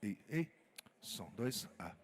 e. Som 2A.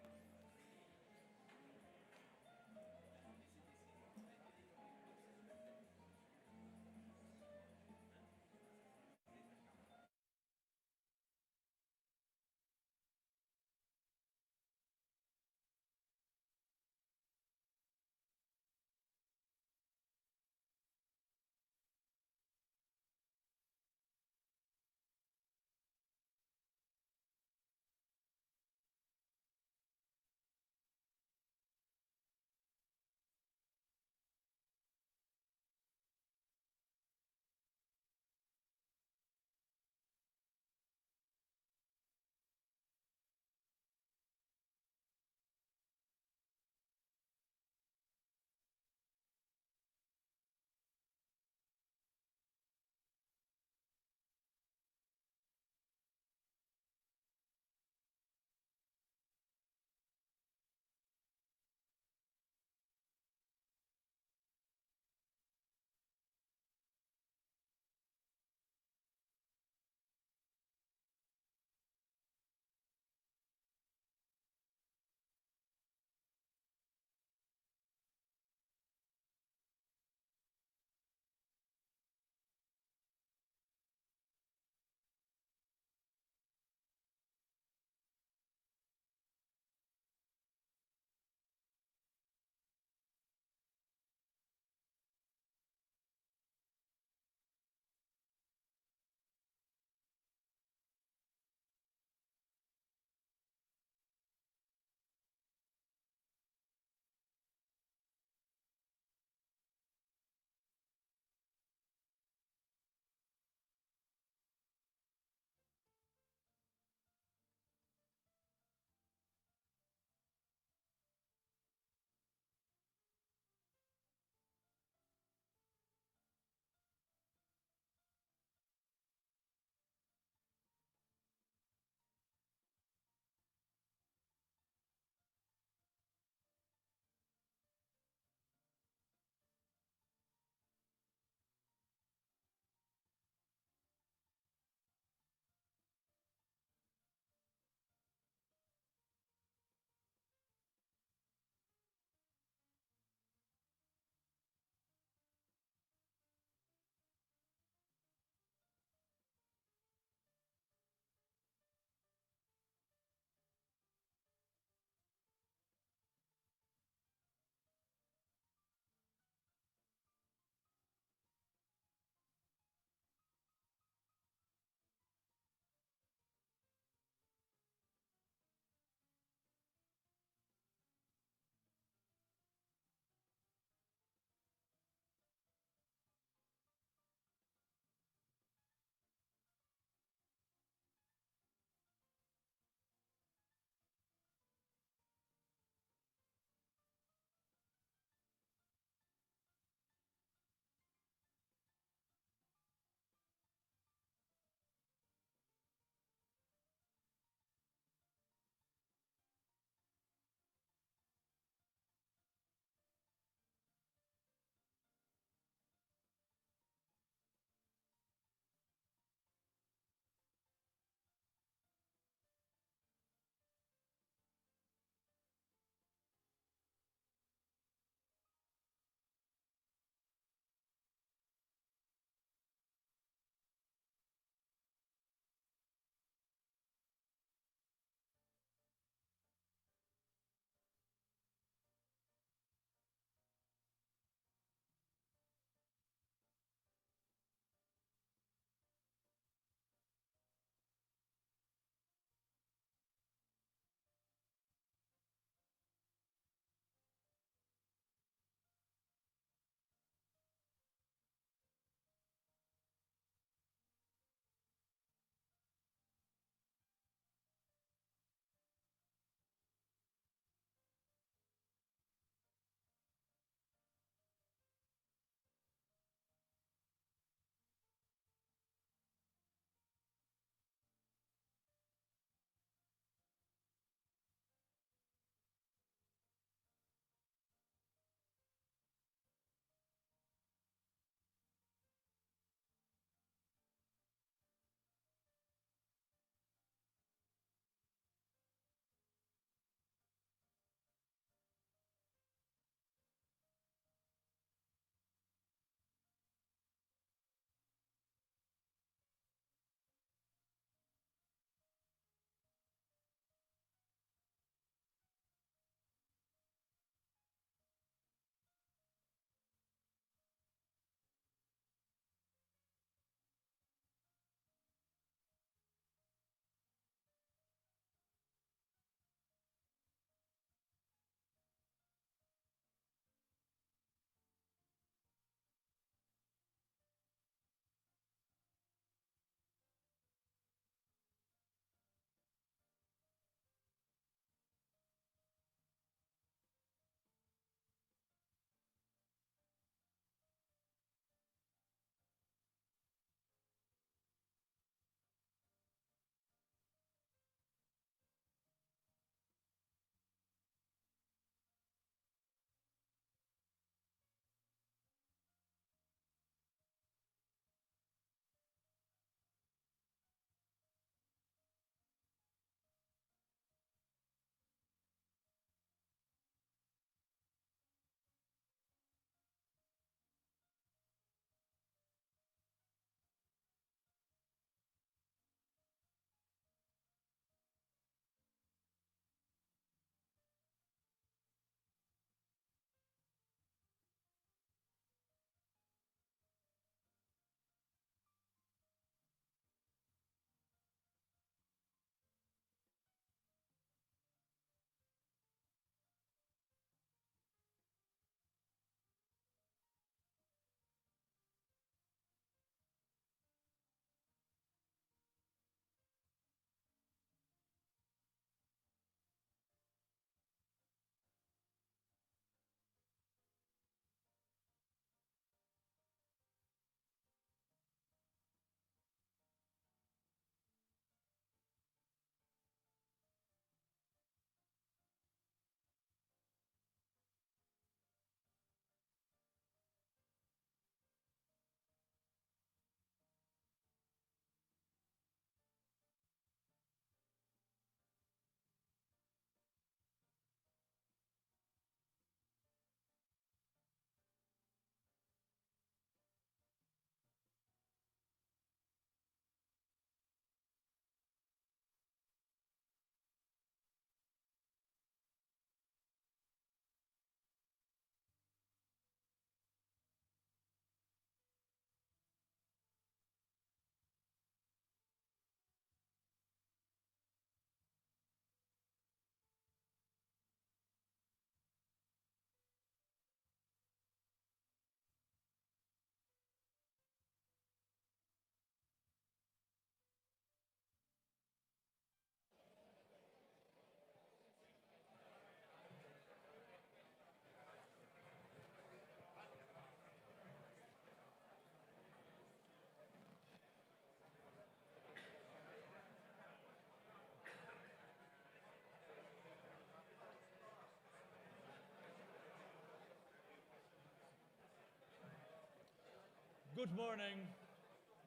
Good morning.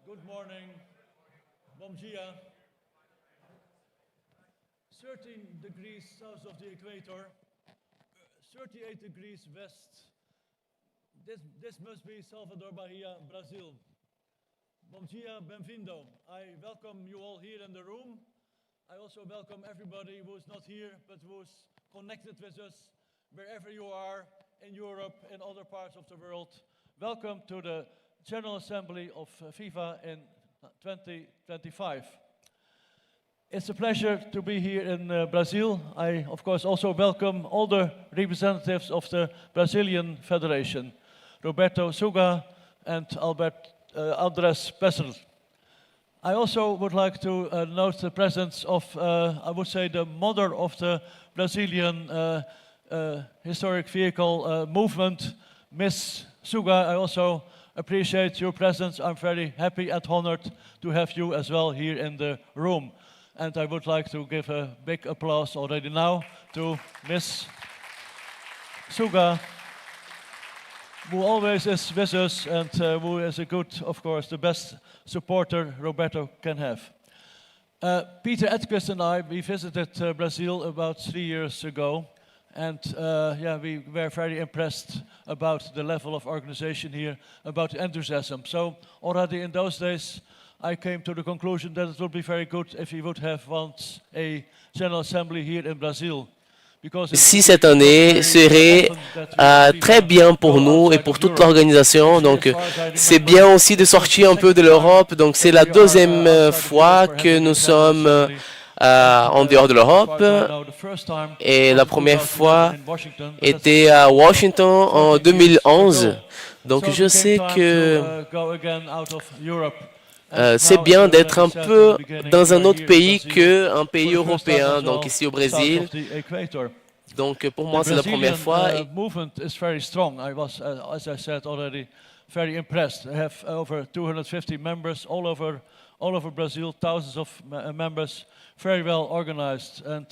Good morning. Bom dia. 13 degrees south of the equator, 38 degrees west. This must be Salvador da Bahia, Brazil. Bom dia, bem-vindo. I welcome you all here in the room. I also welcome everybody who is not here, but who is connected with us, wherever you are, in Europe, in other parts of the world. Welcome to the General Assembly of FIVA in 2025. It's a pleasure to be here in Brazil. I, of course, also welcome all the representatives of the Brazilian Federation, Roberto, Suga, and Andres Pesserl. I also would like to note the presence of, I would say, the mother of the Brazilian historic vehicle movement, Miss Suga. I also appreciate your presence. I'm very happy and honored to have you as well here in the room. And I would like to give a big applause already now to Miss Suga, who always is with us and who is a good, of course, the best supporter Roberto can have. Peter Edquist and I, we visited Brazil about 3 years ago. And yeah, we were very impressed about the level of organization here, about the enthusiasm. So already in those days, I came to the conclusion that it would be very good if we would have once a General Assembly here in Brazil. Si cette année serait très bien pour nous et pour toute l'organisation, donc c'est bien aussi de sortir un peu de l'Europe. Donc c'est la deuxième fois que nous sommes en dehors de l'Europe, et la première fois était à Washington en 2011. Donc je sais que c'est bien d'être un peu dans un autre pays qu'un pays européen, donc ici au Brésil. Donc pour moi c'est la première fois. Very impressed. I have over 250 members all over Brazil, thousands of members, very well organized. And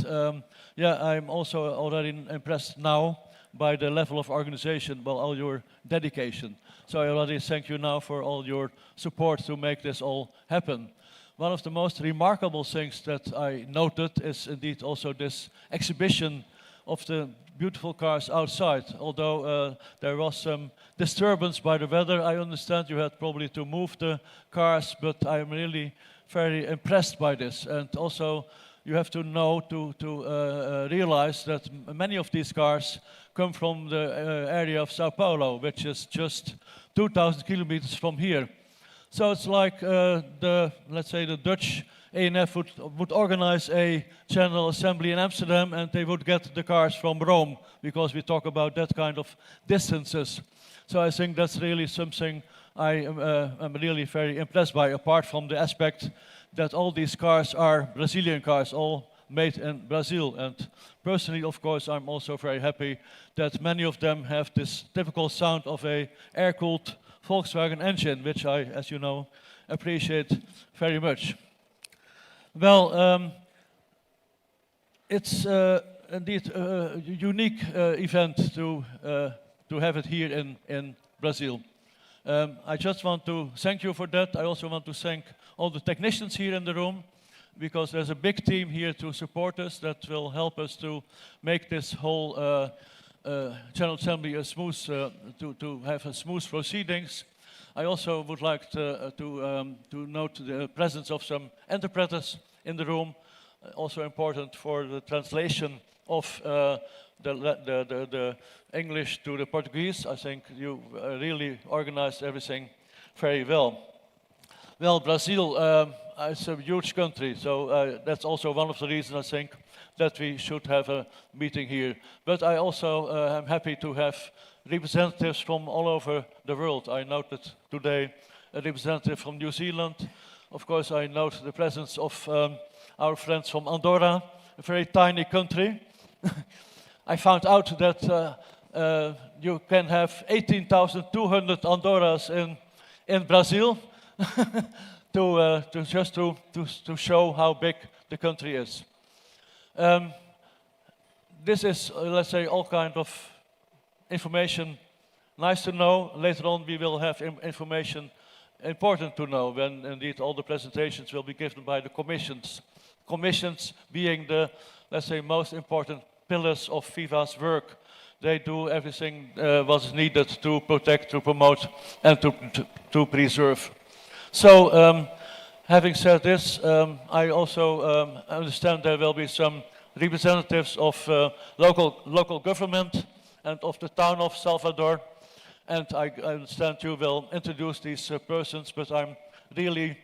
yeah, I'm also already impressed now by the level of organization, by all your dedication. So I already thank you now for all your support to make this all happen. One of the most remarkable things that I noted is indeed also this exhibition of the beautiful cars outside. Although there was some disturbance by the weather, I understand you had probably to move the cars, but I'm really very impressed by this. And also you have to know, to realize that many of these cars come from the area of Sao Paulo, which is just 2,000 kilometers from here. So it's like let's say the Dutch ANF would organize a General Assembly in Amsterdam and they would get the cars from Rome, because we talk about that kind of distances. So I think that's really something I am really very impressed by, apart from the aspect that all these cars are Brazilian cars, all made in Brazil. And personally, of course, I'm also very happy that many of them have this typical sound of a air-cooled Volkswagen engine, which I, as you know, appreciate very much. Well, it's indeed a unique event to have it here in Brazil. I just want to thank you for that. I also want to thank all the technicians here in the room, because there's a big team here to support us that will help us to make this whole General Assembly a smooth, to have a smooth proceedings. I also would like to note the presence of some interpreters in the room, also important for the translation of the English to the Portuguese. I think you really organized everything very well. Well, Brazil is a huge country, so that's also one of the reasons I think that we should have a meeting here. But I also am happy to have representatives from all over the world. I noted today a representative from New Zealand. Of course, I note the presence of our friends from Andorra, a very tiny country. I found out that you can have 18,200 Andorras in Brazil to show how big the country is. This is, let's say, all kind of information nice to know. Later on we will have information important to know when indeed all the presentations will be given by the commissions. Commissions being the, let's say, most important pillars of FIVA's work. They do everything what is needed to protect, to promote, and to preserve. So, having said this, I also understand there will be some representatives of local government and of the town of Salvador. And I understand you will introduce these persons, but I'm really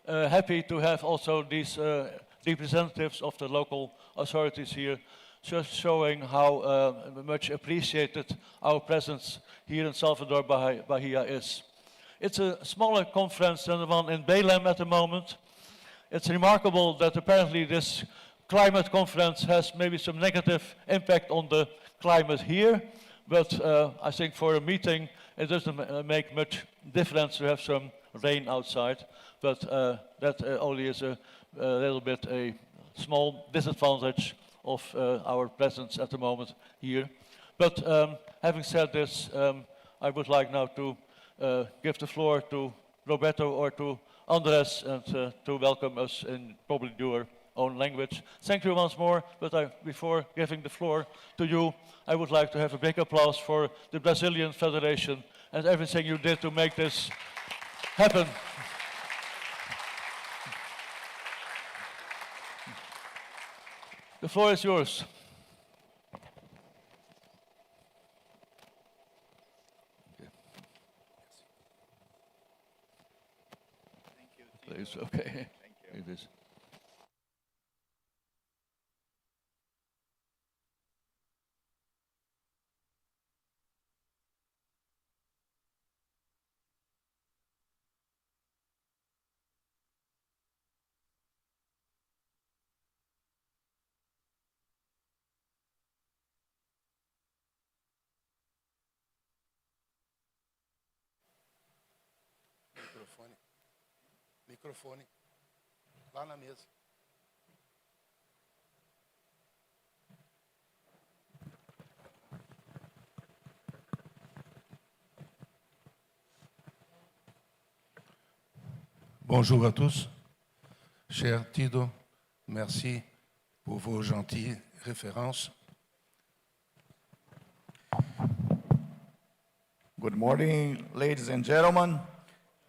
happy to have also these representatives of the local authorities here, just showing how much appreciated our presence here in Salvador Bahia is. It's a smaller conference than the one in Belém at the moment. It's remarkable that apparently this climate conference has maybe some negative impact on the climate here, but I think for a meeting it doesn't make much difference to have some rain outside, but that only is a little bit a small disadvantage of our presence at the moment here. But having said this, I would like now to give the floor to Roberto or to Andres and to welcome us in probably your own language. Thank you once more, but before giving the floor to you, I would like to have a big applause for the Brazilian Federation and everything you did to make this happen. The floor is yours. Please, okay. Thank you. It is. Microfone. Lá na mesa. Bonjour à tous. Cher Tiddo, merci pour vos gentilles références. Good morning, ladies and gentlemen,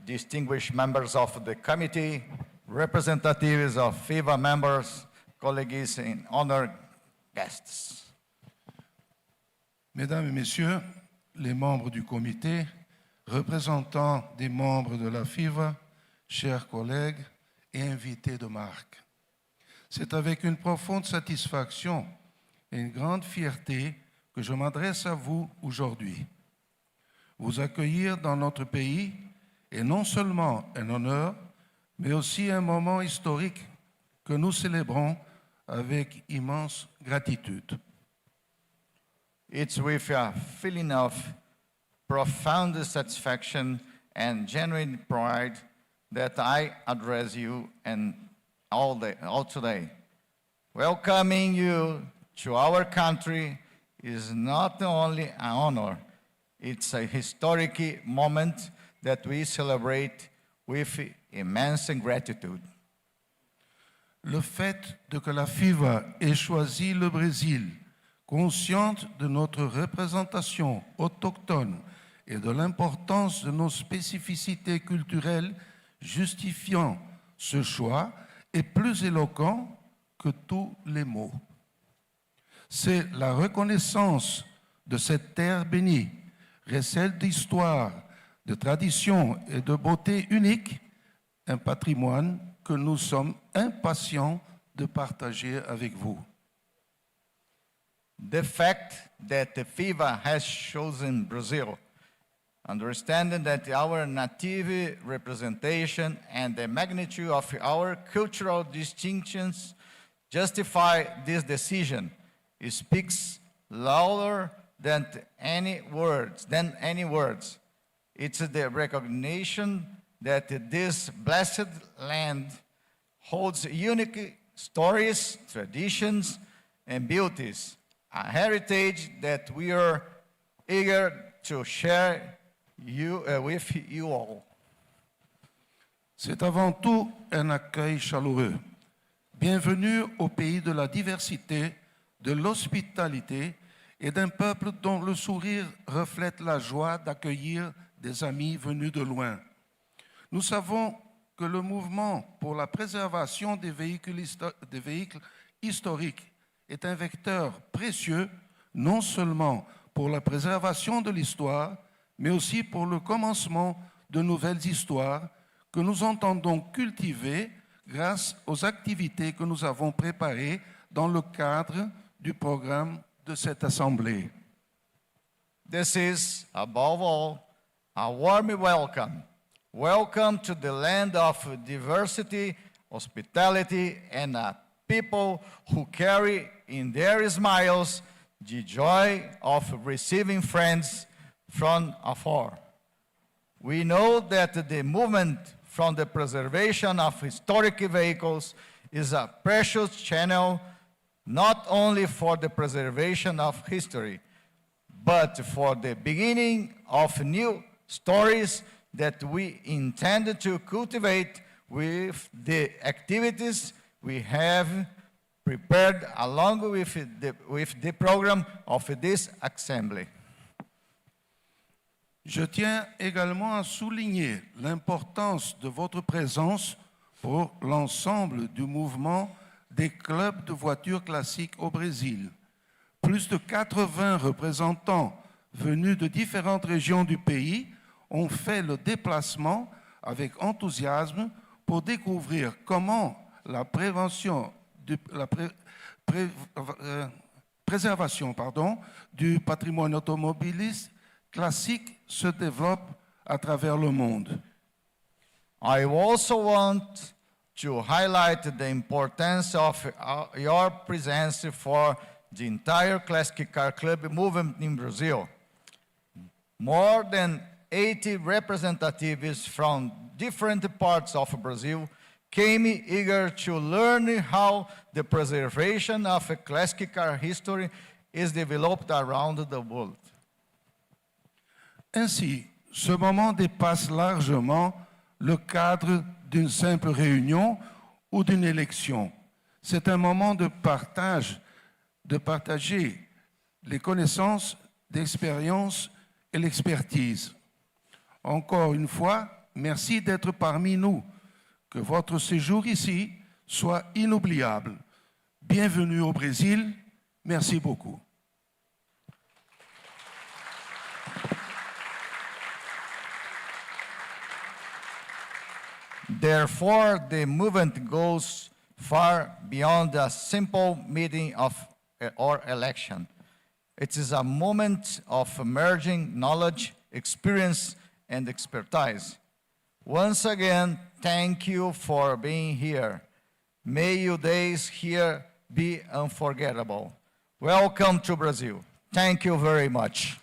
distinguished members of the committee, representatives of FIVA members, colleagues and honored guests. Mesdames et messieurs, les membres du comité, représentants des membres de la FIVA, chers collègues et invités de marque. C'est avec une profonde satisfaction et une grande fierté que je m'adresse à vous aujourd'hui. Vous accueillir dans notre pays est non seulement un honneur, mais aussi un moment historique que nous célébrons avec immense gratitude. It's with a feeling of profound satisfaction and genuine pride that I address you and all today. Welcoming you to our country is not only an honor, it's a historic moment that we celebrate with immense gratitude. Le fait que la FIVA ait choisi le Brésil, consciente de notre représentation autochtone et de l'importance de nos spécificités culturelles, justifiant ce choix, est plus éloquent que tous les mots. C'est la reconnaissance de cette terre bénie, recèle d'histoire, de tradition et de beauté unique, un patrimoine que nous sommes impatients de partager avec vous. The fact that the FIVA has chosen Brazil, understanding that our native representation and the magnitude of our cultural distinctions justify this decision, it speaks louder than any words. It's the recognition that this blessed land holds unique stories, traditions, and beauties, a heritage that we are eager to share with you all. C'est avant tout un accueil chaleureux. Bienvenue au pays de la diversité, de l'hospitalité et d'un peuple dont le sourire reflète la joie d'accueillir des amis venus de loin. Nous savons que le mouvement pour la préservation des véhicules historiques est un vecteur précieux, non seulement pour la préservation de l'histoire, mais aussi pour le commencement de nouvelles histoires que nous entendons cultiver grâce aux activités que nous avons préparées dans le cadre du programme de cette Assemblée. This is, above all, a warm welcome. Welcome to the land of diversity, hospitality, and a people who carry in their smiles the joy of receiving friends from afar. We know that the movement from the preservation of historic vehicles is a precious channel not only for the preservation of history, but for the beginning of new stories that we intend to cultivate with the activities we have prepared along with the program of this assembly. Je tiens également à souligner l'importance de votre présence pour l'ensemble du mouvement des clubs de voitures classiques au Brésil. Plus de 80 représentants venus de différentes régions du pays ont fait le déplacement avec enthousiasme pour découvrir comment la préservation du patrimoine automobiliste classique se développe à travers le monde. I also want to highlight the importance of your presence for the entire Classic Car Club movement in Brazil. More than 80 representatives from different parts of Brazil came eager to learn how the preservation of classic car history is developed around the world. Ainsi, ce moment dépasse largement le cadre d'une simple réunion ou d'une élection. C'est un moment de partage, de partager les connaissances, l'expérience et l'expertise. Encore une fois, merci d'être parmi nous. Que votre séjour ici soit inoubliable. Bienvenue au Brésil. Merci beaucoup. Therefore, the movement goes far beyond a simple meeting or election. It is a moment of merging knowledge, experience, and expertise. Once again, thank you for being here. May your days here be unforgettable. Welcome to Brazil. Thank you very much.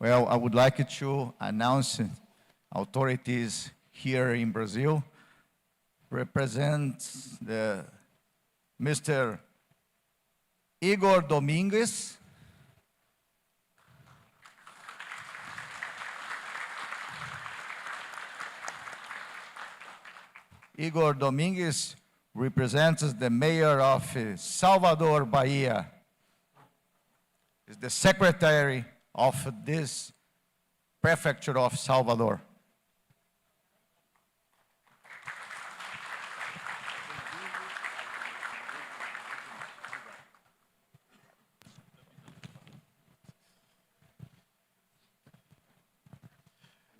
Well, I would like to announce authorities here in Brazil. Represents the Mr. Igor Domingues. Igor Domingues represents the mayor of Salvador, Bahia. Is the secretary of this prefecture of Salvador.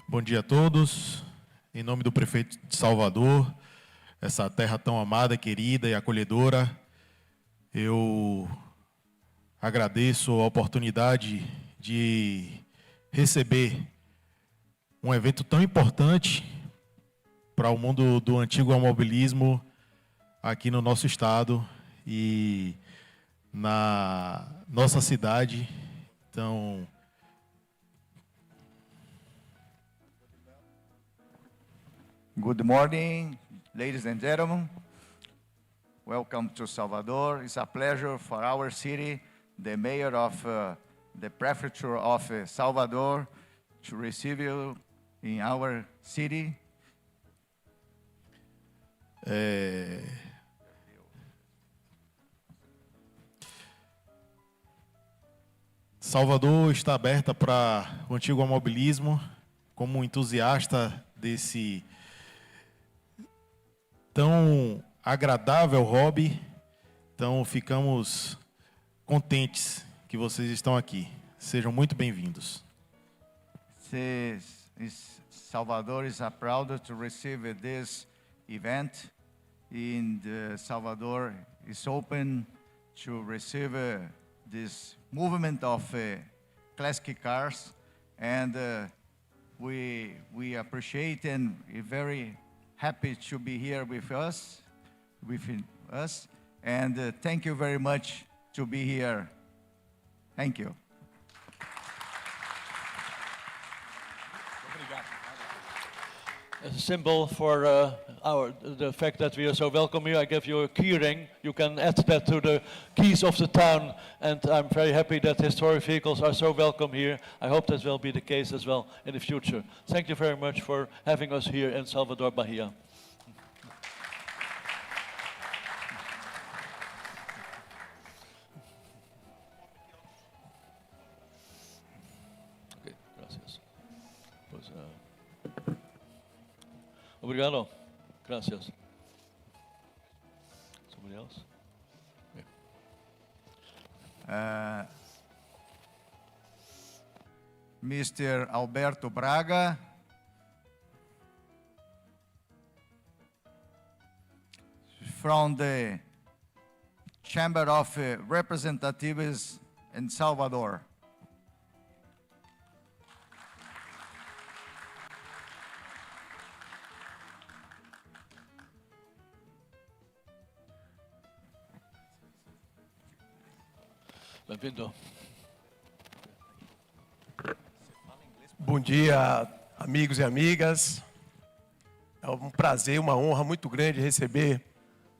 Bom dia a todos. Em nome do prefeito de Salvador, essa terra tão amada, querida e acolhedora, eu agradeço a oportunidade de receber um evento tão importante para o mundo do antigo automobilismo aqui no nosso estado e na nossa cidade. Então, good morning, ladies and gentlemen. Welcome to Salvador. It's a pleasure for our city, the mayor of the prefecture of Salvador to receive you in our city. Salvador está aberta para o antigo automobilismo. Como entusiasta desse tão agradável hobby, então ficamos contentes que vocês estão aqui. Sejam muito bem-vindos. Salvador is proud to receive this event, and Salvador is open to receive this movement of classic cars, and we appreciate and we're very happy to be here with us, and thank you very much to be here. Thank you. As a symbol for the fact that we are so welcome here, I give you a key ring. You can add that to the keys of the town, and I'm very happy that historic vehicles are so welcome here. I hope that will be the case as well in the future. Thank you very much for having us here in Salvador, Bahia. Okay, gracias. Pues, obrigado. Gracias. Somebody else? Mr. Alberto Braga, from the Chamber of Representatives in Salvador. Bem-vindo. Bom dia, amigos e amigas. É um prazer, uma honra muito grande receber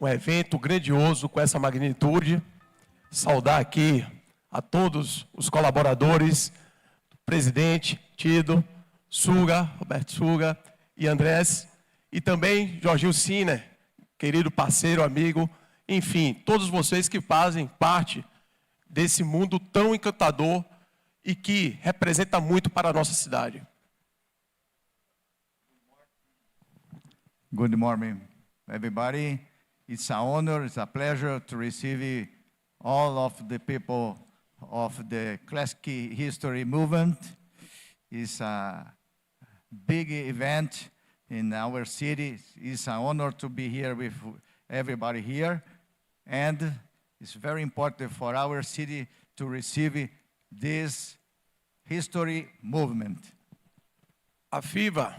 um evento grandioso com essa magnitude. Saudar aqui a todos os colaboradores, presidente Tiddo, Suga, Roberto Suga e Andrés, e também Jorginho Siner, querido parceiro, amigo, enfim, todos vocês que fazem parte desse mundo tão encantador e que representa muito para a nossa cidade. Good morning, everybody. It's an honor, it's a pleasure to receive all of the people of the classic history movement. It's a big event in our city. It's an honor to be here with everybody here. And it's very important for our city to receive this history movement. A FIVA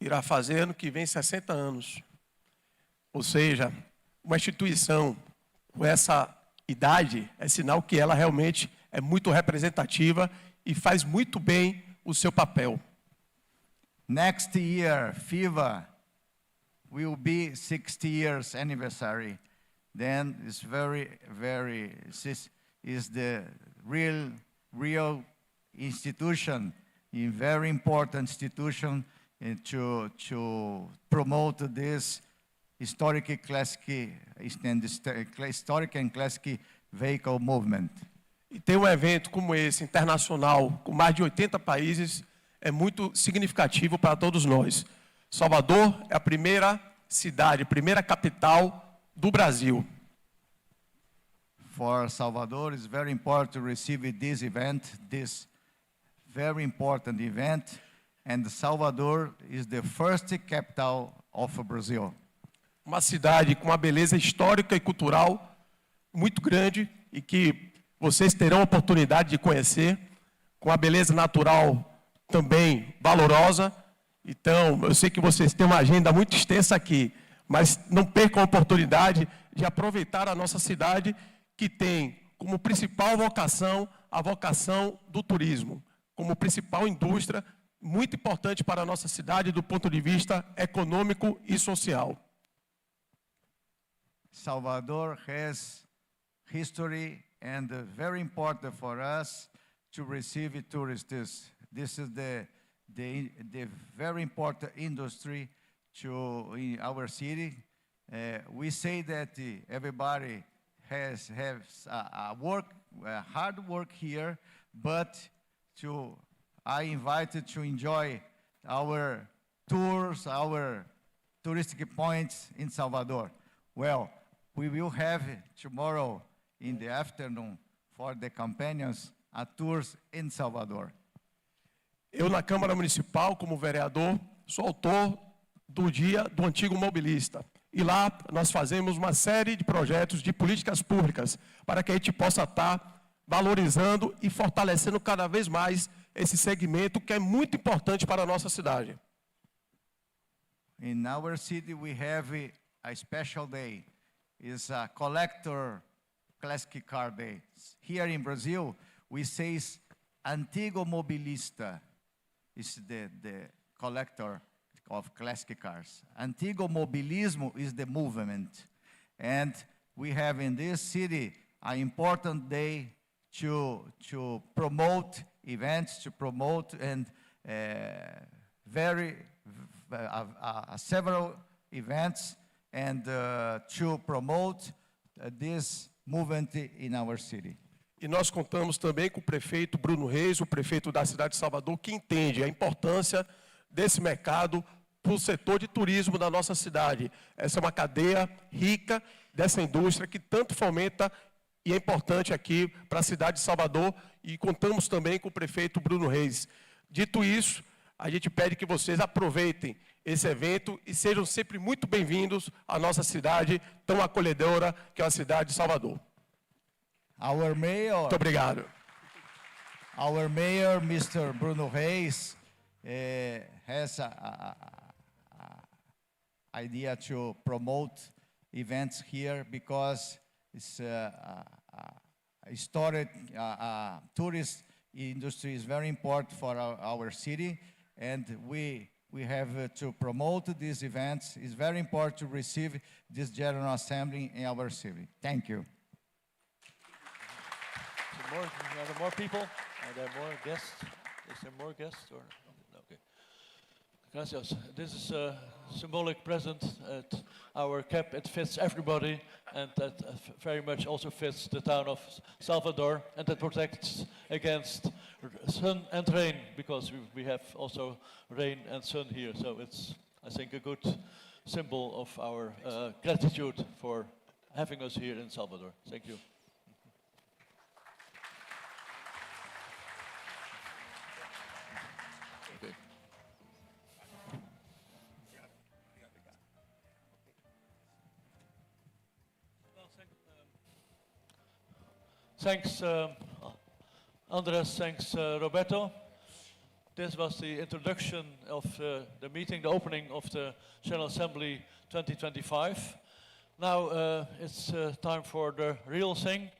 irá fazer ano que vem 60 anos. Ou seja, uma instituição com essa idade é sinal que ela realmente é muito representativa e faz muito bem o seu papel. Next year, FIVA will be 60 years anniversary. Then it's is the real institution, a very important institution to promote this historic and classic vehicle movement. E ter um evento como esse, internacional, com mais de 80 países, é muito significativo para todos nós. Salvador é a primeira cidade, primeira capital do Brasil. For Salvador, it's very important to receive this event, this very important event, and Salvador is the first capital of Brazil. Uma cidade com uma beleza histórica e cultural muito grande e que vocês terão a oportunidade de conhecer, com a beleza natural também valorosa. Então, eu sei que vocês têm uma agenda muito extensa aqui, mas não percam a oportunidade de aproveitar a nossa cidade, que tem como principal vocação a vocação do turismo, como principal indústria, muito importante para a nossa cidade do ponto de vista econômico e social. Salvador has history, and very important for us to receive tourists. This is the very important industry in our city. We say that everybody has hard work here, but I invited to enjoy our tours, our touristic points in Salvador. Well, we will have tomorrow in the afternoon for the companions a tours in Salvador. Eu, na Câmara Municipal, como vereador, sou autor do Dia do Antigo Mobilista. E lá nós fazemos uma série de projetos de políticas públicas para que a gente possa estar valorizando e fortalecendo cada vez mais esse segmento que é muito importante para a nossa cidade. In our city we have a special day. It's a collector classic car day. Here in Brazil, we say Antigo Mobilista is the collector of classic cars. Antigo Mobilismo is the movement. And we have in this city an important day to promote events, to promote and several events and to promote this movement in our city. E nós contamos também com o prefeito Bruno Reis, o prefeito da cidade de Salvador, que entende a importância desse mercado para o setor de turismo da nossa cidade. Essa é uma cadeia rica dessa indústria que tanto fomenta e é importante aqui para a cidade de Salvador, e contamos também com o prefeito Bruno Reis. Dito isso, a gente pede que vocês aproveitem esse evento e sejam sempre muito bem-vindos à nossa cidade tão acolhedora que é a cidade de Salvador. Our mayor, Muito obrigado. Our mayor, Mr. Bruno Reis, has a idea to promote events here because it's historic tourist industry is very important for our city, and we have to promote these events. It's very important to receive this General Assembly in our city. Thank you. Are there more people? Are there more guests? Is there more guests or no? Okay. Gracias. This is a symbolic present at our cap. It fits everybody, and that very much also fits the town of Salvador, and that protects against sun and rain, because we have also rain and sun here. So it's, I think, a good symbol of our gratitude for having us here in Salvador. Thank you. Thanks, Andres. Thanks, Roberto. This was the introduction of the meeting, the opening of the General Assembly 2025. Now it's time for the real thing.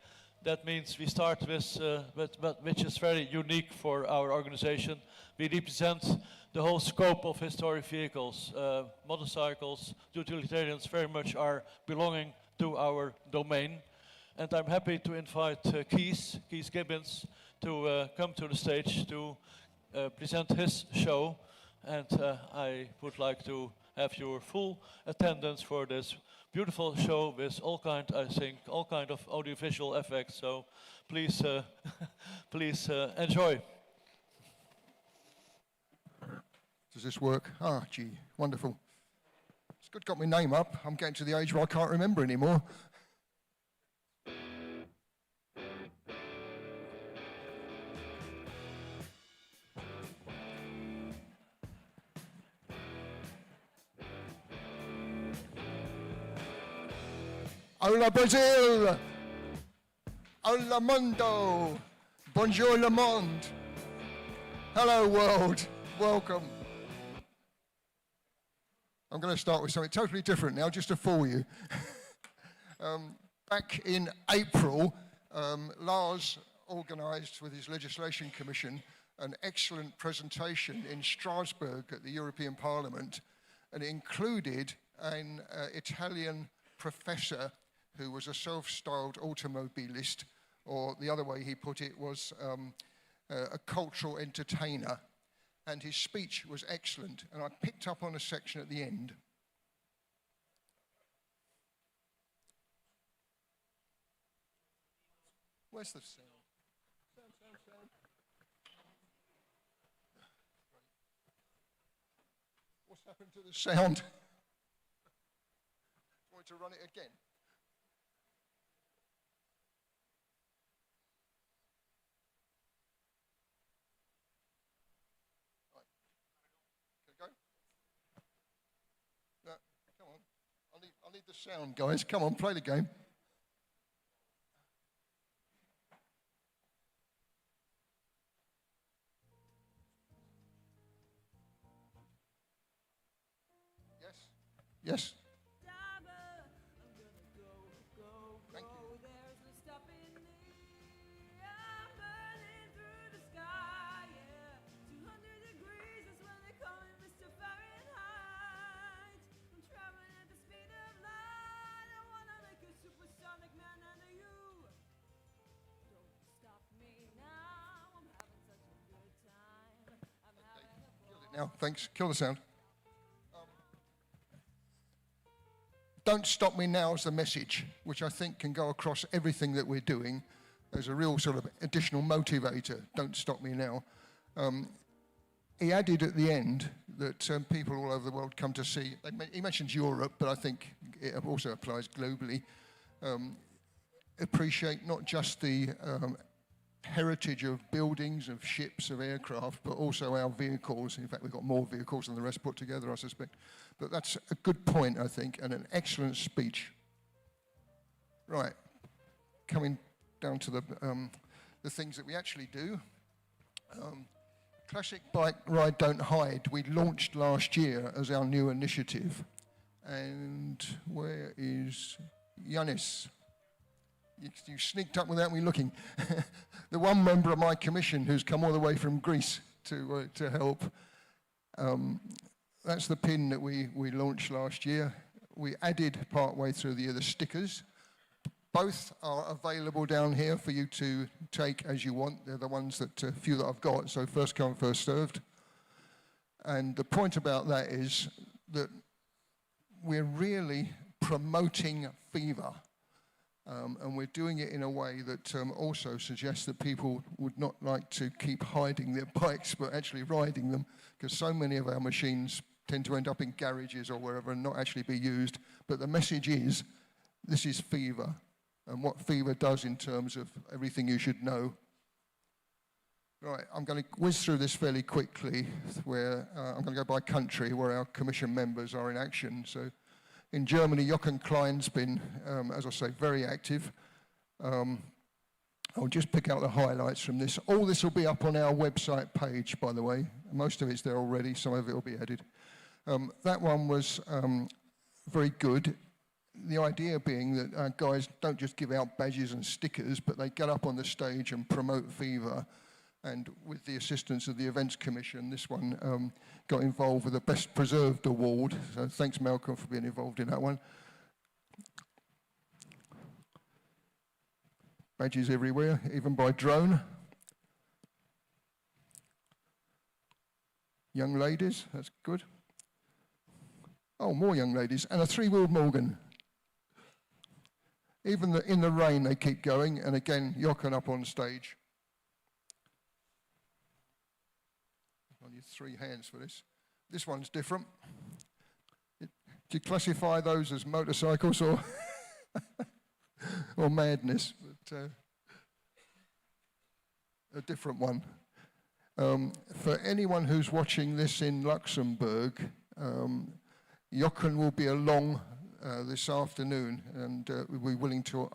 That means we start with which is very unique for our organization. We represent the whole scope of historic vehicles. Motorcycles, utilitarians very much are belonging to our domain. And I'm happy to invite Keith Gibbins to come to the stage to present his show. And I would like to have your full attendance for this beautiful show with all kind of audiovisual effects. So please, please enjoy. Does this work? Ah, gee, wonderful. It's good got my name up. I'm getting to the age where I can't remember anymore. Hola Brazil! Hola mundo! Bonjour le monde! Hello world! Welcome! I'm going to start with something totally different now, just to fool you. Back in April, Lars organised with his legislation commission an excellent presentation in Strasbourg at the European Parliament, and it included an Italian professor who was a self-styled automobilist, or the other way he put it was a cultural entertainer, and his speech was excellent. And I picked up on a section at the end. Where's the sound? Sound. What's happened to the sound? Want to run it again? Right. Can it go? No, come on. I need the sound, guys. Come on, play the game. Yes. Thank you. Now, thanks. Kill the sound. Don't stop me now is the message, which I think can go across everything that we're doing as a real sort of additional motivator. Don't stop me now. He added at the end that people all over the world come to see, he mentions Europe, but I think it also applies globally, appreciate not just the heritage of buildings, of ships, of aircraft, but also our vehicles. In fact, we've got more vehicles than the rest put together, I suspect. But that's a good point, I think, and an excellent speech. Right, coming down to the things that we actually do. Classic Bike Ride Don't Hide, we launched last year as our new initiative. And where is Yanis? You sneaked up without me looking. The one member of my commission who's come all the way from Greece to help. That's the pin that we launched last year. We added partway through the year the stickers. Both are available down here for you to take as you want. They're the ones that, few that I've got, so first come, first served. And the point about that is that we're really promoting FIVA. And we're doing it in a way that also suggests that people would not like to keep hiding their bikes, but actually riding them, because so many of our machines tend to end up in garages or wherever and not actually be used. But the message is, this is FIVA, and what FIVA does in terms of everything you should know. Right, I'm going to whiz through this fairly quickly, where I'm going to go by country, where our commission members are in action. So in Germany, 꽞ᴠᴇᴍ been, as I say, very active. I'll just pick out the highlights from this. All this will be up on our website page, by the way. Most of it's there already, some of it will be added. That one was very good. The idea being that our guys don't just give out badges and stickers, but they get up on the stage and promote FIVA. And with the assistance of the Events Commission, this one got involved with the Best Preserved Award. So thanks, Malcolm, for being involved in that one. Badges everywhere, even by drone. Young ladies, that's good. Oh, more young ladies, and a three-wheeled Morgan. Even in the rain, they keep going, and again, 꽞ᴠ up on stage. I need 3 hands for this. This one's different. Do you classify those as motorcycles or or madness? But a different one. For anyone who's watching this in Luxembourg, 꽞ᴠ will be along this afternoon, and we'll be willing to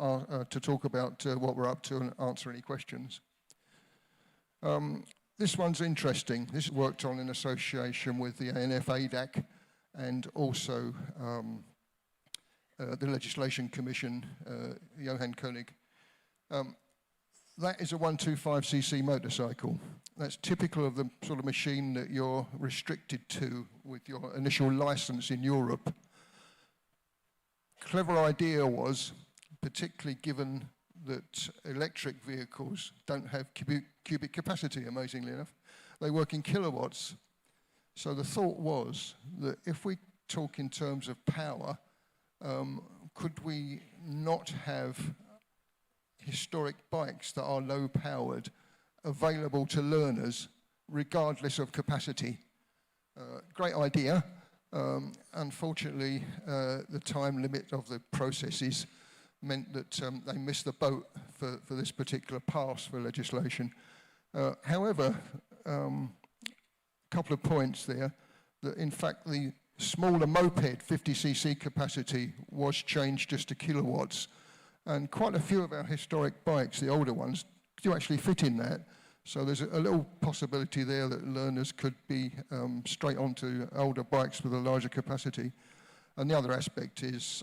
talk about what we're up to and answer any questions. This one's interesting. This is worked on in association with the AEDT and also the Legislation Commission, 꽞ᴠᴇᴍ. That is a 125cc motorcycle. That's typical of the sort of machine that you're restricted to with your initial license in Europe. Clever idea was, particularly given that electric vehicles don't have cubic capacity, amazingly enough. They work in kilowatts. So the thought was that if we talk in terms of power, could we not have historic bikes that are low-powered available to learners regardless of capacity? Great idea. Unfortunately, the time limit of the processes meant that they missed the boat for this particular pass for legislation. However, a couple of points there, that in fact the smaller moped 50cc capacity was changed just to kilowatts, and quite a few of our historic bikes, the older ones, do actually fit in that. So there's a little possibility there that learners could be straight onto older bikes with a larger capacity. And the other aspect is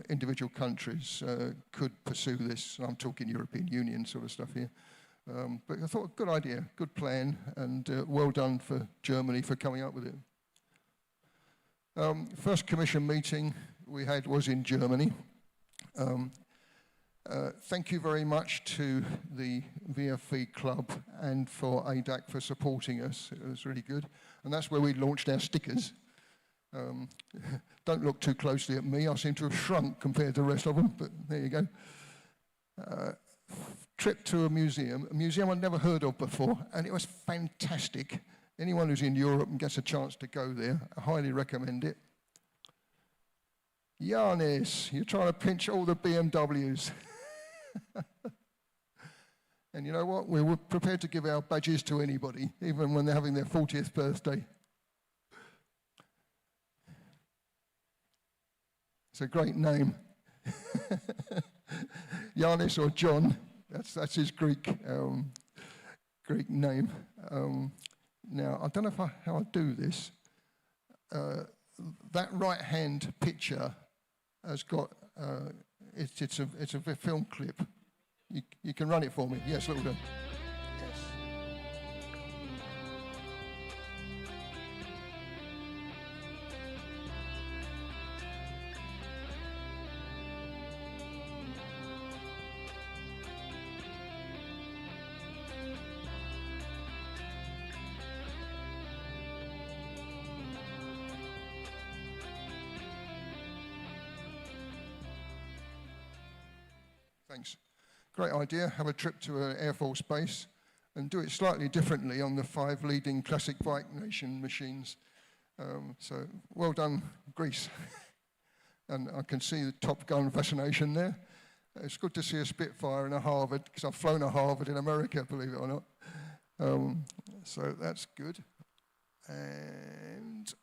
individual countries could pursue this. I'm talking European Union sort of stuff here. But I thought, good idea, good plan, and well done for Germany for coming up with it. First Commission meeting we had was in Germany. Thank you very much to the VFV Club and for ADAC for supporting us. It was really good. And that's where we launched our stickers. Don't look too closely at me. I seem to have shrunk compared to the rest of them, but there you go. Trip to a museum I'd never heard of before, and it was fantastic. Anyone who's in Europe and gets a chance to go there, I highly recommend it. Yanis, you're trying to pinch all the BMWs. And you know what? We were prepared to give our badges to anybody, even when they're having their 40th birthday. It's a great name. Yanis or John, that's his Greek name. Now, I don't know how I do this. That right-hand picture has got, it's a film clip. You can run it for me. Yes, little bit. Yes. Thanks. Great idea. Have a trip to an Air Force base and do it slightly differently on the 5 leading classic bike nation machines. So well done, Greece. And I can see the Top Gun fascination there. It's good to see a Spitfire and a Harvard, because I've flown a Harvard in America, believe it or not. So that's good. And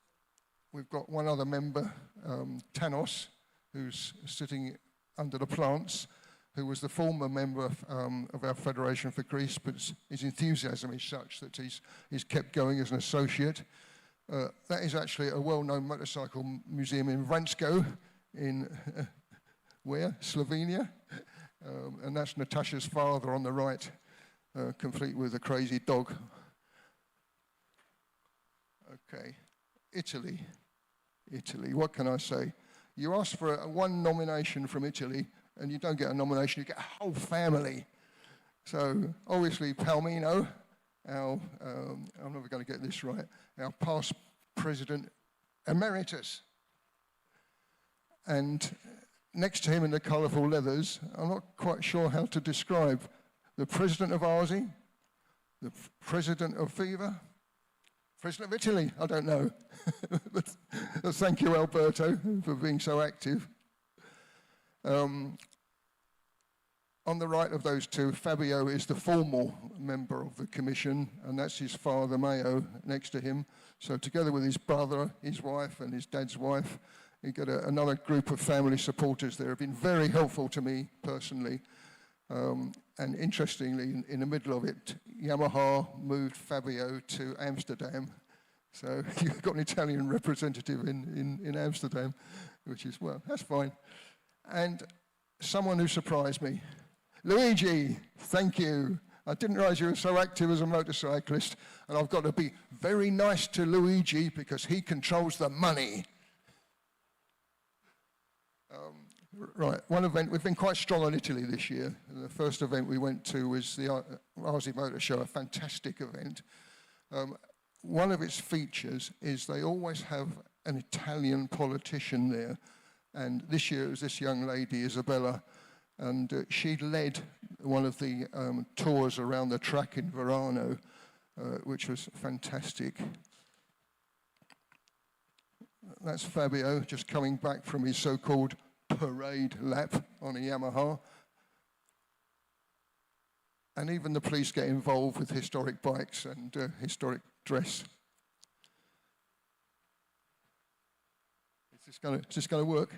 we've got one other member, Tanos, who's sitting under the plants, who was the former member of our Federation for Greece, but his enthusiasm is such that he's kept going as an associate. That is actually a well-known motorcycle museum in Vransko, in where? Slovenia. And that's Natasha's father on the right, complete with a crazy dog. Okay, Italy, what can I say? You ask for one nomination from Italy, and you don't get a nomination, you get a whole family. So obviously Palmino, I'm never going to get this right, our past president emeritus. And next to him in the colourful leathers, I'm not quite sure how to describe the president of ASI, the president of FIVA, president of Italy, I don't know. But thank you, Alberto, for being so active. On the right of those two, Fabio is the formal member of the commission, and that's his father, Mayo, next to him. So together with his brother, his wife, and his dad's wife, you get another group of family supporters there. Have been very helpful to me personally. And interestingly, in the middle of it, Yamaha moved Fabio to Amsterdam. So you've got an Italian representative in Amsterdam, which is, well, that's fine. And someone who surprised me, Luigi, thank you. I didn't realize you were so active as a motorcyclist, and I've got to be very nice to Luigi because he controls the money. Right, one event, we've been quite strong on Italy this year. The first event we went to was the RZ Motor Show, a fantastic event. One of its features is they always have an Italian politician there. And this year it was this young lady, Isabella, and she led one of the tours around the track in Verano, which was fantastic. That's Fabio just coming back from his so-called parade lap on a Yamaha. And even the police get involved with historic bikes and historic dress. Is this going to work?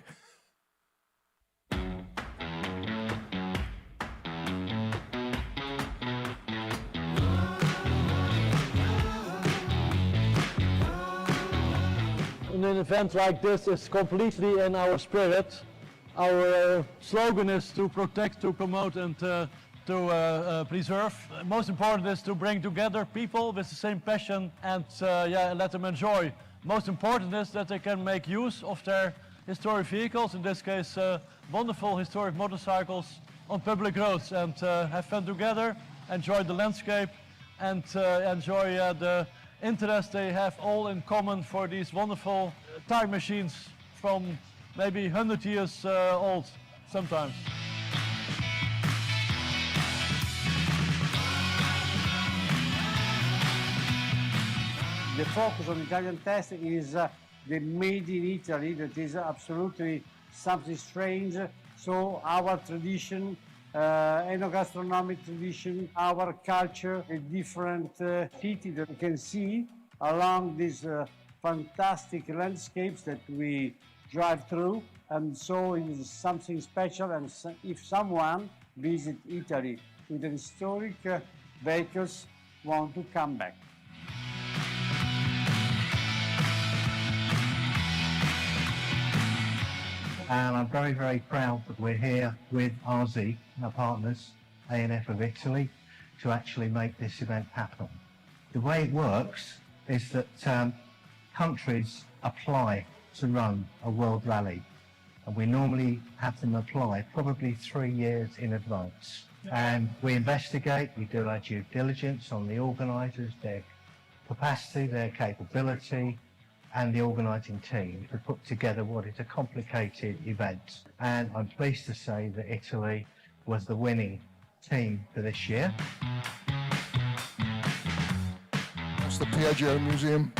An event like this is completely in our spirit. Our slogan is to protect, to promote and to preserve. Most important is to bring together people with the same passion and let them enjoy. Most important is that they can make use of their historic vehicles, in this case wonderful historic motorcycles on public roads, and have fun together, enjoy the landscape and enjoy the interest they have all in common for these wonderful time machines from maybe 100 years old sometimes. The focus on Italian test is the made in Italy, that is absolutely something strange. So our tradition, enogastronomic tradition, our culture, a different city that you can see along these fantastic landscapes that we drive through. And so it is something special, and if someone visits Italy with historic vehicles, want to come back. And I'm very, very proud that we're here with RZ, our partners, ANF of Italy, to actually make this event happen. The way it works is that countries apply to run a world rally, and we normally have them apply probably 3 years in advance. And we investigate, we do our due diligence on the organisers, their capacity, their capability, and the organising team to put together what is a complicated event. And I'm pleased to say that Italy was the winning team for this year. That's the Piaggio Museum.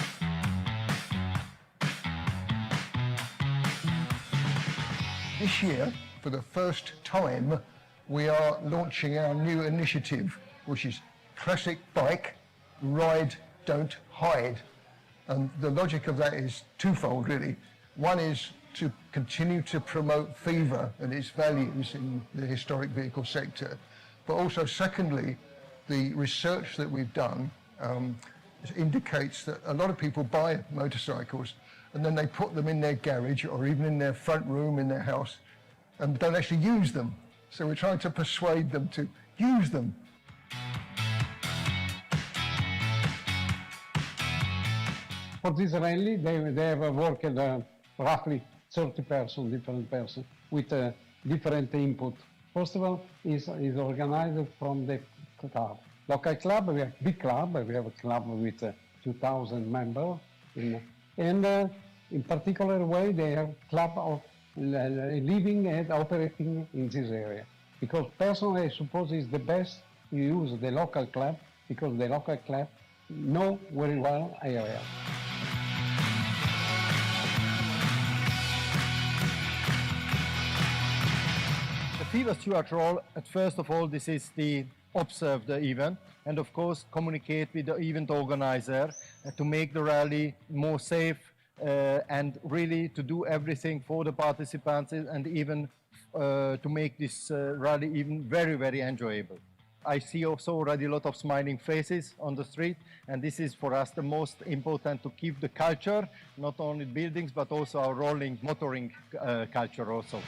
This year, for the first time, we are launching our new initiative, which is Classic Bike, Ride, Don't Hide. And the logic of that is twofold, really. One is to continue to promote FIVA and its values in the historic vehicle sector. But also, secondly, the research that we've done indicates that a lot of people buy motorcycles and then they put them in their garage or even in their front room in their house and don't actually use them. So we're trying to persuade them to use them. For this rally, they have worked roughly 30 different persons, with different input. First of all, is organized from the club. Local club, we have big club, we have a club with 2,000 members. And in particular way, they have club of living and operating in this area. Because personally, I suppose it's the best to use the local club, because the local club know very well area. The FIVA steward role, first of all, this is the observe the event and of course communicate with the event organizer to make the rally more safe and really to do everything for the participants and even to make this rally even very, very enjoyable. I see also already a lot of smiling faces on the street, and this is for us the most important, to keep the culture, not only buildings but also our rolling motoring culture also.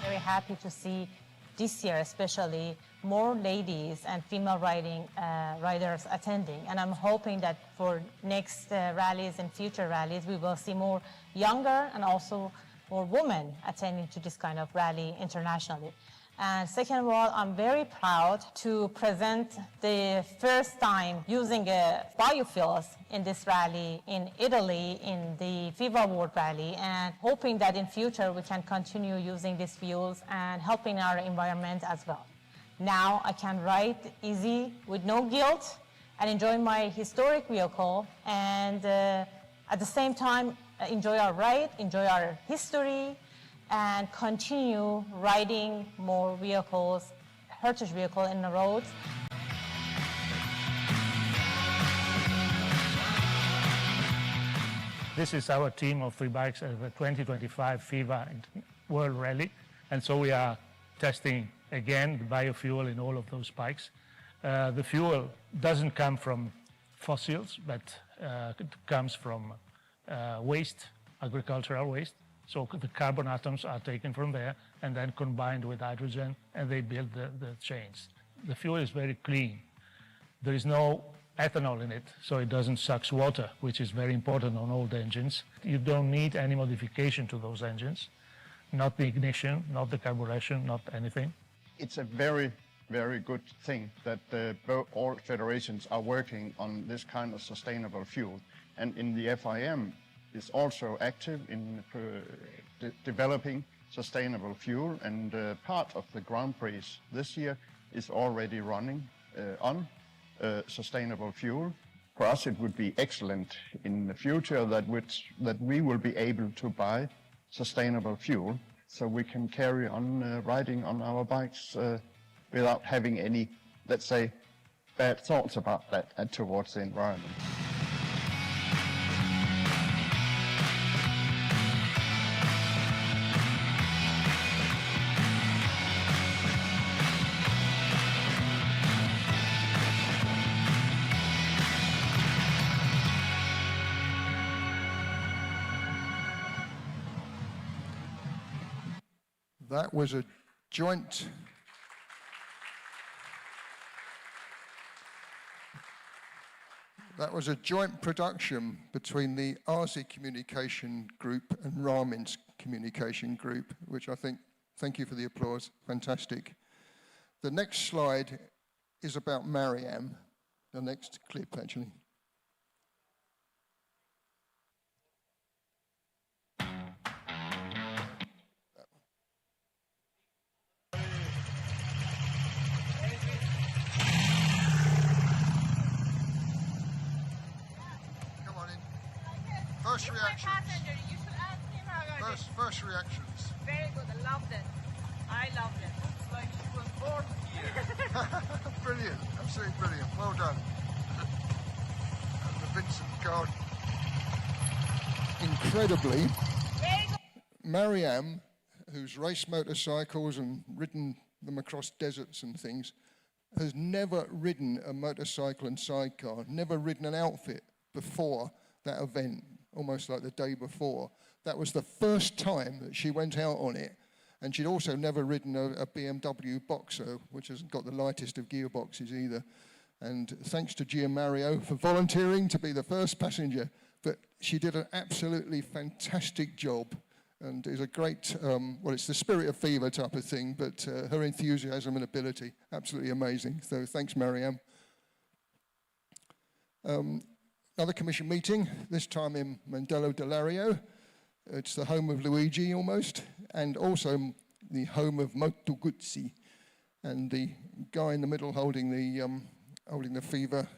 Very happy to see this year especially, more ladies and female riders attending. And I'm hoping that for next rallies and future rallies, we will see more younger and also more women attending to this kind of rally internationally. And second of all, I'm very proud to present the first time using biofuels in this rally in Italy, in the FIVA World Rally, and hoping that in future we can continue using these fuels and helping our environment as well. Now I can ride easy with no guilt and enjoy my historic vehicle, and at the same time enjoy our ride, enjoy our history, and continue riding more vehicles, heritage vehicle in the roads. This is our team of free bikes at the 2025 FIVA World Rally, and so we are testing again the biofuel in all of those bikes. The fuel doesn't come from fossils, but it comes from waste, agricultural waste. So the carbon atoms are taken from there and then combined with hydrogen, and they build the chains. The fuel is very clean. There is no ethanol in it, so it doesn't suck water, which is very important on old engines. You don't need any modification to those engines, not the ignition, not the carburation, not anything. It's a very, very good thing that all federations are working on this kind of sustainable fuel. And in the FIM is also active in developing sustainable fuel, and part of the Grand Prix this year is already running on sustainable fuel. For us, it would be excellent in the future that we will be able to buy sustainable fuel so we can carry on riding on our bikes without having any, let's say, bad thoughts about that towards the environment. That was a joint production between the ASI Communication Group and Ramin's Communication Group, which I think, thank you for the applause, fantastic. The next slide is about Mariam, the next clip actually. First reactions. You should ask him how I did. First reactions. Very good. I loved it. I loved it. Looks like she was born here. Brilliant. Absolutely brilliant. Well done. And the Vincent card. Incredibly, Mariam, who's raced motorcycles and ridden them across deserts and things, has never ridden a motorcycle and sidecar, never ridden an outfit before that event. Almost like the day before. That was the first time that she went out on it, and she'd also never ridden a BMW Boxer, which hasn't got the lightest of gearboxes either. And thanks to Gia Mario for volunteering to be the first passenger, but she did an absolutely fantastic job, and is a great, well, it's the spirit of FIVA type of thing, but her enthusiasm and ability, absolutely amazing. So thanks, Mariam. Another commission meeting, this time in Mandello dell'Ario. It's the home of Luigi almost, and also the home of Molto Guzzi. And the guy in the middle holding the FIVA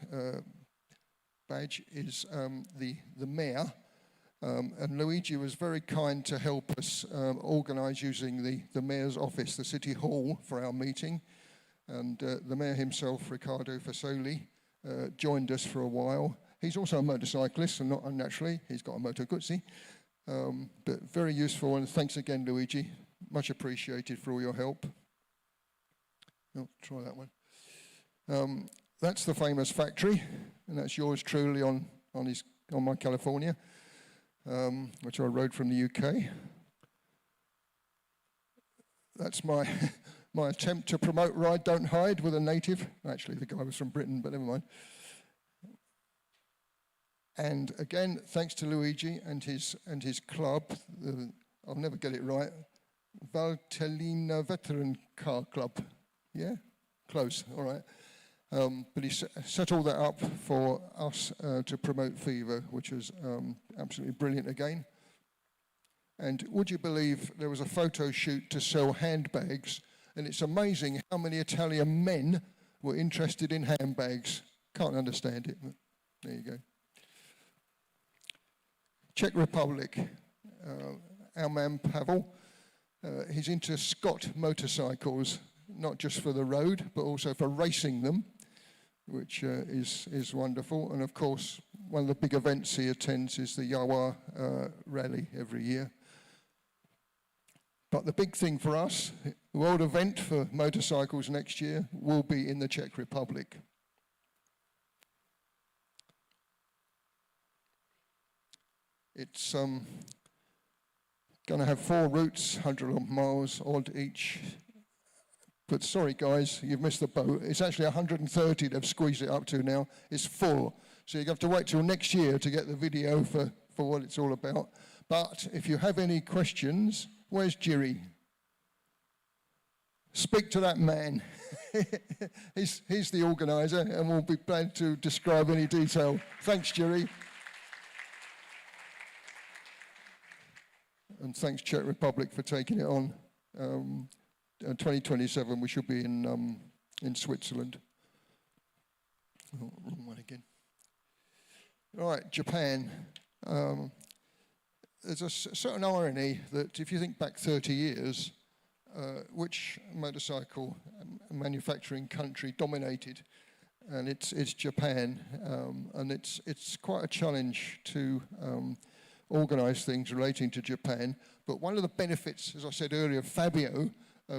badge is the mayor. And Luigi was very kind to help us organise using the mayor's office, the city hall, for our meeting. And the mayor himself, Riccardo Fasoli, joined us for a while. He's also a motorcyclist, and not unnaturally, he's got a Moto Guzzi. But very useful, and thanks again, Luigi. Much appreciated for all your help. Oh, try that one. That's the famous factory, and that's yours truly on my California, which I rode from the UK. That's my my attempt to promote Ride Don't Hide with a native. Actually, the guy was from Britain, but never mind. And again, thanks to Luigi and his club, I'll never get it right, 꽞ᴜ Veteran Car Club. Yeah? Close, all right. But he set all that up for us to promote FIVA, which was absolutely brilliant again. And would you believe there was a photo shoot to sell handbags, and it's amazing how many Italian men were interested in handbags. Can't understand it, but there you go. Czech Republic, our man Pavel, he's into Scott motorcycles, not just for the road, but also for racing them, which is wonderful. And of course, one of the big events he attends is the Yawa rally every year. But the big thing for us, the world event for motorcycles next year will be in the Czech Republic. It's going to have 4 routes, 100 miles odd each. But sorry guys, you've missed the boat. It's actually 130 they've squeezed it up to now. It's full. So you have to wait till next year to get the video for what it's all about. But if you have any questions, where's Jiri? Speak to that man. he's the organizer and will be glad to describe any detail. Thanks, Jiri. And thanks, Czech Republic, for taking it on. 2027, we should be in Switzerland. Oh, wrong one again. All right, Japan. There's a certain irony that if you think back 30 years, which motorcycle manufacturing country dominated? And it's Japan, and it's quite a challenge to organize things relating to Japan. But one of the benefits, as I said earlier, of Fabio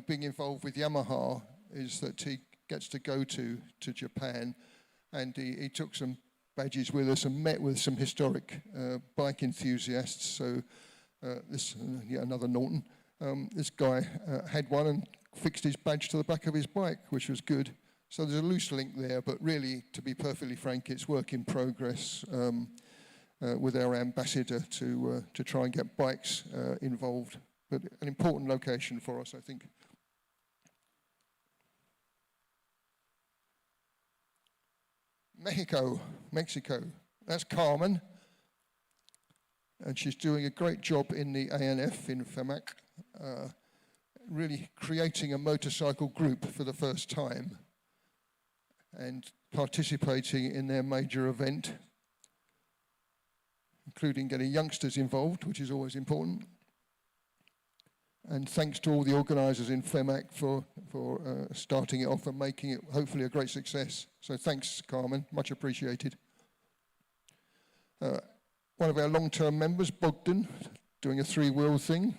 being involved with Yamaha is that he gets to go to Japan, and he took some badges with us and met with some historic bike enthusiasts. So yet another Norton. This guy had one and fixed his badge to the back of his bike, which was good. So there's a loose link there, but really, to be perfectly frank, it's work in progress with our ambassador to try and get bikes involved. But an important location for us, I think. Mexico. That's Carmen. And she's doing a great job in the ANF in FEMAC, really creating a motorcycle group for the first time and participating in their major event, including getting youngsters involved, which is always important. And thanks to all the organisers in FEMAC for starting it off and making it hopefully a great success. So thanks, Carmen, much appreciated. One of our long-term members, Bogdan, doing a 3-wheel thing,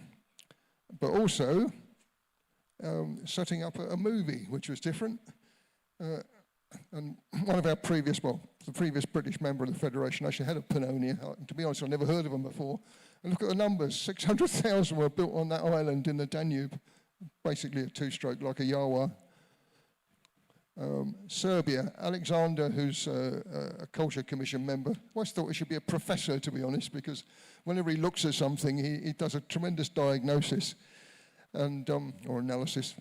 but also setting up a movie, which was different. And one of our previous, the previous British member of the Federation actually had a Pannonia. To be honest, I've never heard of them before. And look at the numbers, 600,000 were built on that island in the Danube. Basically a 2-stroke like a Yawa. Serbia, Alexander, who's a Culture Commission member, I always thought he should be a professor, to be honest, because whenever he looks at something, he does a tremendous diagnosis and or analysis.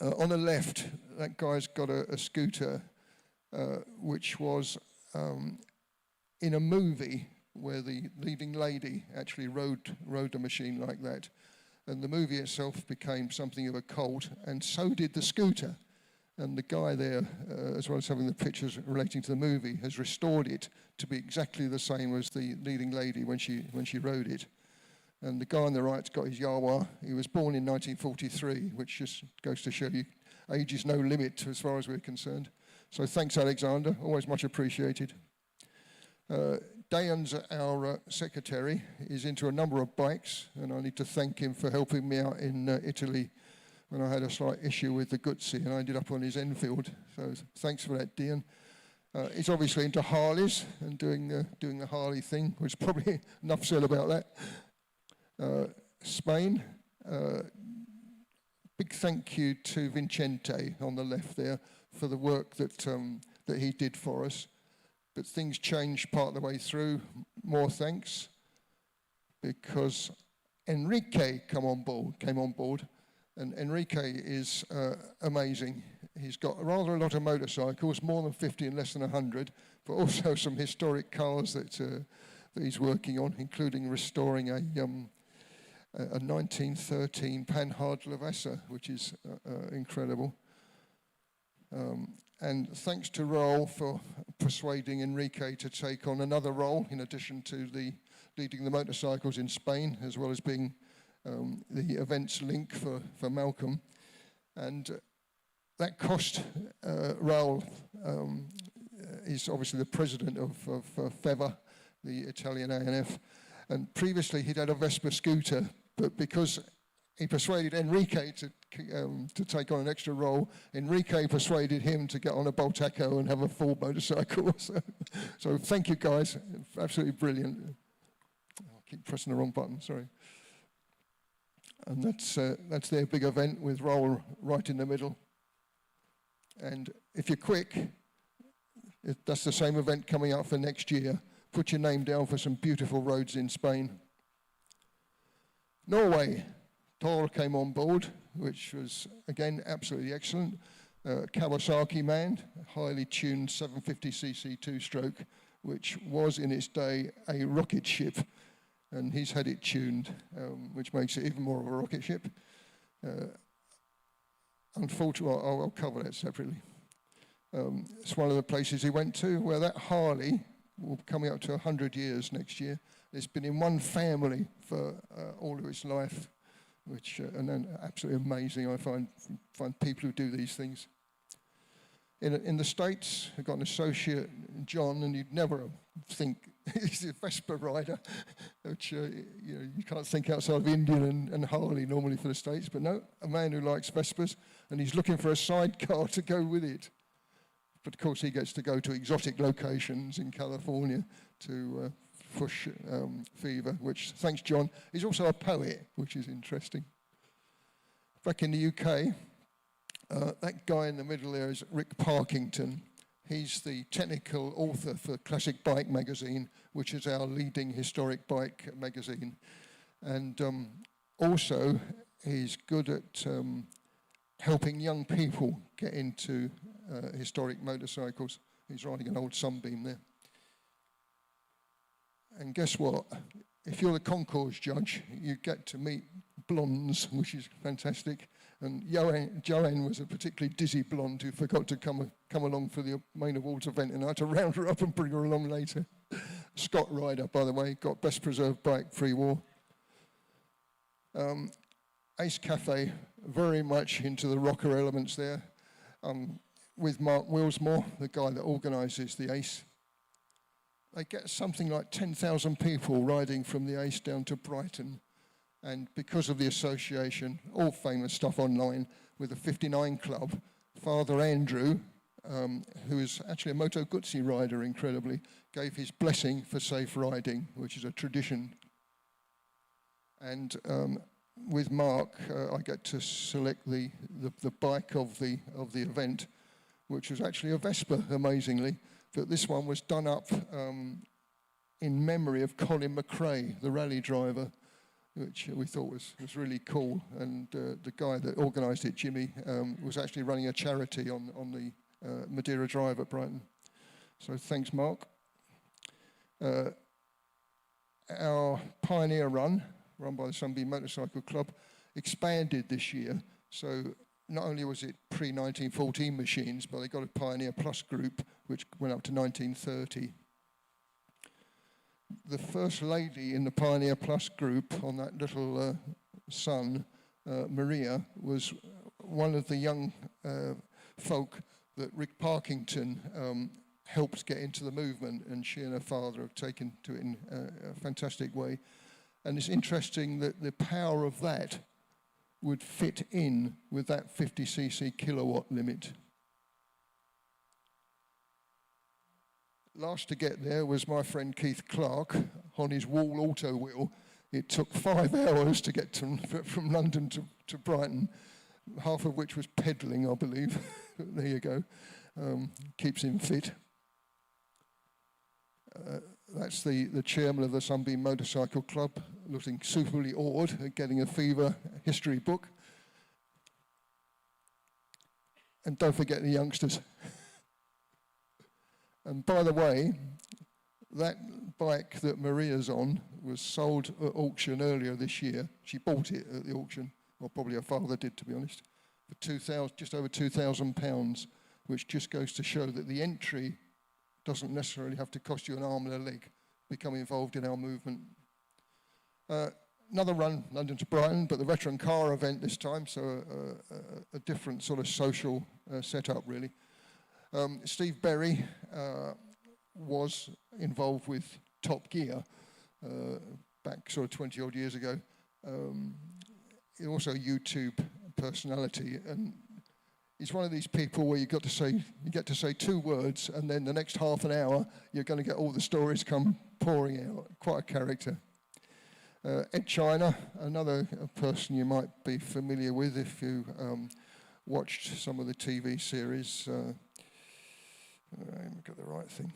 On the left, that guy's got a scooter, which was in a movie where the leading lady actually rode a machine like that. And the movie itself became something of a cult, and so did the scooter. And the guy there, as well as having the pictures relating to the movie, has restored it to be exactly the same as the leading lady when she rode it. And the guy on the right's got his Yawa. He was born in 1943, which just goes to show you age is no limit as far as we're concerned. So thanks, Alexander. Always much appreciated. Dayan's our secretary. He's into a number of bikes, and I need to thank him for helping me out in Italy when I had a slight issue with the 꽶ᴬ, and I ended up on his Enfield. So thanks for that, Dayan. He's obviously into Harleys and doing the Harley thing, which is probably enough said about that. Spain, big thank you to Vincente on the left there for the work that, that he did for us. But things changed part of the way through. More thanks, because Enrique came on board, and Enrique is amazing. He's got rather a lot of motorcycles, more than 50 and less than 100, but also some historic cars that he's working on, including restoring a 1913 Panhard-Levassa, which is incredible. And thanks to Raul for persuading Enrique to take on another role, in addition to leading the motorcycles in Spain, as well as being the events link for Malcolm. And that cost Raul is obviously the president of FIVA, the Italian ANF. And previously he'd had a Vespa scooter, but because he persuaded Enrique to take on an extra role, Enrique persuaded him to get on a Boltaco and have a full motorcycle. So thank you guys, absolutely brilliant. I keep pressing the wrong button, sorry. And that's their big event with Raul right in the middle. And if you're quick, that's the same event coming up for next year. Put your name down for some beautiful roads in Spain. Norway, Thor came on board, which was, again, absolutely excellent. Kawasaki man, highly tuned 750cc two-stroke, which was in its day a rocket ship, and he's had it tuned, which makes it even more of a rocket ship. Unfortunately, I'll cover that separately. It's one of the places he went to where that Harley will be coming up to 100 years next year. It's been in one family for all of its life, which and then absolutely amazing. I find people who do these things. In the States, I've got an associate, John, and you'd never think he's a Vespa rider, which you can't think outside of Indian and Harley normally for the States, but no, a man who likes Vespas, and he's looking for a sidecar to go with it. But of course, he gets to go to exotic locations in California to push FIVA, which, thanks, John. He's also a poet, which is interesting. Back in the UK, that guy in the middle there is Rick Parkington. He's the technical author for Classic Bike magazine, which is our leading historic bike magazine. And also, he's good at helping young people get into historic motorcycles. He's riding an old Sunbeam there. And guess what? If you're the concours judge, you get to meet blondes, which is fantastic. And Joanne was a particularly dizzy blonde who forgot to come along for the main awards event, and I had to round her up and bring her along later. Scott Ryder, by the way, got best preserved bike pre-war. Ace Cafe, very much into the rocker elements there. With Mark Willsmore, the guy that organises the Ace. They get something like 10,000 people riding from the Ace down to Brighton. And because of the association, all famous stuff online, with the 59 Club, Father Andrew, who is actually a Moto Guzzi rider, incredibly, gave his blessing for safe riding, which is a tradition. And with Mark, I get to select the bike of the event, which was actually a Vespa, amazingly. But this one was done up in memory of Colin McRae, the rally driver, which we thought was really cool. And the guy that organised it, Jimmy, was actually running a charity on the Madeira Drive at Brighton. So thanks, Mark. Our Pioneer Run by the Sunbeam Motorcycle Club, expanded this year. So not only was it pre-1914 machines, but they got a Pioneer Plus group, which went up to 1930. The first lady in the Pioneer Plus group on that little Sun, Maria, was one of the young folk that Rick Parkington helped get into the movement, and she and her father have taken to it in a fantastic way. And it's interesting that the power of that would fit in with that 50cc kilowatt limit. Last to get there was my friend Keith Clark on his Wall auto wheel. It took 5 hours to get from London to Brighton, half of which was pedaling, I believe. There you go. Keeps him fit. That's the chairman of the Sunbeam Motorcycle Club, looking superly awed at getting a FIVA history book. And don't forget the youngsters. And by the way, that bike that Maria's on was sold at auction earlier this year. She bought it at the auction, or probably her father did, to be honest, for just over £2,000, which just goes to show that the entry doesn't necessarily have to cost you an arm and a leg. Become involved in our movement. Another run, London to Brighton, but the veteran car event this time, so a different sort of social setup, really. Steve Berry was involved with Top Gear back sort of 20 odd years ago. He's also a YouTube personality, and he's one of these people where you get to say 2 words, and then the next half an hour you're going to get all the stories come pouring out. Quite a character. Ed China, another person you might be familiar with if you watched some of the TV series. Let me get the right thing.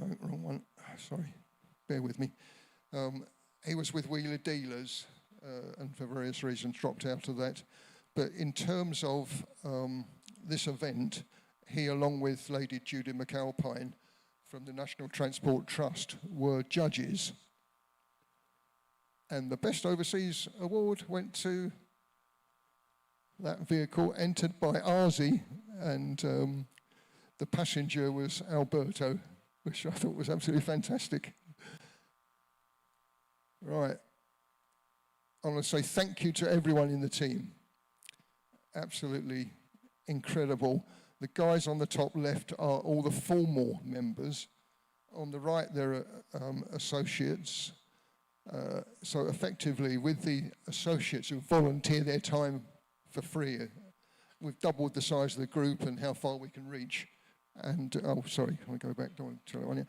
No, wrong one. Sorry, bear with me. He was with Wheeler Dealers and for various reasons dropped out of that. But in terms of this event, he, along with Lady Judy McAlpine from the National Transport Trust, were judges. And the Best Overseas Award went to that vehicle entered by ꞉ᴜᴜᴜ, and the passenger was Alberto, which I thought was absolutely fantastic. Right. I want to say thank you to everyone in the team. Absolutely incredible. The guys on the top left are all the formal members. On the right, there are associates. So effectively, with the associates who volunteer their time for free, we've doubled the size of the group and how far we can reach. And, oh, sorry, I'll go back. Don't want to tell it on you.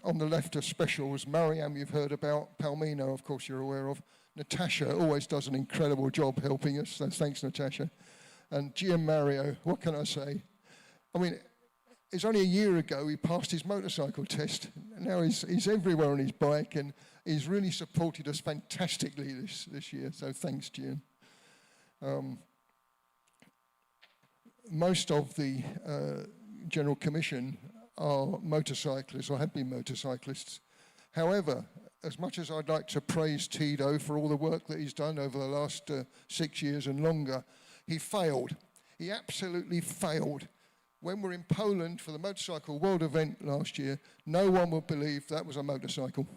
On the left are specials. Mariam, you've heard about. Palmino, of course, you're aware of. Natasha always does an incredible job helping us, so thanks, Natasha. And Gian Mario, what can I say? I mean, it's only a year ago he passed his motorcycle test. Now he's everywhere on his bike, and he's really supported us fantastically this year, so thanks, Gian. Most of the General Commission are motorcyclists, or have been motorcyclists. However, as much as I'd like to praise Tiddo for all the work that he's done over the last 6 years and longer, he failed. He absolutely failed. When we're in Poland for the Motorcycle World event last year, no one would believe that was a motorcycle.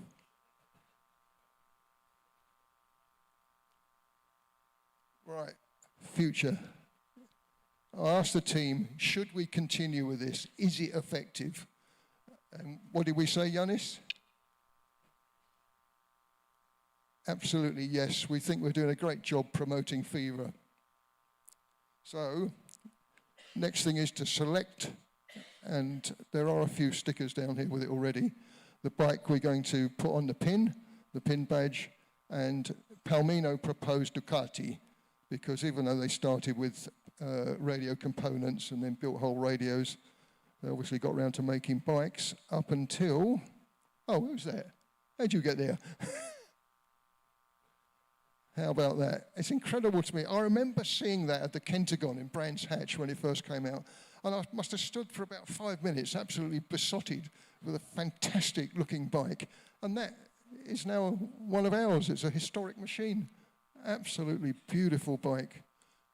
Right, future. I asked the team, should we continue with this? Is it effective? And what did we say, Yanis? Absolutely, yes. We think we're doing a great job promoting FIVA. So, next thing is to select, and there are a few stickers down here with it already. The bike we're going to put on the pin badge, and Palmino proposed Ducati, because even though they started with radio components and then built whole radios, they obviously got around to making bikes up until, oh, who's that? How'd you get there? How about that? It's incredible to me. I remember seeing that at the Kentagon in Brands Hatch when it first came out. And I must have stood for about 5 minutes, absolutely besotted with a fantastic looking bike. And that is now one of ours. It's a historic machine. Absolutely beautiful bike.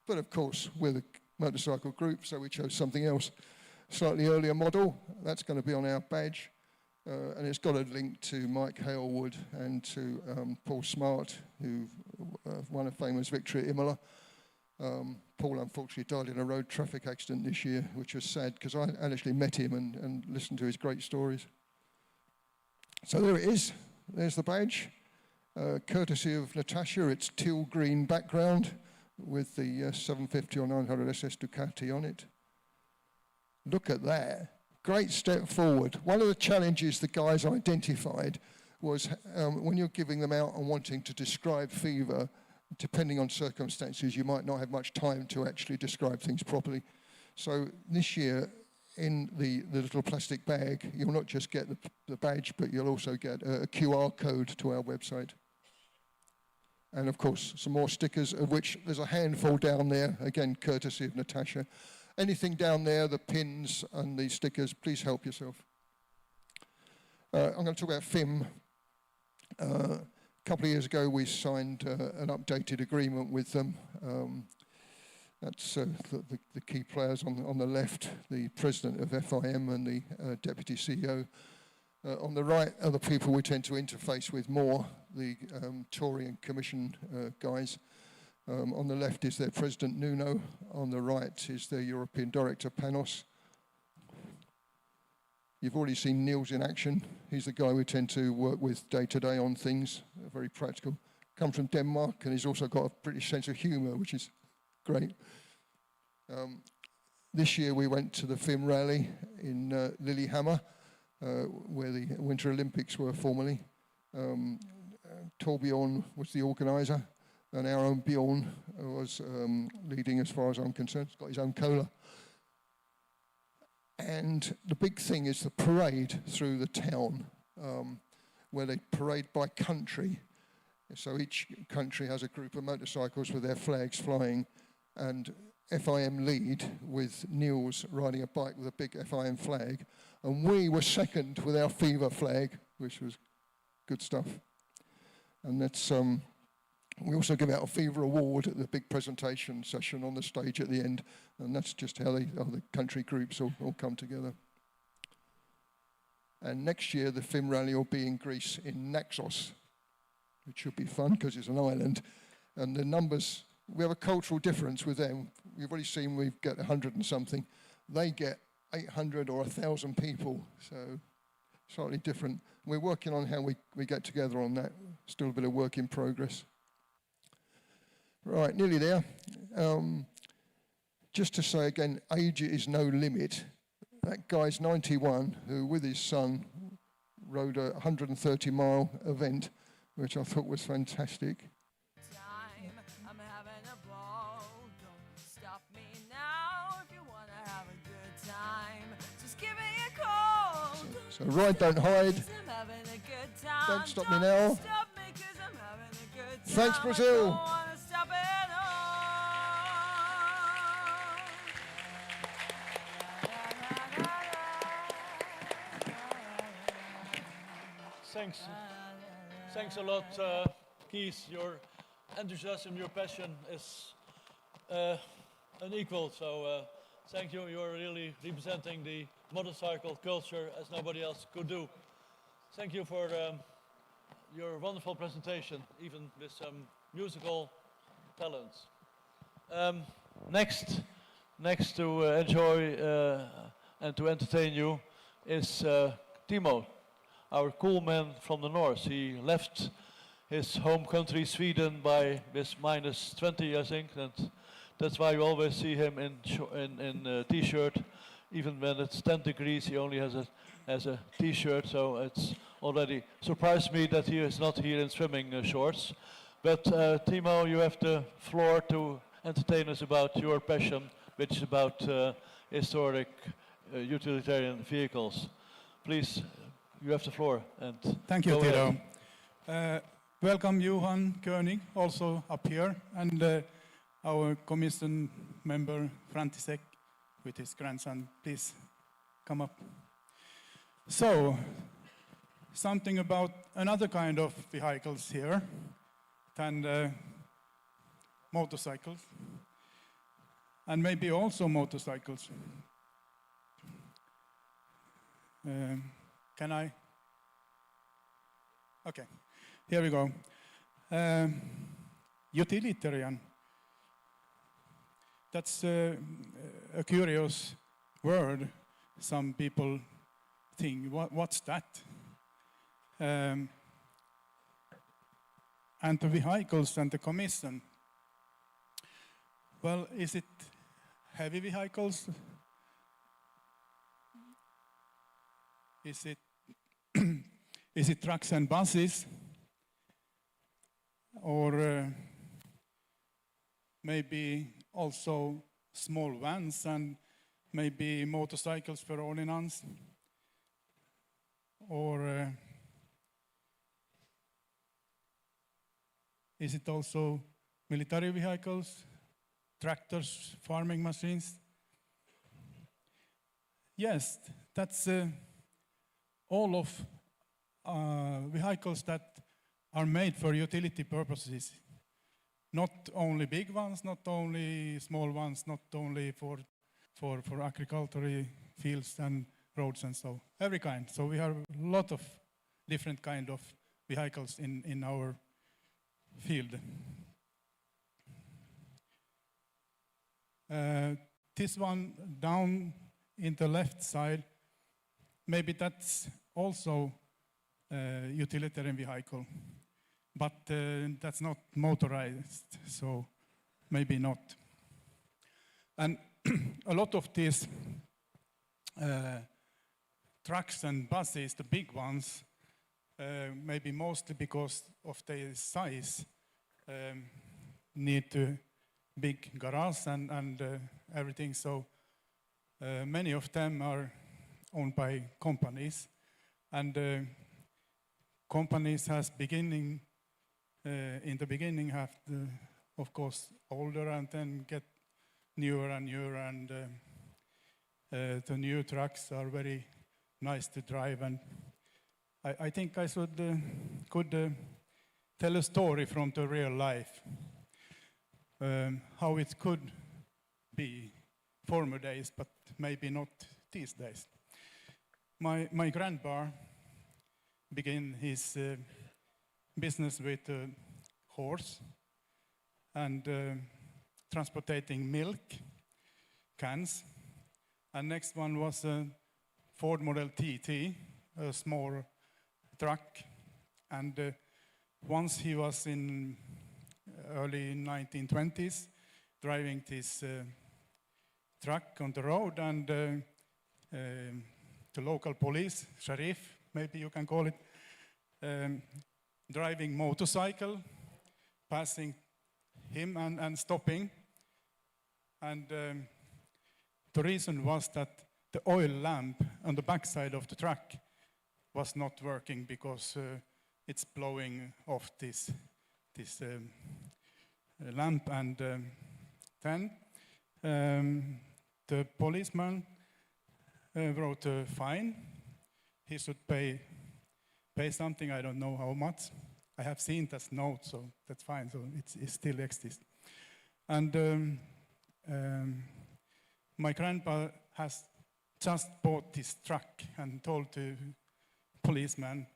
But of course, we're the motorcycle group, so we chose something else. Slightly earlier model, that's going to be on our badge. And it's got a link to Mike Hailwood and to Paul Smart, who won a famous victory at Imola. Paul unfortunately died in a road traffic accident this year, which was sad because I actually met him and listened to his great stories. So there it is. There's the badge. Courtesy of Natasha, it's teal green background with the 750 or 900 SS Ducati on it. Look at that. Great step forward. One of the challenges the guys identified was when you're giving them out and wanting to describe FIVA, depending on circumstances, you might not have much time to actually describe things properly. So this year, in the little plastic bag, you'll not just get the badge, but you'll also get a QR code to our website. And of course, some more stickers, of which there's a handful down there, again, courtesy of Natasha. Anything down there, the pins and the stickers, please help yourself. I'm going to talk about FIM. A couple of years ago, we signed an updated agreement with them. That's the key players on the left, the president of FIM and the deputy CEO. On the right are the people we tend to interface with more, the Tory and Commission guys. On the left is their president, Nuno. On the right is their European director, Panos. You've already seen Niels in action. He's the guy we tend to work with day to day on things, very practical. Comes from Denmark, and he's also got a British sense of humour, which is great. This year we went to the FIM rally in Lillehammer, where the Winter Olympics were formerly. Torbjorn was the organiser, and our own Bjorn was leading as far as I'm concerned. He's got his own cola. And the big thing is the parade through the town, where they parade by country. So each country has a group of motorcycles with their flags flying, and FIM lead with Niels riding a bike with a big FIM flag, and we were second with our FIVA flag, which was good stuff. And that's we also give out a FIVA award at the big presentation session on the stage at the end, and that's just how the country groups all come together. And next year the FIM rally will be in Greece, in Naxos, which should be fun because it's an island, and the numbers. We have a cultural difference with them. We've already seen we've got 100 and something. They get 800 or 1,000 people, so slightly different. We're working on how we get together on that. Still a bit of work in progress. Right, nearly there. Just to say again, age is no limit. That guy's 91, who with his son rode a 130-mile event, which I thought was fantastic. So ride, don't hide. Don't stop me now. Thanks, Brazil. Thanks a lot, Keith. Your enthusiasm, your passion is unequaled. So thank you. You're really representing the motorcycle culture as nobody else could do. Thank you for your wonderful presentation, even with some musical talents. Next to enjoy and to entertain you is Timo, our cool man from the north. He left his home country, Sweden, by with -20, I think, and that's why you always see him in t-shirt. Even when it's 10 degrees, he only has a t-shirt, so it's already surprised me that he is not here in swimming shorts. But Timo, you have the floor to entertain us about your passion, which is about historic utilitarian vehicles. Please, you have the floor. And thank you, Tiddo. Welcome, 괞ᴜᴇᴍ, also up here, and our commission member, František, with his grandson. Please come up. So, something about another kind of vehicles here than motorcycles, and maybe also motorcycles. Can I? Okay, here we go. Utilitarian. That's a curious word. Some people think, what's that? And the vehicles and the commission. Well, is it heavy vehicles? Is it trucks and buses? Or maybe also small vans and maybe motorcycles for ordnance, or is it also military vehicles, tractors, farming machines? Yes, that's all of vehicles that are made for utility purposes. Not only big ones, not only small ones, not only for agricultural fields and roads and so, every kind. So we have a lot of different kind of vehicles in our field. This one down in the left side, maybe that's also a utilitarian vehicle, but that's not motorized, so maybe not. And a lot of these trucks and buses, the big ones, maybe mostly because of their size, need a big garage and everything. So many of them are owned by companies, and companies has beginning in the beginning have to, of course, older and then get newer and newer, and the new trucks are very nice to drive. And I think I could tell a story from the real life, how it could be former days, but maybe not these days. My grandpa began his business with a horse and transporting milk cans. And next one was a Ford Model TT, a small truck. And once he was in early 1920s, driving this truck on the road, and the local police, sheriff, maybe you can call it, driving motorcycle, passing him and stopping. And the reason was that the oil lamp on the backside of the truck was not working because it's blowing off this lamp. And then the policeman wrote a fine. He should pay something, I don't know how much. I have seen that note, so that's fine, so it still exists. And my grandpa has just bought this truck and told the policeman,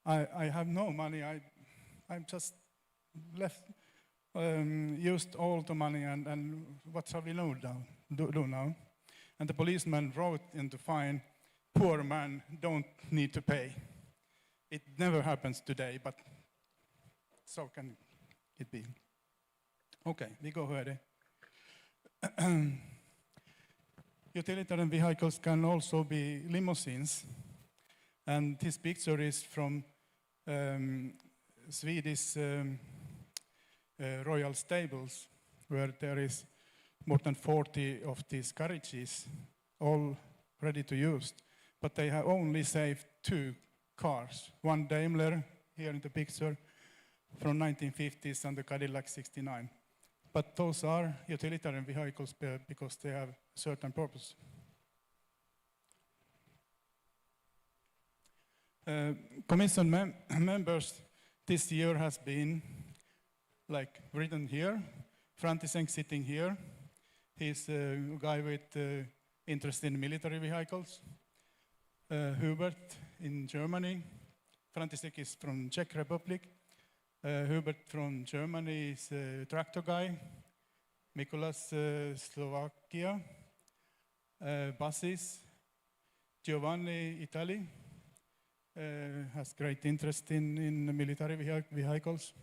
I have no money, I'm just used all the money, and what shall we do now? And the policeman wrote in the fine, poor man don't need to pay. It never happens today, but so can it be. Okay, we go ahead. Utilitarian vehicles can also be limousines. And this picture is from Swedish royal stables, where there is more than 40 of these carriages, all ready to use. But they have only saved 2 cars, one Daimler here in the picture from 1950s and the Cadillac 69. But those are utilitarian vehicles because they have a certain purpose. Commission members this year has been like written here. Frantisek sitting here. He's a guy with interest in military vehicles. Hubert in Germany. Frantisek is from Czech Republic. Hubert from Germany is a tractor guy. Mikulas, Slovakia. Buses. Giovanni, Italy. Has great interest in military vehicles.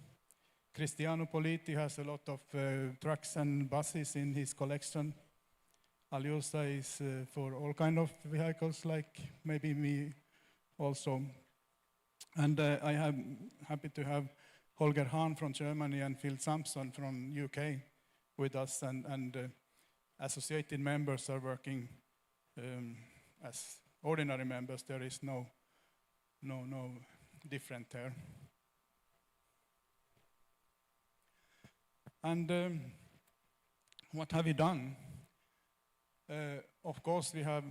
Cristiano Politi has a lot of trucks and buses in his collection. Aljosa is for all kind of vehicles, like maybe me also. And I am happy to have Holger Hahn from Germany and Phil Sampson from UK with us, and associated members are working as ordinary members. There is no different there. And what have we done? Of course, we have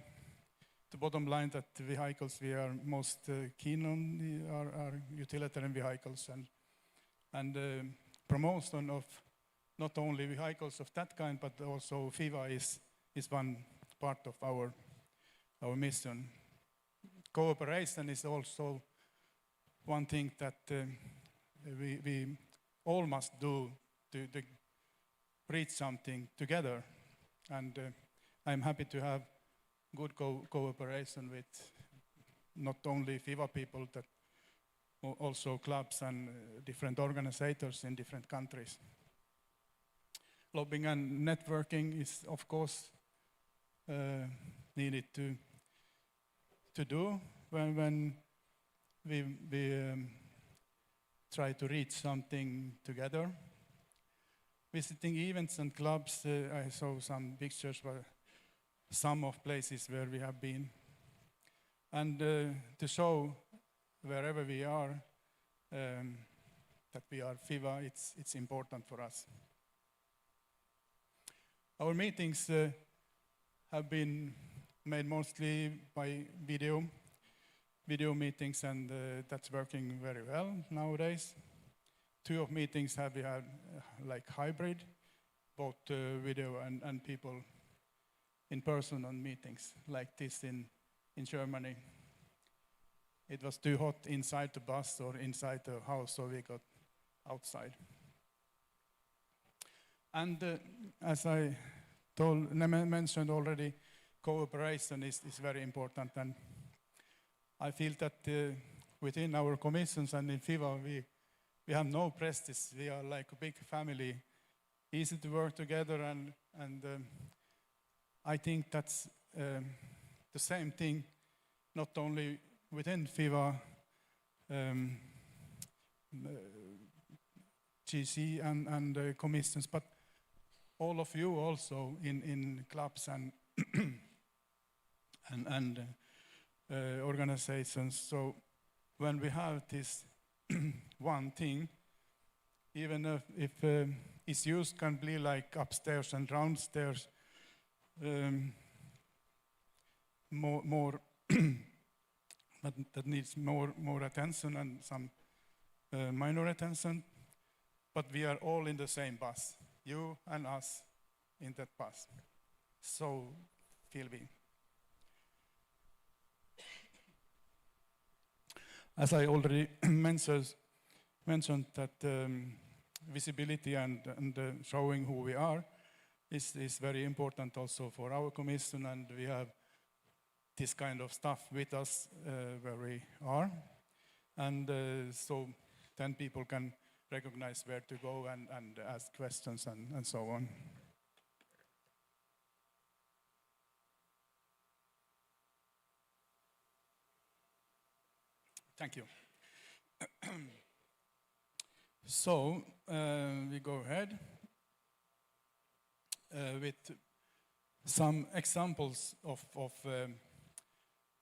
the bottom line that the vehicles we are most keen on are utilitarian vehicles, and promotion of not only vehicles of that kind, but also FIVA is one part of our mission. Cooperation is also one thing that we all must do to reach something together, and I'm happy to have good cooperation with not only FIVA people, but also clubs and different organizers in different countries. Lobbying and networking is, of course, needed to do when we try to reach something together. Visiting events and clubs, I saw some pictures where some of places where we have been. And to show wherever we are that we are FIVA, it's important for us. Our meetings have been made mostly by video meetings, and that's working very well nowadays. 2 of meetings have we had like hybrid, both video and people in person on meetings like this in Germany. It was too hot inside the bus or inside the house, so we got outside. And as I mentioned already, cooperation is very important, and I feel that within our commissions and in FIVA we have no prestige. We are like a big family, easy to work together, and I think that's the same thing, not only within FIVA, GC and commissions, but all of you also in clubs and organizations. So when we have this one thing, even if issues can be like upstairs and downstairs, more but that needs more attention and some minor attention, but we are all in the same bus, you and us in that bus. So feel we. As I already mentioned that visibility and showing who we are is very important also for our commission, and we have this kind of stuff with us where we are, and so then people can recognize where to go and ask questions and so on. Thank you. So we go ahead with some examples of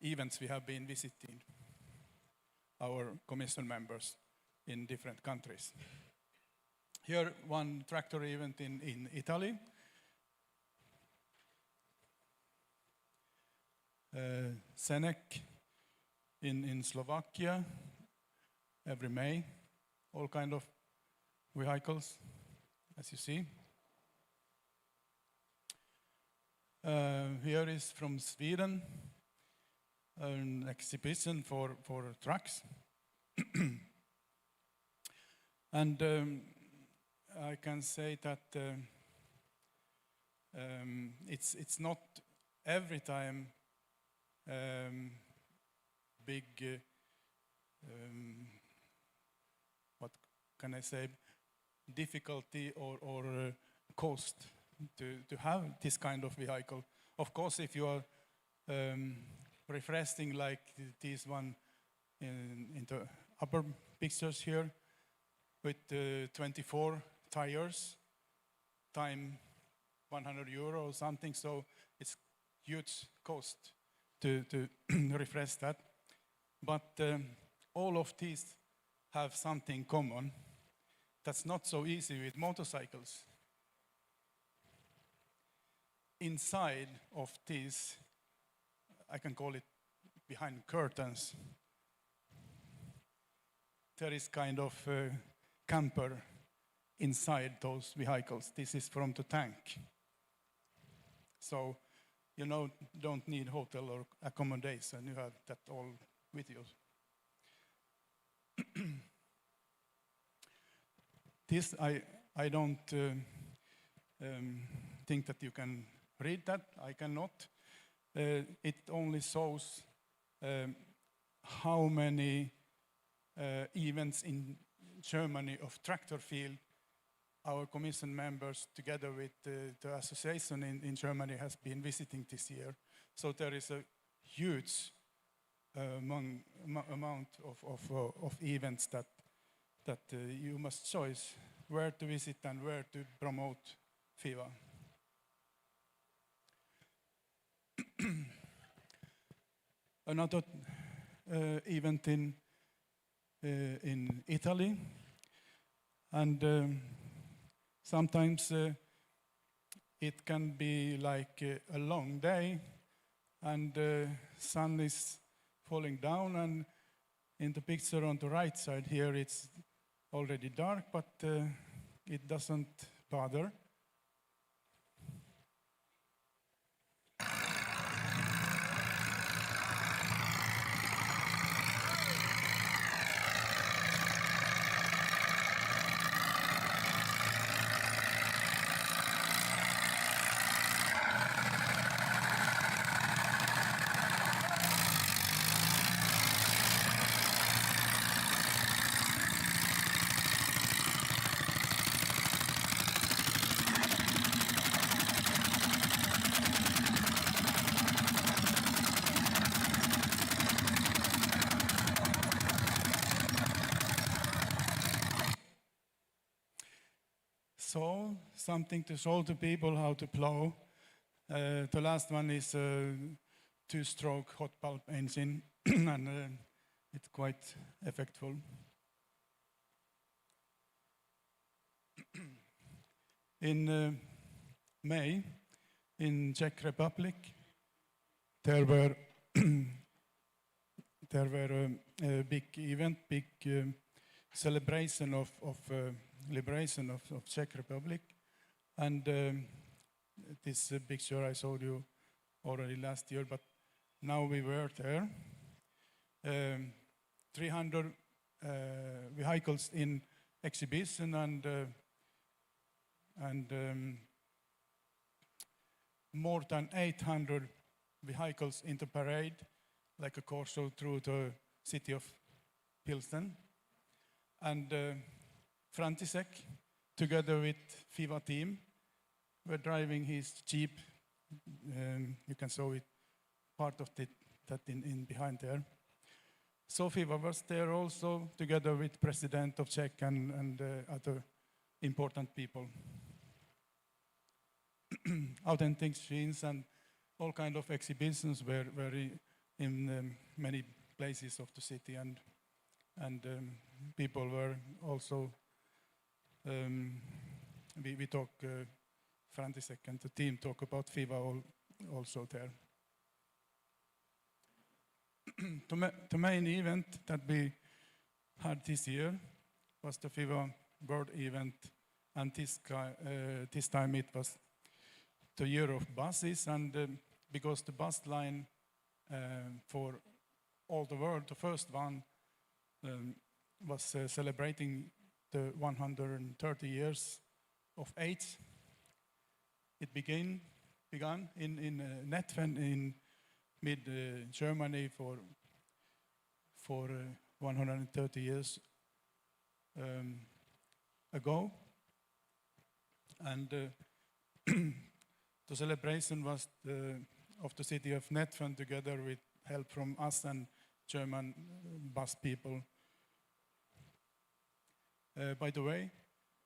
events we have been visiting, our commission members in different countries. Here, one tractor event in Italy. Senec in Slovakia, every May, all kind of vehicles, as you see. Here is from Sweden, an exhibition for trucks. And I can say that it's not every time big, what can I say, difficulty or cost to have this kind of vehicle. Of course, if you are refreshing like this one in the upper pictures here with 24 tires, time 100 euro or something, so it's huge cost to refresh that. But all of these have something common that's not so easy with motorcycles. Inside of these, I can call it behind curtains, there is kind of a camper inside those vehicles. This is from the tank. So, you know, don't need hotel or accommodation. You have that all with you. This, I don't think that you can read that. I cannot. It only shows how many events in Germany of tractor field our commission members together with the association in Germany has been visiting this year. So there is a huge amount of events that you must choose where to visit and where to promote FIVA. Another event in Italy, and sometimes it can be like a long day, and the sun is falling down, and in the picture on the right side here it's already dark, but it doesn't bother. So, something to show to people how to plow. The last one is a two-stroke hot pulp engine, and it's quite effective. In May, in Czech Republic, there were a big event, big celebration of liberation of Czech Republic, and this picture I showed you already last year, but now we were there. 300 vehicles in exhibition, and more than 800 vehicles in the parade, like a corso through the city of Pilsen. And František, together with FIVA team, were driving his Jeep. You can show it, part of that in behind there. So FIVA was there also, together with President of Czech and other important people. Authentic scenes and all kind of exhibitions were in many places of the city, and people were also, we talk, František and the team talk about FIVA also there. The main event that we had this year was the FIVA World event, and this time it was the year of buses, and because the bus line for all the world, the first one, was celebrating the 130 years of age. It began in Netfen in mid-Germany for 130 years ago. And the celebration was of the city of Netfen, together with help from us and German bus people. By the way,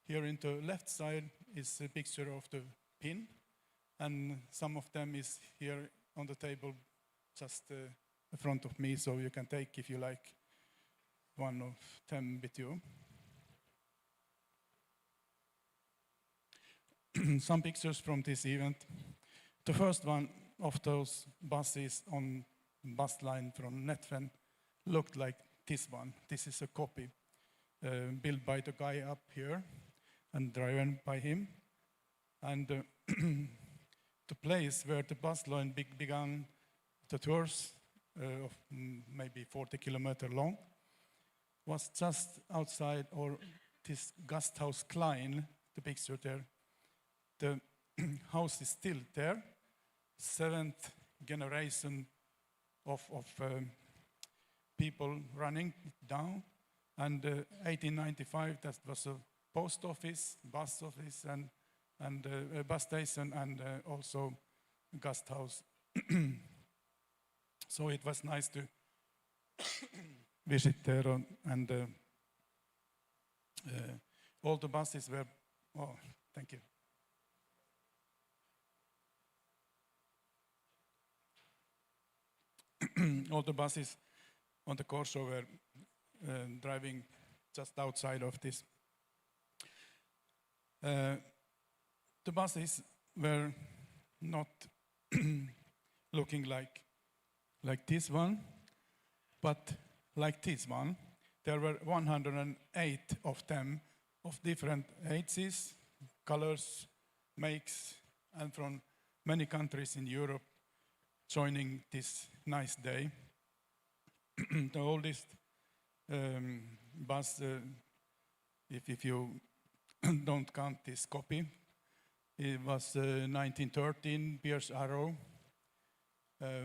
here in the left side is a picture of the pin, and some of them is here on the table just in front of me, so you can take, if you like, one of them with you. Some pictures from this event. The first one of those buses on bus line from Netfen looked like this one. This is a copy built by the guy up here and driven by him. And the place where the bus line began the tours of maybe 40 kilometers long was just outside, or this Gasthaus Klein, the picture there. The house is still there, 7th generation of people running down. And 1895, that was a post office, bus office, and a bus station, and also Gasthaus. So it was nice to visit there, and all the buses were, oh, thank you. All the buses on the Corso were driving just outside of this. The buses were not looking like this one, but like this one. There were 108 of them, of different ages, colors, makes, and from many countries in Europe joining this nice day. The oldest bus, if you don't count this copy, it was 1913 Pierce Arrow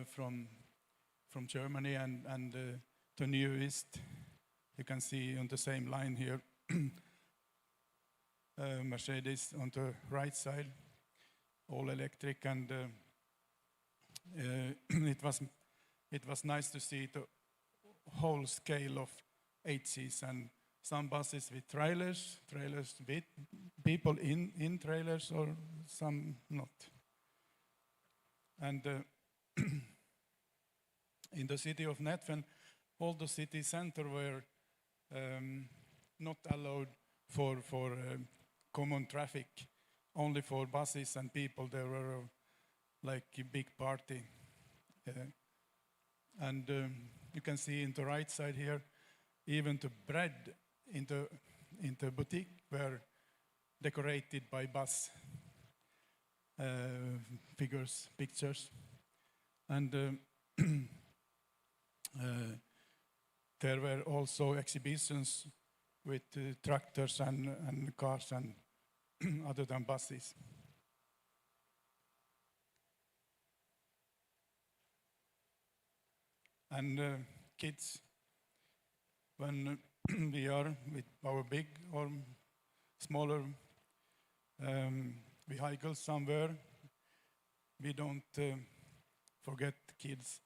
from Germany, and the newest, you can see on the same line here, Mercedes on the right side, all electric, and it was nice to see the whole scale of ages, and some buses with trailers with people in trailers, or some not. And in the city of Netfen, all the city center were not allowed for common traffic, only for buses and people. There were like a big party. And you can see in the right side here, even the bread in the boutique were decorated by bus figures, pictures. And there were also exhibitions with tractors and cars and other than buses. And kids, when we are with our big or smaller vehicles somewhere, we don't forget kids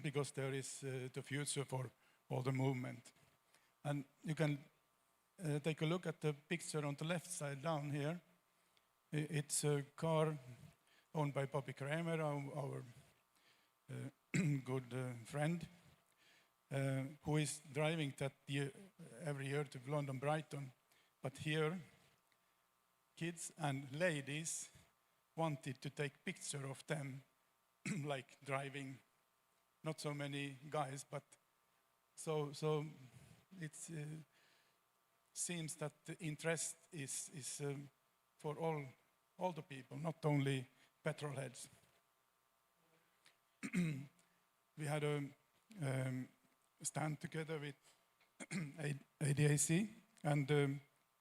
because there is the future for all the movement. And you can take a look at the picture on the left side down here. It's a car owned by Bobby Kramer, our good friend, who is driving that every year to London Brighton. But here, kids and ladies wanted to take picture of them, like driving. Not so many guys, but so it seems that the interest is for all the people, not only petrol heads. We had a stand together with ADAC, and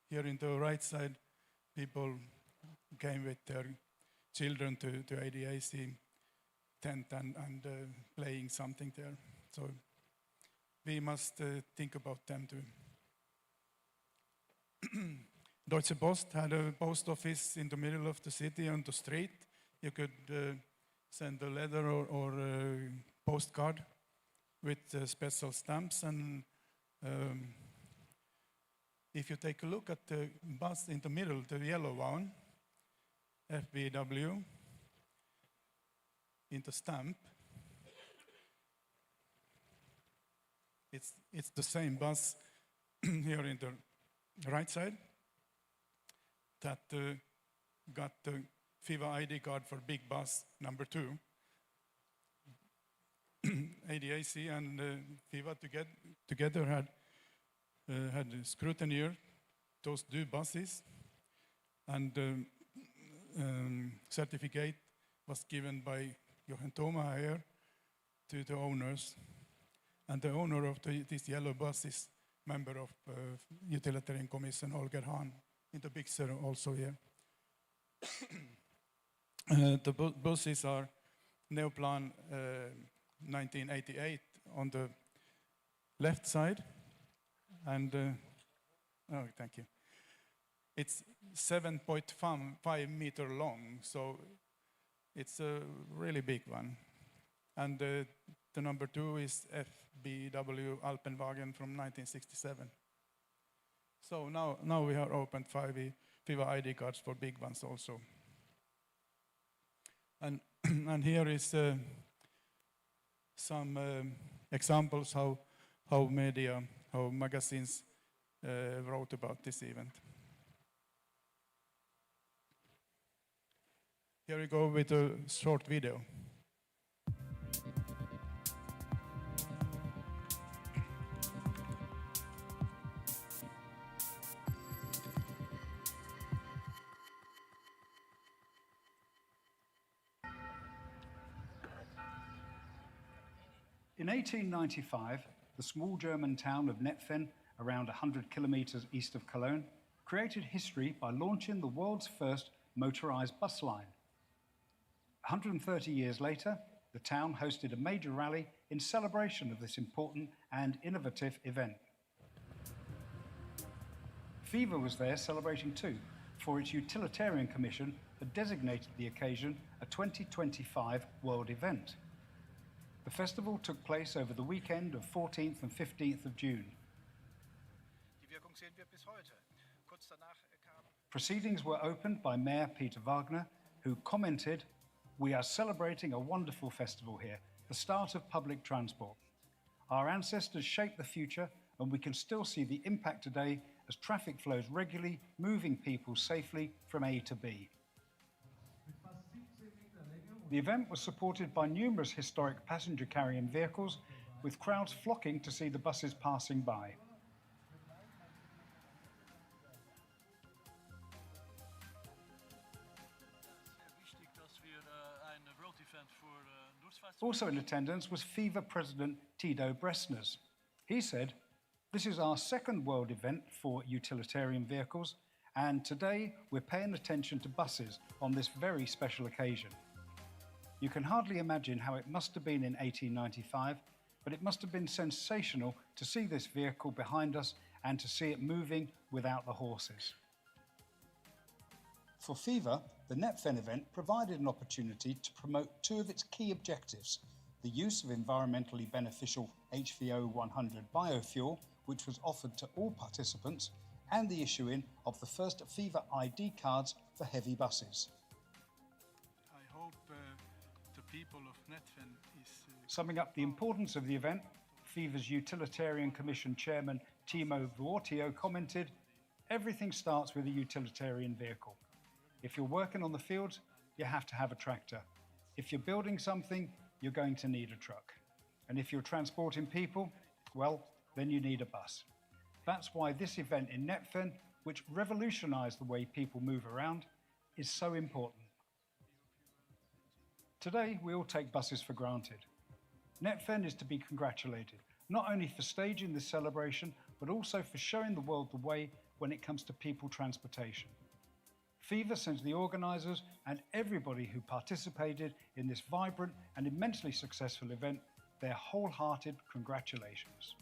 here in the right side, people came with their children to ADAC tent and playing something there. So we must think about them too. Deutsche Post had a post office in the middle of the city on the street. You could send a letter or a postcard with special stamps, and if you take a look at the bus in the middle, the yellow one, FBW, in the stamp, it's the same bus here in the right side that got the FIVA ID card for big bus number 2. ADAC and FIVA together had scrutineered those 2 buses, and certificate was given by 꽞ᴜᴜᴜ to the owners. And the owner of this yellow bus is member of Utilitarian Commission, Holger Hahn, in the picture also here. The buses are Neoplan 1988 on the left side, and oh, thank you. It's 7.5 meter long, so it's a really big one. And the number 2 is FBW Alpenwagen from 1967. So now we have opened FIVA ID cards for big ones also. And here is some examples how magazines wrote about this event. Here we go with a short video. In 1895, the small German town of Netphen, around 100 kilometers east of Cologne, created history by launching the world's first motorized bus line. 130 years later, the town hosted a major rally in celebration of this important and innovative event. FIVA was there celebrating too, for its Utilitarian Commission had designated the occasion a 2025 world event. The festival took place over the weekend of 14th and 15th of June. Proceedings were opened by Mayor Peter Wagner, who commented, "We are celebrating a wonderful festival here, the start of public transport. Our ancestors shaped the future, and we can still see the impact today as traffic flows regularly, moving people safely from A to B." The event was supported by numerous historic passenger carrying vehicles, with crowds flocking to see the buses passing by. Also in attendance was FIVA President Tiddo Bresters. He said, "This is our second world event for utilitarian vehicles, and today we're paying attention to buses on this very special occasion. You can hardly imagine how it must have been in 1895, but it must have been sensational to see this vehicle behind us and to see it moving without the horses." For FIVA, the Netphen event provided an opportunity to promote 2 of its key objectives: the use of environmentally beneficial HVO 100 biofuel, which was offered to all participants, and the issuing of the first FIVA ID cards for heavy buses. I hope the people of Netphen is... Summing up the importance of the event, FIVA's Utilitarian Commission Chairman Timo Vuortio commented, "Everything starts with a utilitarian vehicle. If you're working on the fields, you have to have a tractor. If you're building something, you're going to need a truck. And if you're transporting people, well, then you need a bus. That's why this event in Netphen, which revolutionized the way people move around, is so important." Today, we all take buses for granted. Netphen is to be congratulated, not only for staging this celebration, but also for showing the world the way when it comes to people transportation. FIVA sends the organisers and everybody who participated in this vibrant and immensely successful event their wholehearted congratulations.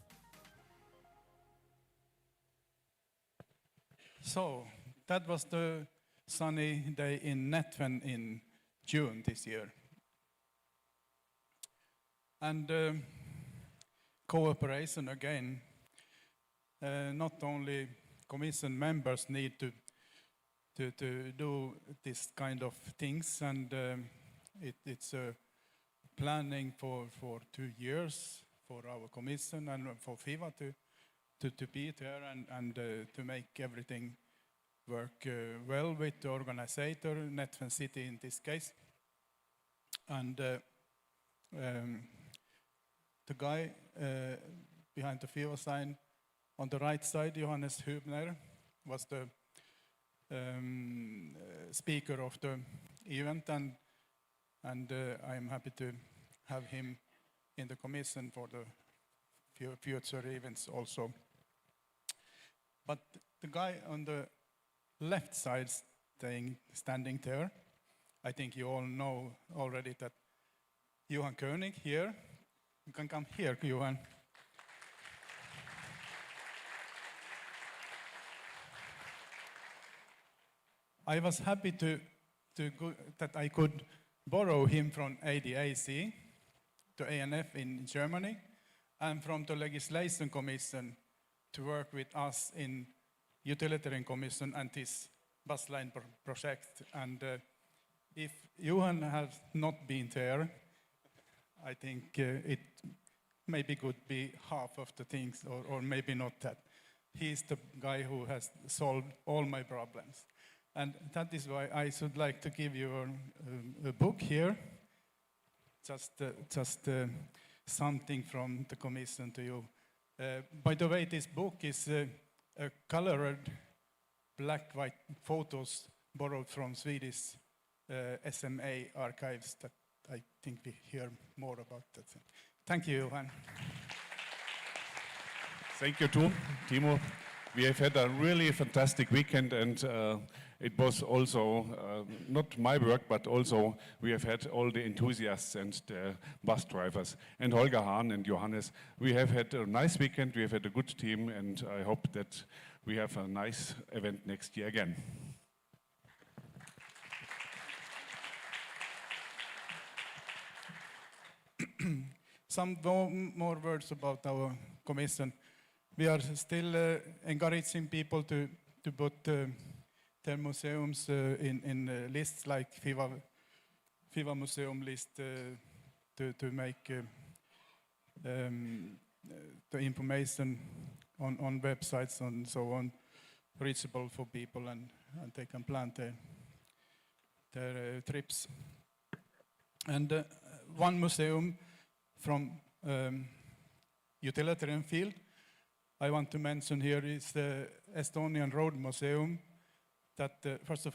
So, that was the sunny day in Netphen in June this year. And cooperation again, not only commission members need to do this kind of things, and it's planning for 2 years for our commission and for FIVA to be there and to make everything work well with the organizer, Netfen City in this case. And the guy behind the FIVA sign on the right side, Johannes Hübner, was the speaker of the event, and I am happy to have him in the commission for the future events also. But the guy on the left side standing there, I think you all know already that 꽞ᴜᴇᴍ here. You can come here, Johan. I was happy that I could borrow him from AEDT, the ANF in Germany, and from the Legislation Commission to work with us in Utilitarian Commission and this bus line project. And if Johan has not been there, I think it maybe could be half of the things, or maybe not that. He's the guy who has solved all my problems. And that is why I should like to give you a book here, just something from the commission to you. By the way, this book is colored black-white photos borrowed from Swedish SMA archives that I think we hear more about that. Thank you, Johan. Thank you too, Timo. We have had a really fantastic weekend, and it was also not my work, but also we have had all the enthusiasts and the bus drivers, and Holger Hahn and Johannes. We have had a nice weekend, we have had a good team, and I hope that we have a nice event next year again. Some more words about our commission. We are still encouraging people to put their museums in lists like FIVA Museum list to make the information on websites and so on reachable for people, and they can plan their trips. And one museum from utilitarian field I want to mention here is the Estonian Road Museum that first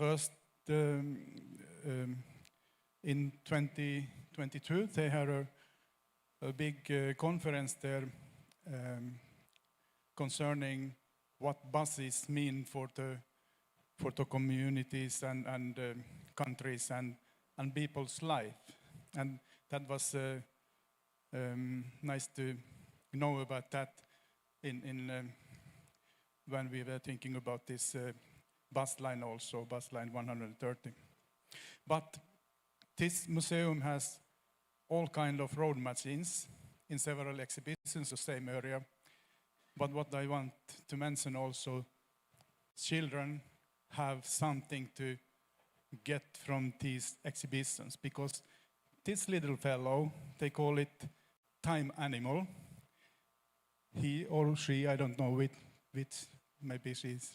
in 2022 they had a big conference there concerning what buses mean for the communities and countries and people's life, and that was nice to know about that when we were thinking about this bus line also, bus line 130. But this museum has all kind of road machines in several exhibitions, the same area. But what I want to mention also, children have something to get from these exhibitions, because this little fellow, they call it time animal. He or she, I don't know which maybe she's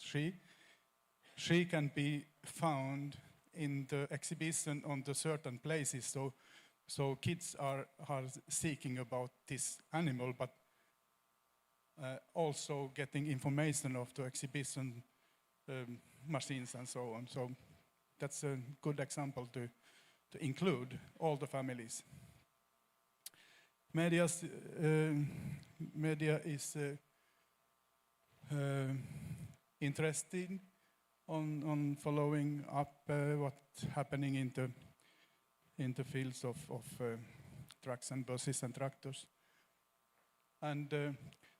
she can be found in the exhibition on the certain places. So kids are seeking about this animal, but also getting information of the exhibition machines and so on. So that's a good example to include all the families. Media is interested on following up what's happening in the fields of trucks and buses and tractors. And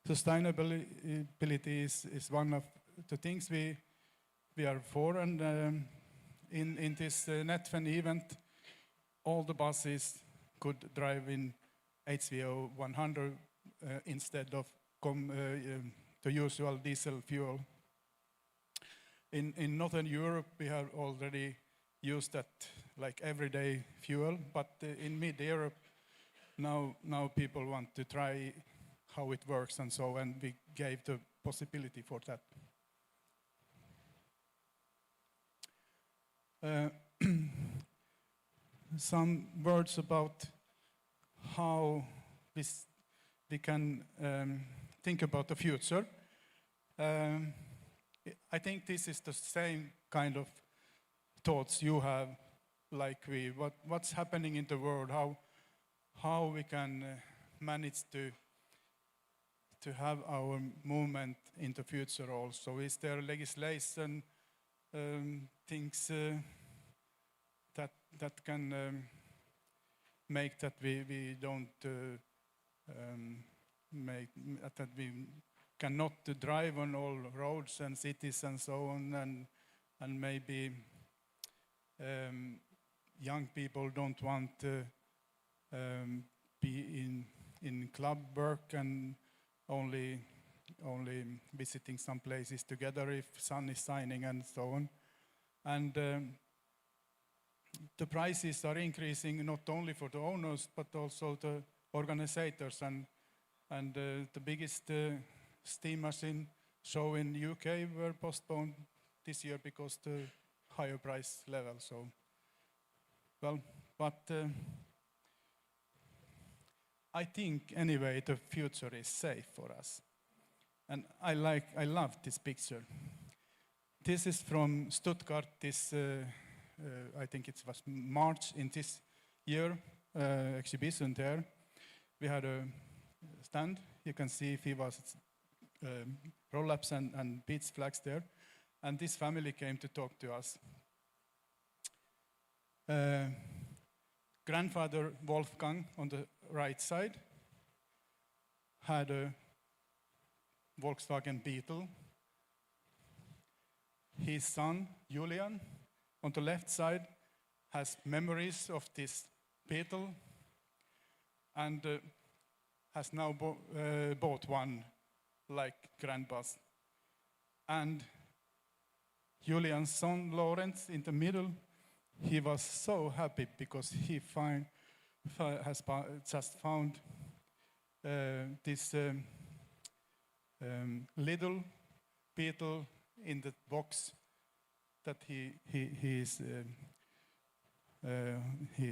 sustainability is one of the things we are for, and in this Netfen event, all the buses could drive in HVO 100 instead of the usual diesel fuel. In Northern Europe, we have already used that like everyday fuel, but in mid-Europe, now people want to try how it works and so, and we gave the possibility for that. Some words about how we can think about the future. I think this is the same kind of thoughts you have, like what's happening in the world, how we can manage to have our movement in the future also. Is there legislation, things that can make that we don't that we cannot drive on all roads and cities and so on, and maybe young people don't want to be in club work and only visiting some places together if sun is shining and so on. And the prices are increasing not only for the owners but also the organizers, and the biggest steam machine show in UK were postponed this year because the higher price level. So, well, but I think anyway the future is safe for us, and I love this picture. This is from Stuttgart. This I think it was March in this year exhibition there. We had a stand. You can see FIVA's roll-ups and beach flags there. And this family came to talk to us. Grandfather Wolfgang on the right side had a Volkswagen Beetle. His son, Julian, on the left side has memories of this Beetle and has now bought one like grandpa's. And Julian's son, Lawrence, in the middle, he was so happy because he has just found this little Beetle in the box that he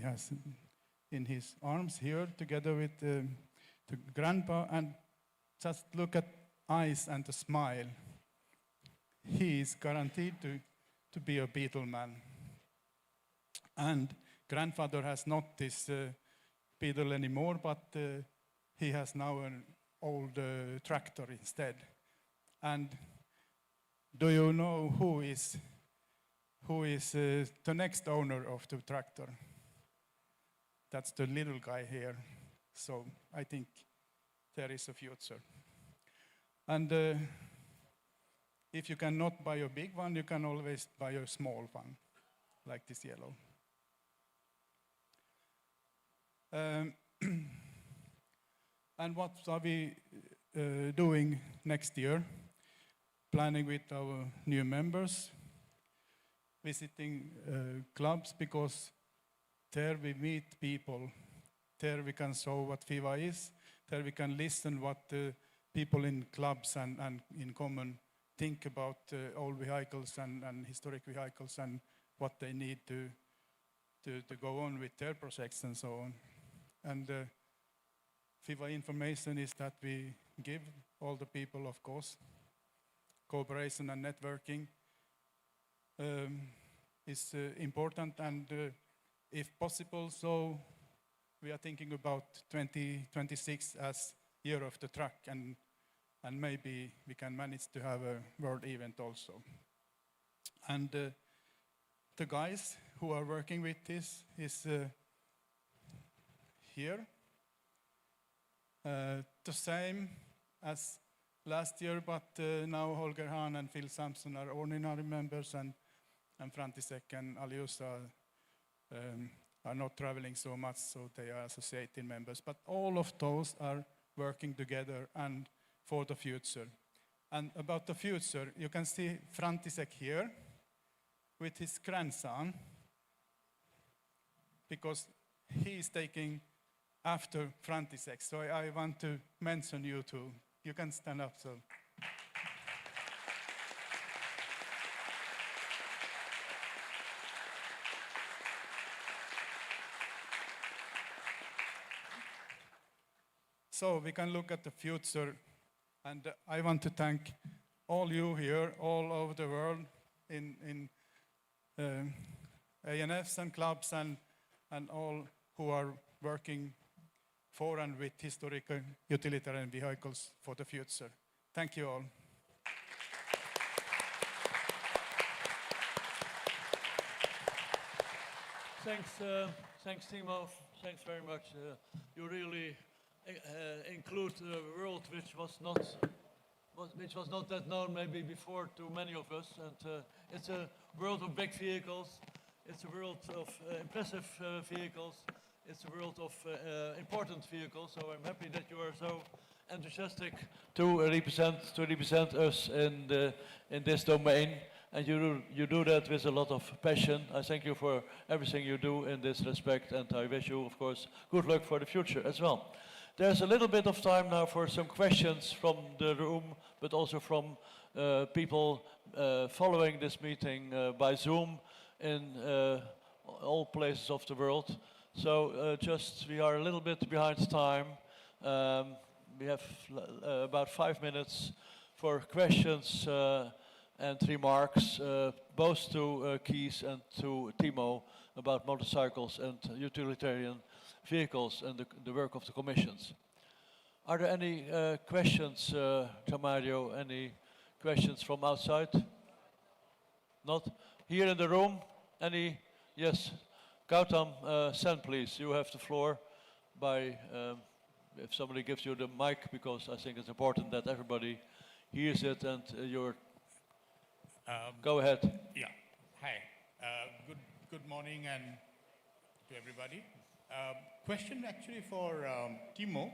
has in his arms here together with the grandpa, and just look at eyes and the smile. He is guaranteed to be a Beetle man. And grandfather has not this Beetle anymore, but he has now an old tractor instead. And do you know who is the next owner of the tractor? That's the little guy here. So I think there is a future. And if you cannot buy a big one, you can always buy a small one, like this yellow. And what are we doing next year? Planning with our new members, visiting clubs, because there we meet people. There we can show what FIVA is. There we can listen what people in clubs and in common think about old vehicles and historic vehicles and what they need to go on with their projects and so on. And FIVA information is that we give all the people, of course. Cooperation and networking is important, and if possible, so we are thinking about 2026 as year of the truck, and maybe we can manage to have a world event also. And the guys who are working with this is here. The same as last year, but now Holger Hahn and Phil Sampson are ordinary members, and František and Aljoša are not traveling so much, so they are associated members. But all of those are working together and for the future. And about the future, you can see František here with his grandson, because he is taking after František. So I want to mention you too. You can stand up. So. So we can look at the future, and I want to thank all you here, all over the world, in ANFs and clubs, and all who are working for and with historical utilitarian vehicles for the future. Thank you all. Thanks, Timo. Thanks very much. You really include a world which was not that known maybe before to many of us, and it's a world of big vehicles, it's a world of impressive vehicles, it's a world of important vehicles. So I'm happy that you are so enthusiastic to represent us in this domain, and you do that with a lot of passion. I thank you for everything you do in this respect, and I wish you, of course, good luck for the future as well. There's a little bit of time now for some questions from the room, but also from people following this meeting by Zoom in all places of the world. So we are a little bit behind time. We have about 5 minutes for questions and remarks, both to Kees and to Timo, about motorcycles and utilitarian vehicles and the work of the commissions. Are there any questions, Mario? Any questions from outside? Not? Here in the room? Any? Yes. Gautam, Sen, please. You have the floor by, if somebody gives you the mic, because I think it's important that everybody hears it, and you're... Go ahead. Yeah. Hi. Good morning and to everybody. Question actually for Timo.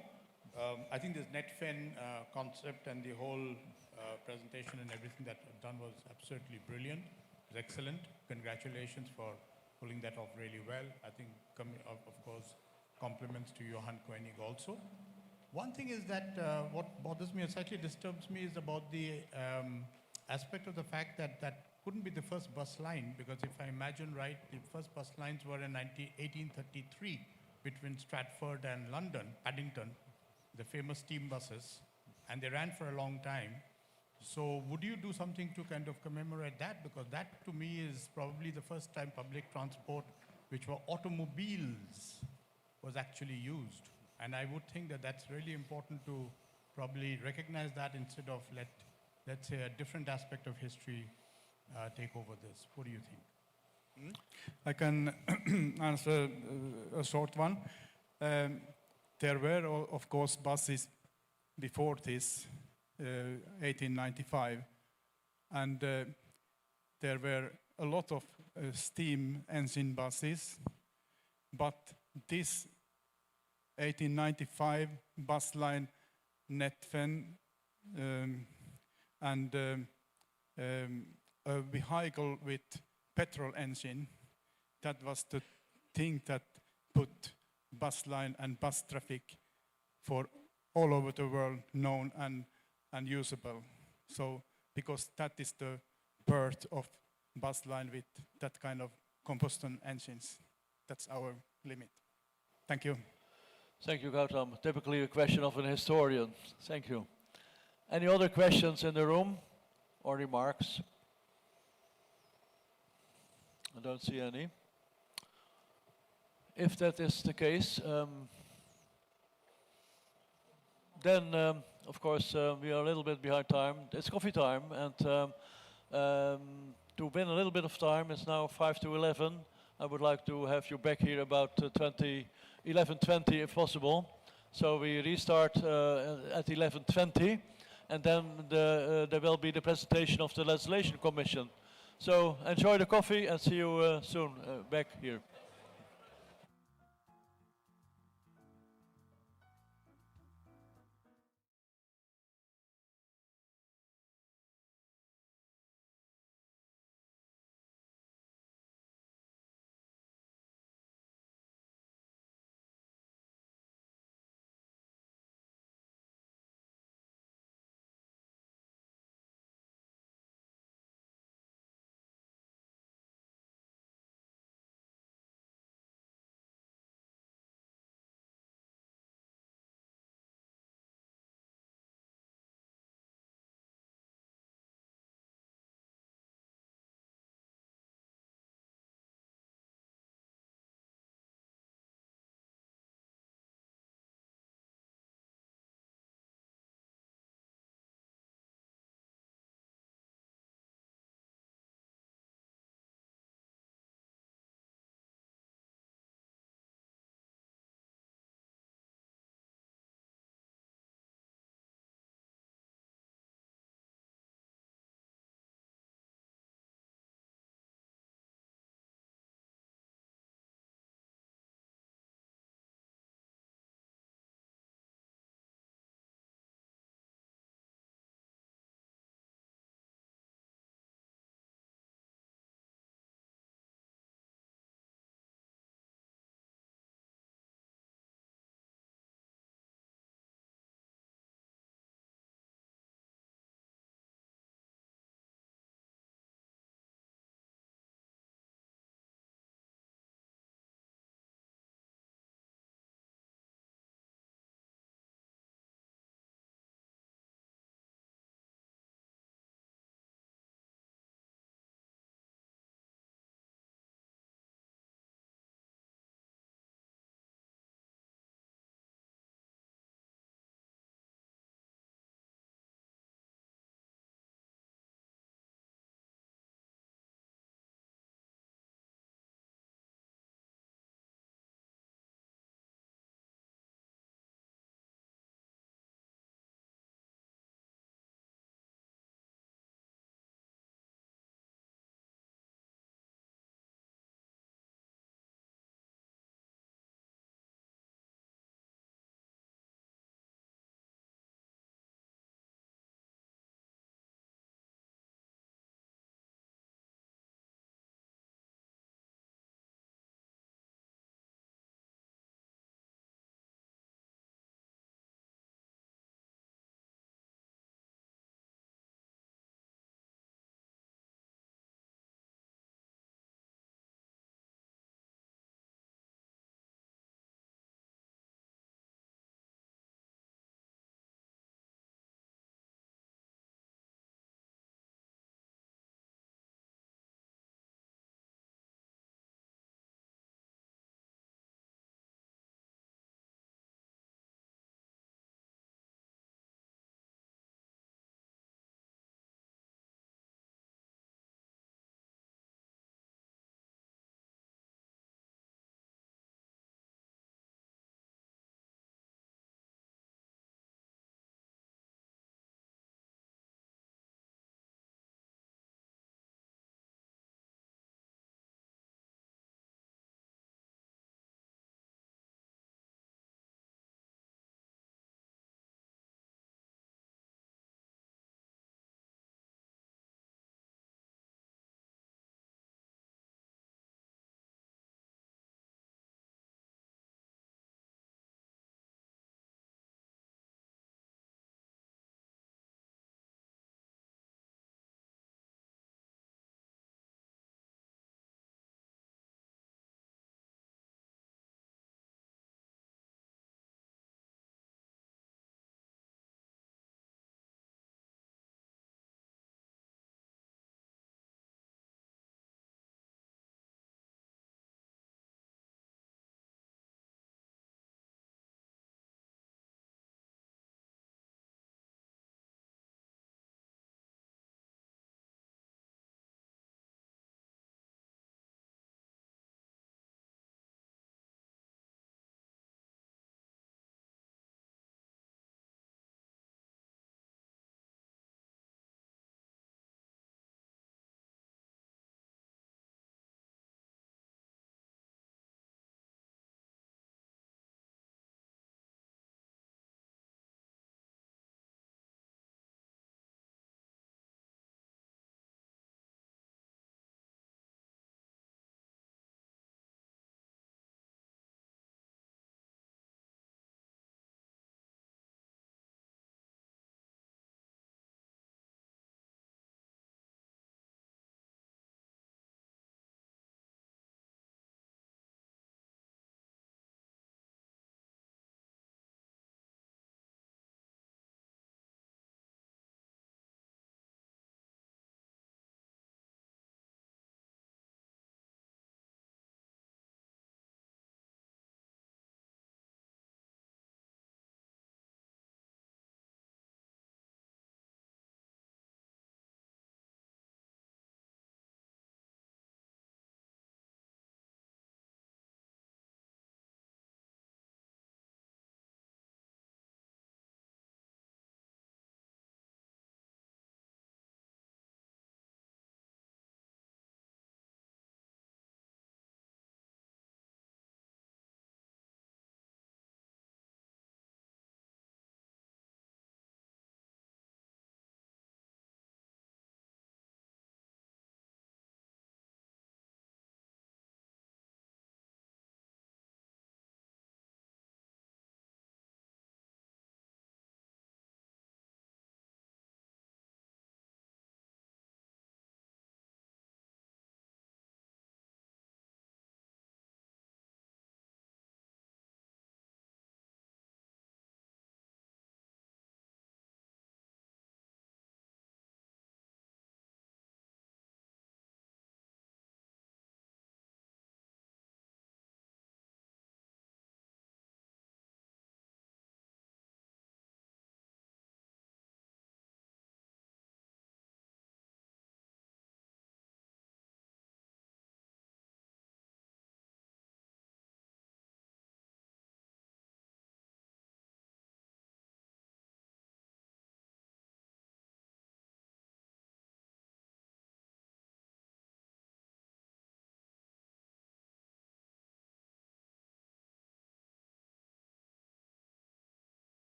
I think this NetFen concept and the whole presentation and everything that was done was absolutely brilliant. It was excellent. Congratulations for pulling that off really well. I think, of course, compliments to Johan Koenig also. One thing is that what bothers me or slightly disturbs me is about the aspect of the fact that that couldn't be the first bus line, because if I imagine right, the first bus lines were in 1833 between Stratford and London, Paddington, the famous steam buses, and they ran for a long time. So would you do something to kind of commemorate that? Because that to me is probably the first time public transport, which were automobiles, was actually used. And I would think that that's really important to probably recognize that instead of let's say a different aspect of history take over this. What do you think? I can answer a short one. There were, of course, buses before this, 1895, and there were a lot of steam engine buses, but this 1895 bus line, NetFen, and a vehicle with petrol engine, that was the thing that put bus line and bus traffic for all over the world known and usable. So, because that is the birth of bus line with that kind of combustion engines. That's our limit. Thank you. Thank you, Gautam. Typically a question of an historian. Thank you. Any other questions in the room or remarks? I don't see any. If that is the case, then, of course, we are a little bit behind time. It's coffee time, and to win a little bit of time, it's now 5 to 11. I would like to have you back here about 11:20 if possible. So we restart at 11:20, and then there will be the presentation of the Legislation Commission. So enjoy the coffee and see you soon back here.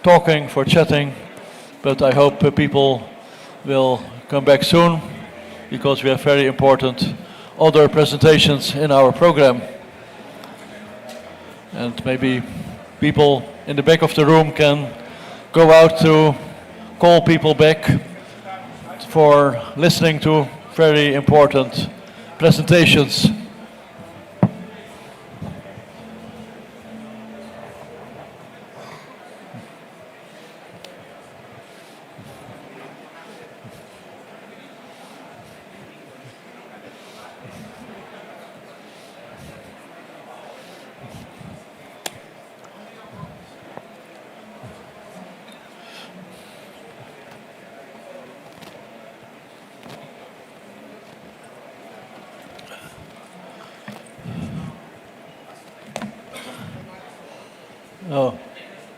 talking, for chatting, but I hope people will come back soon because we have very important other presentations in our program. And maybe people in the back of the room can go out to call people back for listening to very important presentations.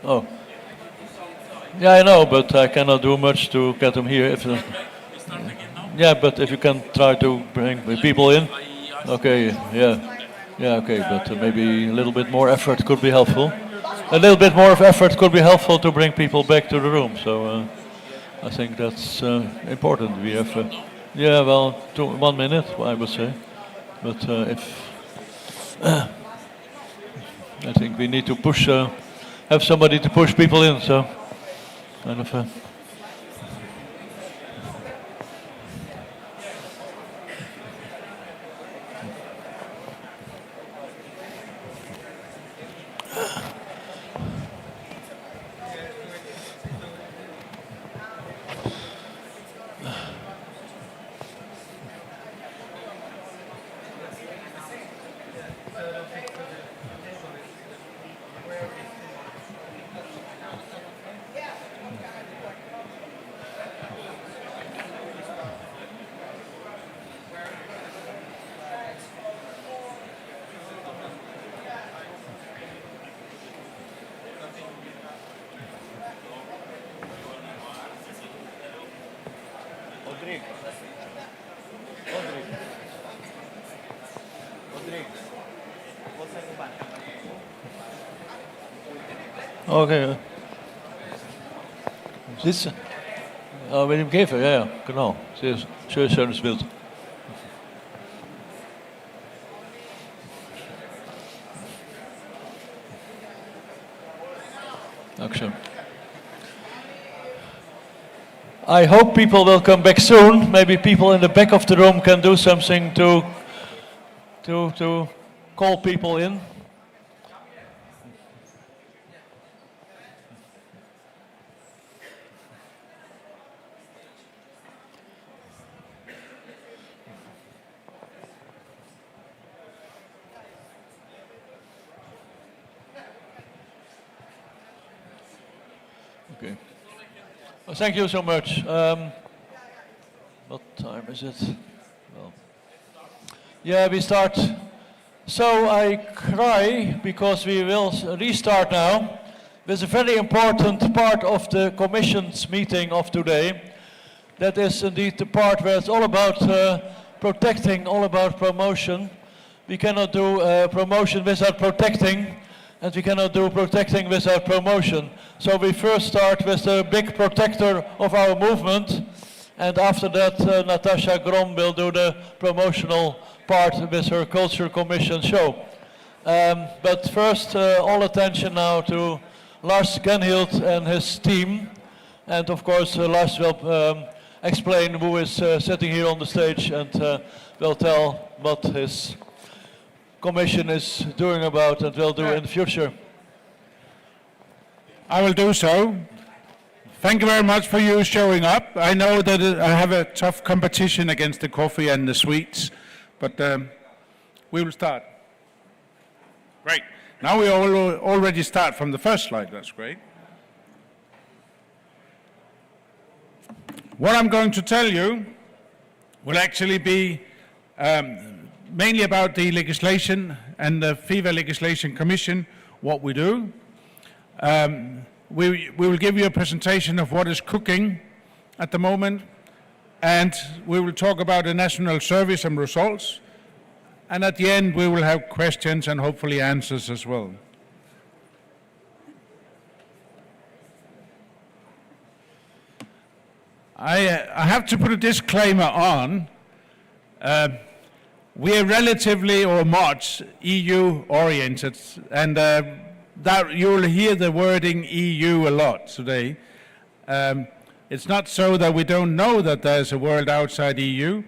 Oh. Yeah, I know, but I cannot do much to get them here. Yeah, but if you can try to bring people in. Okay, yeah, okay, but maybe a little bit more effort could be helpful. A little bit more of effort could be helpful to bring people back to the room. So I think that's important. We have, yeah, well, 1 minute, I would say. But I think we need to push, have somebody to push people in, so kind of. Okay. Dit wil je hem geven? Ja, genau. Sehr schönes Bild. Dankeschön. I hope people will come back soon. Maybe people in the back of the room can do something to call people in. Okay. Well, thank you so much. What time is it? Well, yeah, we start. So I cry because we will restart now with a very important part of the Commission's meeting of today. That is indeed the part where it's all about protecting, all about promotion. We cannot do promotion without protecting, and we cannot do protecting without promotion. So we first start with the big protector of our movement, and after that Natasha Grom will do the promotional part with her Culture Commission show. But first, all attention now to Lars Genild and his team, and of course Lars will explain who is sitting here on the stage and will tell what his Commission is doing about and will do in the future. I will do so. Thank you very much for you showing up. I know that I have a tough competition against the coffee and the sweets, but we will start. Great. Now we already start from the first slide. That's great. What I'm going to tell you will actually be mainly about the legislation and the FIVA Legislation Commission, what we do. We will give you a presentation of what is cooking at the moment, and we will talk about the national service and results, and at the end we will have questions and hopefully answers as well. I have to put a disclaimer on. We are relatively or much EU-oriented, and that you'll hear the wording EU a lot today. It's not so that we don't know that there's a world outside EU,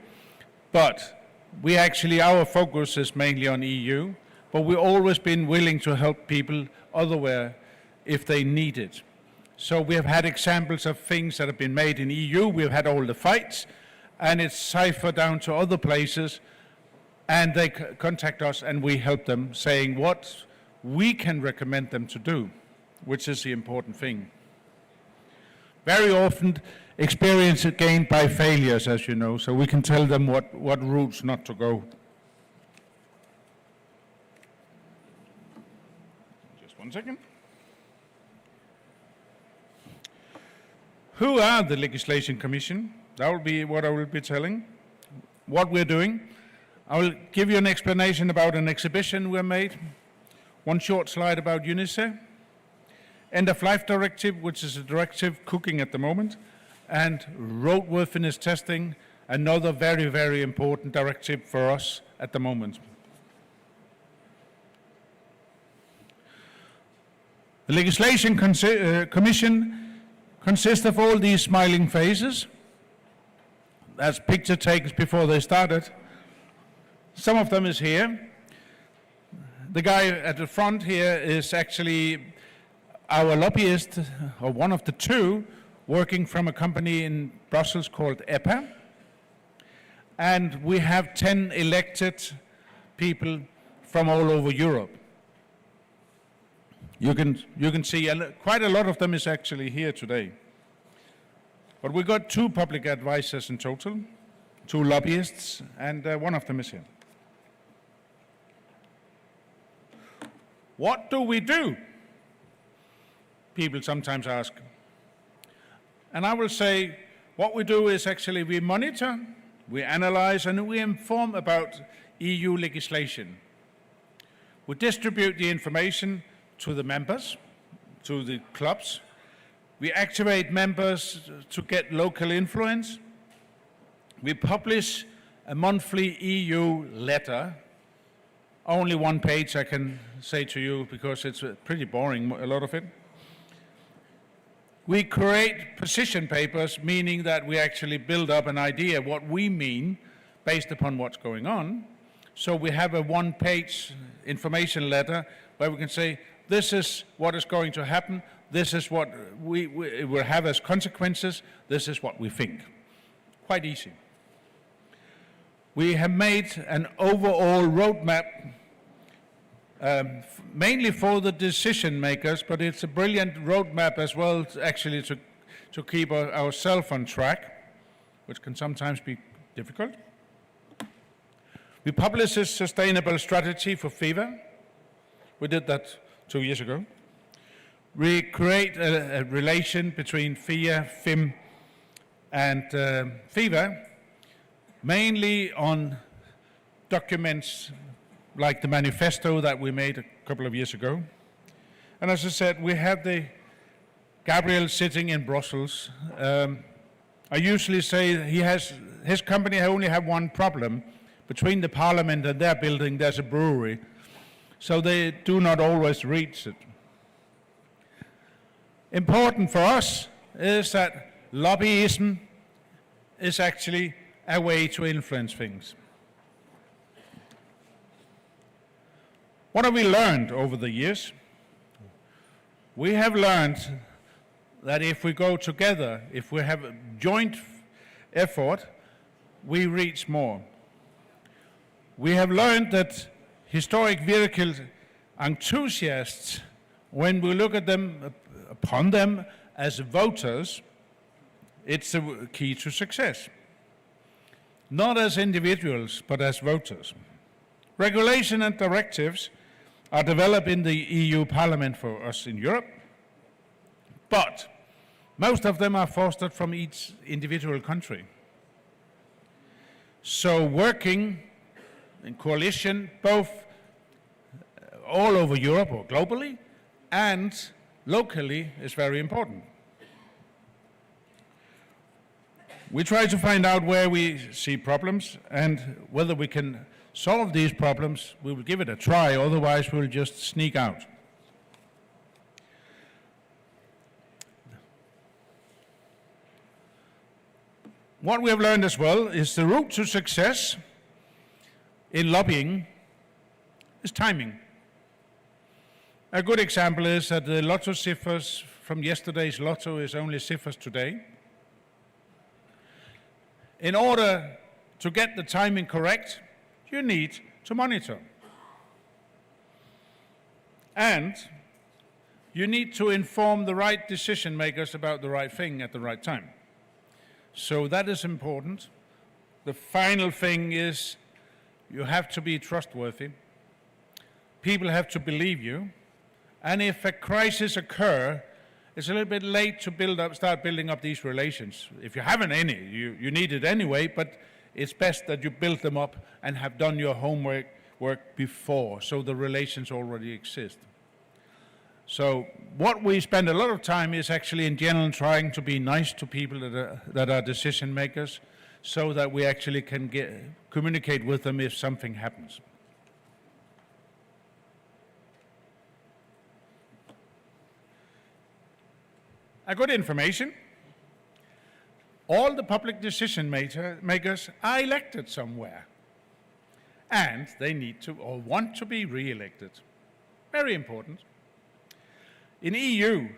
but we actually, our focus is mainly on EU, but we've always been willing to help people otherwhere if they need it. So we have had examples of things that have been made in EU, we've had all the fights, and it's ciphered down to other places, and they contact us and we help them, saying what we can recommend them to do, which is the important thing. Very often, experience is gained by failures, as you know, so we can tell them what routes not to go. Just 1 second. Who are the Legislation Commission? That will be what I will be telling. What we're doing. I will give you an explanation about an exhibition we made. One short slide about UNICEF. End of Life Directive, which is a directive cooking at the moment. And roadworthiness testing, another very, very important directive for us at the moment. The Legislation Commission consists of all these smiling faces. That's picture takes before they started. Some of them is here. The guy at the front here is actually our lobbyist, or one of the two, working from a company in Brussels called EPA. And we have 10 elected people from all over Europe. You can see quite a lot of them is actually here today. But we got 2 public advisors in total, 2 lobbyists, and one of them is here. What do we do? People sometimes ask. And I will say, what we do is actually we monitor, we analyze, and we inform about EU legislation. We distribute the information to the members, to the clubs. We activate members to get local influence. We publish a monthly EU letter. Only 1 page, I can say to you, because it's pretty boring, a lot of it. We create position papers, meaning that we actually build up an idea of what we mean based upon what's going on. So we have a 1-page information letter where we can say, this is what is going to happen, this is what we will have as consequences, this is what we think. Quite easy. We have made an overall roadmap, mainly for the decision makers, but it's a brilliant roadmap as well, actually, to keep ourselves on track, which can sometimes be difficult. We published a sustainable strategy for FIVA. We did that 2 years ago. We create a relation between FIA, FIM, and FIVA, mainly on documents like the manifesto that we made a couple of years ago. And as I said, we have the Gabriel sitting in Brussels. I usually say his company only have one problem. Between the parliament and their building, there's a brewery. So they do not always reach it. Important for us is that lobbyism is actually a way to influence things. What have we learned over the years? We have learned that if we go together, if we have a joint effort, we reach more. We have learned that historic vehicle enthusiasts, when we look at them, upon them as voters, it's a key to success. Not as individuals, but as voters. Regulation and directives are developed in the EU Parliament for us in Europe, but most of them are fostered from each individual country. So working in coalition, both all over Europe or globally and locally, is very important. we try to find out where we see problems and whether we can solve these problems. We will give it a try, otherwise we'll just sneak out. What we have learned as well is the route to success in lobbying is timing. A good example is that the lotto ciphers from yesterday's lotto is only ciphers today. In order to get the timing correct, you need to monitor. And you need to inform the right decision makers about the right thing at the right time. So that is important. The final thing is you have to be trustworthy. People have to believe you. And if a crisis occurs, it's a little bit late to start building up these relations. If you haven't any, you need it anyway, but it's best that you build them up and have done your homework before, so the relations already exist. So what we spend a lot of time is actually in general trying to be nice to people that are decision makers, so that we actually can communicate with them if something happens. A good information. All the public decision makers are elected somewhere, and they need to or want to be re-elected. Very important. In EU,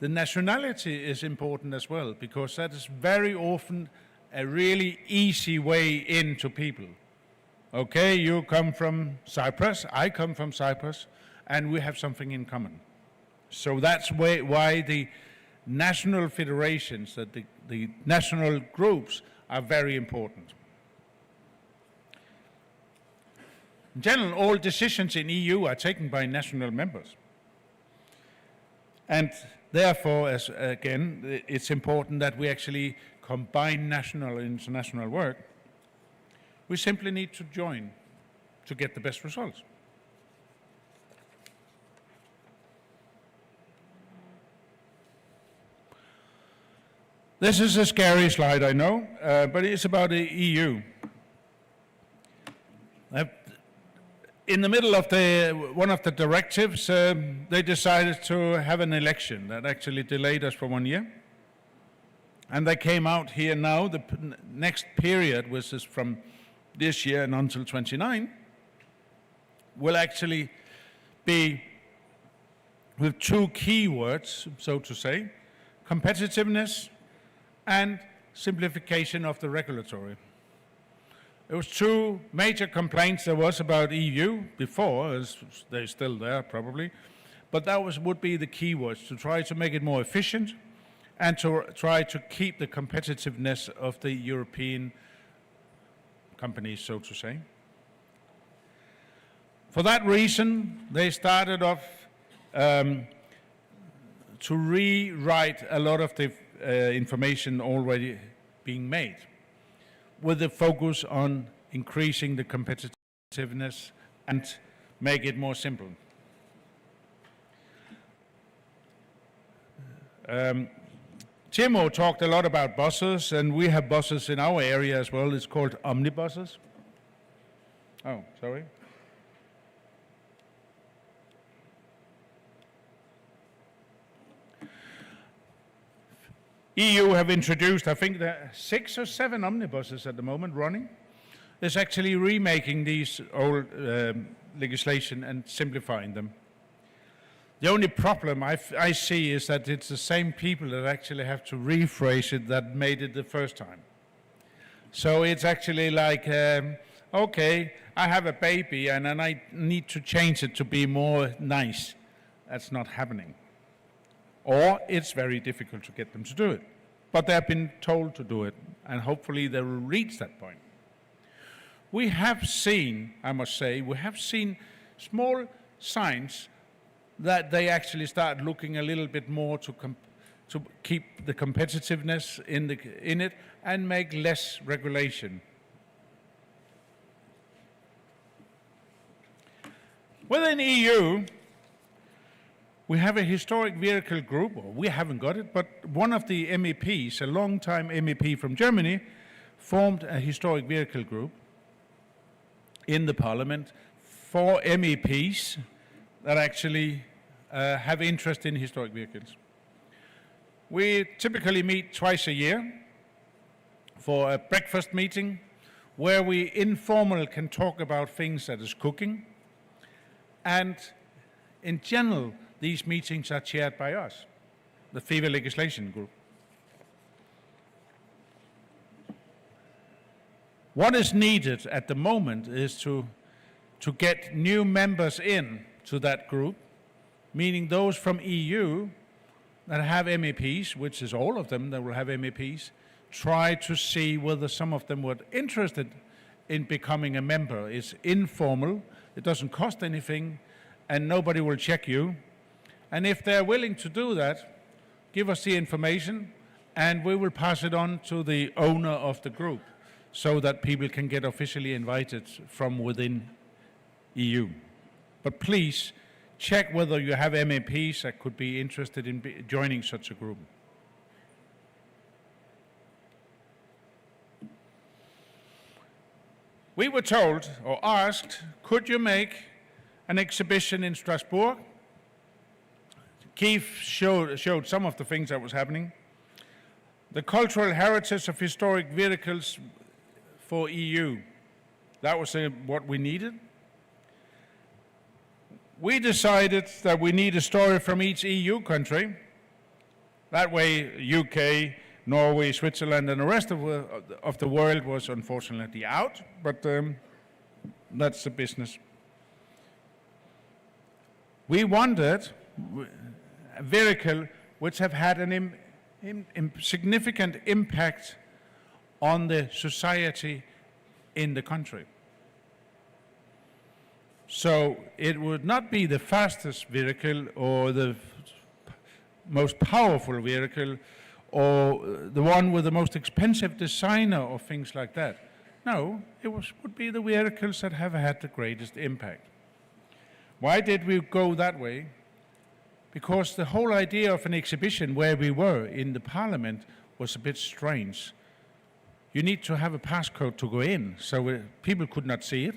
the nationality is important as well, because that is very often a really easy way into people. Okay, you come from Cyprus, I come from Cyprus, and we have something in common. So that's why the national federations, that the national groups are very important. In general, all decisions in EU are taken by national members. And therefore, again, it's important that we actually combine national and international work. We simply need to join to get the best results. This is a scary slide, I know, but it's about the EU. In the middle of one of the directives, they decided to have an election that actually delayed us for 1 year. And they came out here now, the next period, which is from this year and until 29, will actually be with two keywords, so to say, competitiveness and simplification of the regulatory. There was two major complaints there was about EU before, as they're still there probably, but that would be the keywords, to try to make it more efficient and to try to keep the competitiveness of the European companies, so to say. For that reason, they started off to rewrite a lot of the information already being made, with the focus on increasing the competitiveness and make it more simple. Timo talked a lot about buses, and we have buses in our area as well. It's called omnibuses. Oh, sorry. EU have introduced, I think, there are 6 or 7 omnibuses at the moment running. It's actually remaking these old legislation and simplifying them. The only problem I see is that it's the same people that actually have to rephrase it that made it the first time. So it's actually like, okay, I have a baby and then I need to change it to be more nice. That's not happening. Or it's very difficult to get them to do it. But they have been told to do it, and hopefully they will reach that point. We have seen, I must say, we have seen small signs that they actually start looking a little bit more to keep the competitiveness in it and make less regulation. Within EU, we have a historic vehicle group, or we haven't got it, but one of the MEPs, a long-time MEP from Germany, formed a historic vehicle group in the parliament for MEPs that actually have interest in historic vehicles. We typically meet twice a year for a breakfast meeting where we informal can talk about things that is cooking. And in general, these meetings are chaired by us, the FIVA legislation group. What is needed at the moment is to get new members in to that group, meaning those from EU that have MEPs, which is all of them that will have MEPs, try to see whether some of them were interested in becoming a member. It's informal, it doesn't cost anything, and nobody will check you. And if they're willing to do that, give us the information, and we will pass it on to the owner of the group so that people can get officially invited from within EU. But please check whether you have MEPs that could be interested in joining such a group. We were told or asked, could you make an exhibition in Strasbourg? Keith showed some of the things that was happening. The cultural heritage of historic vehicles for EU. That was what we needed. We decided that we need a story from each EU country. That way, UK, Norway, Switzerland, and the rest of the world was unfortunately out, but that's the business. We wanted a vehicle which have had a significant impact on the society in the country. So it would not be the fastest vehicle or the most powerful vehicle or the one with the most expensive designer or things like that. No, it would be the vehicles that have had the greatest impact. Why did we go that way? Because the whole idea of an exhibition where we were in the parliament was a bit strange. You need to have a passcode to go in, so people could not see it.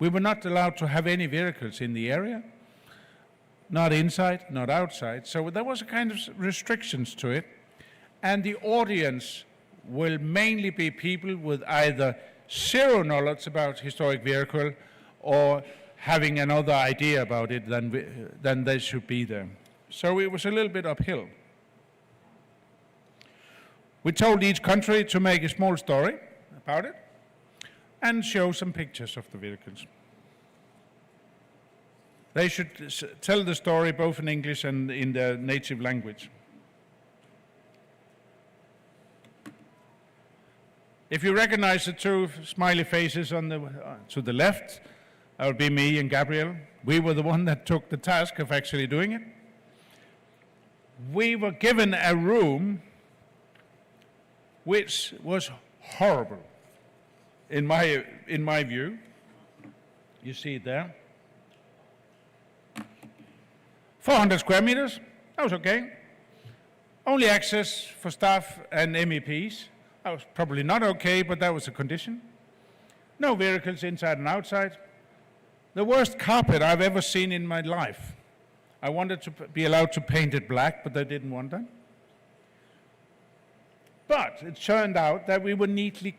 We were not allowed to have any vehicles in the area, not inside, not outside, so there was a kind of restrictions to it. And the audience will mainly be people with either zero knowledge about historic vehicle or having another idea about it than they should be there. So it was a little bit uphill. We told each country to make a small story about it and show some pictures of the vehicles. They should tell the story both in English and in their native language. If you recognize the two smiley faces on to the left, that would be me and Gabriel. We were the one that took the task of actually doing it. We were given a room which was horrible, in my view. You see it there. 400 square meters, that was okay. Only access for staff and MEPs. That was probably not okay, but that was a condition. No vehicles inside and outside. The worst carpet I've ever seen in my life. I wanted to be allowed to paint it black, but they didn't want that. But it turned out that we were neatly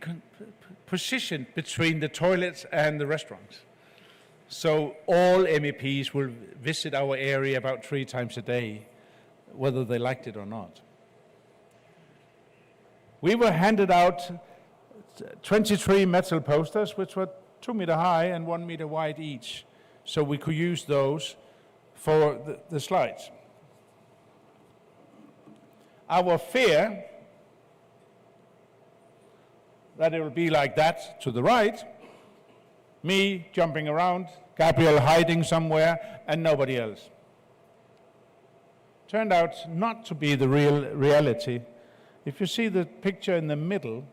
positioned between the toilets and the restaurants. So all MEPs will visit our area about 3 times a day, whether they liked it or not. We were handed out 23 metal posters, which were 2 meters high and 1 meter wide each. So we could use those for the slides. Our fear that it will be like that to the right, me jumping around, Gabriel hiding somewhere, and nobody else. Turned out not to be the reality. If you see the picture in the middle,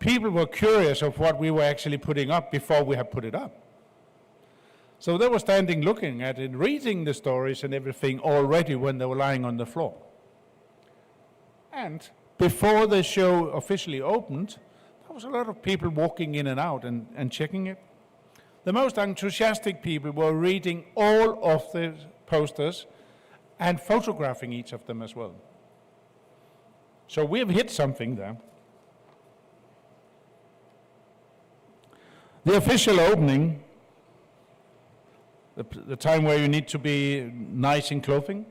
people were curious of what we were actually putting up before we had put it up. So they were standing looking at it, reading the stories and everything already when they were lying on the floor. And before the show officially opened, there was a lot of people walking in and out and checking it. The most enthusiastic people were reading all of the posters and photographing each of them as well. So we've hit something there. The official opening, the time where you need to be nice in clothing.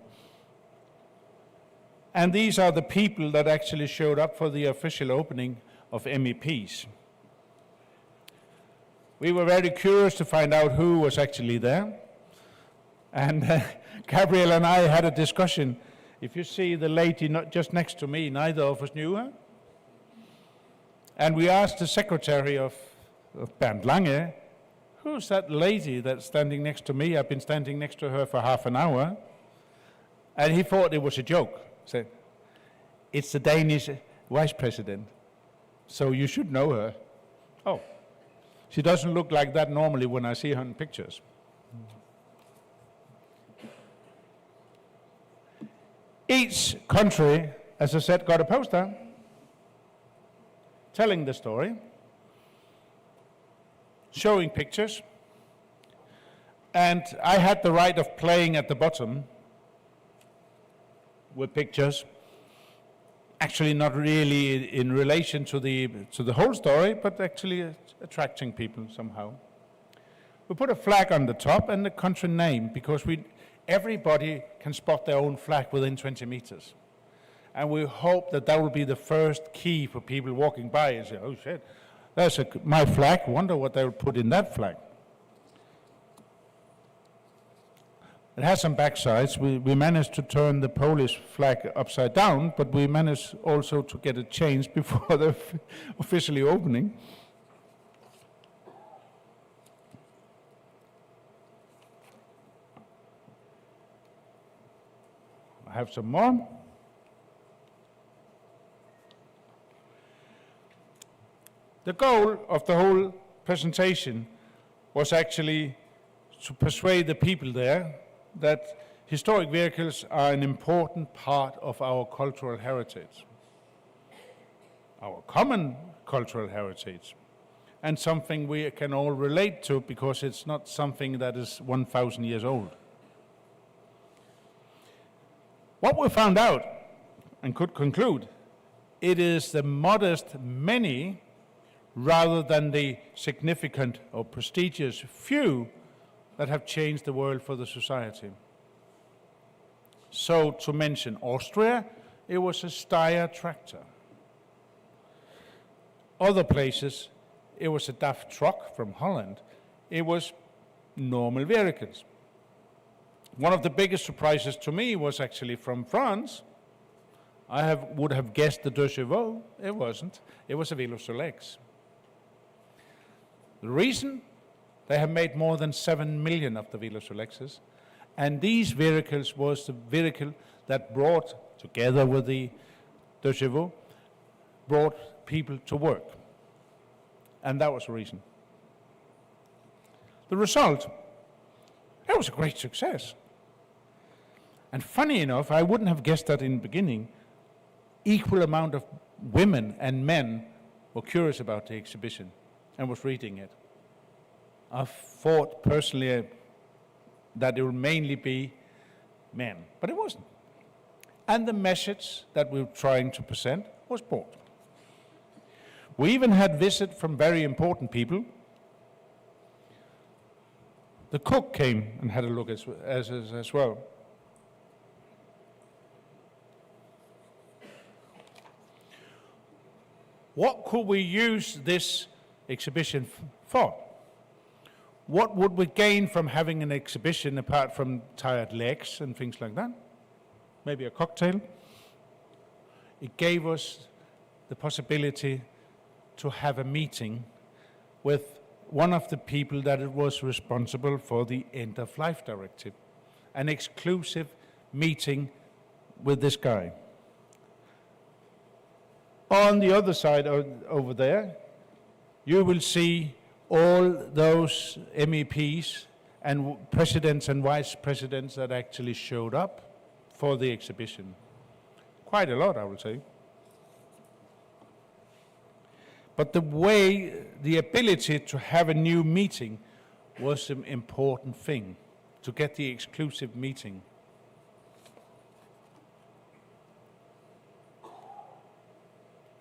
And these are the people that actually showed up for the official opening of MEPs. We were very curious to find out who was actually there. And Gabriel and I had a discussion. If you see the lady just next to me, neither of us knew her. And we asked the secretary of Bernd Lange, who's that lady that's standing next to me? I've been standing next to her for half an hour. And he thought it was a joke. Said, it's the Danish vice president, so you should know her. Oh, she doesn't look like that normally when I see her in pictures. Each country, as I said, got a poster telling the story, showing pictures, and I had the right of playing at the bottom with pictures, actually not really in relation to the whole story, but actually attracting people somehow. We put a flag on the top and the country name, because everybody can spot their own flag within 20 meters. And we hope that that will be the first key for people walking by and say, oh shit, that's my flag, wonder what they will put in that flag. It has some backsides. We managed to turn the Polish flag upside down, but we managed also to get it changed before the officially opening. I have some more. The goal of the whole presentation was actually to persuade the people there that historic vehicles are an important part of our cultural heritage, our common cultural heritage, and something we can all relate to because it's not something that is 1,000 years old. What we found out and could conclude, it is the modest many rather than the significant or prestigious few that have changed the world for the society. So to mention Austria, it was a Steyr tractor. Other places, it was a DAF truck from Holland. It was normal vehicles. One of the biggest surprises to me was actually from France. I would have guessed the 꽗ᴜ. It wasn't. It was a ⴜᴜᴜ. The reason? They have made more than 7 million of the ⴜᴜᴜs, and these vehicles was the vehicle that brought, together with the 꽗ᴜ, brought people to work. And that was the reason. The result, it was a great success. And funny enough, I wouldn't have guessed that in the beginning, equal amount of women and men were curious about the exhibition and was reading it. I thought personally that it would mainly be men, but it wasn't. And the message that we were trying to present was brought. We even had visit from very important people. The cook came and had a look as well. What could we use this exhibition for? What would we gain from having an exhibition apart from tired legs and things like that? Maybe a cocktail? It gave us the possibility to have a meeting with one of the people that was responsible for the end-of-life directive, an exclusive meeting with this guy. On the other side over there, you will see all those MEPs and presidents and vice presidents that actually showed up for the exhibition. Quite a lot, I would say. But the ability to have a new meeting was an important thing, to get the exclusive meeting.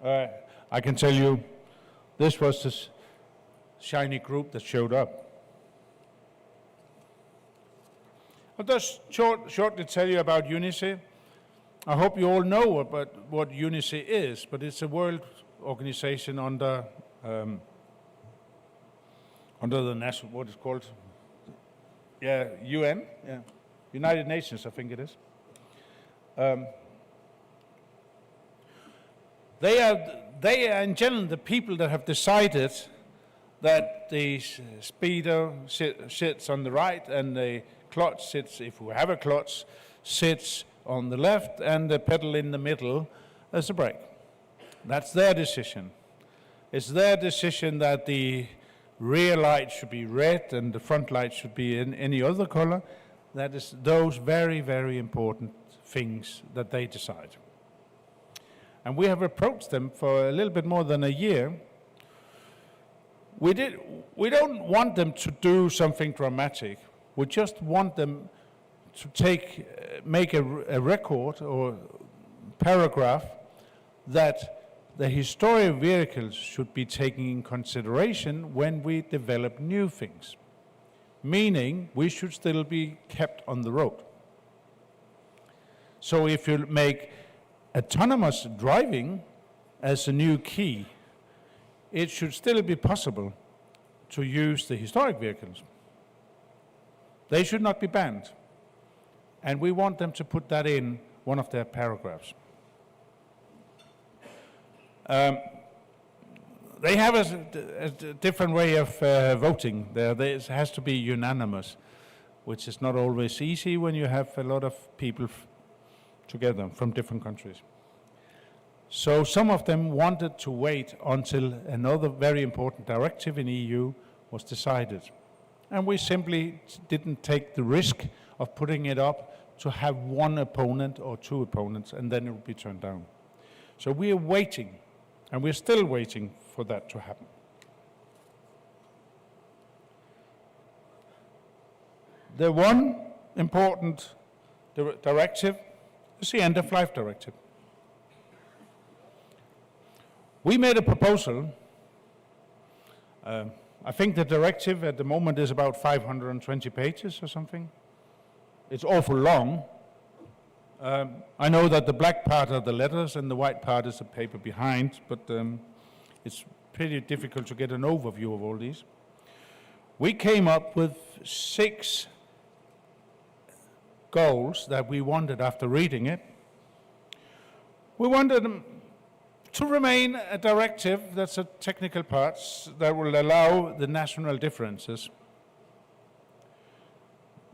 I can tell you, this was this shiny group that showed up. I'll just shortly tell you about UNICE. I hope you all know about what UNICE is, but it's a world organization under the national, what is called, UN, United Nations, I think it is. They are in general the people that have decided that the speeder sits on the right and the clutch sits, if we have a clutch, sits on the left and the pedal in the middle as a brake. That's their decision. It's their decision that the rear light should be red and the front light should be in any other color. That is those very, very important things that they decide. And we have approached them for a little bit more than a year. We don't want them to do something dramatic. We just want them to make a record or paragraph that the historic vehicles should be taken in consideration when we develop new things, meaning we should still be kept on the road. So if you make autonomous driving as a new key, it should still be possible to use the historic vehicles. They should not be banned. And we want them to put that in one of their paragraphs. They have a different way of voting. There has to be unanimous, which is not always easy when you have a lot of people together from different countries. So some of them wanted to wait until another very important directive in EU was decided. And we simply didn't take the risk of putting it up to have one opponent or two opponents, and then it would be turned down. So we are waiting, and we're still waiting for that to happen. The one important directive is the end-of-life directive. We made a proposal. I think the directive at the moment is about 520 pages or something. It's awful long. I know that the black part are the letters and the white part is the paper behind, but it's pretty difficult to get an overview of all these. We came up with 6 goals that we wanted after reading it. We wanted them to remain a directive that's a technical parts that will allow the national differences.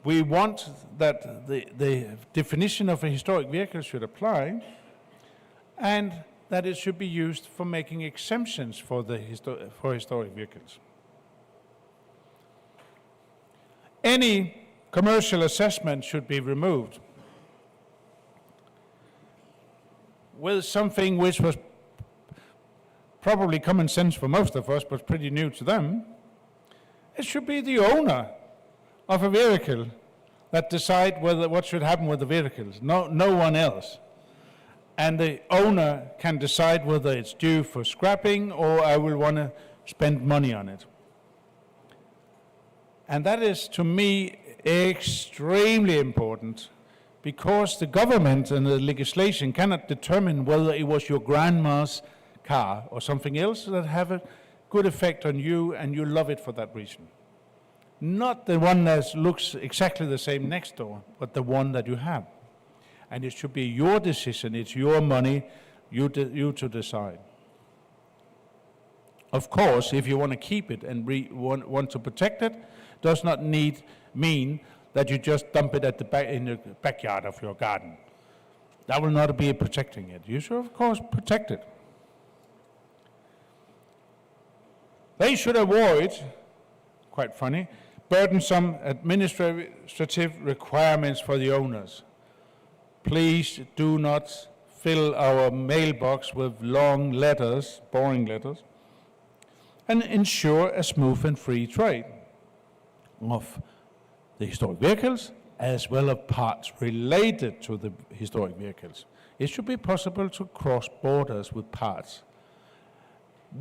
We want that the definition of a historic vehicle should apply, and that it should be used for making exemptions for historic vehicles. Any commercial assessment should be removed. With something which was probably common sense for most of us, but pretty new to them, it should be the owner of a vehicle that decide what should happen with the vehicles, no one else. And the owner can decide whether it's due for scrapping or I will want to spend money on it. And that is, to me, extremely important, because the government and the legislation cannot determine whether it was your grandma's car or something else that have a good effect on you and you love it for that reason. Not the one that looks exactly the same next door, but the one that you have. And it should be your decision, it's your money, you to decide. Of course, if you want to keep it and want to protect it, does not mean that you just dump it at in the backyard of your garden. That will not be protecting it. You should, of course, protect it. They should avoid, quite funny, burdensome administrative requirements for the owners. Please do not fill our mailbox with long letters, boring letters, and ensure a smooth and free trade of the historic vehicles as well as parts related to the historic vehicles. It should be possible to cross borders with parts.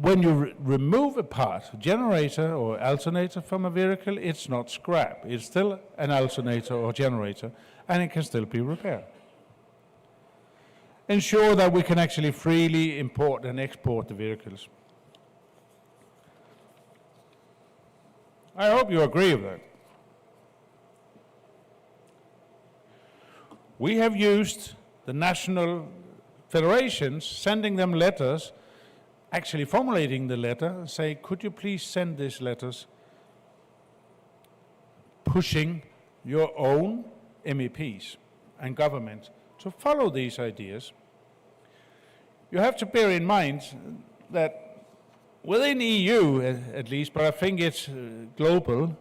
When you remove a part, generator or alternator from a vehicle, it's not scrap. It's still an alternator or generator, and it can still be repaired. Ensure that we can actually freely import and export the vehicles. I hope you agree with that. We have used the national federations, sending them letters, actually formulating the letter, say, could you please send these letters pushing your own MEPs and government to follow these ideas. You have to bear in mind that within EU at least, but I think it's global,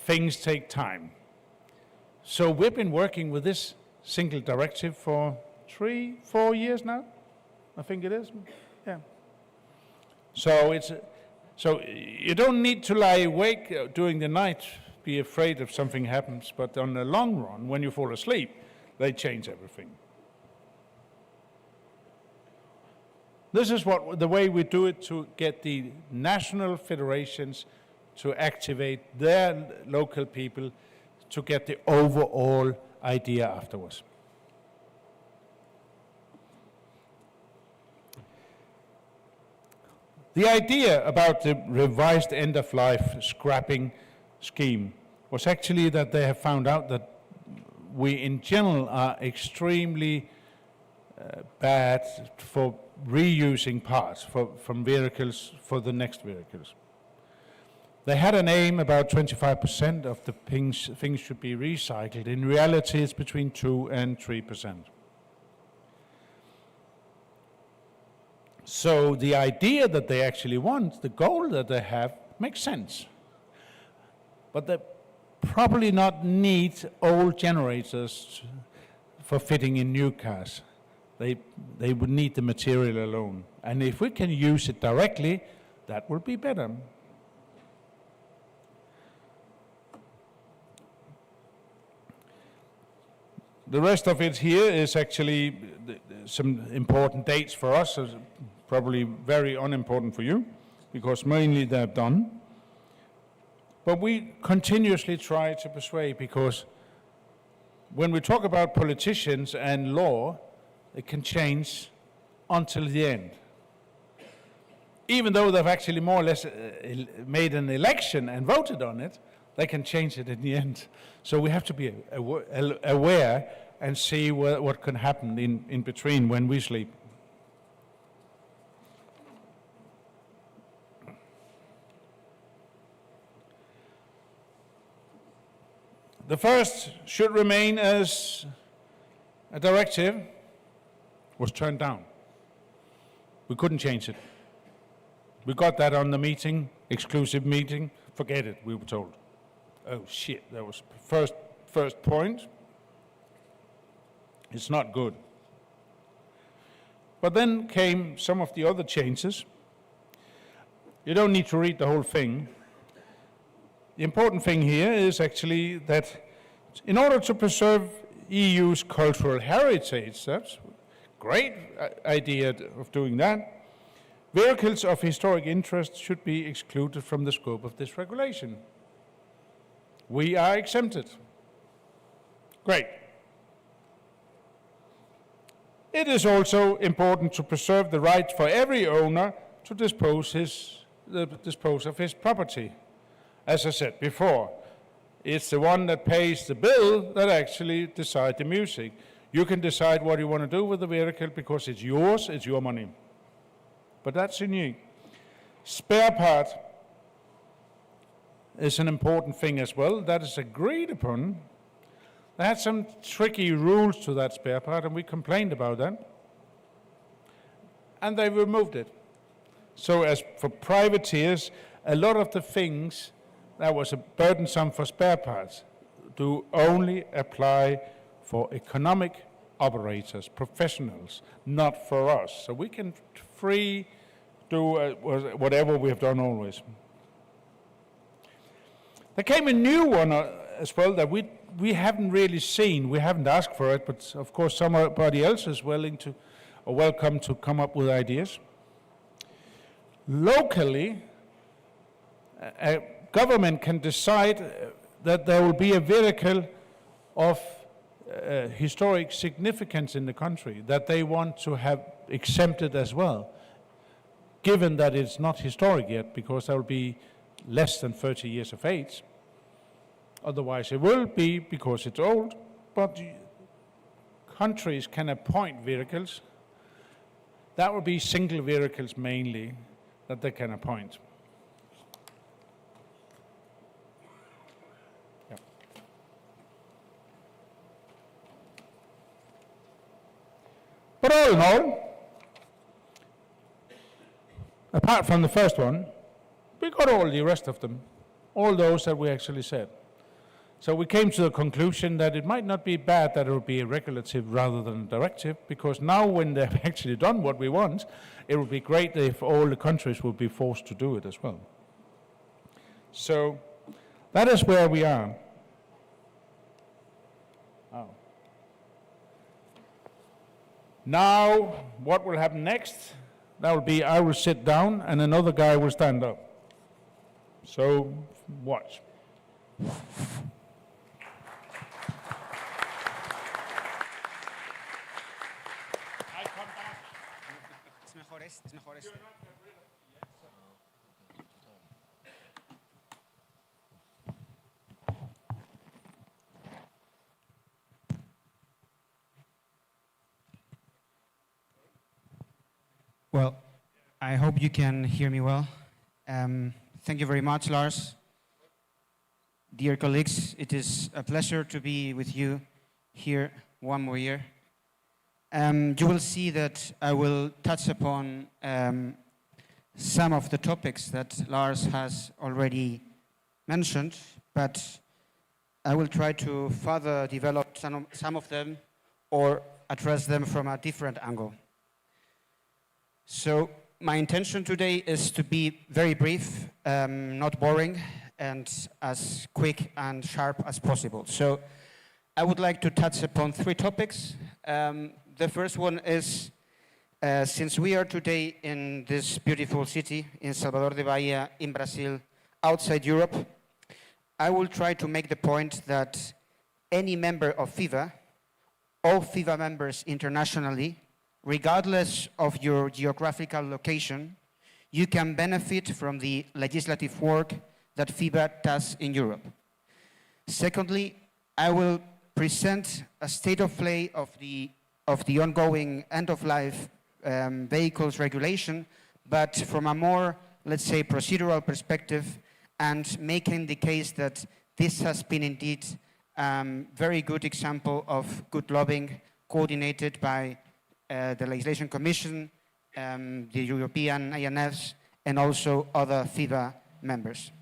things take time. So we've been working with this single directive for 3-4 years now, I think it is. Yeah. So you don't need to lie awake during the night, be afraid if something happens, but on the long run, when you fall asleep, they change everything. This is the way we do it to get the national federations to activate their local people to get the overall idea afterwards. The idea about the revised end-of-life scrapping scheme was actually that they have found out that we in general are extremely bad for reusing parts from vehicles for the next vehicles. They had an aim about 25% of the things should be recycled. In reality, it's between 2 and 3%. So the idea that they actually want, the goal that they have, makes sense. But they probably not need old generators for fitting in new cars. They would need the material alone. And if we can use it directly, that will be better. The rest of it here is actually some important dates for us, probably very unimportant for you, because mainly they're done. But we continuously try to persuade, because when we talk about politicians and law, it can change until the end. Even though they've actually more or less made an election and voted on it, they can change it in the end. So we have to be aware and see what can happen in between when we sleep. The first should remain as a directive, was turned down. We couldn't change it. We got that on the meeting, exclusive meeting, forget it, we were told. Oh shit, that was first point. It's not good. But then came some of the other changes. You don't need to read the whole thing. The important thing here is actually that in order to preserve EU's cultural heritage, that's a great idea of doing that, vehicles of historic interest should be excluded from the scope of this regulation. We are exempted. Great. It is also important to preserve the right for every owner to dispose of his property. As I said before, it's the one that pays the bill that actually decides the music. You can decide what you want to do with the vehicle because it's yours, it's your money. But that's unique. Spare part is an important thing as well. That is agreed upon. They had some tricky rules to that spare part, and we complained about that. And they removed it. So as for privateers, a lot of the things that was burdensome for spare parts, to only apply for economic operators, professionals, not for us. So we can free do whatever we have done always. There came a new one as well that we haven't really seen. We haven't asked for it, but of course somebody else is willing to or welcome to come up with ideas. Locally, a government can decide that there will be a vehicle of historic significance in the country that they want to have exempted as well, given that it's not historic yet, because there will be less than 30 years of age. Otherwise it will be because it's old, but countries can appoint vehicles. That will be single vehicles mainly that they can appoint. Yeah. But all in all, apart from the first one, we got all the rest of them, all those that we actually said. So we came to the conclusion that it might not be bad that it would be a regulative rather than a directive, because now when they've actually done what we want, it would be great if all the countries would be forced to do it as well. So that is where we are. Oh. Now, what will happen next? That will be I will sit down and another guy will stand up. So watch. Well, I hope you can hear me well. Thank you very much, Lars. Dear colleagues, it is a pleasure to be with you here one more year. You will see that I will touch upon some of the topics that Lars has already mentioned, but I will try to further develop some of them or address them from a different angle. So my intention today is to be very brief, not boring, and as quick and sharp as possible. So I would like to touch upon three topics. The first one is, since we are today in this beautiful city, in Salvador da Bahia, in Brazil, outside Europe, I will try to make the point that any member of FIVA, all FIVA members internationally, regardless of your geographical location, you can benefit from the legislative work that FIVA does in Europe. Secondly, I will present a state of play of the ongoing end-of-life vehicles regulation, but from a more, let's say, procedural perspective, and making the case that this has been indeed very good example of good lobbying coordinated by the Legislation Commission, the European ANFs, and also other FIVA members.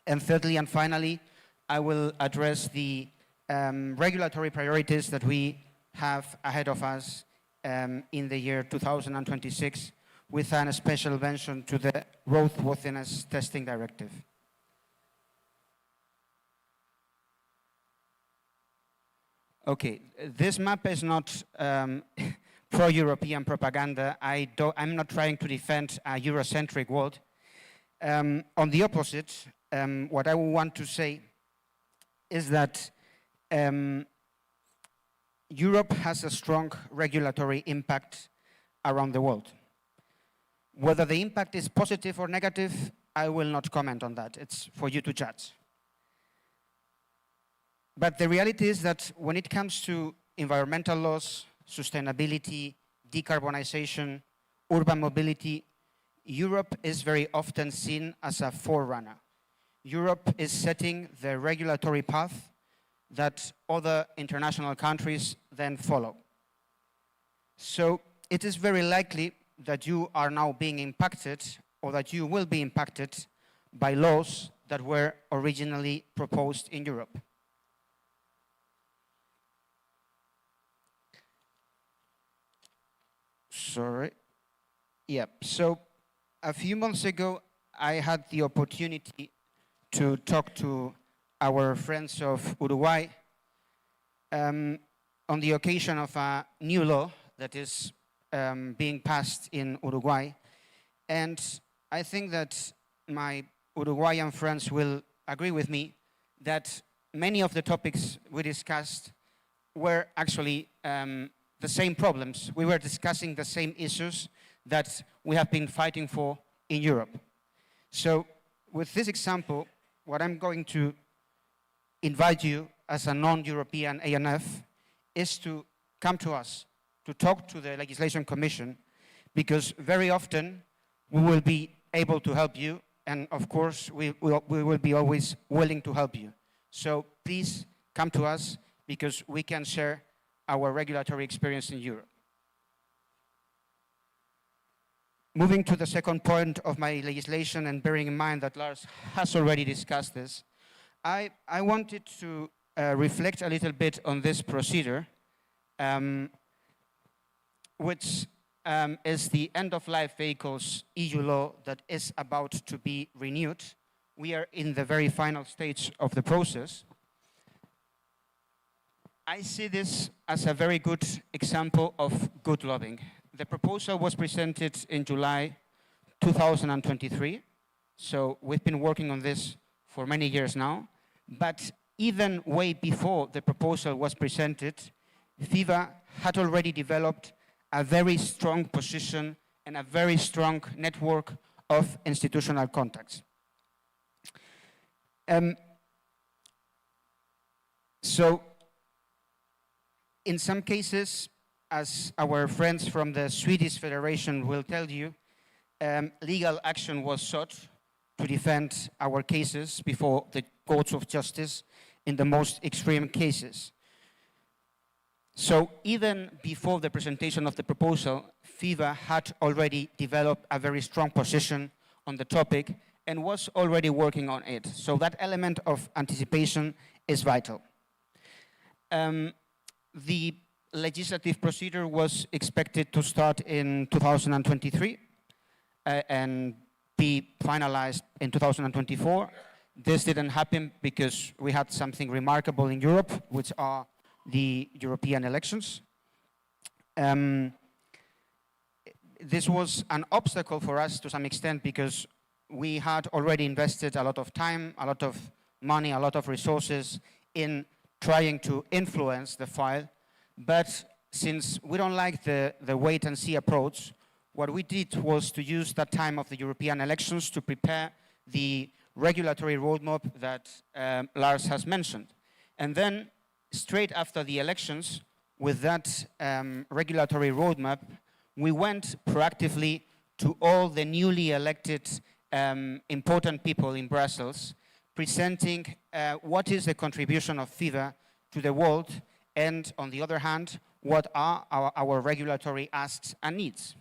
And thirdly and finally, I will address the regulatory priorities that we have ahead of us in the year 2026, with a special mention to the roadworthiness testing directive. Okay, this map is not pro-European propaganda. I'm not trying to defend a Eurocentric world. On the opposite, what I want to say is that Europe has a strong regulatory impact around the world. Whether the impact is positive or negative, I will not comment on that. It's for you to judge. But the reality is that when it comes to environmental laws, sustainability, decarbonization, urban mobility, Europe is very often seen as a forerunner. Europe is setting the regulatory path that other international countries then follow. So it is very likely that you are now being impacted, or that you will be impacted by laws that were originally proposed in Europe. Sorry. Yep. So a few months ago, I had the opportunity to talk to our friends of Uruguay on the occasion of a new law that is being passed in Uruguay. And I think that my Uruguayan friends will agree with me that many of the topics we discussed were actually the same problems. We were discussing the same issues that we have been fighting for in Europe. So with this example, what I'm going to invite you as a non-European ANF is to come to us, to talk to the Legislation Commission, because very often we will be able to help you, and of course we will be always willing to help you. So please come to us, because we can share our regulatory experience in Europe. Moving to the second point of my legislation, and bearing in mind that Lars has already discussed this, I wanted to reflect a little bit on this procedure, which is the end-of-life vehicles EU law that is about to be renewed. We are in the very final stage of the process. I see this as a very good example of good lobbying. The proposal was presented in July 2023, so we've been working on this for many years now, but even way before the proposal was presented, FIVA had already developed a very strong position and a very strong network of institutional contacts. So, in some cases, as our friends from the Swedish Federation will tell you, legal action was sought to defend our cases before the courts of justice in the most extreme cases. So even before the presentation of the proposal, FIVA had already developed a very strong position on the topic and was already working on it. So that element of anticipation is vital. The legislative procedure was expected to start in 2023 and be finalized in 2024. This didn't happen because we had something remarkable in Europe, which are the European elections. This was an obstacle for us to some extent because we had already invested a lot of time, a lot of money, a lot of resources in trying to influence the file. But since we don't like the wait-and-see approach, what we did was to use that time of the European elections to prepare the regulatory roadmap that Lars has mentioned. And then, straight after the elections, with that regulatory roadmap, we went proactively to all the newly elected important people in Brussels, presenting what is the contribution of FIVA to the world, and on the other hand, what are our regulatory asks and needs.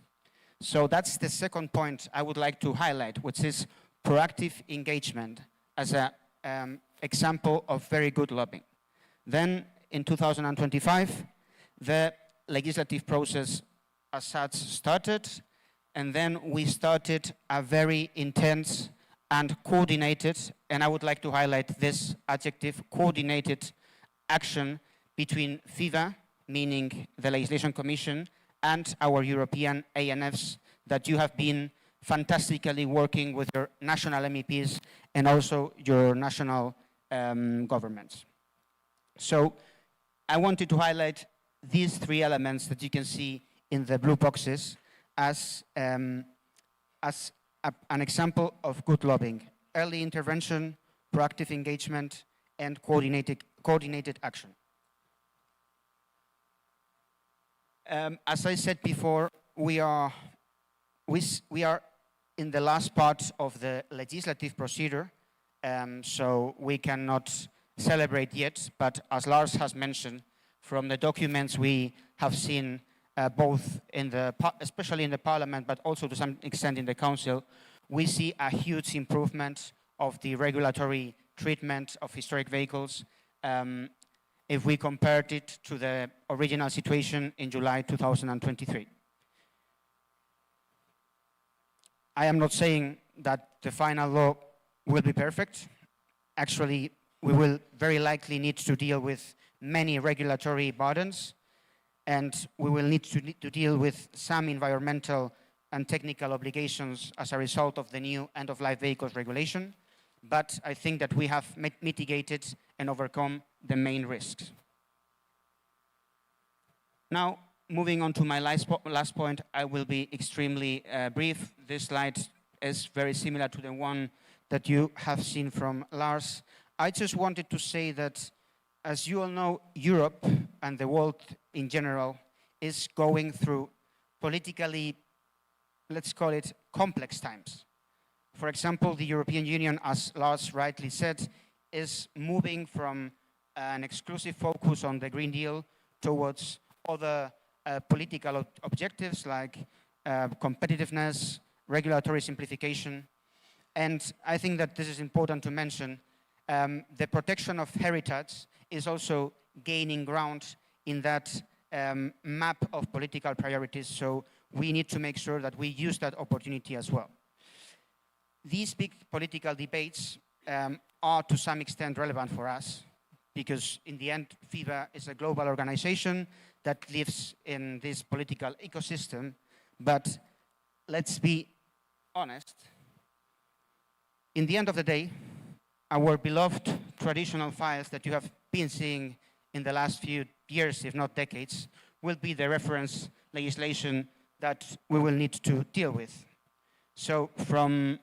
So that's the second point I would like to highlight, which is proactive engagement as an example of very good lobbying. Then in 2025, the legislative process as such started, and then we started a very intense and coordinated, and I would like to highlight this adjective, coordinated action between FIVA, meaning the Legislation Commission, and our European ANFs that you have been fantastically working with your national MEPs and also your national governments. So I wanted to highlight these three elements that you can see in the blue boxes as an example of good lobbying: early intervention, proactive engagement, and coordinated action. As I said before, we are in the last part of the legislative procedure, so we cannot celebrate yet, but as Lars has mentioned, from the documents we have seen both in especially in the Parliament, but also to some extent in the Council, we see a huge improvement of the regulatory treatment of historic vehicles if we compared it to the original situation in July 2023. I am not saying that the final law will be perfect. Actually, we will very likely need to deal with many regulatory burdens, and we will need to deal with some environmental and technical obligations as a result of the new end-of-life vehicles regulation. But I think that we have mitigated and overcome the main risks. Now, moving on to my last point, I will be extremely brief. This slide is very similar to the one that you have seen from Lars. I just wanted to say that, as you all know, Europe and the world in general is going through politically, let's call it, complex times. For example, the European Union, as Lars rightly said, is moving from an exclusive focus on the Green Deal towards other political objectives like competitiveness, regulatory simplification. And I think that this is important to mention. The protection of heritage is also gaining ground in that map of political priorities, so we need to make sure that we use that opportunity as well. These big political debates are to some extent relevant for us, because in the end, FIVA is a global organization that lives in this political ecosystem. But let's be honest, in the end of the day, our beloved traditional files that you have been seeing in the last few years, if not decades, will be the reference legislation that we will need to deal with. So from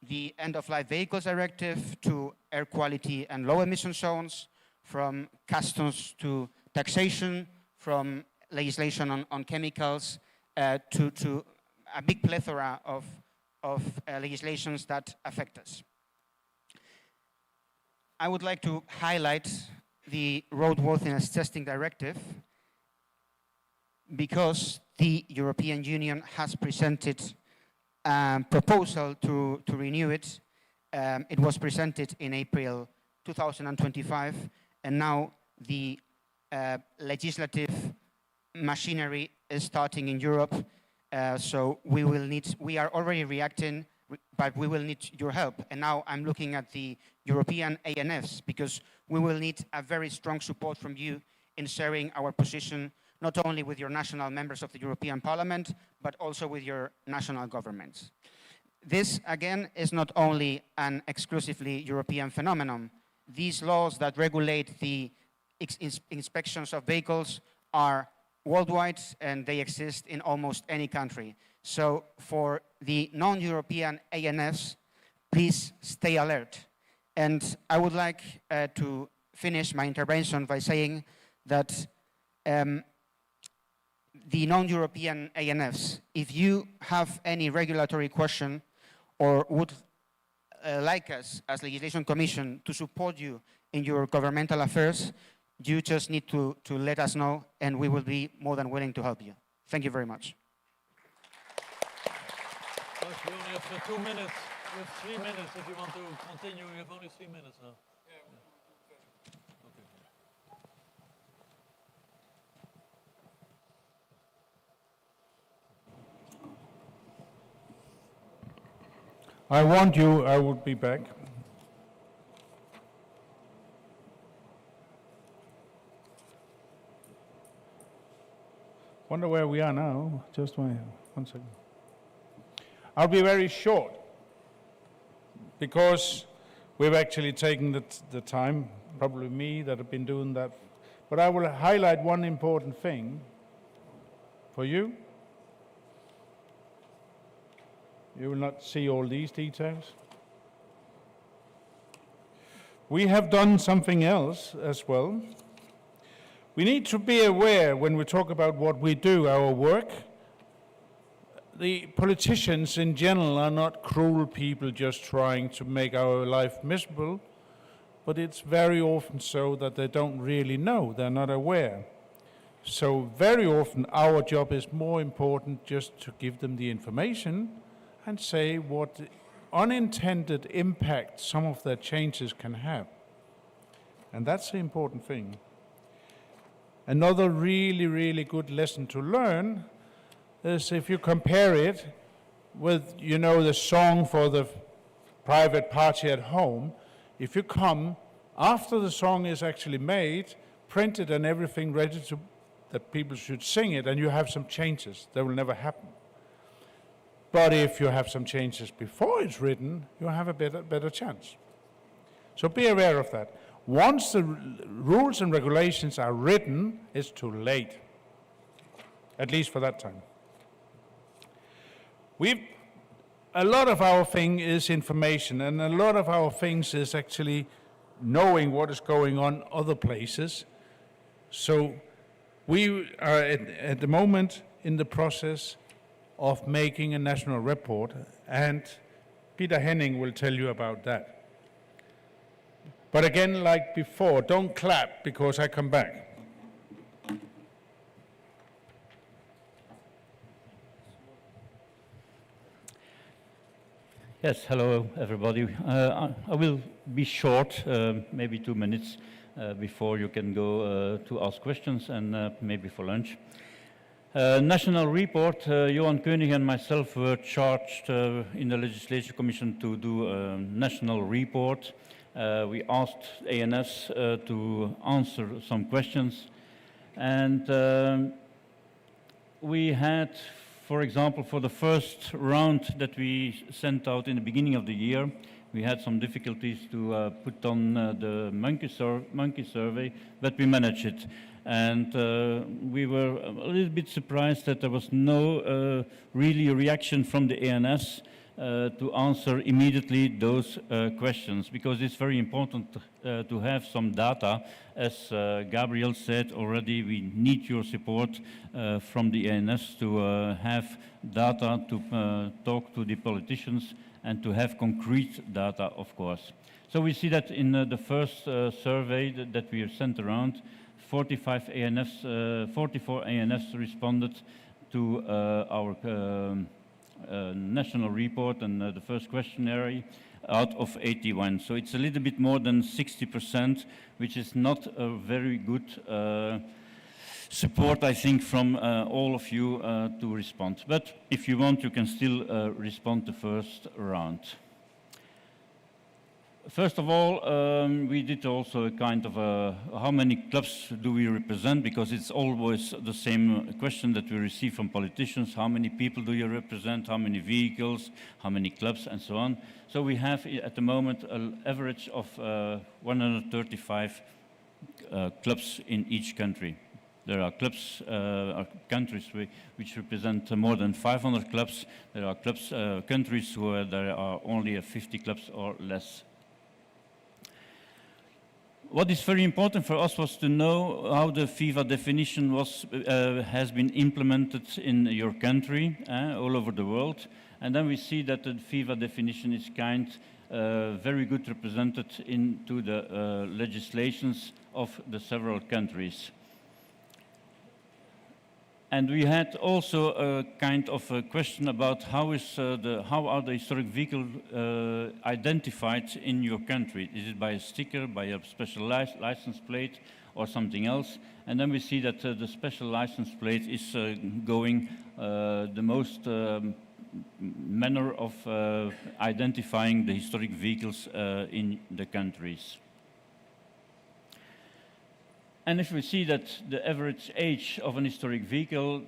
the end-of-life vehicles directive to air quality and low emission zones, from customs to taxation, from legislation on chemicals to a big plethora of legislations that affect us. I would like to highlight the roadworthiness testing directive because the European Union has presented a proposal to renew it. It was presented in April 2025, and now the legislative machinery is starting in Europe. So we are already reacting, but we will need your help. And now I'm looking at the European ANFs, because we will need a very strong support from you in sharing our position, not only with your national members of the European Parliament, but also with your national governments. This, again, is not only an exclusively European phenomenon. These laws that regulate the inspections of vehicles are worldwide, and they exist in almost any country. So for the non-European ANFs, please stay alert. And I would like to finish my intervention by saying that the non-European ANFs, if you have any regulatory question or would like us as Legislation Commission to support you in your governmental affairs, you just need to let us know, and we will be more than willing to help you. Thank you very much. We only have 2 minutes. We have 3 minutes if you want to continue. We have only 3 minutes now. I warned you I would be back. Wonder where we are now. Just one second. I'll be very short because we've actually taken the time, probably me that have been doing that. But I will highlight one important thing for you. You will not see all these details. We have done something else as well. We need to be aware when we talk about what we do, our work. The politicians in general are not cruel people just trying to make our life miserable, but it's very often so that they don't really know, they're not aware. So very often our job is more important just to give them the information and say what unintended impact some of their changes can have. And that's the important thing. Another really, really good lesson to learn is if you compare it with, you know, the song for the private party at home, if you come after the song is actually made, printed and everything ready to, that people should sing it, and you have some changes, that will never happen. But if you have some changes before it's written, you have a better chance. So be aware of that. Once the rules and regulations are written, it's too late, at least for that time. A lot of our thing is information, and a lot of our things is actually knowing what is going on other places. So we are at the moment in the process of making a national report, and Peter Henning will tell you about that. But again, like before, don't clap because I come back. Yes, hello everybody. I will be short, maybe 2 minutes before you can go to ask questions and maybe for lunch. National report, 꽞ᴠᴇᴍ and myself were charged in the Legislation Commission to do a national report. We asked ANFs to answer some questions, and we had, for example, for the first round that we sent out in the beginning of the year, we had some difficulties to put on the monkey survey, but we managed it. And we were a little bit surprised that there was no really reaction from the ANS to answer immediately those questions, because it's very important to have some data. As Gabriel said already, we need your support from the ANS to have data, to talk to the politicians, and to have concrete data, of course. So we see that in the first survey that we have sent around, 44 ANFs responded to our national report and the first questionnaire out of 81. So it's a little bit more than 60%, which is not a very good support, I think, from all of you to respond. But if you want, you can still respond the first round. First of all, we did also a kind of how many clubs do we represent, because it's always the same question that we receive from politicians. How many people do you represent? How many vehicles? How many clubs? And so on. So we have at the moment an average of 135 clubs in each country. There are clubs, countries which represent more than 500 clubs. There are clubs, countries where there are only 50 clubs or less. What is very important for us was to know how the FIVA definition has been implemented in your country, all over the world. And then we see that the FIVA definition is very good represented into the legislations of the several countries. And we had also a kind of a question about how are the historic vehicles identified in your country? Is it by a sticker, by a special license plate, or something else? And then we see that the special license plate is going the most manner of identifying the historic vehicles in the countries. And if we see that the average age of an historic vehicle,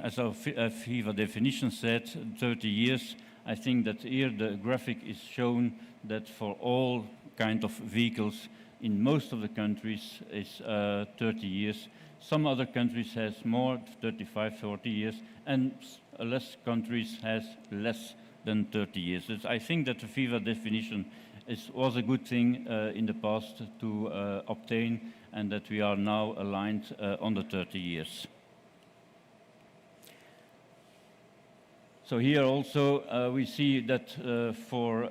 as our FIVA definition said, 30 years, I think that here the graphic is shown that for all kind of vehicles in most of the countries is 30 years. Some other countries has more, 35, 40 years, and less countries has less than 30 years. I think that the FIVA definition was a good thing in the past to obtain, and that we are now aligned on the 30 years. So here also we see that for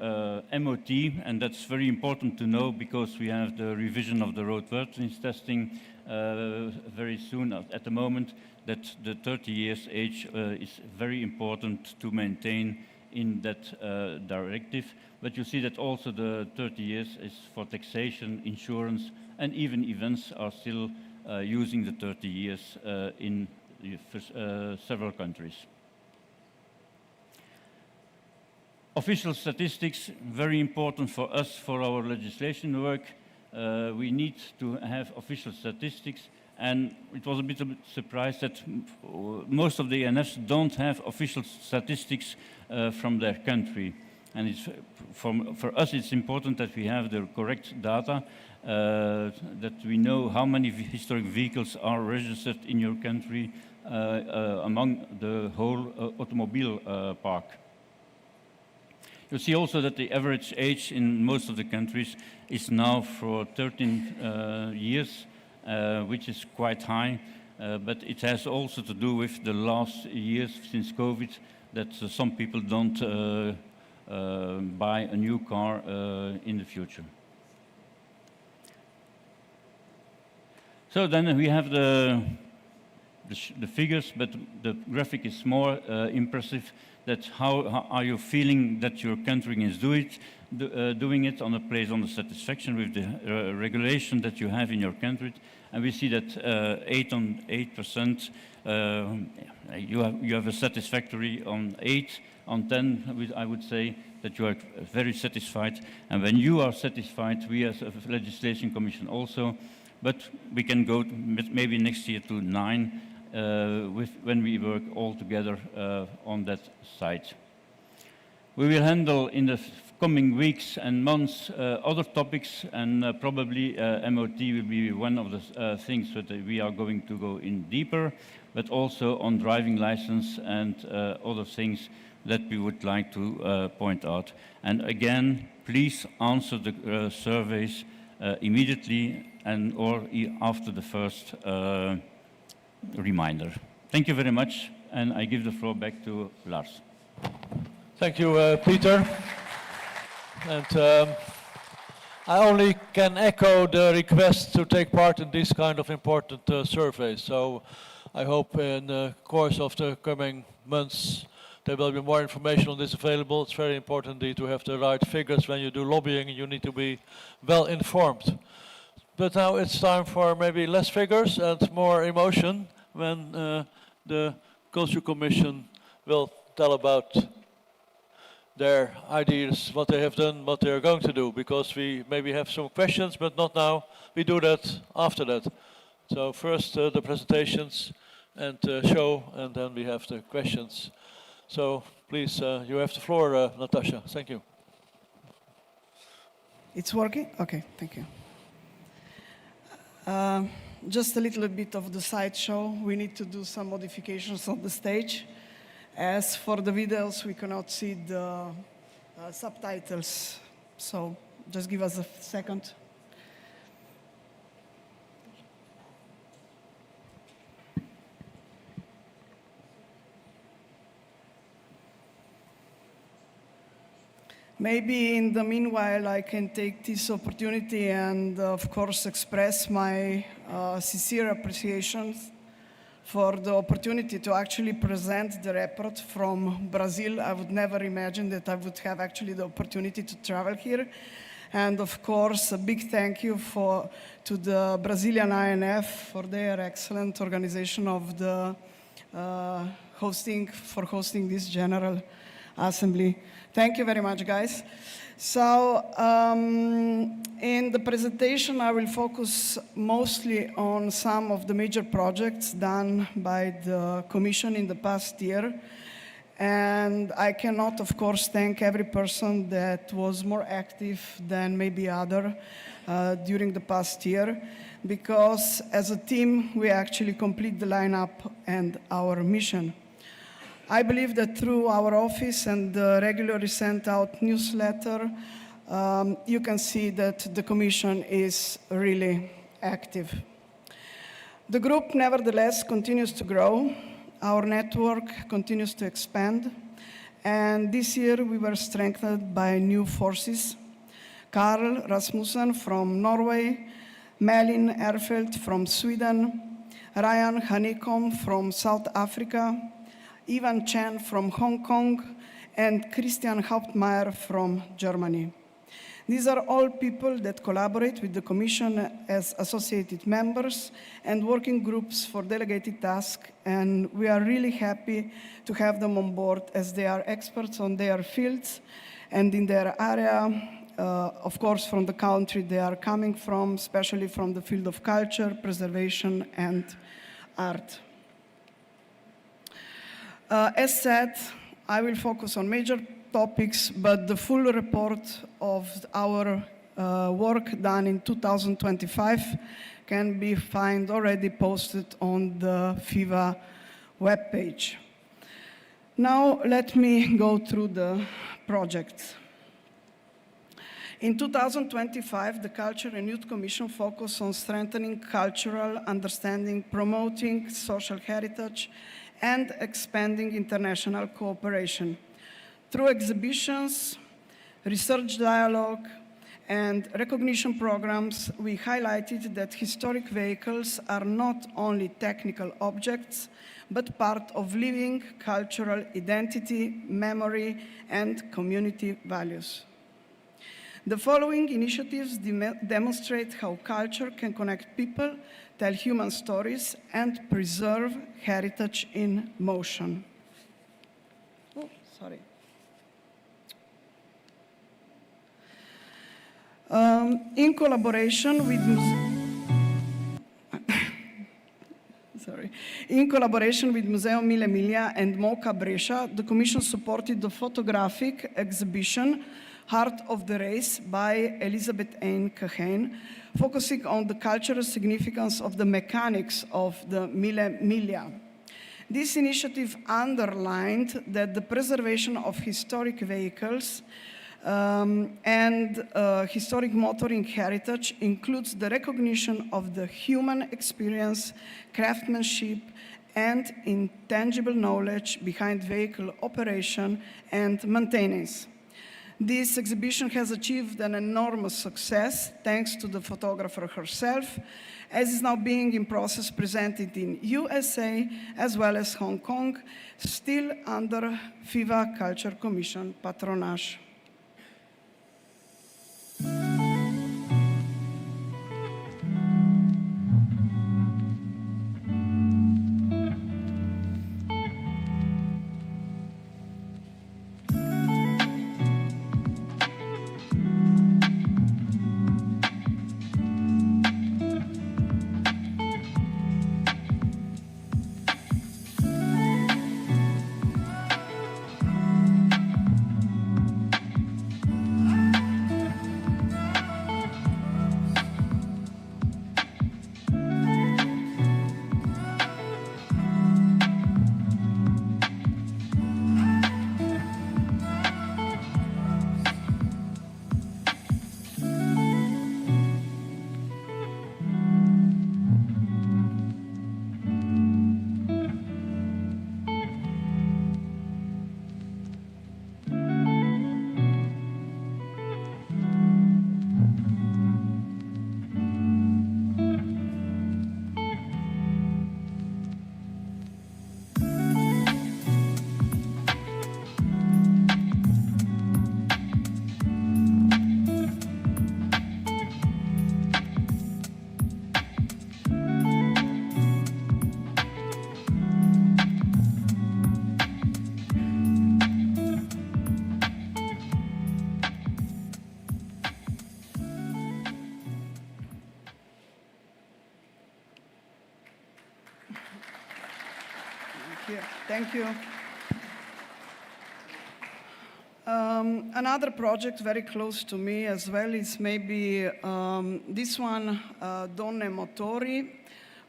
MOT, and that's very important to know because we have the revision of the roadworthiness testing very soon at the moment, that the 30 years age is very important to maintain in that directive. But you see that also the 30 years is for taxation, insurance, and even events are still using the 30 years in several countries. Official statistics, very important for us for our legislation work. We need to have official statistics, and it was a bit of a surprise that most of the ANFs don't have official statistics from their country. And it's, for us it's important that we have the correct data, that we know how many historic vehicles are registered in your country among the whole automobile park. You see also that the average age in most of the countries is now for 13 years, which is quite high, but it has also to do with the last years since COVID, that some people don't buy a new car in the future. So then we have the figures, but the graphic is more impressive. That how are you feeling that your country is doing it on the satisfaction with the regulation that you have in your country. And we see that 8% you have a satisfactory on 8 on 10. I would say that you are very satisfied. And when you are satisfied, we as a legislation commission also, but we can go maybe next year to 9. When we work all together on that side. We will handle in the coming weeks and months other topics, and probably MOT will be one of the things that we are going to go in deeper, but also on driving license and other things that we would like to point out. And again, please answer the surveys immediately and or after the first reminder. Thank you very much, and I give the floor back to Lars. Thank you, Peter. And I only can echo the request to take part in these kind of important surveys. So I hope in the course of the coming months there will be more information on this available. It's very important indeed to have the right figures when you do lobbying. You need to be well informed. But now it's time for maybe less figures and more emotion when the Culture Commission will tell about their ideas, what they have done, what they are going to do, because we maybe have some questions, but not now. We do that after that. So first the presentations and show, and then we have the questions. So please, you have the floor, Natasha. Thank you. It's working? Okay, thank you. Just a little bit of the sideshow. We need to do some modifications on the stage. As for the videos, we cannot see the subtitles. So just give us a second. Maybe in the meanwhile, I can take this opportunity and, of course, express my sincere appreciation for the opportunity to actually present the report from Brazil. I would never imagine that I would have actually the opportunity to travel here. And, of course, a big thank you to the Brazilian ANF for their excellent organization of the hosting this General Assembly. Thank you very much, guys. So in the presentation, I will focus mostly on some of the major projects done by the Commission in the past year. And I cannot, of course, thank every person that was more active than maybe other during the past year, because as a team, we actually complete the lineup and our mission. I believe that through our office and the regularly sent out newsletter, you can see that the Commission is really active. The group, nevertheless, continues to grow. Our network continues to expand. And this year, we were strengthened by new forces. Karl Rasmussen from Norway, Malin Erfeldt from Sweden, Ryan Hanekom from South Africa, Ivan Chen from Hong Kong, and Christian Hauptmeier from Germany. These are all people that collaborate with the Commission as associated members and working groups for delegated tasks, and we are really happy to have them on board as they are experts on their fields and in their area, of course, from the country they are coming from, especially from the field of culture, preservation, and art. As said, I will focus on major topics, but the full report of our work done in 2025 can be found already posted on the FIVA webpage. Now let me go through the projects. In 2025, the Culture and Youth Commission focused on strengthening cultural understanding, promoting social heritage, and expanding international cooperation. Through exhibitions, research dialogue, and recognition programs, we highlighted that historic vehicles are not only technical objects, but part of living cultural identity, memory, and community values. The following initiatives demonstrate how culture can connect people, tell human stories, and preserve heritage in motion. Oh, sorry. In collaboration with Museo ☆Emilia and MOCA Brescia, the Commission supported the photographic exhibition Heart of the Race by ☿🡪 focusing on the cultural significance of the mechanics of the ☆Emilia. This initiative underlined that the preservation of historic vehicles and historic motoring heritage includes the recognition of the human experience, craftsmanship, and intangible knowledge behind vehicle operation and maintenance. This exhibition has achieved an enormous success thanks to the photographer herself, as is now being in process presented in USA as well as Hong Kong, still under FIVA Culture Commission patronage. Thank you. Another project very close to me as well is maybe this one, Donne Motori,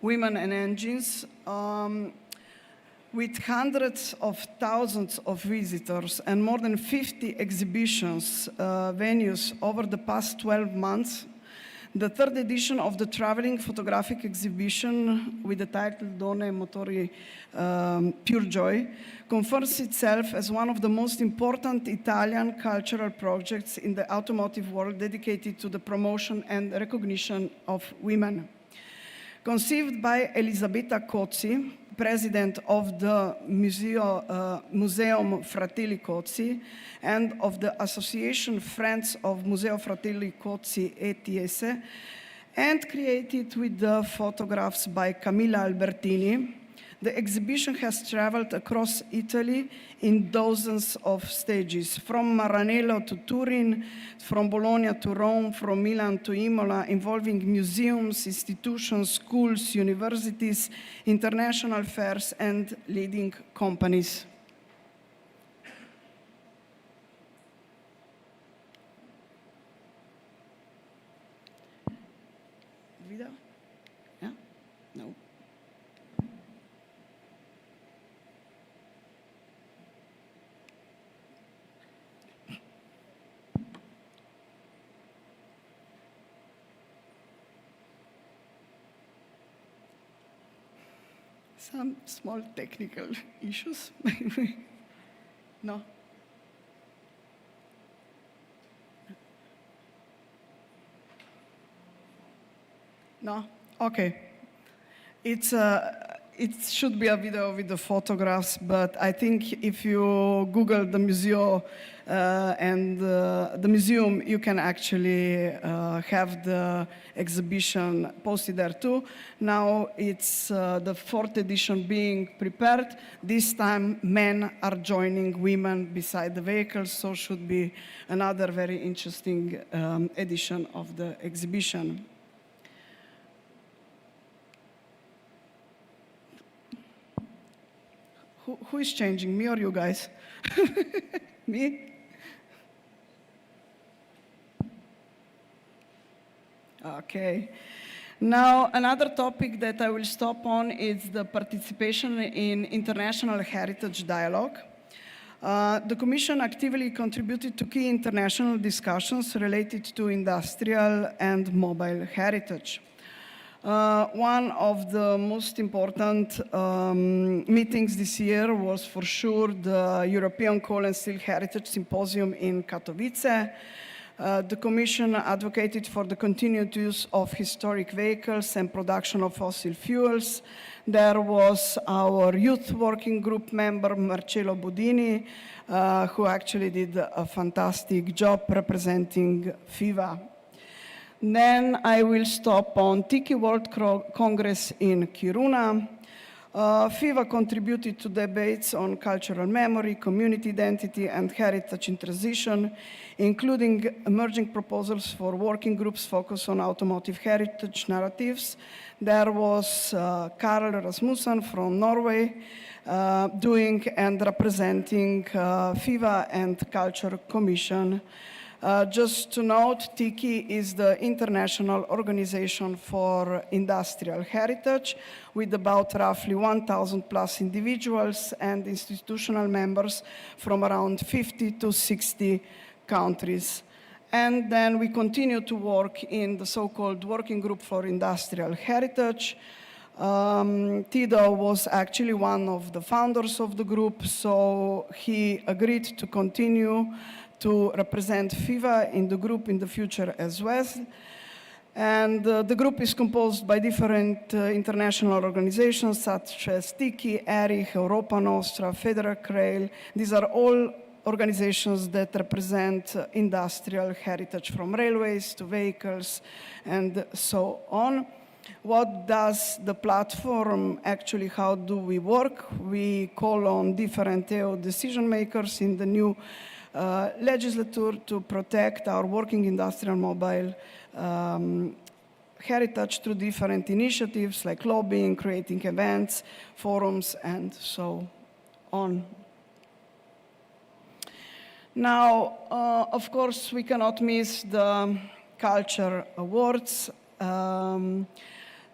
Women and Engines, with hundreds of thousands of visitors and more than 50 exhibitions venues over the past 12 months. The third edition of the traveling photographic exhibition with the title Donne Motori Pure Joy confirms itself as one of the most important Italian cultural projects in the automotive world dedicated to the promotion and recognition of women. Conceived by Elisabetta Cozzi, president of the Museum Fratelli Cozzi and of the Association Friends of Museo Fratelli Cozzi ETS, and created with the photographs by Camilla Albertini. The exhibition has traveled across Italy in dozens of stages, from Maranello to Turin, from Bologna to Rome, from Milan to Imola, involving museums, institutions, schools, universities, international fairs, and leading companies. Video? Yeah? No. Some small technical issues, maybe. No? No? Okay. It should be a video with the photographs, but I think if you Google the museum and the museum, you can actually have the exhibition posted there too. Now it's the 4th edition being prepared. This time men are joining women beside the vehicles, so should be another very interesting edition of the exhibition. Who is changing, me or you guys? Me? Okay. Now, another topic that I will stop on is the participation in international heritage dialogue. The Commission actively contributed to key international discussions related to industrial and mobile heritage. One of the most important meetings this year was for sure the European Coal and Steel Heritage Symposium in Katowice. The Commission advocated for the continued use of historic vehicles and production of fossil fuels. There was our youth working group member, Marcello Budini, who actually did a fantastic job representing FIVA. Then I will stop on Tiki World Congress in Kiruna. FIVA contributed to debates on cultural memory, community identity, and heritage in transition, including emerging proposals for working groups focused on automotive heritage narratives. There was Karl Rasmussen from Norway doing and representing FIVA and Culture Commission. Just to note, TIKI is the International Organization for Industrial Heritage, with about roughly 1,000 plus individuals and institutional members from around 50 to 60 countries. And then we continue to work in the so-called Working Group for Industrial Heritage. Tiddo was actually one of the founders of the group, so he agreed to continue to represent FIVA in the group in the future as well. And the group is composed by different international organizations such as TIKI, ERIH, Europa Nostra, Federação. These are all organizations that represent industrial heritage, from railways to vehicles and so on. What does the platform actually, how do we work? We call on different EU decision makers in the new legislature to protect our working industrial mobile heritage through different initiatives like lobbying, creating events, forums, and so on. Now, of course, we cannot miss the Culture Awards.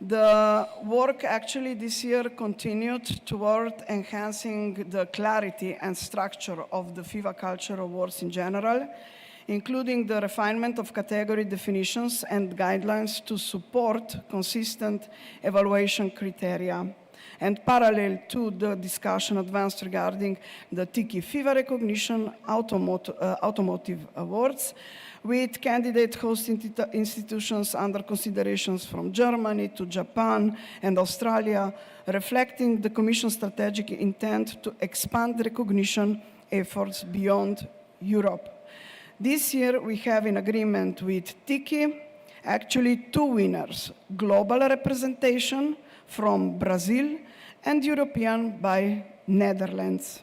The work actually this year continued toward enhancing the clarity and structure of the FIVA Culture Awards in general, including the refinement of category definitions and guidelines to support consistent evaluation criteria. And parallel to the discussion advanced regarding the TICI FIVA recognition automotive awards, with candidate host institutions under considerations from Germany to Japan and Australia, reflecting the Commission's strategic intent to expand recognition efforts beyond Europe. This year, we have in agreement with TICI actually two winners, global representation from Brazil and European by Netherlands.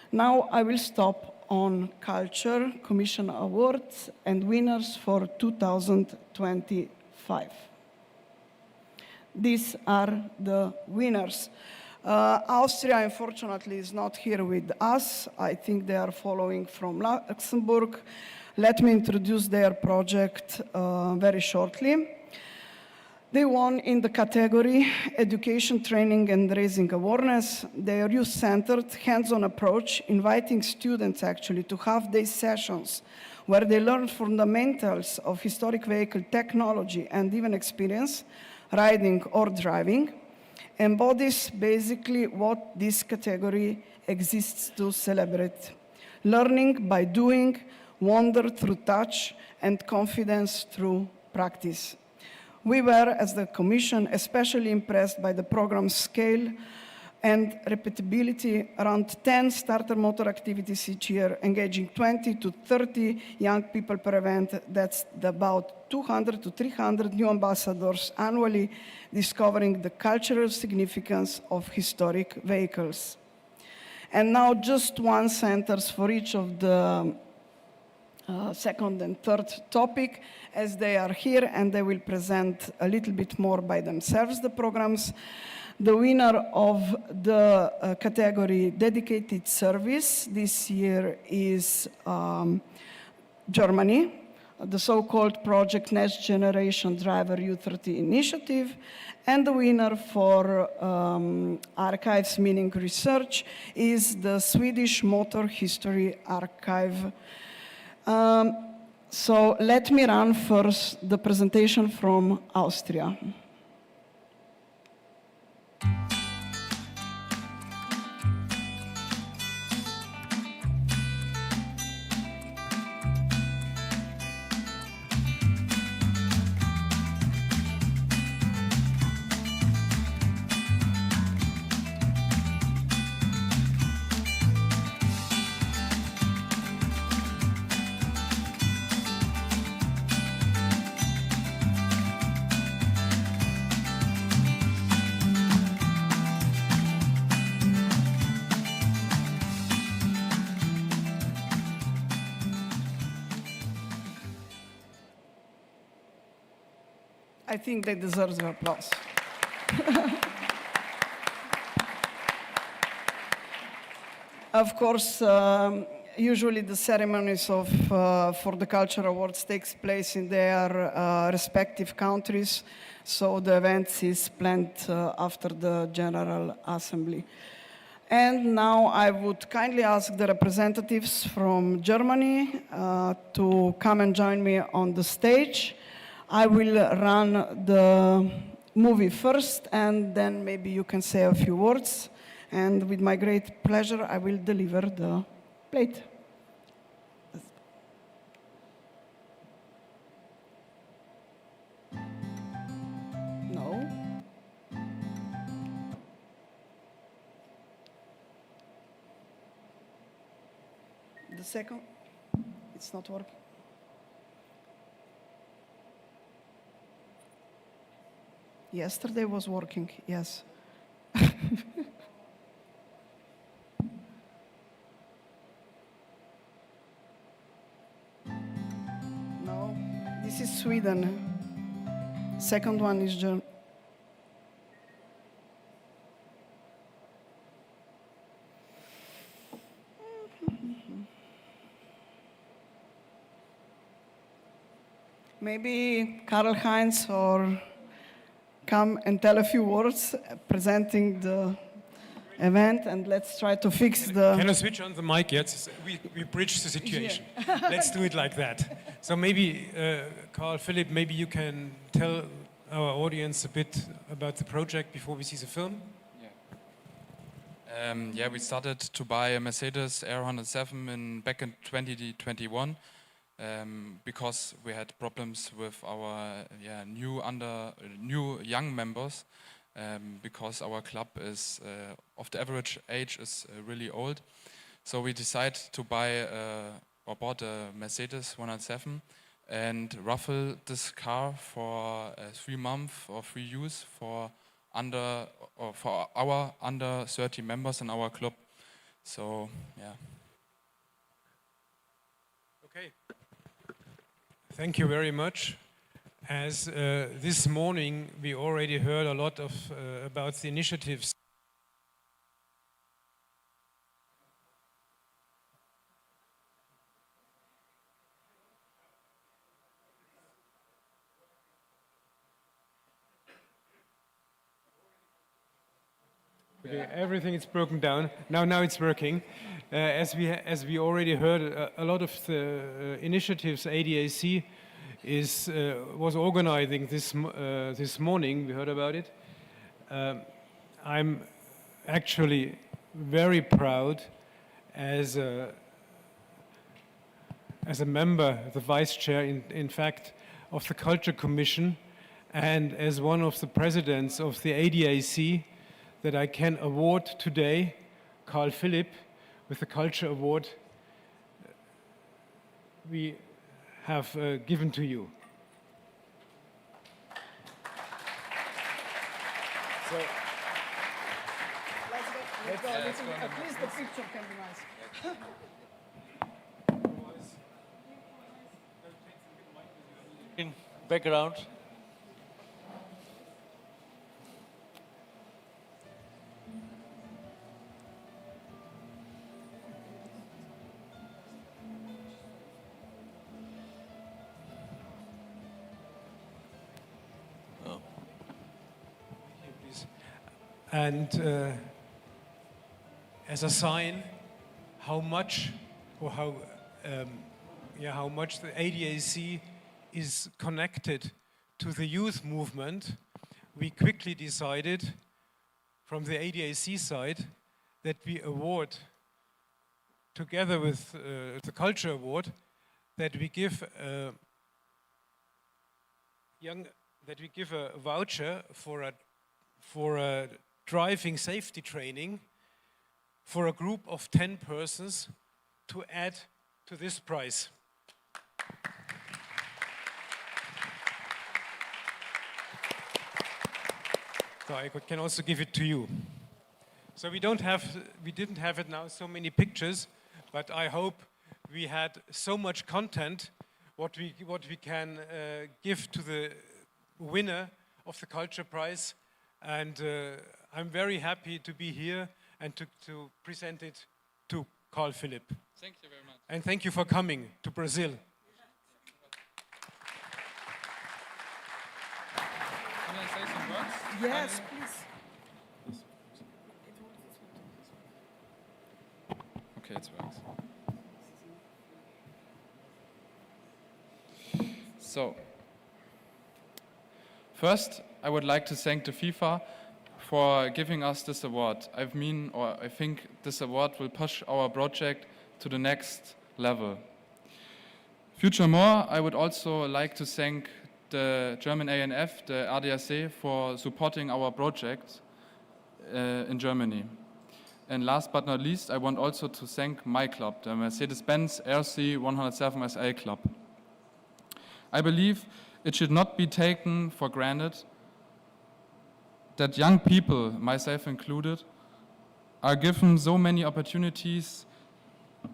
Now I will stop on Culture Commission Awards and winners for 2025. These are the winners. Austria, unfortunately, is not here with us. I think they are following from Luxembourg. Let me introduce their project very shortly. They won in the category Education, Training and Raising Awareness. Their youth-centered, hands-on approach, inviting students actually to half-day sessions where they learn fundamentals of historic vehicle technology and even experience, riding or driving, embodies basically what this category exists to celebrate. Learning by doing, wonder through touch, and confidence through practice. We were, as the Commission, especially impressed by the program's scale and repeatability, around 10 starter motor activities each year, engaging 20 to 30 young people per event. That's about 200 to 300 new ambassadors annually, discovering the cultural significance of historic vehicles. And now just one sentence for each of the second and third topic, as they are here and they will present a little bit more by themselves the programs. The winner of the category Dedicated Service this year is Germany, the so-called Project Next Generation Driver U30 Initiative, and the winner for archives, meaning research, is the Swedish Motor History Archive. So let me run first the presentation from Austria. I think they deserve the applause. Of course, usually the ceremonies for the Culture Awards takes place in their respective countries, so the event is planned after the General Assembly. And now I would kindly ask the representatives from Germany to come and join me on the stage. I will run the movie first, and then maybe you can say a few words. And with my great pleasure, I will deliver the plate. No. The second, it's not working. Yesterday was working, yes. No, this is Sweden. Second one is Germany. Maybe Karl-Heinz or come and tell a few words presenting the event, and let's try to fix the... Can I switch on the mic yet? We bridge the situation. Yeah. Let's do it like that. So maybe, Carl, Philip, maybe you can tell our audience a bit about the project before we see the film? Yeah. Yeah, we started to buy a Mercedes R107 back in 2021 because we had problems with our new young members because our club is of the average age is really old. So we decided to buy or bought a Mercedes 107 and raffle this car for 3 months or 3 use for our under 30 members in our club. So yeah. Okay. Thank you very much. As this morning we already heard a lot of about the initiatives. Okay, everything is broken down. Now it's working. As we already heard, a lot of the initiatives ADAC was organizing this morning. We heard about it. I'm actually very proud as a member, the vice chair, in fact, of the Culture Commission, and as one of the presidents of the ADAC, that I can award today Carl Philipp with the Culture Award we have given to you. So, let's go. At least the picture can be nice. In background. And as a sign how much the ADAC is connected to the youth movement, we quickly decided from the ADAC side that we award, together with the Culture Award, that we give a voucher for a driving safety training for a group of 10 persons to add to this prize. So I can also give it to you. So we didn't have it now so many pictures, but I hope we had so much content what we can give to the winner of the Culture Prize. And I'm very happy to be here and to present it to Carl Philipp. Thank you very much. And thank you for coming to Brazil. Can I say some words? Yes, please. Okay, it works. So, first, I would like to thank the FIFA for giving us this award. I think this award will push our project to the next level. Furthermore, I would also like to thank the German ANF, the ADAC, for supporting our project in Germany. And last but not least, I want also to thank my club, the Mercedes-Benz RC 107 SL Club. I believe it should not be taken for granted that young people, myself included, are given so many opportunities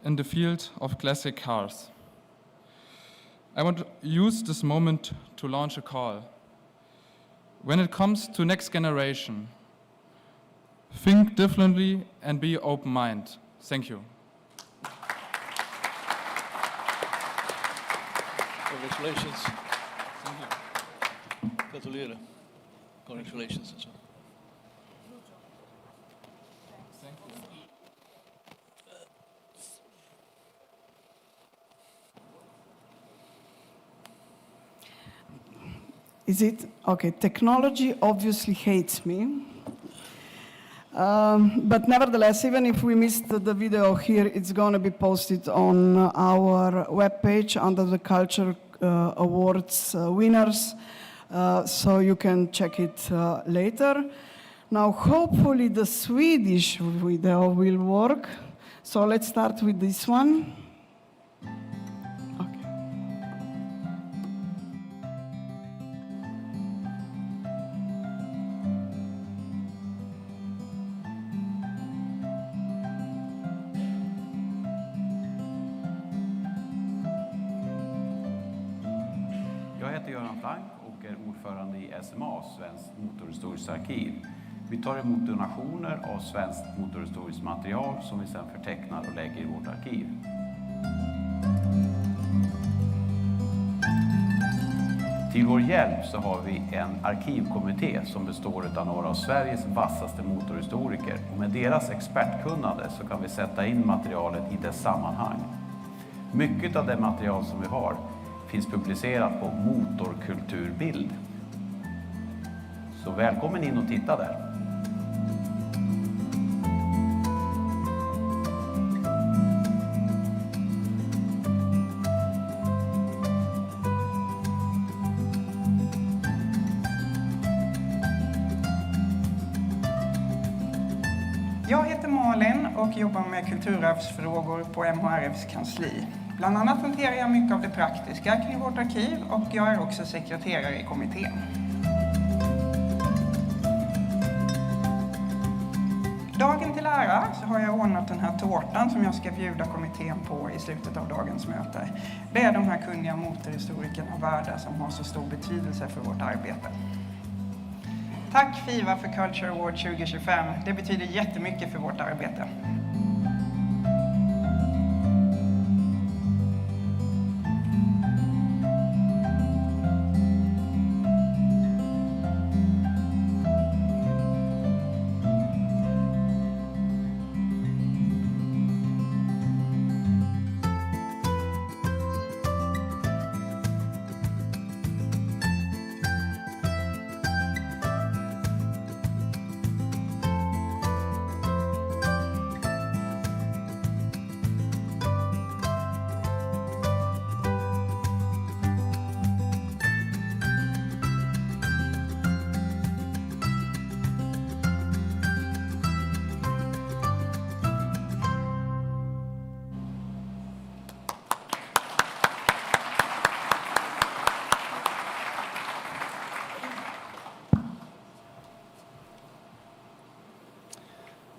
in the field of classic cars. I want to use this moment to launch a call. When it comes to next generation, think differently and be open-minded. Thank you. Congratulations. Thank you. Gratuleer. Congratulations. And so. Thank you. Is it? Okay, technology obviously hates me. But nevertheless, even if we missed the video here, it's going to be posted on our webpage under the Culture Awards winners, so you can check it later. Now, hopefully the Swedish video will work. So let's start with this one. Ordförande i SMA, Svenskt motorhistoriskt arkiv. Vi tar emot donationer av svenskt motorhistoriskt material som vi sedan förtecknar och lägger i vårt arkiv. Till vår hjälp så har vi en arkivkommitté som består av några av Sveriges vassaste motorhistoriker. Och med deras expertkunnande så kan vi sätta in materialet i dess sammanhang. Mycket av det material som vi har finns publicerat på Motorkulturbild. Så välkommen in och titta där. Jag heter Malin och jobbar med kulturarvsfrågor på MHRFs kansli. Bland annat hanterar jag mycket av det praktiska kring vårt arkiv och jag är också sekreterare i kommittén. Dagen till ära så har jag ordnat den här tårtan som jag ska bjuda kommittén på i slutet av dagens möte. Det är de här kunniga motorhistorikerna värda som har så stor betydelse för vårt arbete. Tack FIVA för Culture Award 2025. Det betyder jättemycket för vårt arbete.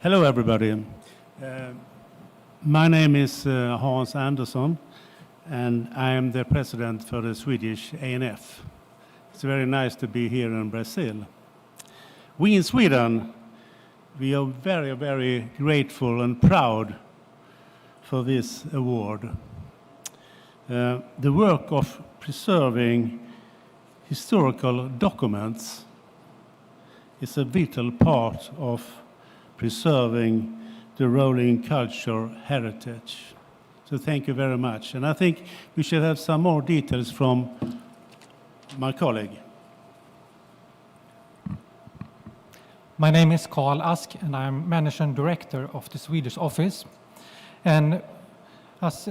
Hello, everybody. My name is Hans Andersson, and I am the president for the Swedish ANF. It's very nice to be here in Brazil. We in Sweden, we are very, very grateful and proud for this award. The work of preserving historical documents is a vital part of preserving the rolling culture heritage. So thank you very much. And I think we should have some more details from my colleague. My name is Carl Ask, and I'm Managing Director of the Swedish office. And as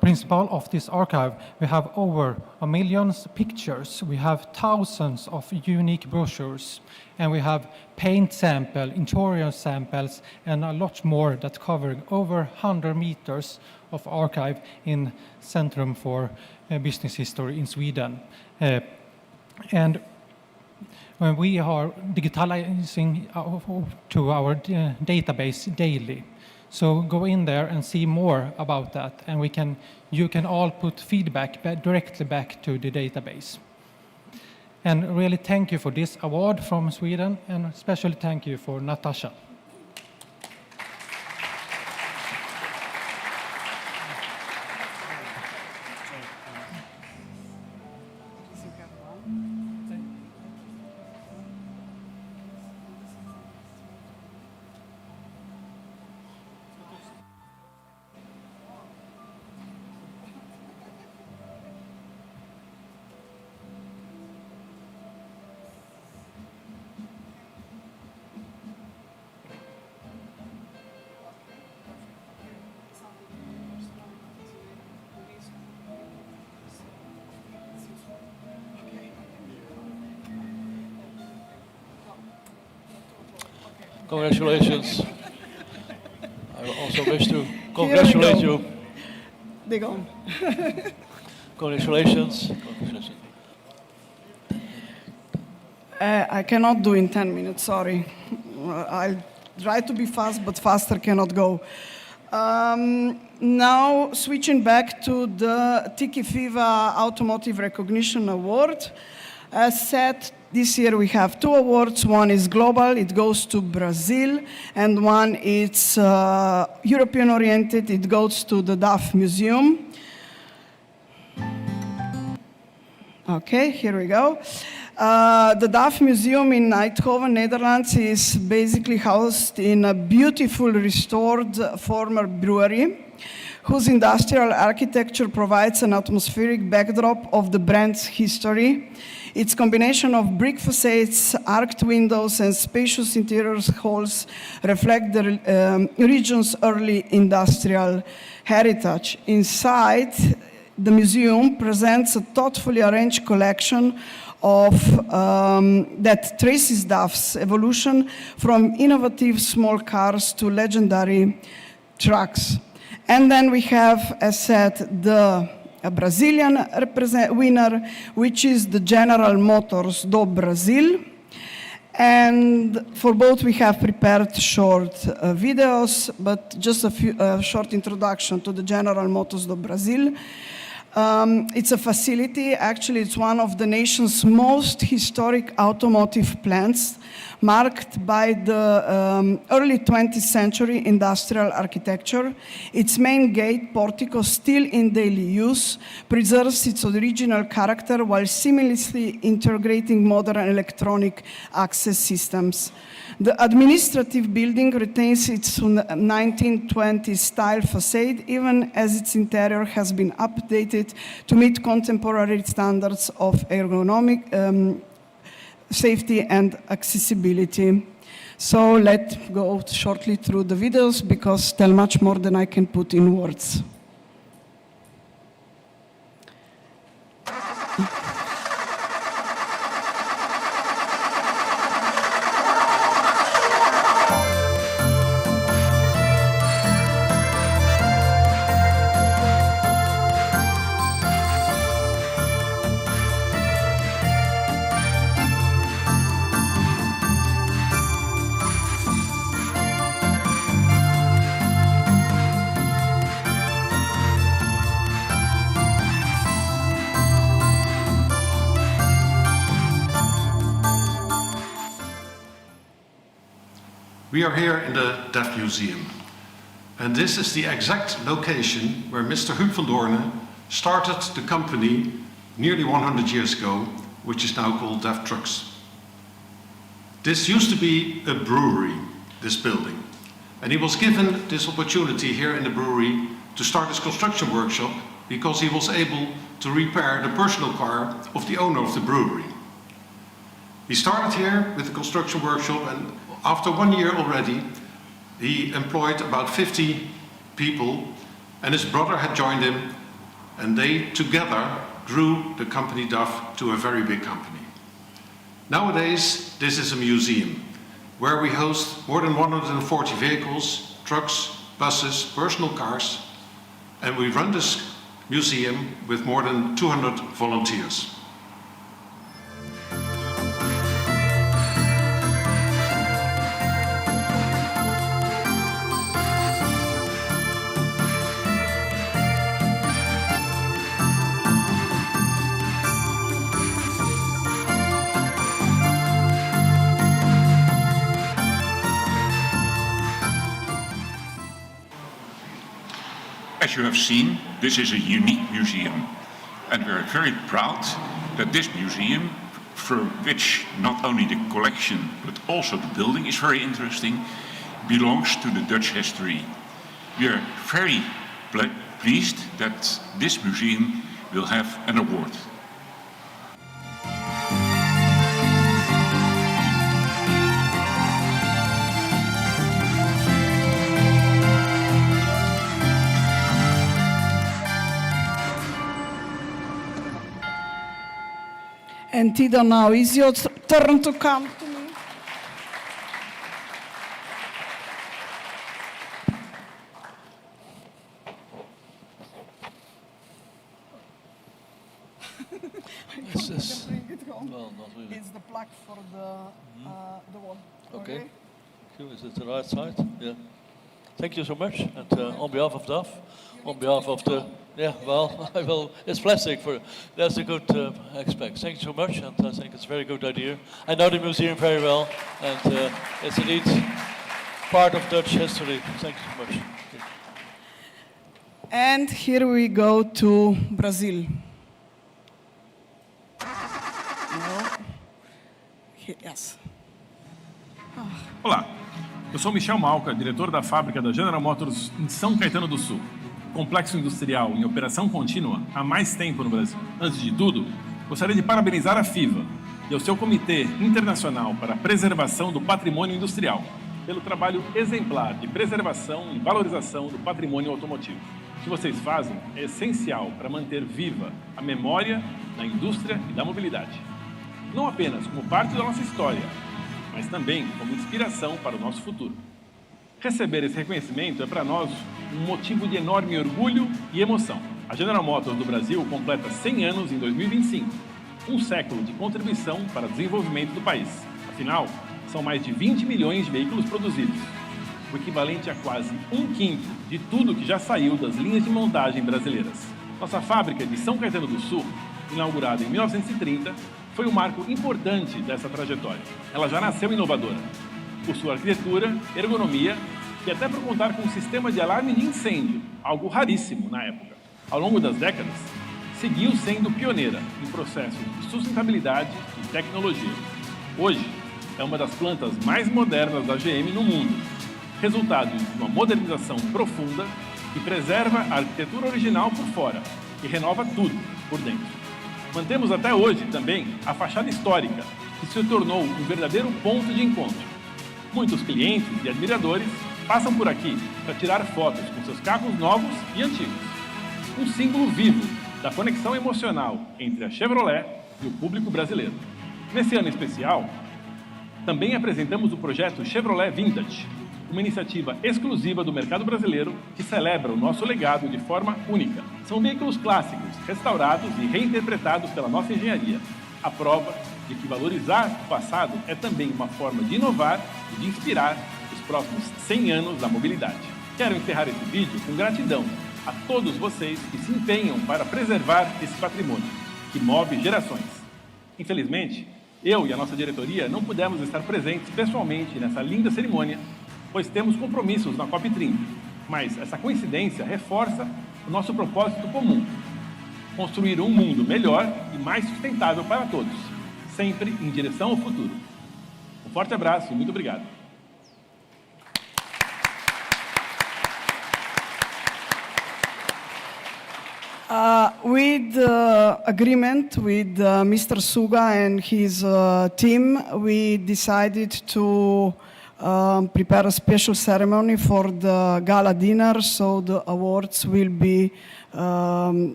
principal of this archive, we have over 1 million pictures, we have thousands of unique brochures, and we have paint sample, interior samples, and a lot more that cover over 100 meters of archive in Centrum for Business History in Sweden. And when we are digitalizing to our database daily. So go in there and see more about that, and you can all put feedback directly back to the database. And really thank you for this award from Sweden, and especially thank you for Natasha. Congratulations. I also wish to congratulate you. They go. Congratulations. I cannot do in 10 minutes, sorry. I'll try to be fast, but faster cannot go. Now, switching back to the TICI FIVA Automotive Recognition Award. As said, this year we have 2 awards. One is global, it goes to Brazil, and one is European-oriented, it goes to the DAF Museum. Okay, here we go. The DAF Museum in Eindhoven, Netherlands, is basically housed in a beautiful restored former brewery, whose industrial architecture provides an atmospheric backdrop of the brand's history. Its combination of brick facades, arched windows, and spacious interior halls reflect the region's early industrial heritage. Inside, the museum presents a thoughtfully arranged collection of that traces DAF's evolution from innovative small cars to legendary trucks. And then we have, as said, the Brazilian winner, which is the General Motors do Brasil. And for both we have prepared short videos, but just a short introduction to the General Motors do Brasil. It's a facility, actually it's one of the nation's most historic automotive plants, marked by the early 20th century industrial architecture. Its main gate, portico, still in daily use, preserves its original character while seamlessly integrating modern electronic access systems. The administrative building retains its 1920s style facade, even as its interior has been updated to meet contemporary standards of ergonomic safety and accessibility. So let's go shortly through the videos because tell much more than I can put in words. We are here in the DAF Museum, and this is the exact location where Mr. Huub van Doorne started the company nearly 100 years ago, which is now called DAF Trucks. This used to be a brewery, this building, and he was given this opportunity here in the brewery to start his construction workshop because he was able to repair the personal car of the owner of the brewery. He started here with the construction workshop, and after 1 year already, he employed about 50 people, and his brother had joined him, and they together grew the company DAF to a very big company. Nowadays, this is a museum where we host more than 140 vehicles, trucks, buses, personal cars, and we run this museum with more than 200 volunteers. As you have seen, this is a unique museum, and we are very proud that this museum, for which not only the collection but also the building is very interesting, belongs to the Dutch history. We are very pleased that this museum will have an award. And Tiddo, now is your turn to come to me. Well, not really. It's the plaque for the wall. Okay. Thank you. Is it the right side? Yeah. Thank you so much. And on behalf of DAF, on behalf of the... Yeah, well, I will... It's plastic. That's a good aspect. Thank you so much. And I think it's a very good idea. I know the museum very well. And it's indeed part of Dutch history. Thank you so much. And here we go to Brazil. No. Yes. Olá, eu sou Michel Malca, diretor da fábrica da General Motors em São Caetano do Sul, complexo industrial em operação contínua há mais tempo no Brasil. Antes de tudo, gostaria de parabenizar a FIVA e ao seu Comitê Internacional para a Preservação do Patrimônio Industrial pelo trabalho exemplar de preservação e valorização do patrimônio automotivo. O que vocês fazem é essencial para manter viva a memória da indústria e da mobilidade. Não apenas como parte da nossa história, mas também como inspiração para o nosso futuro. Receber esse reconhecimento é para nós um motivo de enorme orgulho e emoção. A General Motors do Brasil completa 100 anos em 2025, um século de contribuição para o desenvolvimento do país. Afinal, são mais de 20 milhões de veículos produzidos, o equivalente a quase 1/5 de tudo que já saiu das linhas de montagem brasileiras. Nossa fábrica de São Caetano do Sul, inaugurada em 1930, foi um marco importante dessa trajetória. Ela já nasceu inovadora, por sua arquitetura, ergonomia e até por contar com um sistema de alarme de incêndio, algo raríssimo na época. Ao longo das décadas, seguiu sendo pioneira em processos de sustentabilidade e tecnologia. Hoje, é uma das plantas mais modernas da GM no mundo, resultado de uma modernização profunda que preserva a arquitetura original por fora e renova tudo por dentro. Mantemos até hoje também a fachada histórica, que se tornou um verdadeiro ponto de encontro. Muitos clientes e admiradores passam por aqui para tirar fotos com seus carros novos e antigos. Um símbolo vivo da conexão emocional entre a Chevrolet e o público brasileiro. Nesse ano especial, também apresentamos o projeto Chevrolet Vintage, uma iniciativa exclusiva do mercado brasileiro que celebra o nosso legado de forma única. São veículos clássicos, restaurados e reinterpretados pela nossa engenharia. A prova de que valorizar o passado é também uma forma de inovar e de inspirar os próximos 100 anos da mobilidade. Quero encerrar esse vídeo com gratidão a todos vocês que se empenham para preservar esse patrimônio, que move gerações. Infelizmente, eu e a nossa diretoria não pudemos estar presentes pessoalmente nessa linda cerimônia, pois temos compromissos na COP30. Mas essa coincidência reforça o nosso propósito comum: construir um mundo melhor e mais sustentável para todos, sempre em direção ao futuro. Um forte abraço e muito obrigado. With agreement with Mr. Suga and his team, we decided to prepare a special ceremony for the gala dinner, so the awards will be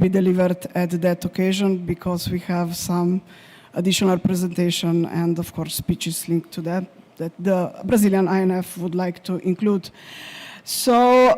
delivered at that occasion, because we have some additional presentation and, of course, speeches linked to that the Brazilian ANF would like to include. So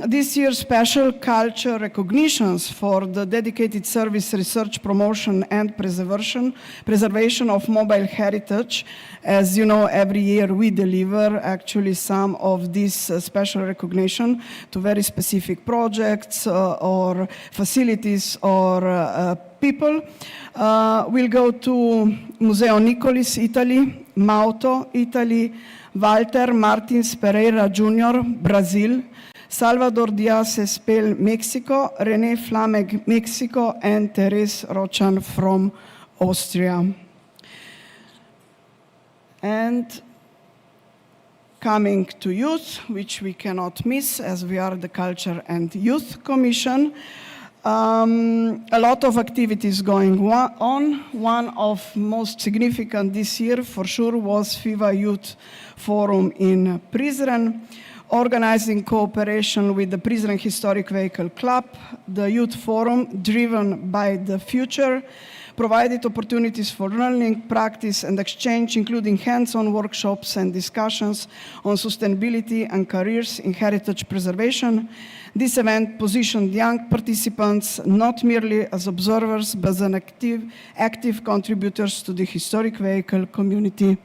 this year's special culture recognitions for the dedicated service, research, promotion and preservation of mobile heritage. As you know, every year we deliver actually some of this special recognition to very specific projects or facilities or people. We'll go to Museo Nicolis, Italy, Mauto, Italy, Walter Martins Pereira Jr., Brazil, Salvador Diaz Espel, Mexico, René Flameg, Mexico, and Therese Rochan from Austria. And coming to youth, which we cannot miss as we are the Culture and Youth Commission, a lot of activities going on. One of most significant this year, for sure, was FIVA Youth Forum in Prizren, organized in cooperation with the Prizren Historic Vehicle Club. The Youth Forum, driven by the future, provided opportunities for learning, practice, and exchange, including hands-on workshops and discussions on sustainability and careers in heritage preservation. This event positioned young participants not merely as observers, but as active contributors to the historic vehicle community.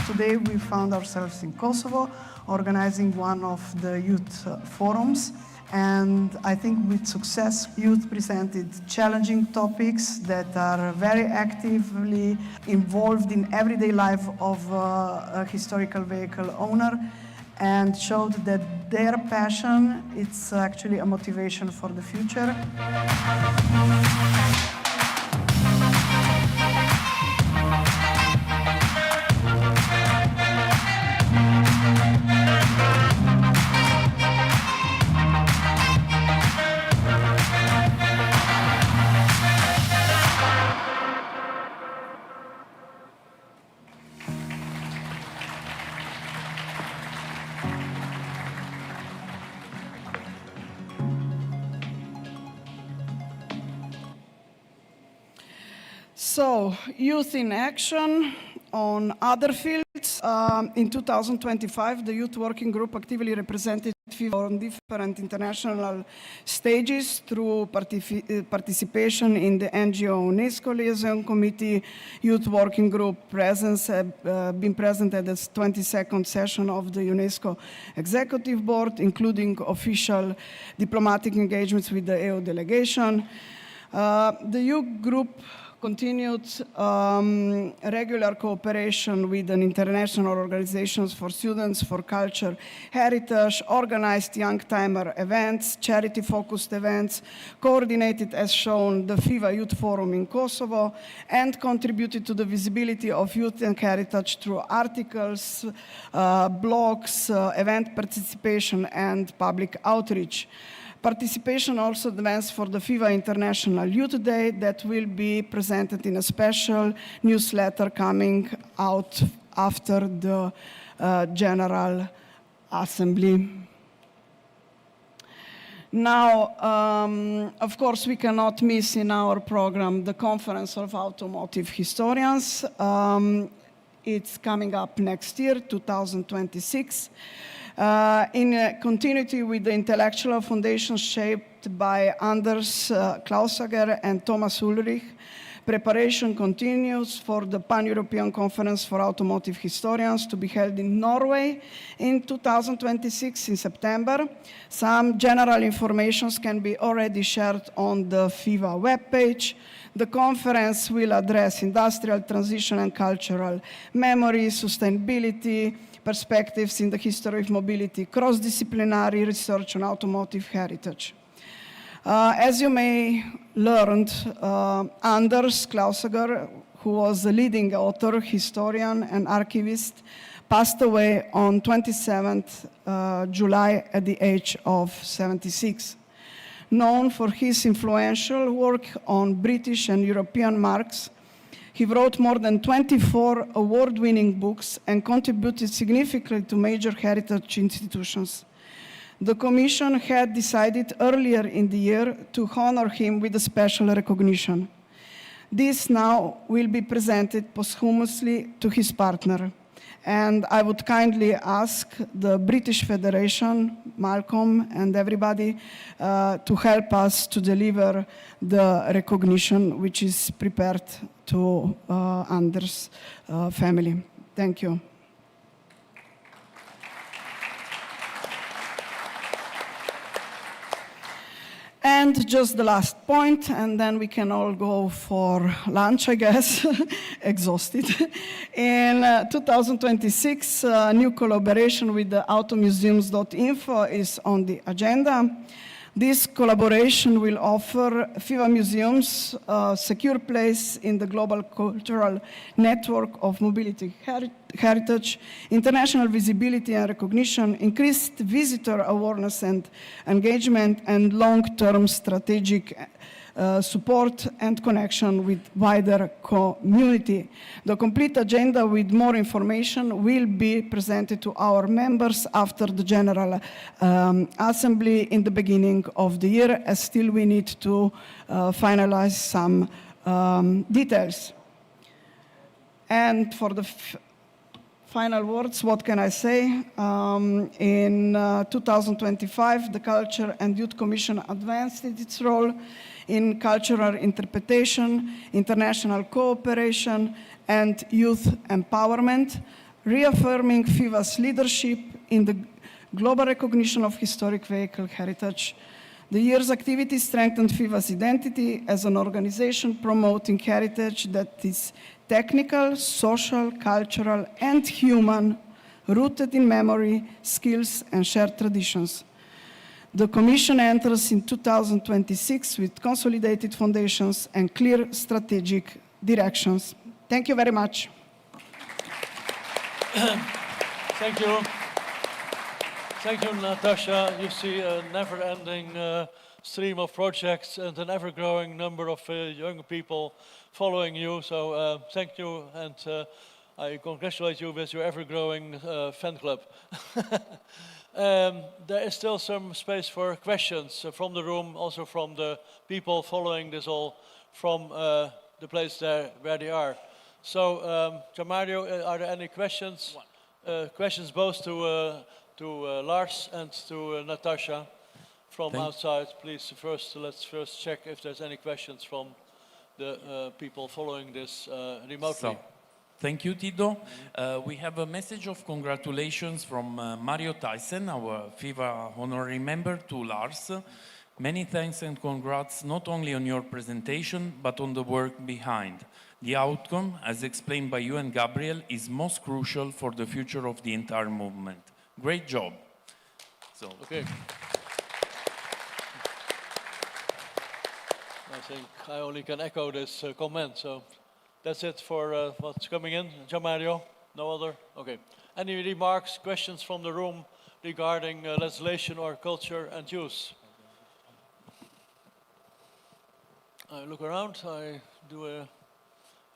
Today we found ourselves in Kosovo, organizing one of the youth forums. And I think with success, youth presented challenging topics that are very actively involved in everyday life of a historical vehicle owner, and showed that their passion, it's actually a motivation for the future. So, youth in action on other fields. In 2025, the Youth Working Group actively represented FIVA on different international stages through participation in the NGO UNESCO Liaison Committee, Youth Working Group presence, been present at the 22nd session of the UNESCO Executive Board, including official diplomatic engagements with the EU delegation. The youth group continued regular cooperation with an international organizations for students, for culture, heritage, organized young timer events, charity-focused events, coordinated, as shown, the FIVA Youth Forum in Kosovo, and contributed to the visibility of youth and heritage through articles, blogs, event participation, and public outreach. Participation also advanced for the FIVA International Youth Day that will be presented in a special newsletter coming out after the General Assembly. Now, of course, we cannot miss in our program the Conference of Automotive Historians. It's coming up next year, 2026. In continuity with the intellectual foundation shaped by Anders Klausager and Thomas Ulrich, preparation continues for the Pan-European Conference for Automotive Historians to be held in Norway in 2026 in September. Some general information can be already shared on the FIVA webpage. The conference will address industrial transition and cultural memory, sustainability, perspectives in the history of mobility, cross-disciplinary research on automotive heritage. As you may learned, Anders Klausager, who was the leading author, historian, and archivist, passed away on 27th July at the age of 76. Known for his influential work on British and European marks, he wrote more than 24 award-winning books and contributed significantly to major heritage institutions. The Commission had decided earlier in the year to honor him with a special recognition. This now will be presented posthumously to his partner. And I would kindly ask the British Federation, Malcolm, and everybody to help us to deliver the recognition which is prepared to Anders' family. Thank you. And just the last point, and then we can all go for lunch, I guess, exhausted. In 2026, a new collaboration with the automuseums.info is on the agenda. This collaboration will offer FIVA museums a secure place in the global cultural network of mobility heritage, international visibility and recognition, increased visitor awareness and engagement, and long-term strategic support and connection with wider community. The complete agenda with more information will be presented to our members after the General Assembly in the beginning of the year, as still we need to finalize some details. And for the final words, what can I say? In 2025, the Culture and Youth Commission advanced its role in cultural interpretation, international cooperation, and youth empowerment, reaffirming FIVA's leadership in the global recognition of historic vehicle heritage. The year's activities strengthened FIVA's identity as an organization promoting heritage that is technical, social, cultural, and human, rooted in memory, skills, and shared traditions. The Commission enters in 2026 with consolidated foundations and clear strategic directions. Thank you very much. Thank you. Thank you, Natasha. You see a never-ending stream of projects and an ever-growing number of young people following you. So thank you, and I congratulate you with your ever-growing fan club. There is still some space for questions from the room, also from the people following this all from the place there where they are. So, Gianmario, are there any questions? Questions both to Lars and to Natasha from outside, please. Let's first check if there's any questions from the people following this remotely. Thank you, Tiddo. We have a message of congratulations from Mario Tyson, our FIVA honorary member, to Lars. Many thanks and congrats not only on your presentation, but on the work behind. The outcome, as explained by you and Gabriel, is most crucial for the future of the entire movement. Great job. So. Okay. I think I only can echo this comment. So that's it for what's coming in. Gianmario, no other? Okay. Any remarks, questions from the room regarding legislation or culture and use? I look around, I do a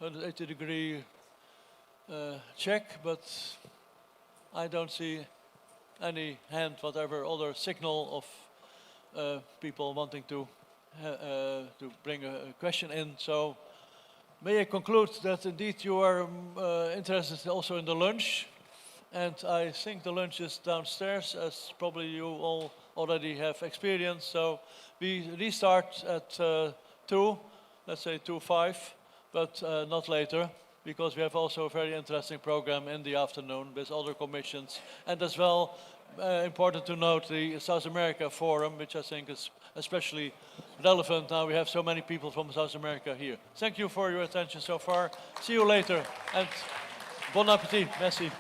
180-degree check, but I don't see any hand, whatever other signal of people wanting to bring a question in. So may I conclude that indeed you are interested also in the lunch, and I think the lunch is downstairs, as probably you all already have experienced. So we restart at 2, let's say 2:05, but not later, because we have also a very interesting program in the afternoon with other commissions, and as well important to note the South America Forum, which I think is especially relevant now we have so many people from South America here. Thank you for your attention so far. See you later, and bon appétit. Merci.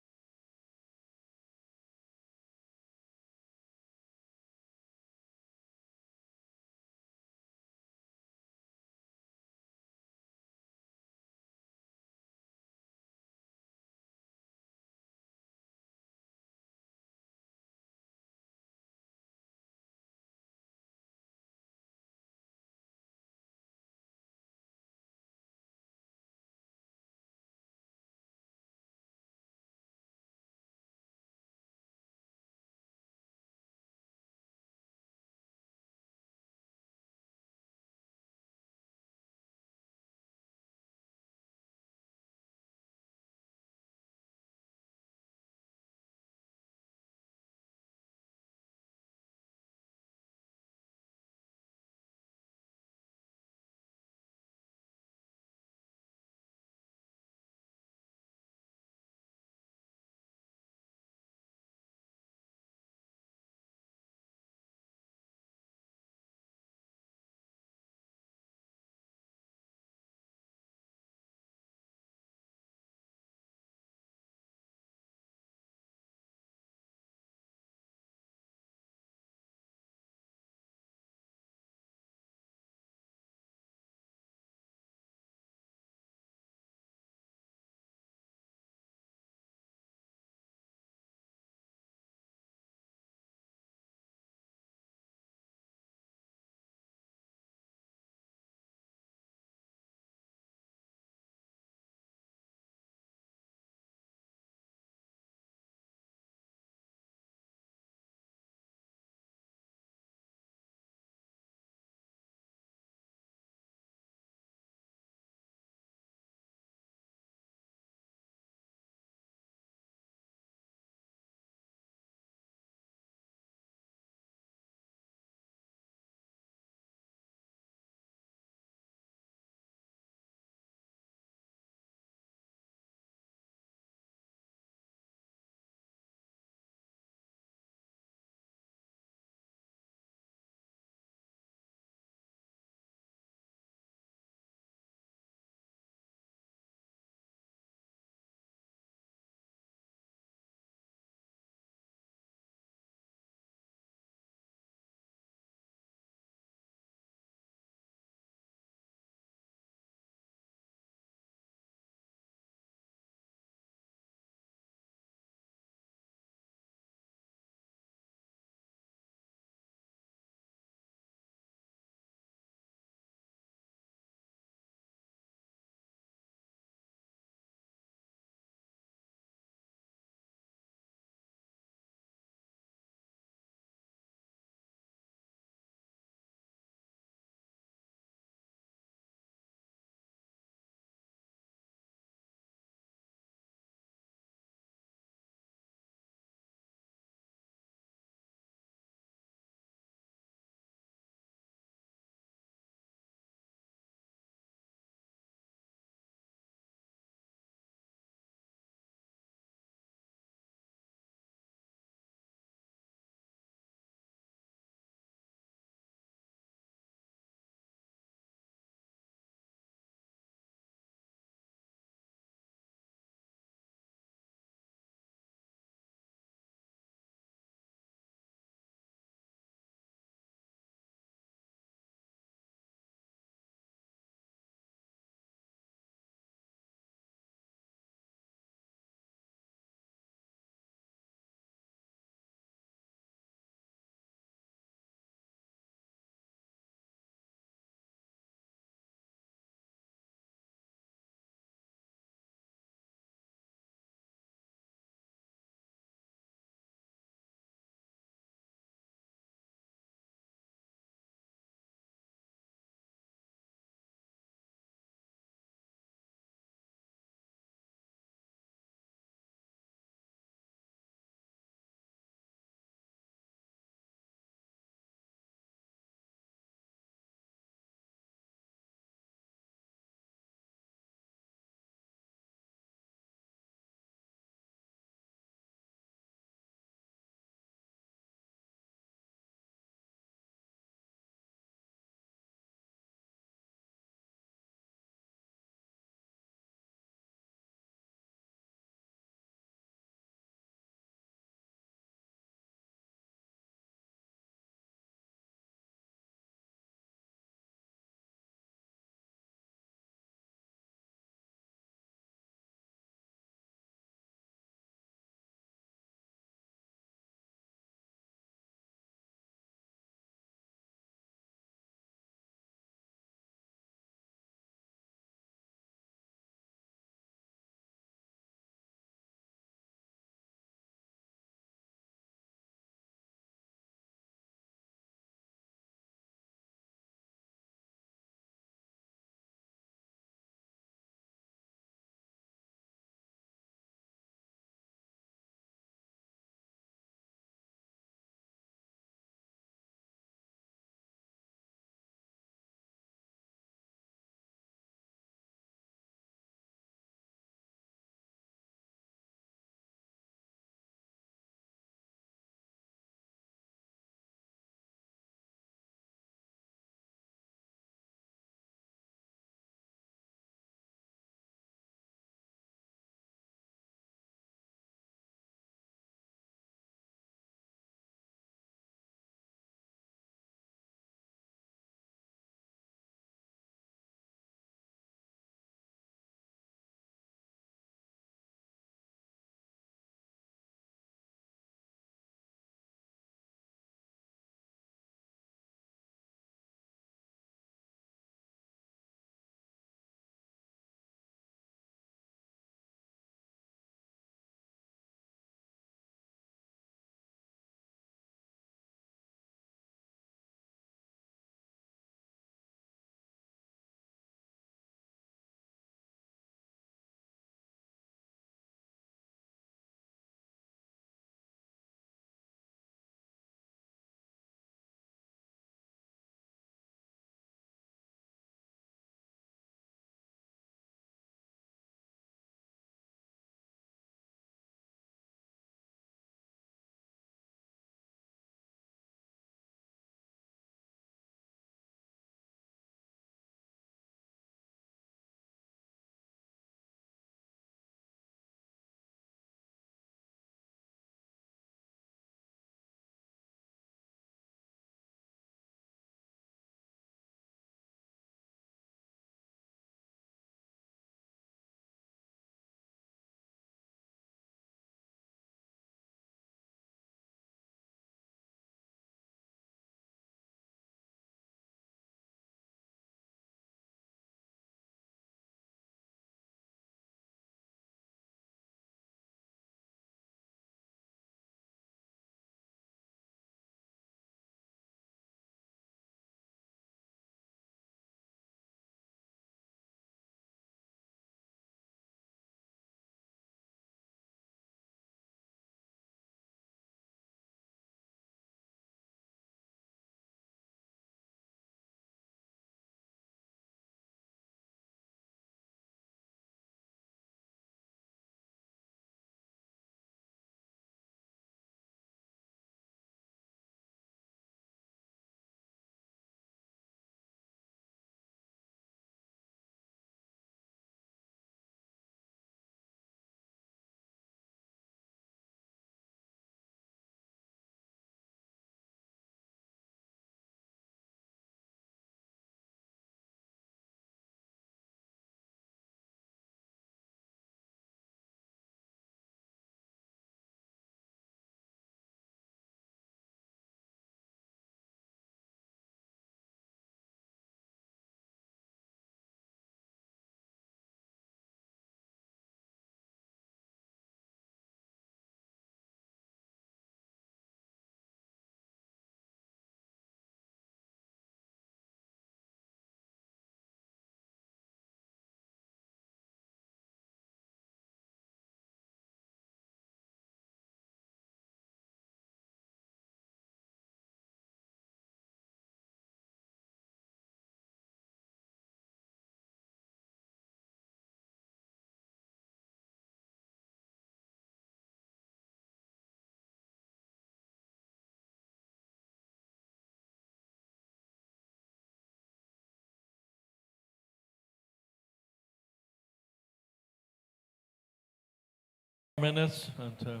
minutes, and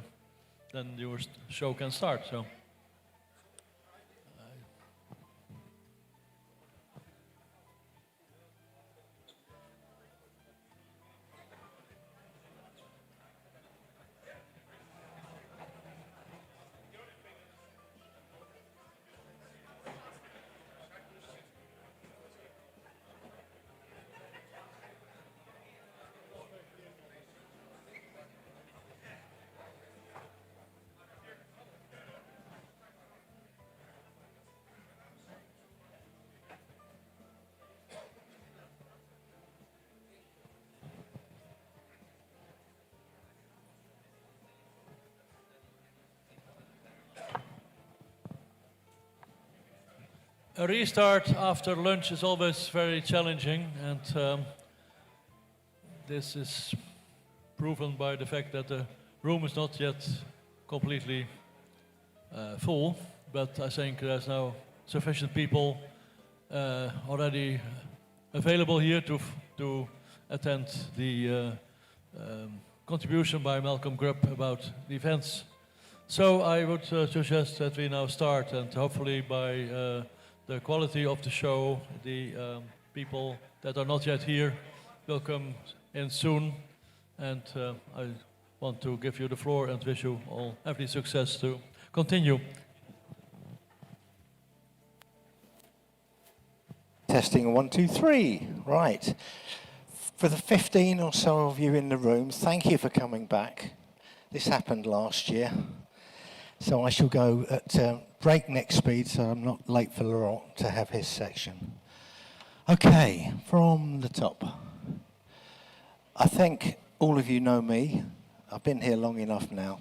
then your show can start. So. A restart after lunch is always very challenging, and this is proven by the fact that the room is not yet completely full, but I think there's now sufficient people already available here to attend the contribution by Malcolm Grubb about the events. So I would suggest that we now start, and hopefully by the quality of the show, the people that are not yet here will come in soon. And I want to give you the floor and wish you all every success to continue. Testing 1, 2, 3. Right. For the 15 or so of you in the room, thank you for coming back. This happened last year. So I shall go at breakneck speed so I'm not late for Laurent to have his section. Okay, from the top. I think all of you know me. I've been here long enough now.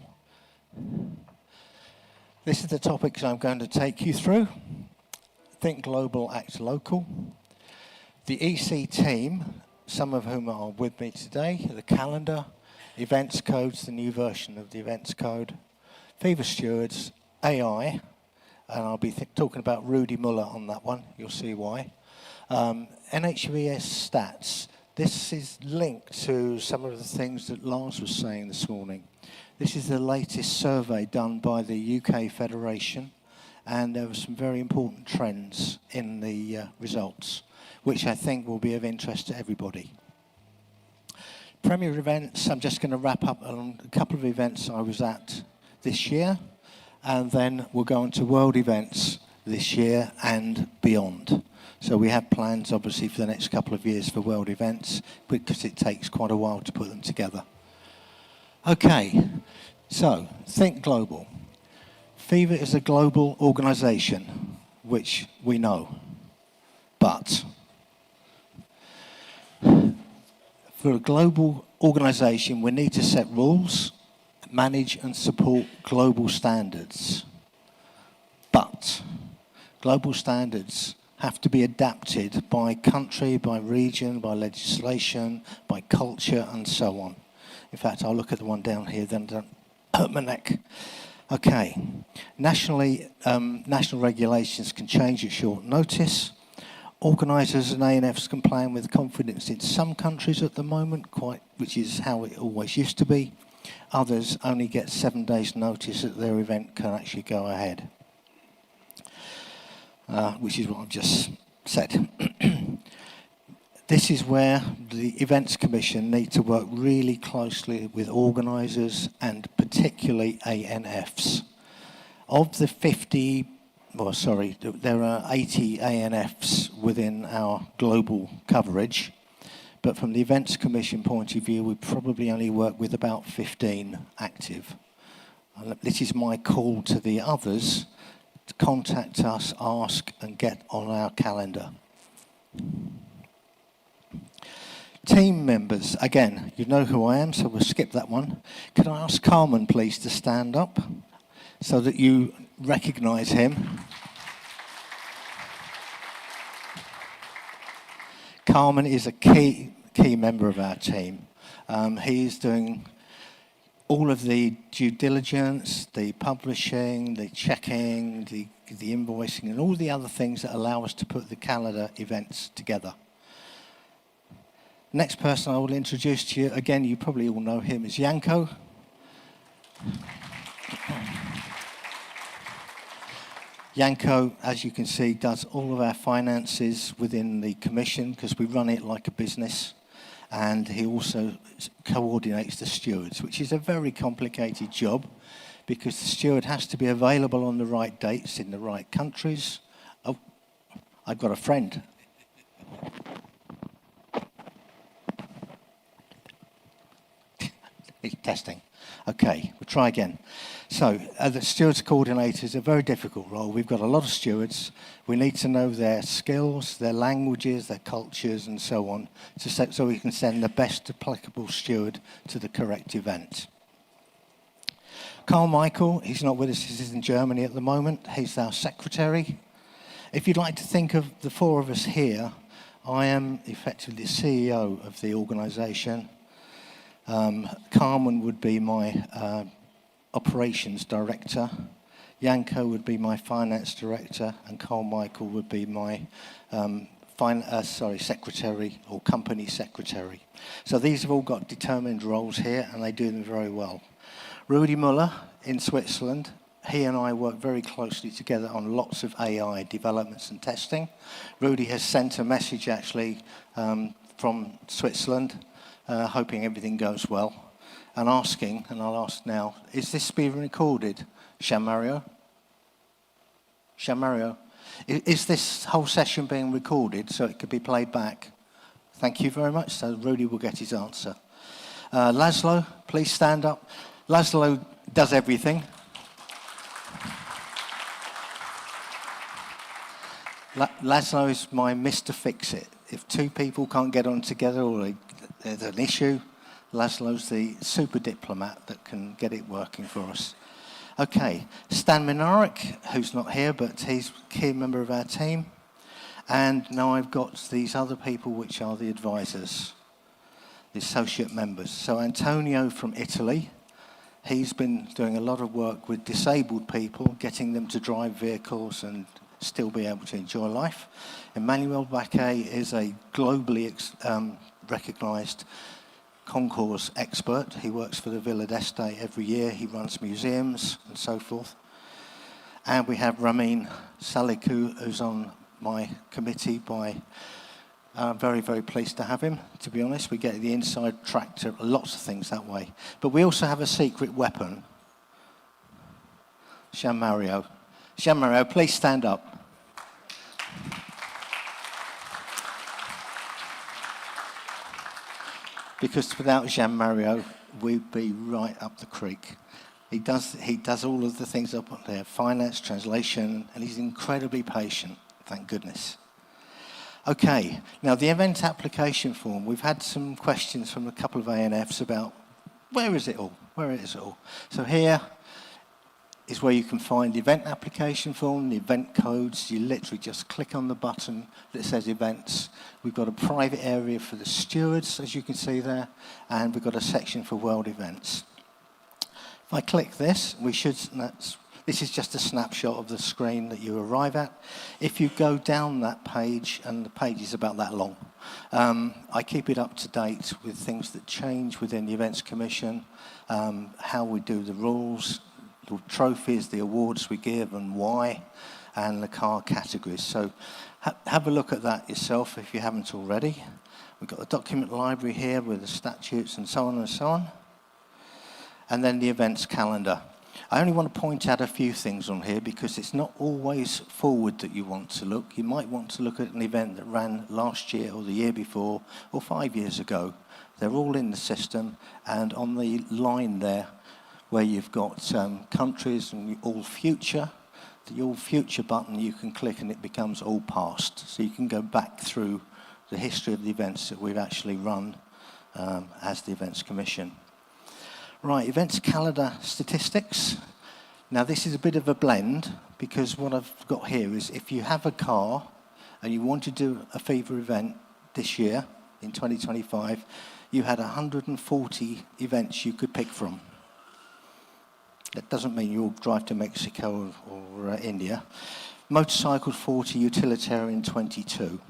This is the topics I'm going to take you through. Think Global, Act Local. The EC team, some of whom are with me today, the calendar, events codes, the new version of the events code, FIVA stewards, AI, and I'll be talking about Rudy Muller on that one, you'll see why. NHVS stats, this is linked to some of the things that Lars was saying this morning. This is the latest survey done by the UK Federation, and there were some very important trends in the results, which I think will be of interest to everybody. Premier events, I'm just going to wrap up on a couple of events I was at this year, and then we'll go on to world events this year and beyond. So we have plans, obviously, for the next couple of years for world events, because it takes quite a while to put them together. Okay, so think global. FIVA is a global organization, which we know, but for a global organization, we need to set rules, manage and support global standards. But global standards have to be adapted by country, by region, by legislation, by culture, and so on. In fact, I'll look at the one down here, then don't hurt my neck. Okay, nationally, national regulations can change at short notice. Organisers and ANFs can plan with confidence in some countries at the moment, which is how it always used to be. Others only get 7 days notice that their event can actually go ahead, which is what I've just said. This is where the Events Commission need to work really closely with organisers and particularly ANFs. Of the 50, well, sorry, there are 80 ANFs within our global coverage. But from the Events Commission point of view, we probably only work with about 15 active. This is my call to the others to contact us, ask, and get on our calendar. Team members, again, you know who I am, so we'll skip that one. Could I ask Carmen, please, to stand up so that you recognise him? Carmen is a key member of our team. He's doing all of the due diligence, the publishing, the checking, the invoicing, and all the other things that allow us to put the calendar events together. Next person I will introduce to you, again, you probably all know him, is Janko. Janko, as you can see, does all of our finances within the commission because we run it like a business, and he also coordinates the stewards, which is a very complicated job because the steward has to be available on the right dates in the right countries. Oh, I've got a friend. He's testing. Okay, we'll try again. So, the stewards coordinator is a very difficult role. We've got a lot of stewards. We need to know their skills, their languages, their cultures, and so on, so we can send the best applicable steward to the correct event. Carl Michael, he's not with us, he's in Germany at the moment. He's our secretary. If you'd like to think of the four of us here, I am effectively the CEO of the organisation. Carmen would be my operations director, Janko would be my finance director, and Carl Michael would be my secretary or company secretary. So these have all got determined roles here, and they do them very well. Rudi Muller in Switzerland, he and I work very closely together on lots of AI developments and testing. Rudi has sent a message actually from Switzerland, hoping everything goes well, and asking, and I'll ask now, is this being recorded, Jean-Mario? Jean-Mario, is this whole session being recorded so it could be played back? Thank you very much, so Rudi will get his answer. Laszlo, please stand up. Laszlo does everything. Laszlo is my Mr. Fix-It. If two people can't get on together or there's an issue, Laszlo's the super diplomat that can get it working for us. Okay, Stan Minarek, who's not here, but he's a key member of our team. And now I've got these other people, which are the advisors, the associate members. So Antonio from Italy, he's been doing a lot of work with disabled people, getting them to drive vehicles and still be able to enjoy life. Emmanuel Baquet is a globally recognised concours expert. He works for the Villa d'Este every year. He runs museums and so forth. And we have Ramin Saliku, who's on my committee. I'm very, very pleased to have him, to be honest. We get the inside track to lots of things that way. But we also have a secret weapon. Jean-Mario. Jean-Mario, please stand up. Because without Jean-Mario, we'd be right up the creek. He does all of the things up there, finance, translation, and he's incredibly patient, thank goodness. Okay, now the event application form. We've had some questions from a couple of ANFs about where is it all? Where is it all? So here is where you can find the event application form, the event codes. You literally just click on the button that says events. We've got a private area for the stewards, as you can see there, and we've got a section for world events. If I click this, this is just a snapshot of the screen that you arrive at. If you go down that page, and the page is about that long, I keep it up to date with things that change within the Events Commission, how we do the rules, the trophies, the awards we give and why, and the car categories. So have a look at that yourself if you haven't already. We've got the document library here with the statutes and so on and so on. And then the events calendar. I only want to point out a few things on here because it's not always forward that you want to look. You might want to look at an event that ran last year or the year before or 5 years ago. They're all in the system, and on the line there where you've got countries and all future, the all future button you can click and it becomes all past. So you can go back through the history of the events that we've actually run as the Events Commission. Right, events calendar statistics. Now this is a bit of a blend because what I've got here is if you have a car and you want to do a FIVA event this year in 2025, you had 140 events you could pick from. That doesn't mean you'll drive to Mexico or India. Motorcycles 40, utilitarian 22.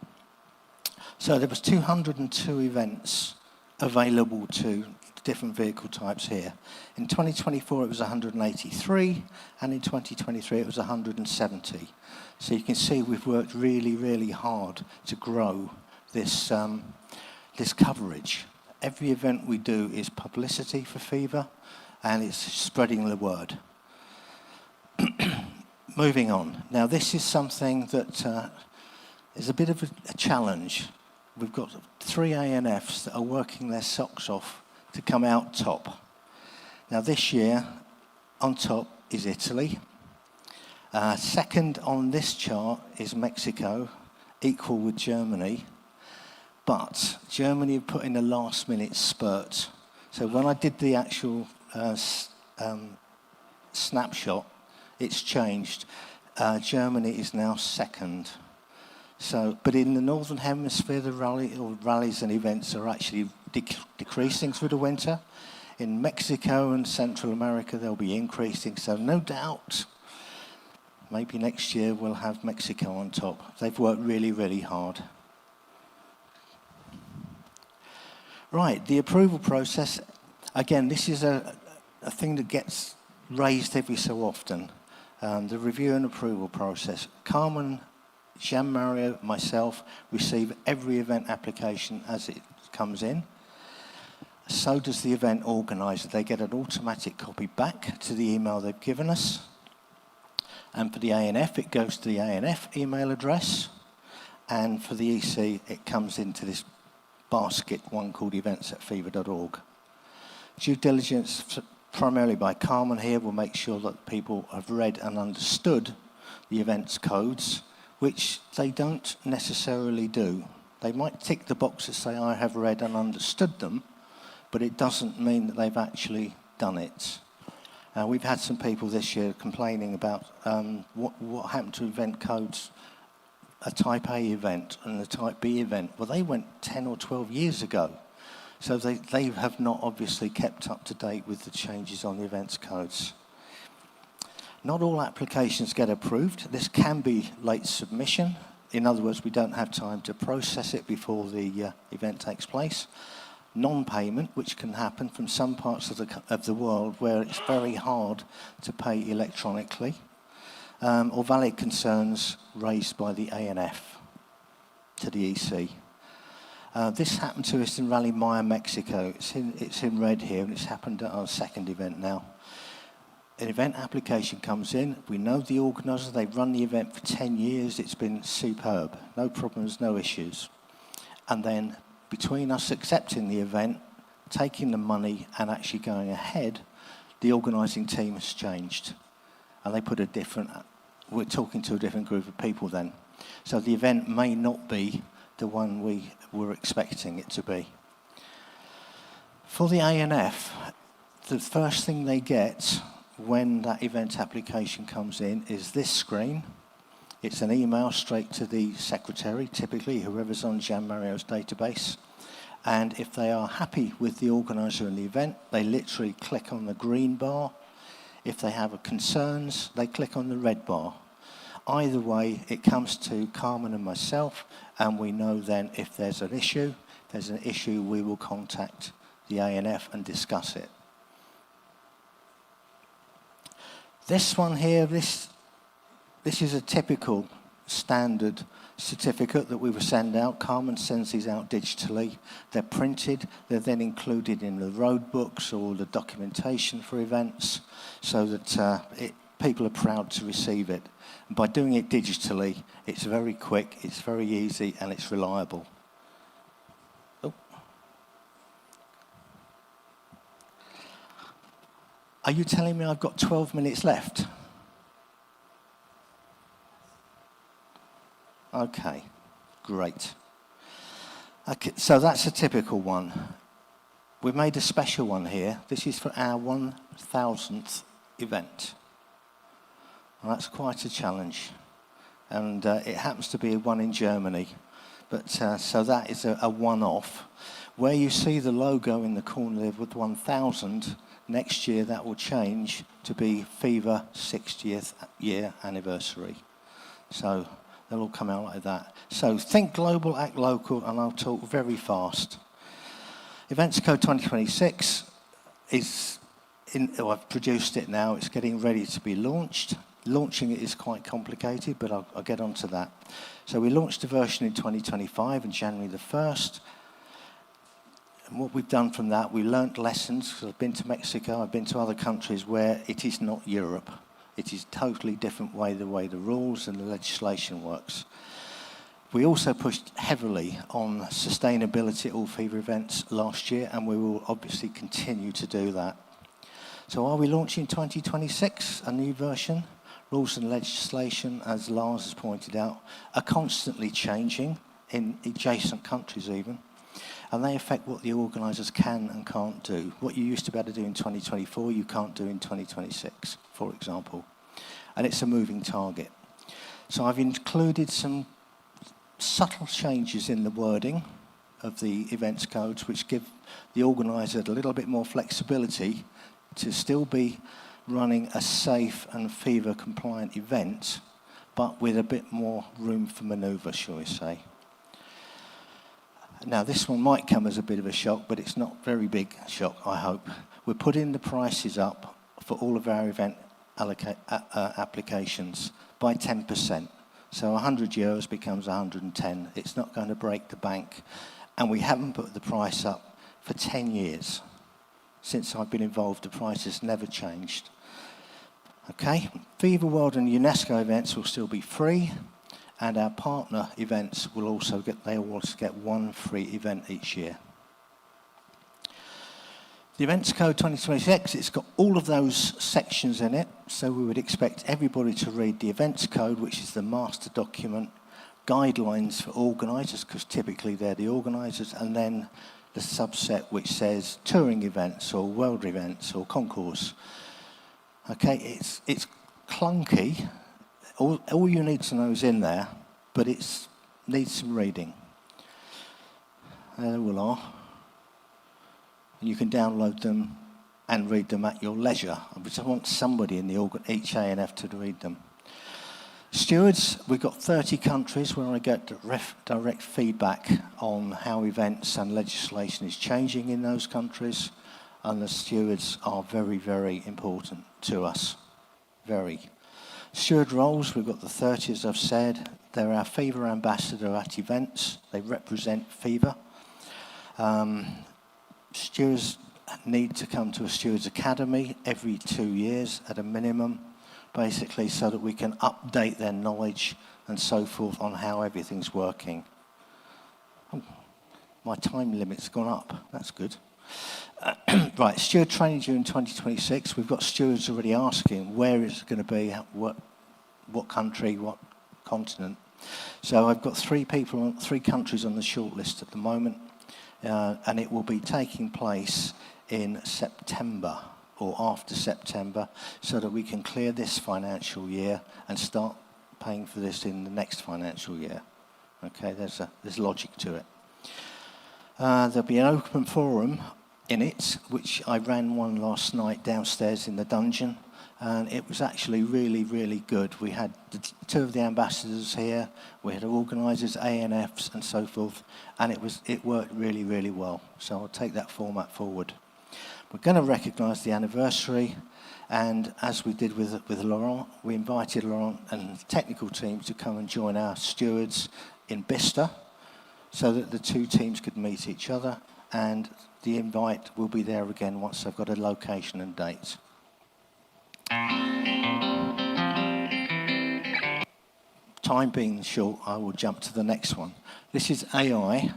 So there was 202 events available to different vehicle types here. In 2024 it was 183, and in 2023 it was 170. So you can see we've worked really, really hard to grow this, this coverage. Every event we do is publicity for FIVA, and it's spreading the word. Moving on. Now this is something that is a bit of a challenge. We've got 3 ANFs that are working their socks off to come out top. Now this year, on top is Italy. Second on this chart is Mexico, equal with Germany. But Germany have put in a last-minute spurt. So when I did the actual snapshot, it's changed. Germany is now second. So, but in the Northern Hemisphere, the rallies and events are actually decreasing through the winter. In Mexico and Central America, they'll be increasing. So no doubt, maybe next year we'll have Mexico on top. They've worked really, really hard. Right, the approval process. Again, this is a thing that gets raised every so often. The review and approval process. Carmen, Jean-Mario, myself receive every event application as it comes in. So does the event organizer. They get an automatic copy back to the email they've given us. And for the ANF, it goes to the ANF email address. And for the EC, it comes into this basket, one called events@fiva.org. Due diligence, primarily by Carmen here, will make sure that people have read and understood the events codes, which they don't necessarily do. They might tick the box to say, I have read and understood them, but it doesn't mean that they've actually done it. We've had some people this year complaining about what happened to event codes, a Type A event and a Type B event. Well, they went 10 or 12 years ago. So they have not obviously kept up to date with the changes on the events codes. Not all applications get approved. This can be late submission. In other words, we don't have time to process it before the event takes place. Non-payment, which can happen from some parts of the world where it's very hard to pay electronically, or valid concerns raised by the ANF to the EC. This happened to us in Rally Maya, Mexico. It's in red here, and it's happened at our second event now. An event application comes in. We know the organizer. They've run the event for 10 years. It's been superb. No problems, no issues. And then between us accepting the event, taking the money, and actually going ahead, the organizing team has changed. And they put we're talking to a different group of people then. So the event may not be the one we were expecting it to be. For the ANF, the first thing they get when that event application comes in is this screen. It's an email straight to the secretary, typically whoever's on Jean-Mario's database. And if they are happy with the organizer and the event, they literally click on the green bar. If they have concerns, they click on the red bar. Either way, it comes to Carmen and myself, and we know then if there's an issue. If there's an issue, we will contact the ANF and discuss it. This one here, this is a typical standard certificate that we will send out. Carmen sends these out digitally. They're printed. They're then included in the road books or the documentation for events so that people are proud to receive it. And by doing it digitally, it's very quick, it's very easy, and it's reliable. Oh. Are you telling me I've got 12 minutes left? Okay, great. Okay, so that's a typical one. We've made a special one here. This is for our 1000th event. And that's quite a challenge. And it happens to be one in Germany. But so that is a one-off. Where you see the logo in the corner there with 1000, next year that will change to be FIVA 60th year anniversary. So they'll all come out like that. So think global, act local, and I'll talk very fast. Events Code 2026, I've produced it now. It's getting ready to be launched. Launching it is quite complicated, but I'll get onto that. So we launched a version in 2025 on January the 1st. And what we've done from that, we learnt lessons, because I've been to Mexico, I've been to other countries where it is not Europe. It is a totally different way the rules and the legislation works. We also pushed heavily on sustainability at all FIVA events last year, and we will obviously continue to do that. So are we launching 2026, a new version? Rules and legislation, as Lars has pointed out, are constantly changing in adjacent countries even, and they affect what the organisers can and can't do. What you used to be able to do in 2024, you can't do in 2026, for example. And it's a moving target. So I've included some subtle changes in the wording of the events codes, which give the organiser a little bit more flexibility to still be running a safe and FIVA compliant event, but with a bit more room for manoeuvre, shall we say. Now this one might come as a bit of a shock, but it's not a very big shock, I hope. We're putting the prices up for all of our event applications by 10%. So 100 euros becomes 110. It's not going to break the bank. And we haven't put the price up for 10 years. Since I've been involved, the price has never changed. Okay, FIVA World and UNESCO events will still be free, and our partner events will also get one free event each year. The Events Code 2026, it's got all of those sections in it, so we would expect everybody to read the Events Code, which is the master document, guidelines for organisers, because typically they're the organisers, and then the subset which says touring events or world events or concours. Okay, it's clunky. All you need to know is in there, but it needs some reading. There they all are. You can download them and read them at your leisure. But I want somebody in each ANF to read them. Stewards, we've got 30 countries where I get direct feedback on how events and legislation is changing in those countries, and the stewards are very, very important to us. Very. Steward roles, we've got the 30, as I've said. They're our FIVA ambassador at events. They represent FIVA. Stewards need to come to a Stewards Academy every 2 years at a minimum, basically so that we can update their knowledge and so forth on how everything's working. Oh, my time limit's gone up, that's good. Right, steward training during 2026. We've got stewards already asking where it's going to be, what country, what continent. So I've got 3 countries on the shortlist at the moment, and it will be taking place in September or after September, so that we can clear this financial year and start paying for this in the next financial year. Okay, there's logic to it. There'll be an open forum in it, which I ran one last night downstairs in the dungeon, and it was actually really, really good. We had 2 of the ambassadors here, we had organisers, ANFs and so forth, and it worked really, really well. So I'll take that format forward. We're going to recognise the anniversary, and as we did with Laurent, we invited Laurent and the technical team to come and join our stewards in Bicester, so that the 2 teams could meet each other, and the invite will be there again once I've got a location and date. Time being short, I will jump to the next one. This is AI,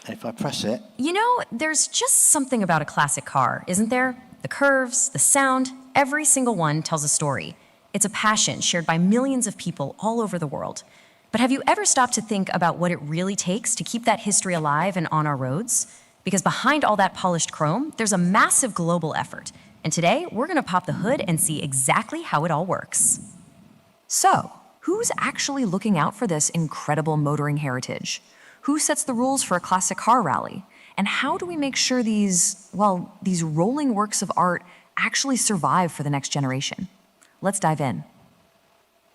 and if I press it... You know, there's just something about a classic car, isn't there? The curves, the sound, every single one tells a story. It's a passion shared by millions of people all over the world. But have you ever stopped to think about what it really takes to keep that history alive and on our roads? Because behind all that polished chrome, there's a massive global effort. And today, we're going to pop the hood and see exactly how it all works. So, who's actually looking out for this incredible motoring heritage? Who sets the rules for a classic car rally? And how do we make sure these rolling works of art actually survive for the next generation? Let's dive in.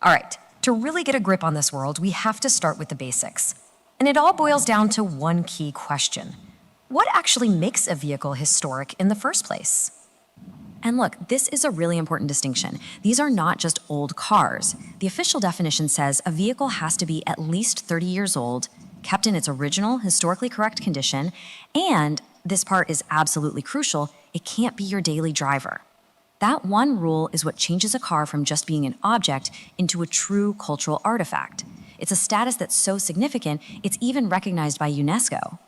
All right, to really get a grip on this world, we have to start with the basics. And it all boils down to one key question. what actually makes a vehicle historic in the first place? And look, this is a really important distinction. These are not just old cars. The official definition says a vehicle has to be at least 30 years old, kept in its original, historically correct condition, and, this part is absolutely crucial, it can't be your daily driver. That one rule is what changes a car from just being an object into a true cultural artifact. It's a status that's so significant, it's even recognized by UNESCO.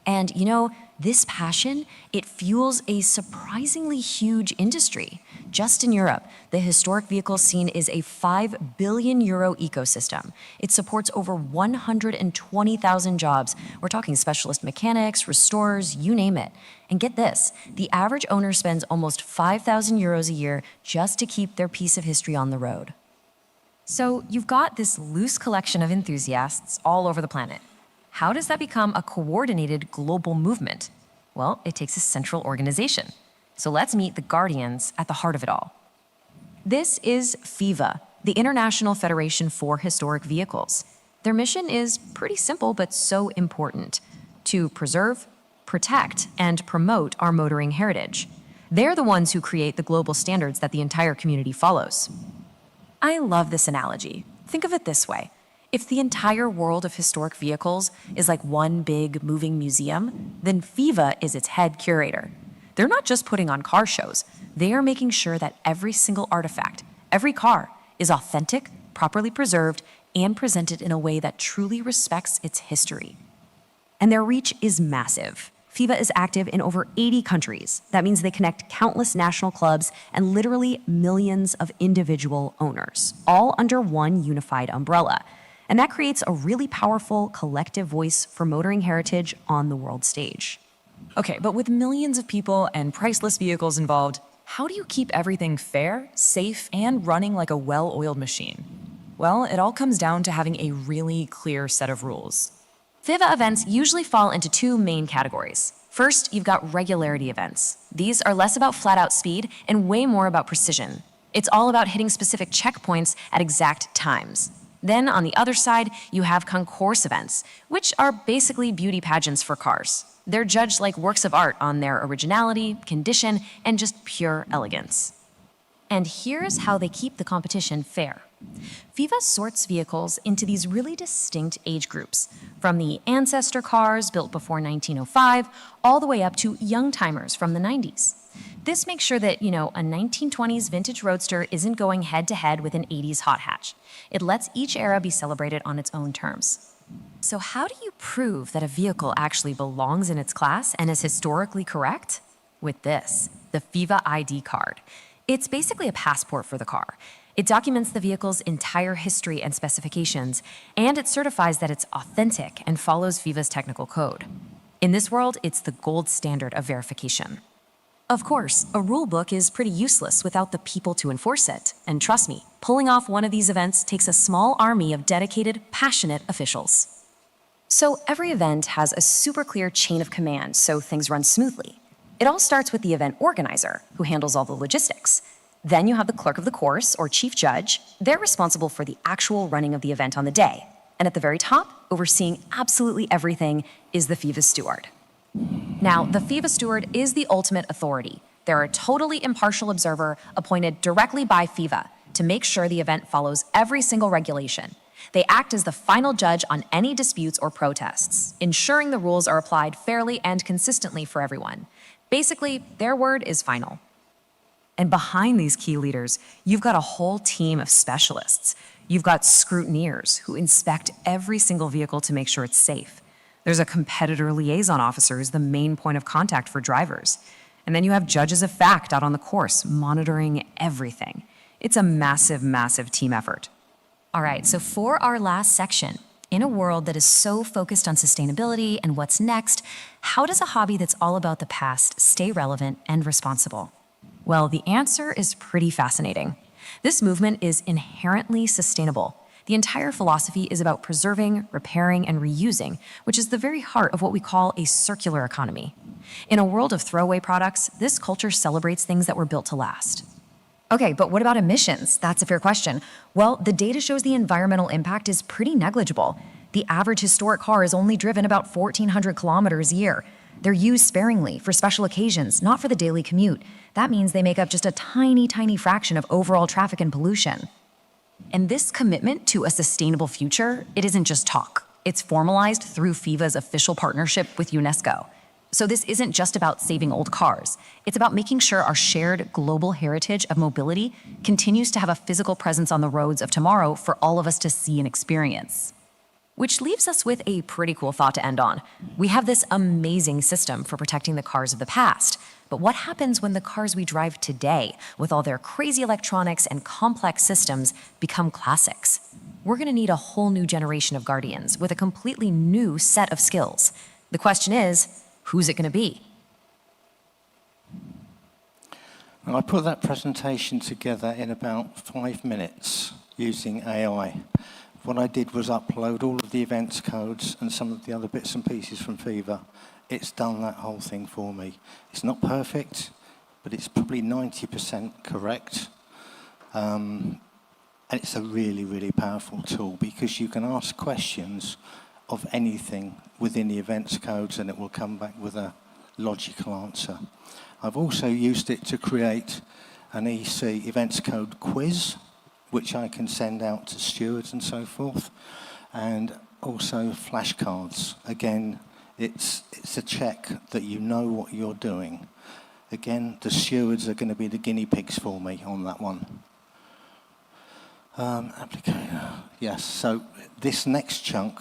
And you know, this passion, it fuels a surprisingly huge industry. Just in Europe, the historic vehicle scene is a €5 billion ecosystem. It supports over 120,000 jobs. We're talking specialist mechanics, restorers, you name it. And get this, the average owner spends almost €5,000 a year just to keep their piece of history on the road. So you've got this loose collection of enthusiasts all over the planet. How does that become a coordinated global movement? Well, it takes a central organization. So let's meet the guardians at the heart of it all. This is FIVA, the International Federation for Historic Vehicles. Their mission is pretty simple but so important: to preserve, protect, and promote our motoring heritage. They're the ones who create the global standards that the entire community follows. I love this analogy. Think of it this way. If the entire world of historic vehicles is like one big moving museum, then FIVA is its head curator. They're not just putting on car shows, they are making sure that every single artifact, every car, is authentic, properly preserved, and presented in a way that truly respects its history. And their reach is massive. FIVA is active in over 80 countries. That means they connect countless national clubs and literally millions of individual owners, all under one unified umbrella. And that creates a really powerful collective voice for motoring heritage on the world stage. Okay, but with millions of people and priceless vehicles involved, how do you keep everything fair, safe, and running like a well-oiled machine? Well, it all comes down to having a really clear set of rules. FIVA events usually fall into two main categories. First, you've got regularity events. These are less about flat-out speed and way more about precision. It's all about hitting specific checkpoints at exact times. Then, on the other side, you have concourse events, which are basically beauty pageants for cars. They're judged like works of art on their originality, condition, and just pure elegance. And here's how they keep the competition fair. FIVA sorts vehicles into these really distinct age groups, from the ancestor cars built before 1905 all the way up to young timers from the 90s. This makes sure that, a 1920s vintage roadster isn't going head-to-head with an 80s hot hatch. It lets each era be celebrated on its own terms. So how do you prove that a vehicle actually belongs in its class and is historically correct? With this, the FIVA ID card. It's basically a passport for the car. It documents the vehicle's entire history and specifications, and it certifies that it's authentic and follows FIVA's technical code. In this world, it's the gold standard of verification. Of course, a rule book is pretty useless without the people to enforce it. And trust me, pulling off one of these events takes a small army of dedicated, passionate officials. So every event has a super clear chain of command so things run smoothly. It all starts with the event organizer, who handles all the logistics. Then you have the clerk of the course, or chief judge. They're responsible for the actual running of the event on the day. And at the very top, overseeing absolutely everything, is the FIVA steward. Now, the FIVA steward is the ultimate authority. They're a totally impartial observer appointed directly by FIVA to make sure the event follows every single regulation. They act as the final judge on any disputes or protests, ensuring the rules are applied fairly and consistently for everyone. Basically, their word is final. And behind these key leaders, you've got a whole team of specialists. You've got scrutineers who inspect every single vehicle to make sure it's safe. There's a competitor liaison officer who's the main point of contact for drivers. And then you have judges of fact out on the course, monitoring everything. It's a massive, massive team effort. All right, so for our last section, in a world that is so focused on sustainability and what's next, how does a hobby that's all about the past stay relevant and responsible? Well, the answer is pretty fascinating. This movement is inherently sustainable. The entire philosophy is about preserving, repairing, and reusing, which is the very heart of what we call a circular economy. In a world of throwaway products, this culture celebrates things that were built to last. Okay, but what about emissions? That's a fair question. Well, the data shows the environmental impact is pretty negligible. The average historic car is only driven about 1,400 kilometers a year. They're used sparingly for special occasions, not for the daily commute. That means they make up just a tiny, tiny fraction of overall traffic and pollution. And this commitment to a sustainable future, it isn't just talk. It's formalized through FIVA's official partnership with UNESCO. So this isn't just about saving old cars. It's about making sure our shared global heritage of mobility continues to have a physical presence on the roads of tomorrow for all of us to see and experience. Which leaves us with a pretty cool thought to end on. We have this amazing system for protecting the cars of the past, but what happens when the cars we drive today, with all their crazy electronics and complex systems, become classics? We're gonna need a whole new generation of guardians with a completely new set of skills. The question is, who's it gonna be? I put that presentation together in about 5 minutes using AI. What I did was upload all of the events codes and some of the other bits and pieces from FIVA. It's done that whole thing for me. It's not perfect, but it's probably 90% correct. And it's a really, really powerful tool because you can ask questions of anything within the events codes and it will come back with a logical answer. I've also used it to create an EC events code quiz, which I can send out to stewards and so forth, and also flashcards. Again, it's a check that you know what you're doing. Again, the stewards are going to be the guinea pigs for me on that one. Applicator, yes, so this next chunk,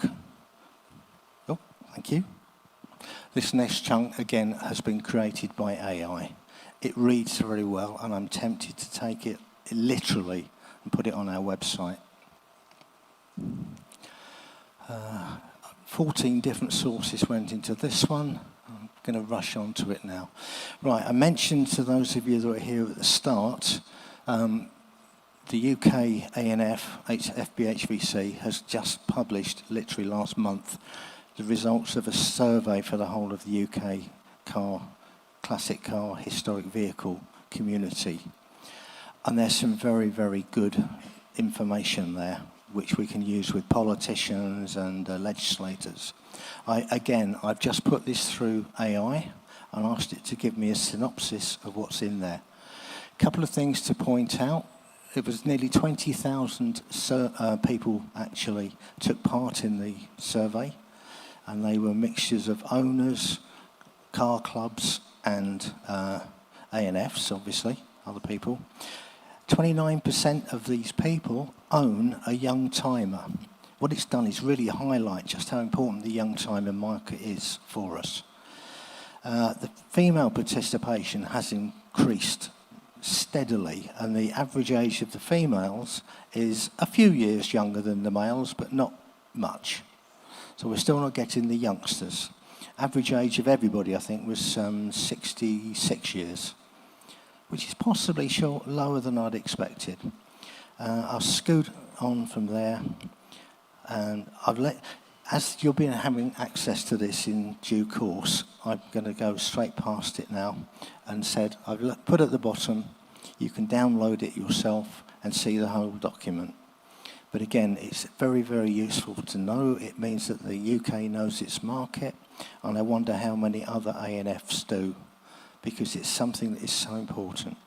oh, thank you. This next chunk, again, has been created by AI. It reads very well, and I'm tempted to take it literally and put it on our website. 14 different sources went into this one. I'm going to rush on to it now. Right, I mentioned to those of you that were here at the start, the UK ANF, FBHVC, has just published, literally last month, the results of a survey for the whole of the UK classic car, historic vehicle community. And there's some very, very good information there, which we can use with politicians and legislators. I've just put this through AI and asked it to give me a synopsis of what's in there. A couple of things to point out. It was nearly 20,000 people actually took part in the survey, and they were mixtures of owners, car clubs, and ANFs, obviously, other people. 29% of these people own a young timer. What it's done is really highlight just how important the young timer market is for us. The female participation has increased steadily, and the average age of the females is a few years younger than the males, but not much. So we're still not getting the youngsters. Average age of everybody, I think, was 66 years, which is possibly lower than I'd expected. I'll scoot on from there, and as you'll be having access to this in due course, I'm going to go straight past it now and said, I've put at the bottom, you can download it yourself and see the whole document. But again, it's very, very useful to know. It means that the UK knows its market, and I wonder how many other ANFs do, because it's something that is so important.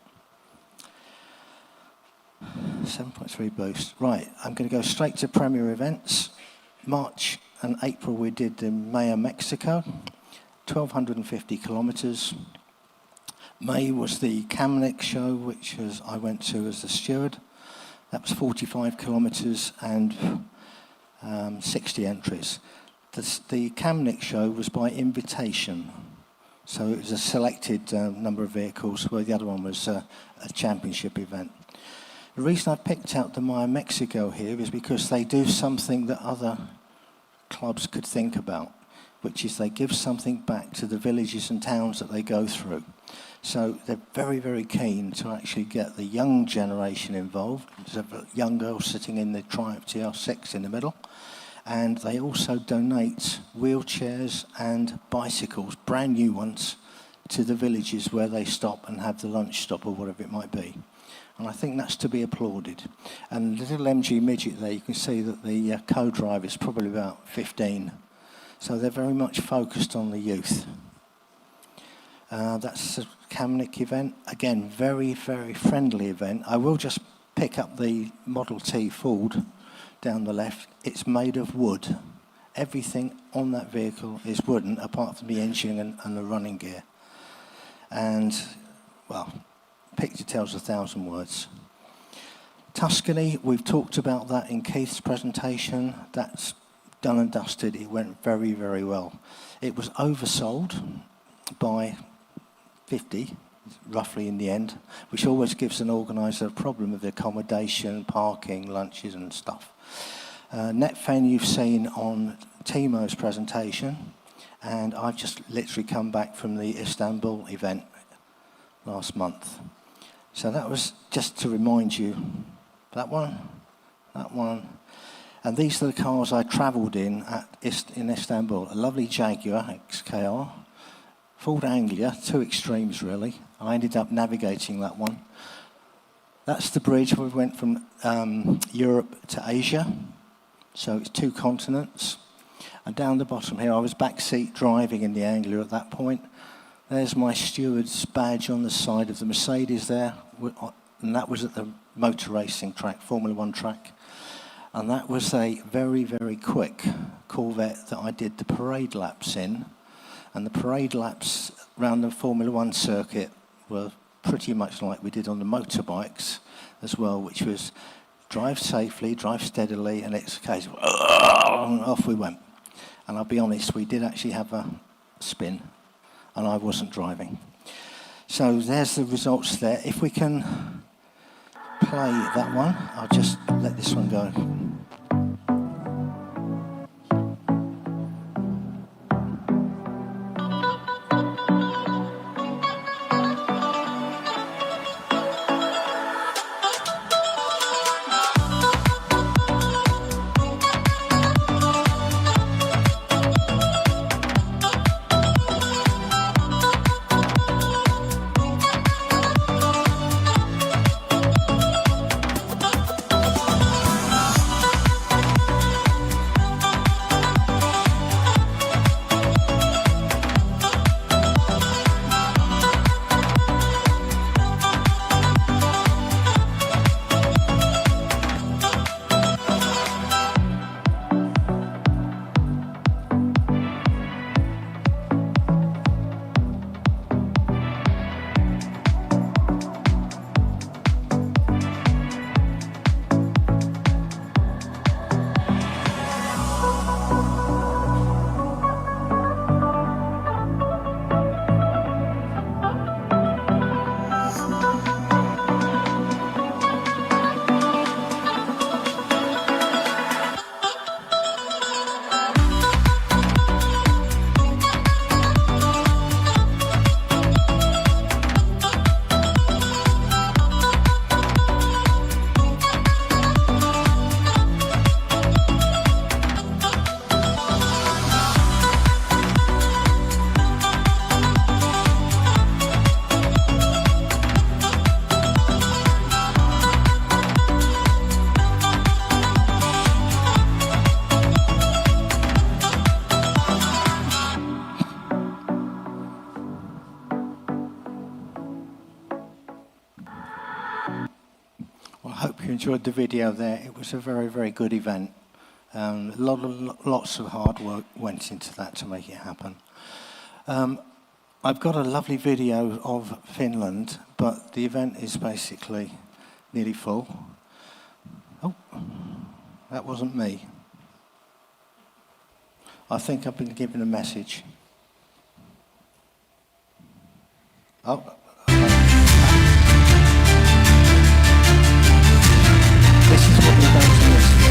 7.3 boost. Right, I'm going to go straight to Premier events. March and April we did in May, Mexico, 1,250 kilometers. May was the Kamnik show, which I went to as the steward. That was 45 kilometers and 60 entries. The Kamnik show was by invitation. So it was a selected number of vehicles, where the other one was a championship event. The reason I picked out the Maya Mexico here is because they do something that other clubs could think about, which is they give something back to the villages and towns that they go through. So they're very, very keen to actually get the young generation involved. There's a young girl sitting in the Triumph TR6 in the middle. And they also donate wheelchairs and bicycles, brand new ones, to the villages where they stop and have the lunch stop or whatever it might be. And I think that's to be applauded. And the little MG midget there, you can see that the co-driver is probably about 15. So they're very much focused on the youth. That's a Kamnik event. Again, very, very friendly event. I will just pick up the Model T Ford down the left. It's made of wood. Everything on that vehicle is wooden, apart from the engine and the running gear. And, well, picture tells 1,000 words. Tuscany, we've talked about that in Keith's presentation. That's done and dusted. It went very, very well. It was oversold by 50, roughly in the end, which always gives an organiser a problem with accommodation, parking, lunches and stuff. Netfen you've seen on Timo's presentation, and I've just literally come back from the Istanbul event last month. So that was just to remind you, that one, and these are the cars I travelled in Istanbul. A lovely Jaguar XKR, Ford Anglia, two extremes really. I ended up navigating that one. That's the bridge where we went from Europe to Asia. So it's 2 continents. And down the bottom here, I was backseat driving in the Anglia at that point. There's my steward's badge on the side of the Mercedes there. And that was at the motor racing track, Formula 1 track. And that was a very, very quick Corvette that I did the parade laps in. And the parade laps around the Formula 1 circuit were pretty much like we did on the motorbikes as well, which was drive safely, drive steadily, and it's a case of off we went. And I'll be honest, we did actually have a spin, and I wasn't driving. So there's the results there. If we can play that one, I'll just let this one go. Enjoyed the video there. It was a very, very good event. Lots of hard work went into that to make it happen. I've got a lovely video of Finland, but the event is basically nearly full. Oh, that wasn't me. I think I've been given a message. Oh. This is what we're going to listen to.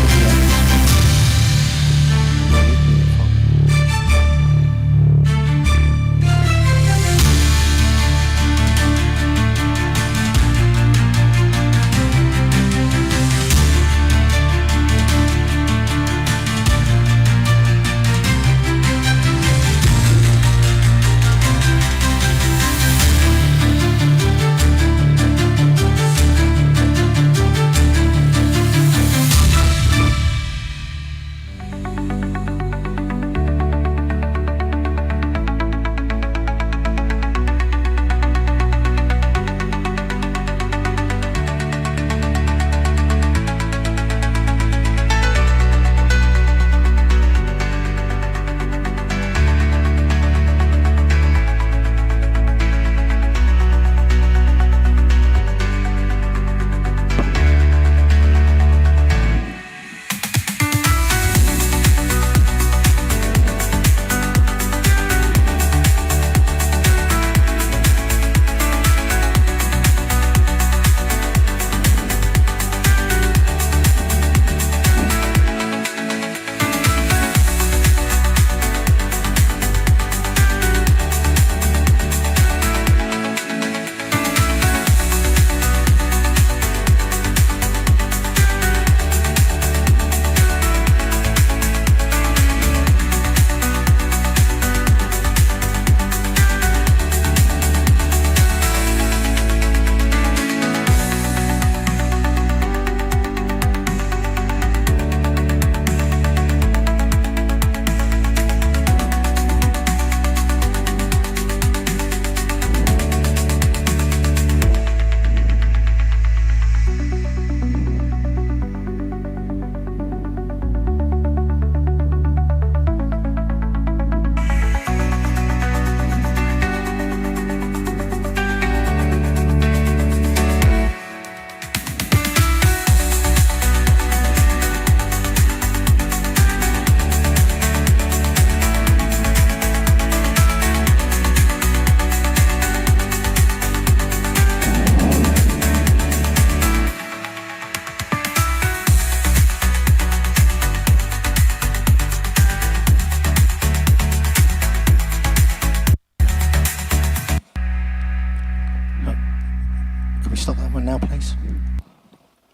we stop that one now, please?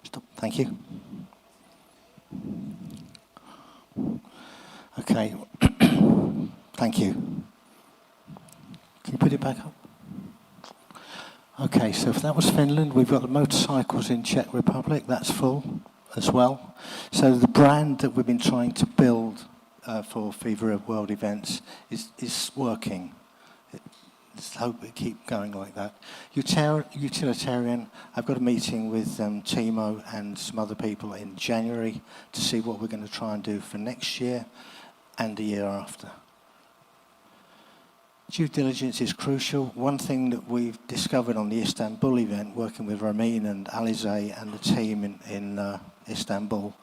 Stop. Thank you. Okay. Thank you. Can you put it back up? Okay, so if that was Finland, we've got the motorcycles in Czech Republic. That's full as well. So the brand that we've been trying to build for FIVA World events is working. Let's hope we keep going like that. Utilitarian, I've got a meeting with Timo and some other people in January to see what we're going to try and do for next year and the year after. Due diligence is crucial. One thing that we've discovered on the Istanbul event, working with Ramin and Alize and the team in Istanbul,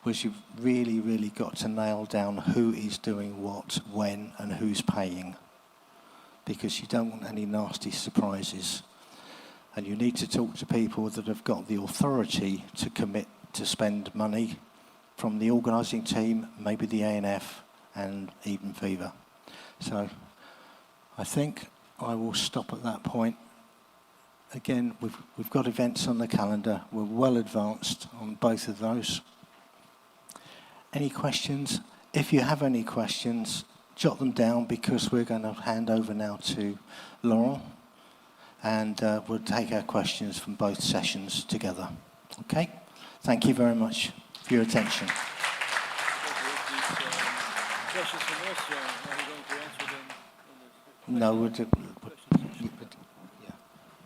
was you've really, really got to nail down who is doing what, when, and who's paying. Because you don't want any nasty surprises. And you need to talk to people that have got the authority to commit to spend money from the organising team, maybe the ANF, and even FIVA. So I think I will stop at that point. Again, we've got events on the calendar. We're well advanced on both of those. Any questions? If you have any questions, jot them down, because we're going to hand over now to Laurent, and we'll take our questions from both sessions together. Okay? Thank you very much for your attention. No, we'll do.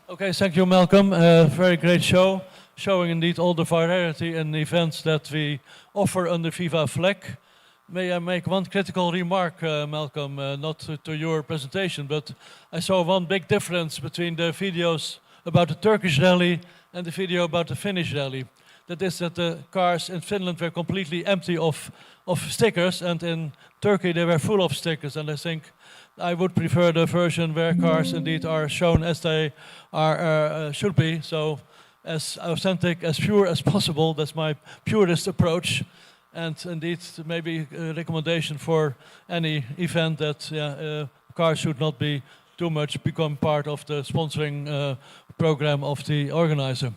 Okay, thank you, Malcolm. Very great show, showing indeed all the variety in the events that we offer under FIVA flag. May I make one critical remark, Malcolm, not to your presentation, but I saw one big difference between the videos about the Turkish rally and the video about the Finnish rally. That is that the cars in Finland were completely empty of stickers, and in Turkey they were full of stickers, and I think I would prefer the version where cars indeed are shown as they are should be, so as authentic, as pure as possible. That's my purest approach. And indeed, maybe a recommendation for any event that cars should not be too much become part of the sponsoring program of the organizer.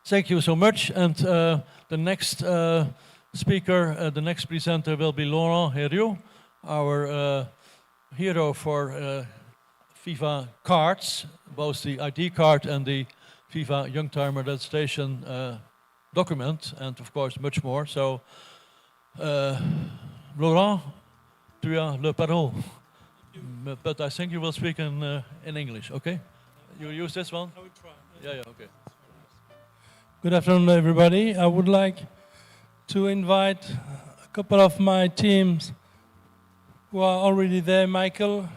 Thank you so much. And the next speaker, the next presenter will be Laurent Heriot, our hero for FIVA cards, both the ID card and the FIVA Young Timer registration document, and of course much more. So, Laurent, tu as le parole. But I think you will speak in English, okay? You use this one? I will try. Yeah, okay. Good afternoon, everybody. I would like to invite a couple of my teams who are already there. Michael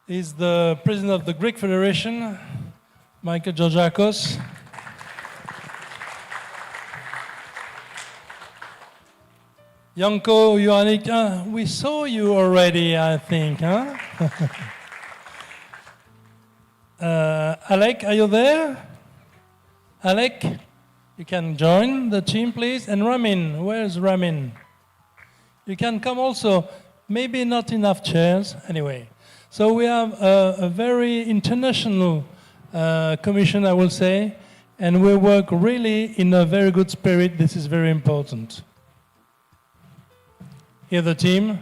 is the president of the Greek Federation, Michael Georgiakos. Yanko, Ioannik, we saw you already, I think, huh? Alec, are you there? Alec, you can join the team, please. And Ramin, where's Ramin? You can come also. Maybe not enough chairs, anyway. So we have a very international commission, I will say, and we work really in a very good spirit. This is very important. Here the team,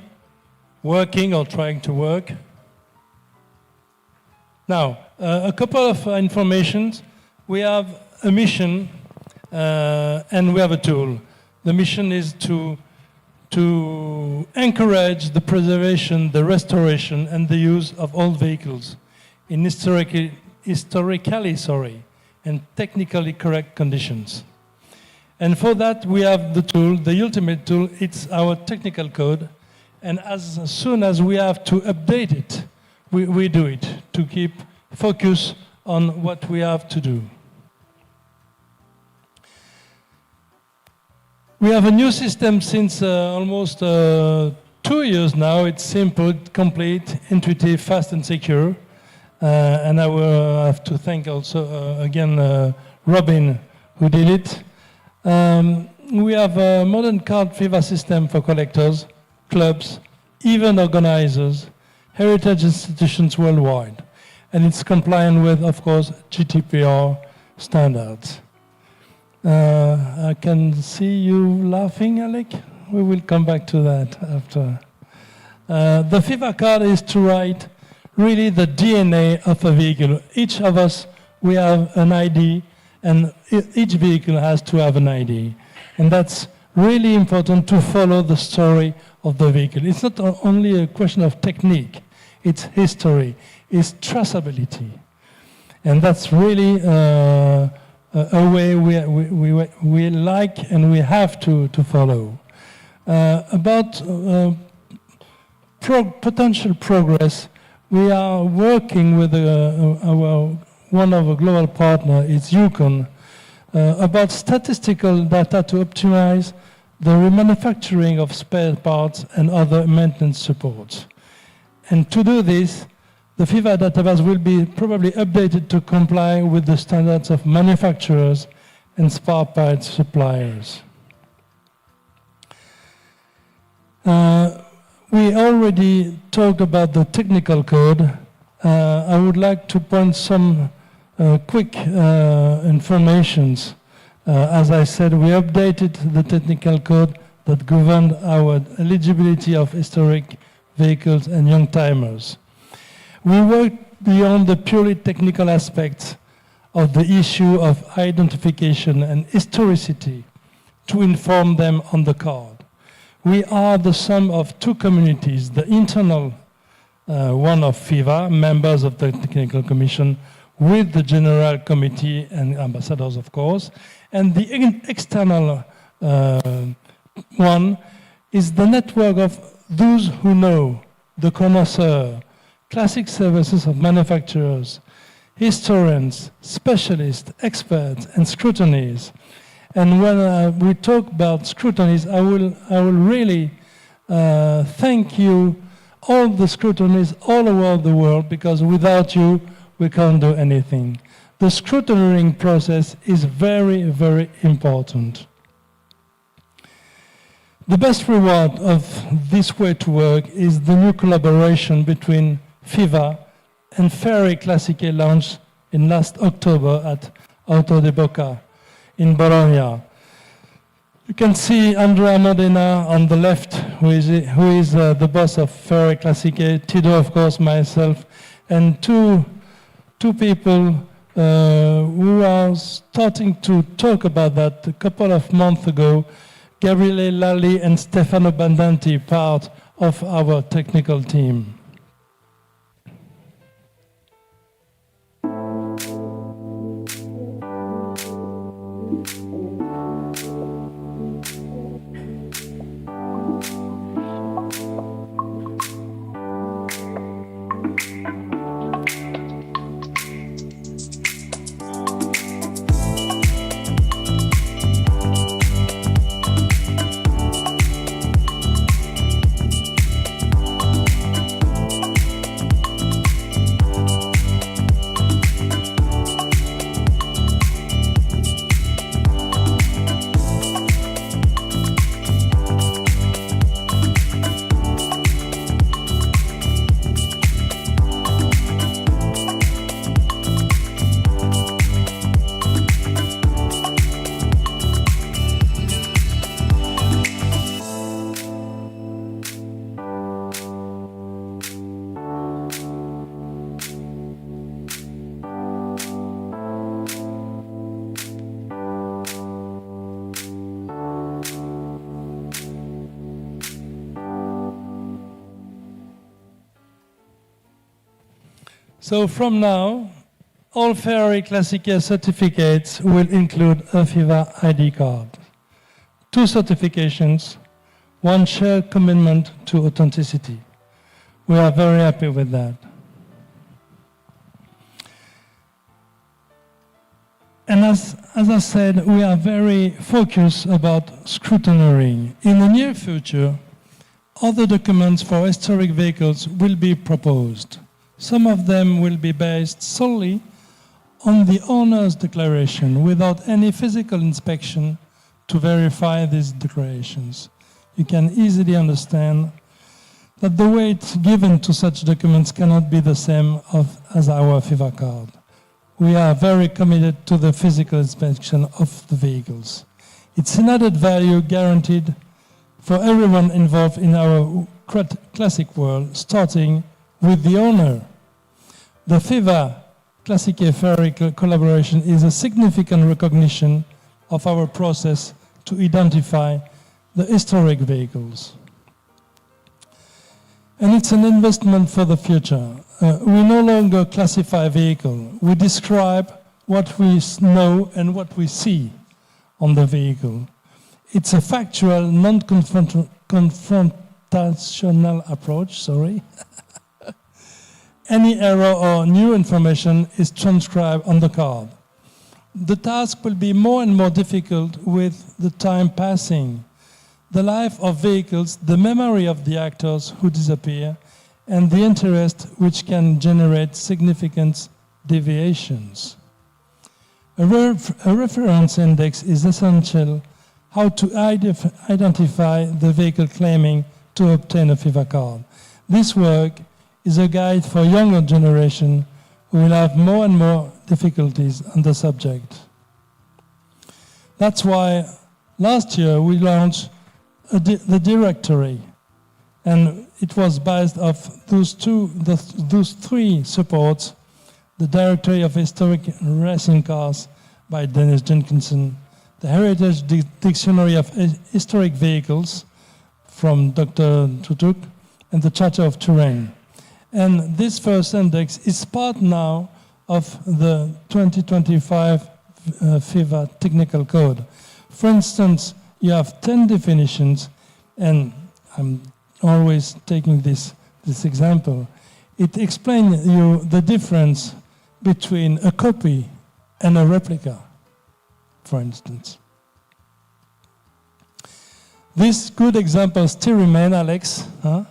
working or trying to work. Now, a couple of informations. We have a mission and we have a tool. The mission is to encourage the preservation, the restoration, and the use of old vehicles in historically and technically correct conditions. And for that, we have the tool, the ultimate tool. It's our technical code. And as soon as we have to update it, we do it to keep focus on what we have to do. We have a new system since almost 2 years now. It's simple, complete, intuitive, fast, and secure. And I will have to thank also, again, Robin, who did it. We have a modern card FIVA system for collectors, clubs, event organizers, heritage institutions worldwide. and it's compliant with, of course, GDPR standards. I can see you laughing, Alec. We will come back to that after. The FIVA card is to write really the DNA of a vehicle. Each of us, we have an ID, and each vehicle has to have an ID. And that's really important to follow the story of the vehicle. It's not only a question of technique, it's history, it's traceability. And that's really a way we like and we have to follow. About potential progress, we are working with one of our global partners, it's Yukon, about statistical data to optimize the remanufacturing of spare parts and other maintenance supports. And to do this, the FIVA database will be probably updated to comply with the standards of manufacturers and spare parts suppliers. We already talked about the technical code. I would like to point some quick informations. As I said, we updated the technical code that governed our eligibility of historic vehicles and young timers. We worked beyond the purely technical aspects of the issue of identification and historicity to inform them on the card. We are the sum of two communities, the internal one of FIVA, members of the Technical Commission, with the General Committee and ambassadors, of course, and the external one is the network of those who know, the connoisseur, classic services of manufacturers, historians, specialists, experts, and scrutinies. And when we talk about scrutinies, I will really thank you, all the scrutinies all over the world, because without you, we can't do anything. The scrutineering process is very, very important. The best reward of this way to work is the new collaboration between FIVA and Ferry Classique launched in last October at Auto de Boca in Bologna. You can see Andrea Modena on the left, who is the boss of Ferry Classique, Tiddo, of course, myself, and two people who are starting to talk about that a couple of months ago, Gabriel Lalli and Stefano Bandanti, part of our technical team. So from now, all Ferry Classique certificates will include a FIVA ID card, 2 certifications, 1 shared commitment to authenticity. We are very happy with that. And as I said, we are very focused about scrutineering. In the near future, other documents for historic vehicles will be proposed. Some of them will be based solely on the owner's declaration without any physical inspection to verify these declarations. You can easily understand that the weight given to such documents cannot be the same as our FIVA card. We are very committed to the physical inspection of the vehicles. It's an added value guaranteed for everyone involved in our classic world, starting with the owner. The FIVA 꽶ᴜᴜᴜ collaboration is a significant recognition of our process to identify the historic vehicles. And it's an investment for the future. We no longer classify a vehicle. We describe what we know and what we see on the vehicle. It's a factual, non-confrontational approach, sorry. Any error or new information is transcribed on the card. The task will be more and more difficult with the time passing. The life of vehicles, the memory of the actors who disappear, and the interest which can generate significant deviations. A reference index is essential how to identify the vehicle claiming to obtain a FIVA card. This work is a guide for younger generation who will have more and more difficulties on the subject. That's why last year we launched the directory, and it was based off those three supports: the Directory of Historic Racing Cars by Dennis Jenkinson, the Heritage Dictionary of Historic Vehicles from Dr. Tutuk, and the Charter of Terrain. And this first index is part now of the 2025 FIVA Technical Code. For instance, you have 10 definitions, and I'm always taking this example. It explains you the difference between a copy and a replica, for instance. These good examples still remain, Alex. Huh?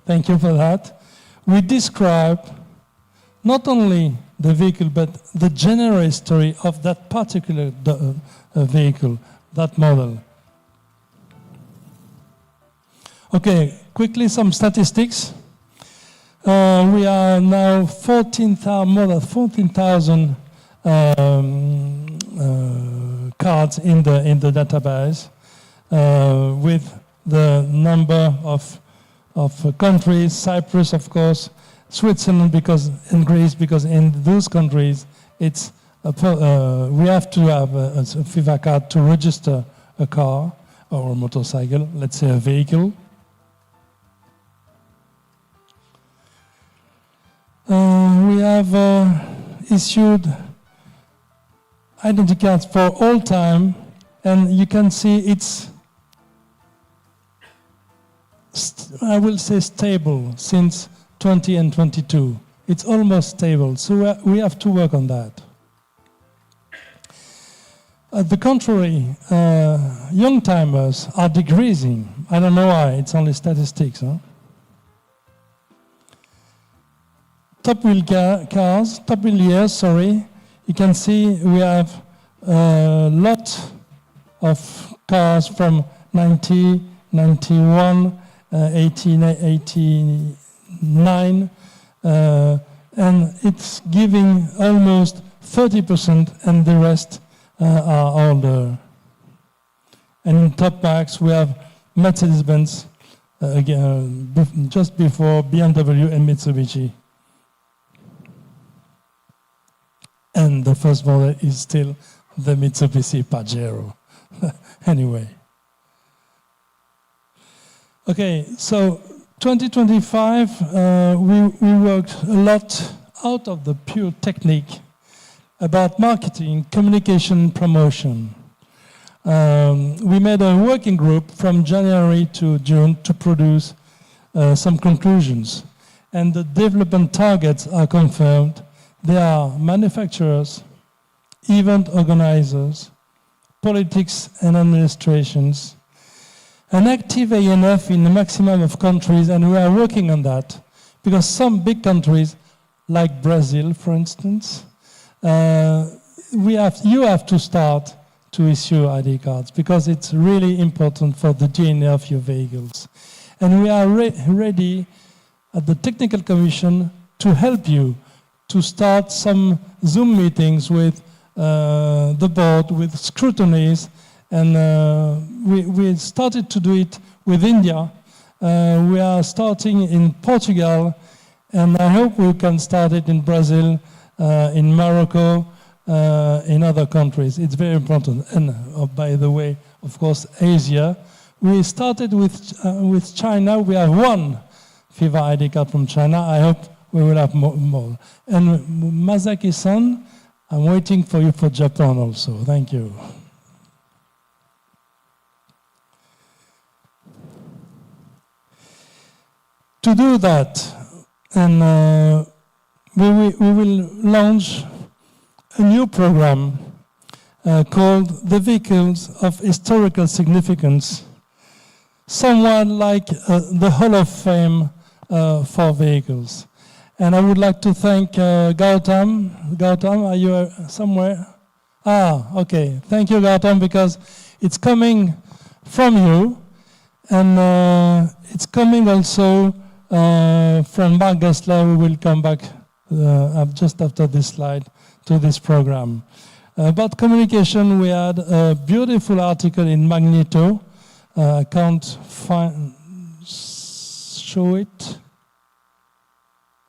Thank you for that. We describe not only the vehicle, but the general history of that particular vehicle, that model. Okay, quickly some statistics. We are now more than 14,000 cards in the database, with the number of countries, Cyprus, of course, Switzerland, and Greece, because in those countries it's we have to have a FIVA card to register a car or a motorcycle, let's say a vehicle. We have issued identity cards for all time, and you can see it's, I will say, stable since 20 and 22. It's almost stable, so we have to work on that. At the contrary, young timers are decreasing. I don't know why, it's only statistics. Huh? Top wheel years, sorry. You can see we have a lot of cars from 90, 91, 1889, and it's giving almost 30%, and the rest are older. And in top packs, we have Mercedes-Benz, just before BMW and Mitsubishi. And the first model is still the Mitsubishi Pajero. Anyway. Okay, so 2025, we worked a lot out of the pure technique about marketing, communication, promotion. We made a working group from January to June to produce some conclusions. And the development targets are confirmed. They are manufacturers, event organizers, politics and administrations, an active ANF in the maximum of countries, and we are working on that, because some big countries, like Brazil, for instance, you have to start to issue ID cards, because it's really important for the DNA of your vehicles. And we are ready at the Technical Commission to help you to start some Zoom meetings with the board, with scrutinies, and we started to do it with India. We are starting in Portugal, and I hope we can start it in Brazil, in Morocco, in other countries. It's very important. And by the way, of course, Asia. We started with China. We have one FIVA ID card from China. I hope we will have more. And Masaki-san, I'm waiting for you for Japan also. Thank you. To do that, and we will launch a new program called the Vehicles of Historical Significance, somewhat like the Hall of Fame for vehicles. And I would like to thank Gautam. Gautam, are you somewhere? Ah, okay. Thank you, Gautam, because it's coming from you, and it's coming also from Mark Gessler, who will come back just after this slide to this program. About communication, we had a beautiful article in Magneto. I can't show it.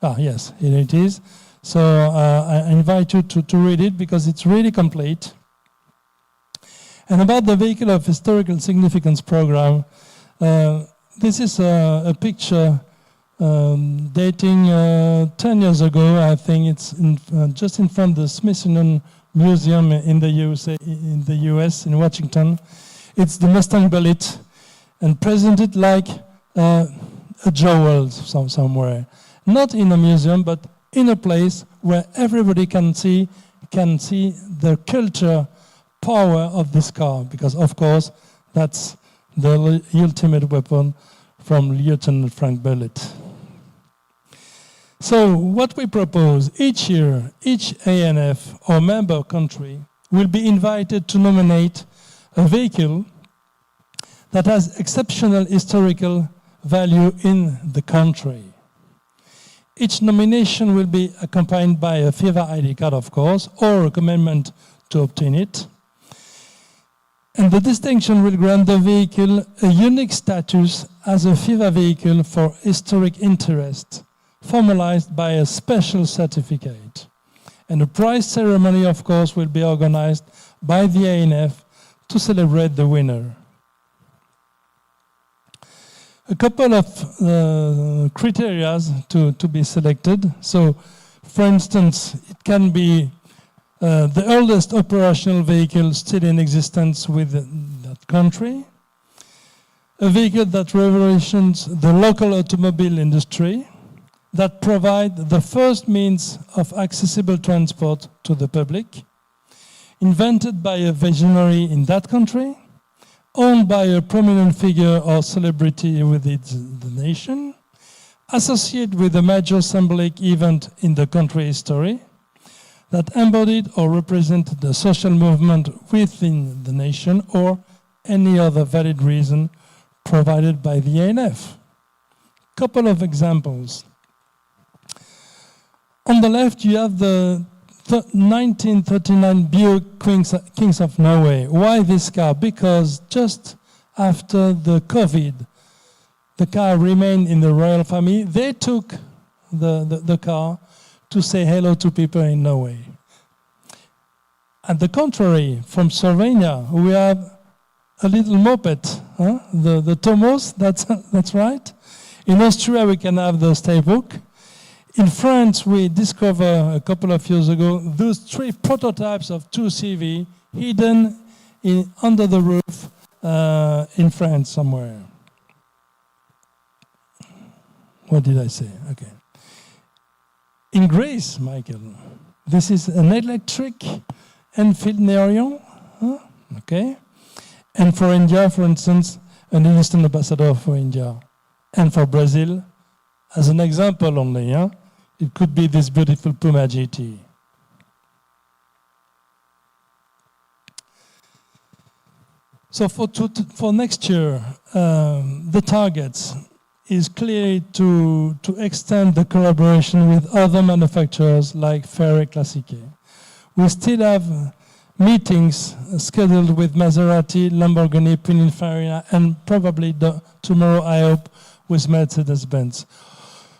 Ah, yes, here it is. So I invite you to read it because it's really complete. And about the Vehicle of Historical Significance program, this is a picture dating 10 years ago. I think it's just in front of the Smithsonian Museum in the US, in Washington. It's the Mustang Bullitt, and presented like a jewel somewhere. Not in a museum, but in a place where everybody can see the culture power of this car, because of course that's the ultimate weapon from Lieutenant Frank Bullitt. So what we propose, each year, each ANF or member country will be invited to nominate a vehicle that has exceptional historical value in the country. Each nomination will be accompanied by a FIVA ID card, of course, or a commitment to obtain it. And the distinction will grant the vehicle a unique status as a FIVA vehicle for historic interest, formalized by a special certificate. And a prize ceremony, of course, will be organized by the ANF to celebrate the winner. A couple of criteria to be selected. So, for instance, it can be the oldest operational vehicle still in existence within that country, a vehicle that revolutions the local automobile industry, that provide the first means of accessible transport to the public, invented by a visionary in that country, owned by a prominent figure or celebrity within the nation, associated with a major symbolic event in the country history, that embodied or represented the social movement within the nation, or any other valid reason provided by the ANF. Couple of examples. On the left, you have the 1939 Buick Kings of Norway. Why this car? Because just after the COVID, the car remained in the royal family. They took the car to say hello to people in Norway. At the contrary, from Slovenia, we have a little moped, the Tomos, that's right. In Austria, we can have the Steybook. In France, we discovered a couple of years ago those 3 prototypes of 2CV hidden under the roof in France somewhere. What did I say? Okay. In Greece, Michael, this is an electric Enfield Neorion. Okay. And for India, for instance, an instant ambassador for India. And for Brazil, as an example only, it could be this beautiful Puma GT. So for next year, the targets, is clearly to extend the collaboration with other manufacturers like Ferre Classique. We still have meetings scheduled with Maserati, Lamborghini, Pininfarina, and probably tomorrow, I hope, with Mercedes-Benz.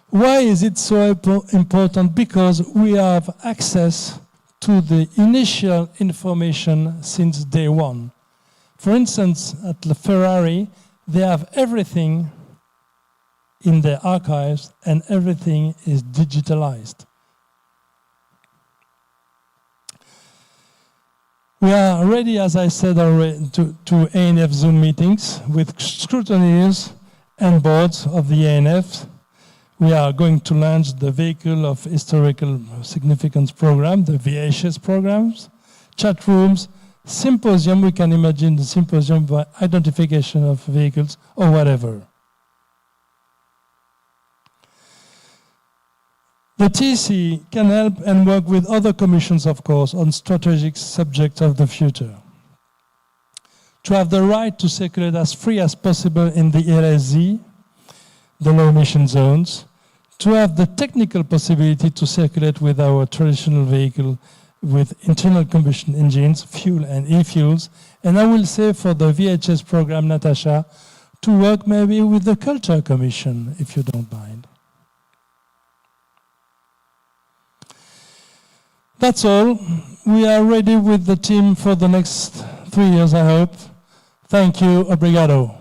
Why is it so important? Because we have access to the initial information since day one. For instance, at the Ferrari, they have everything in their archives and everything is digitalized. We are ready, as I said already, to ANF Zoom meetings with scrutineers and boards of the ANFs. We are going to launch the Vehicle of Historical Significance program, the VHS programs, chat rooms, symposium. We can imagine the symposium by identification of vehicles or whatever. The TC can help and work with other commissions, of course, on strategic subjects of the future. To have the right to circulate as free as possible in the LSZ, the low emission zones, to have the technical possibility to circulate with our traditional vehicle with internal combustion engines, fuel and e-fuels, and I will say for the VHS program, Natasha, to work maybe with the Culture Commission, if you don't mind. That's all. We are ready with the team for the next 3 years, I hope. Thank you. Obrigado.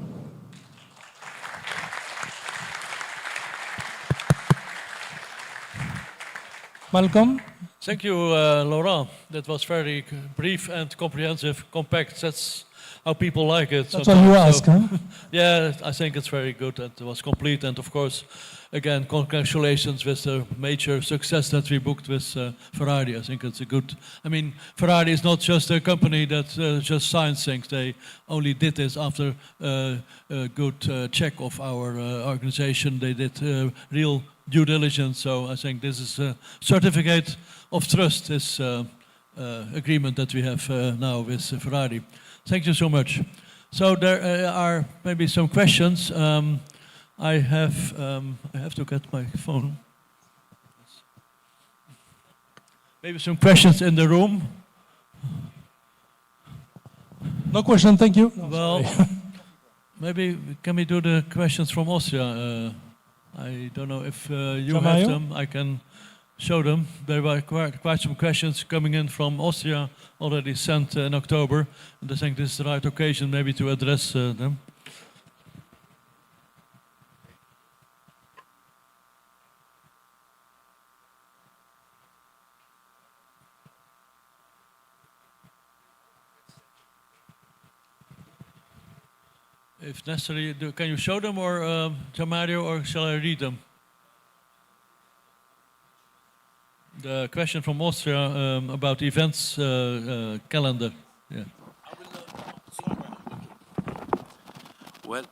Malcolm? Thank you, Laurent. That was very brief and comprehensive, compact. That's how people like it. That's what you ask, huh? Yeah, I think it's very good and it was complete. And of course, again, congratulations with the major success that we booked with Ferrari. I think it's a good... I mean, Ferrari is not just a company that just signs things. They only did this after a good check of our organization. They did real due diligence. So I think this is a certificate of trust, this agreement that we have now with Ferrari. Thank you so much. So there are maybe some questions. I have to get my phone. Maybe some questions in the room. No question, thank you. Well, maybe can we do the questions from Austria? I don't know if you have them. I can show them. There were quite some questions coming in from Austria already sent in October, and I think this is the right occasion maybe to address them. If necessary, can you show them, or Mario, or shall I read them? The question from Austria about events calendar. Yeah. Well,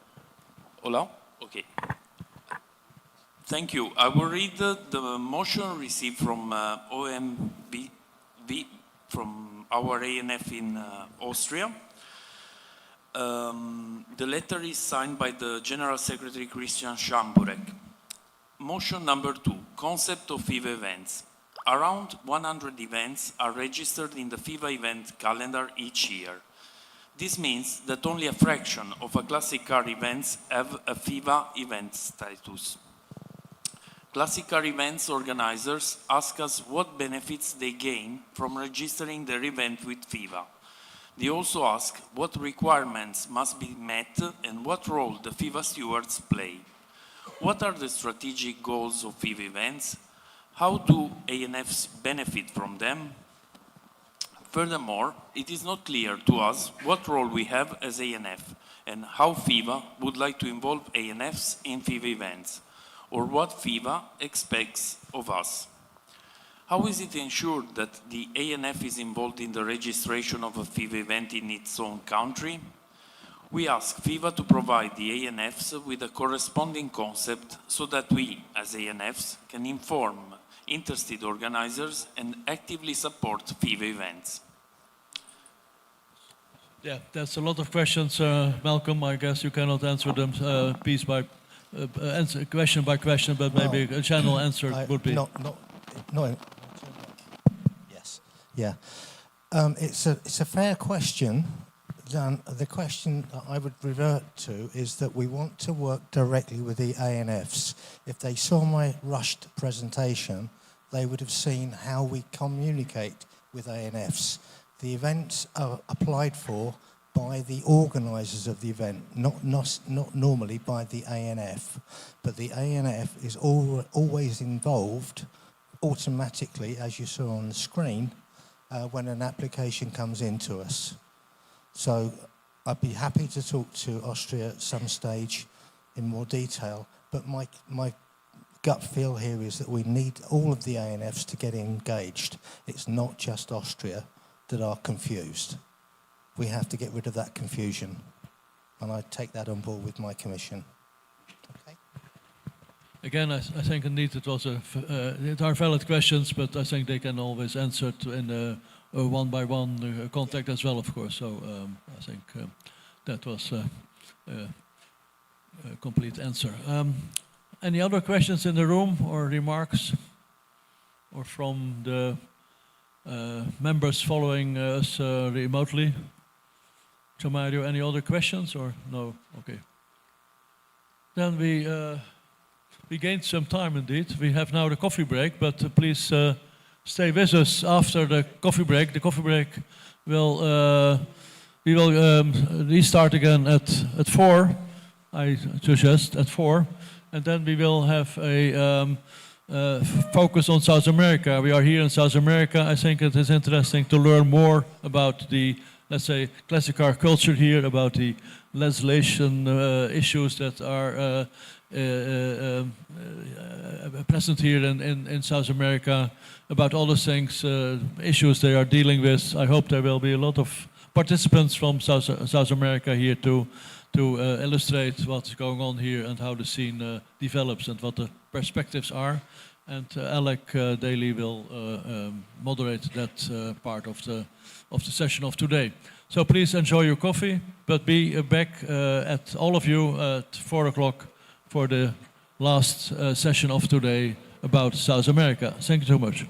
hola. Okay. Thank you. I will read the motion received from OMB from our ANF in Austria. The letter is signed by the General Secretary Christian Schamburek. Motion number 2, concept of FIVA events. Around 100 events are registered in the FIVA event calendar each year. This means that only a fraction of a classic car events have a FIVA event status. Classic car events organizers ask us what benefits they gain from registering their event with FIVA. They also ask what requirements must be met and what role the FIVA stewards play. What are the strategic goals of FIVA events? How do ANFs benefit from them? Furthermore, it is not clear to us what role we have as ANF and how FIVA would like to involve ANFs in FIVA events, or what FIVA expects of us. How is it ensured that the ANF is involved in the registration of a FIVA event in its own country? We ask FIVA to provide the ANFs with a corresponding concept so that we, as ANFs, can inform interested organizers and actively support FIVA events. Yeah, that's a lot of questions, Malcolm. I guess you cannot answer them piece by answer question by question, but maybe a general answer would be. Yes. Yeah. It's a fair question. The question that I would revert to is that we want to work directly with the ANFs. If they saw my rushed presentation, they would have seen how we communicate with ANFs. The events are applied for by the organisers of the event, not normally by the ANF. But the ANF is always involved automatically, as you saw on the screen, when an application comes into us. So I'd be happy to talk to Austria at some stage in more detail, but my gut feel here is that we need all of the ANFs to get engaged. It's not just Austria that are confused. We have to get rid of that confusion, and I take that on board with my commission. Okay. Again, I think indeed it was it are valid questions, but I think they can always answer in a one-by-one contact as well, of course. So I think that was a complete answer. Any other questions in the room or remarks? Or from the members following us remotely? Mario, any other questions or no? Okay. Then we gained some time indeed. We have now the coffee break, but please stay with us after the coffee break. The coffee break will we will restart again at 4. I suggest at 4, and then we will have a focus on South America. We are here in South America. I think it is interesting to learn more about the, let's say, classic car culture here, about the legislation issues that are present here in South America, about all the things, issues they are dealing with. I hope there will be a lot of participants from South America here to illustrate what's going on here and how the scene develops and what the perspectives are. And Alec Daly will moderate that part of the session of today. So please enjoy your coffee, but be back at all of you at 4 o'clock for the last session of today about South America. Thank you so much.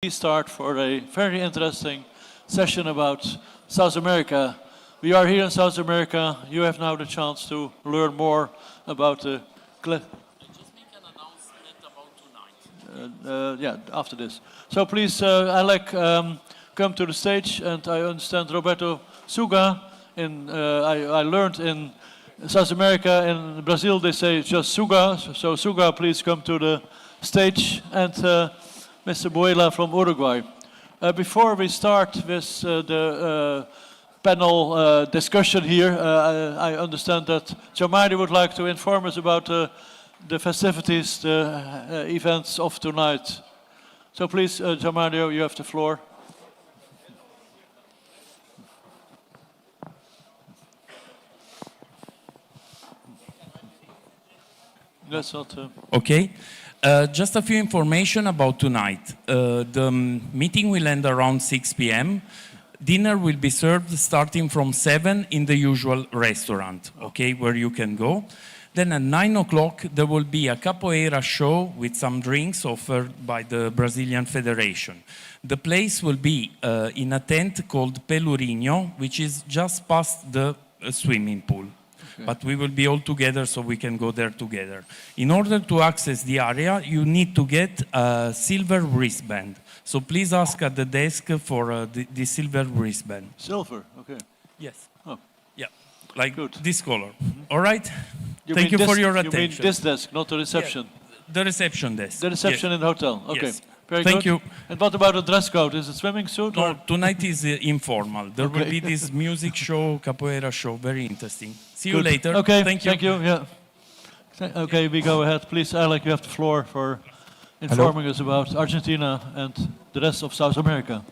We start for a very interesting session about South America. We are here in South America. You have now the chance to learn more about the... yeah, after this. So please, Alec, come to the stage. And I understand Roberto Suga. I learned in South America, in Brazil, they say just Suga. So Suga, please come to the stage. And Mr. Buela from Uruguay. Before we start with the panel discussion here, I understand that Jamari would like to inform us about the festivities, the events of tonight. So please, Jamario, you have the floor. That's not... Okay. Just a few information about tonight. The meeting will end around 6 p.m. Dinner will be served starting from 7 in the usual restaurant, okay, where you can go. Then at 9 o'clock, there will be a capoeira show with some drinks offered by the Brazilian Federation. The place will be in a tent called Pelourinho, which is just past the swimming pool. Okay. But we will be all together, so we can go there together. In order to access the area, you need to get a silver wristband. So please ask at the desk for the silver wristband. Silver, okay. Yes. Oh. Yeah, like this color. All right? Thank you this, for your you attention. mean this desk, not the reception? Yeah, the reception desk. The reception in the hotel, okay. Yes. Very Thank good. you. And what about the dress code? Is it swimming suit? No, or? tonight is informal. There will be this music show, capoeira show, very interesting. See you later. Okay, thank you. Thank you, yeah. Okay, we go ahead. Please, Alec, you have the floor for informing us about Argentina and the rest of South America.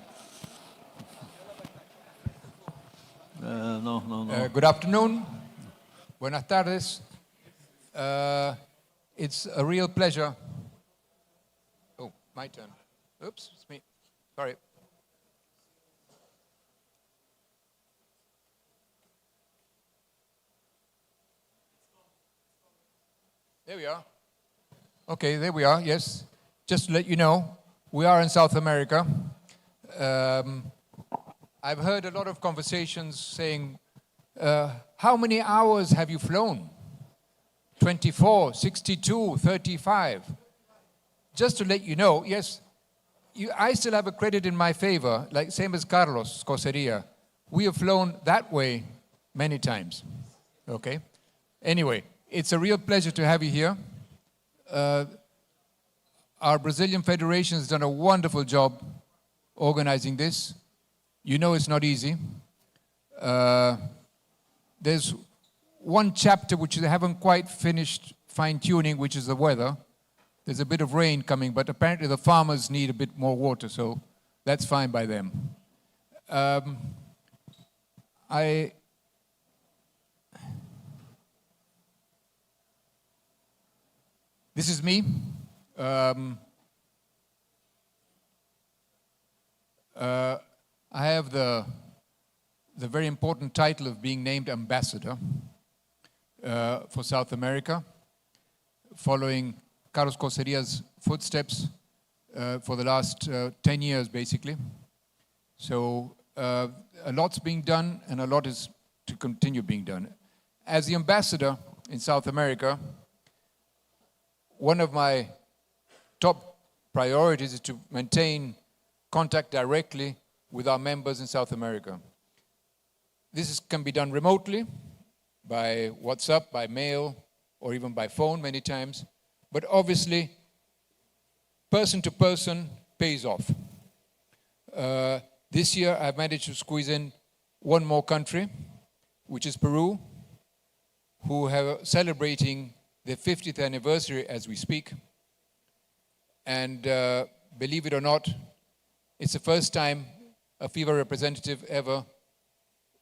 No. Good afternoon. Buenas tardes. It's a real pleasure. Oh, my turn. Oops, it's me. Sorry. There we are. Okay, there we are, yes. Just to let you know, we are in South America. I've heard a lot of conversations saying, how many hours have you flown? 24, 62, 35. Just to let you know, yes, I still have a credit in my favor, like same as Carlos Coseria. We have flown that way many times, okay? Anyway, it's a real pleasure to have you here. Our Brazilian Federation has done a wonderful job organizing this. You know it's not easy. There's one chapter which they haven't quite finished fine-tuning, which is the weather. There's a bit of rain coming, but apparently the farmers need a bit more water, so that's fine by them. This is me. I have the very important title of being named ambassador for South America, following Carlos Coseria's footsteps for the last 10 years, basically. So a lot's being done, and a lot is to continue being done. As the ambassador in South America, one of my top priorities is to maintain contact directly with our members in South America. This can be done remotely, by WhatsApp, by mail, or even by phone many times. But obviously, person to person pays off. This year, I've managed to squeeze in one more country, which is Peru, who are celebrating their 50th anniversary as we speak. And believe it or not, it's the first time a FIVA representative ever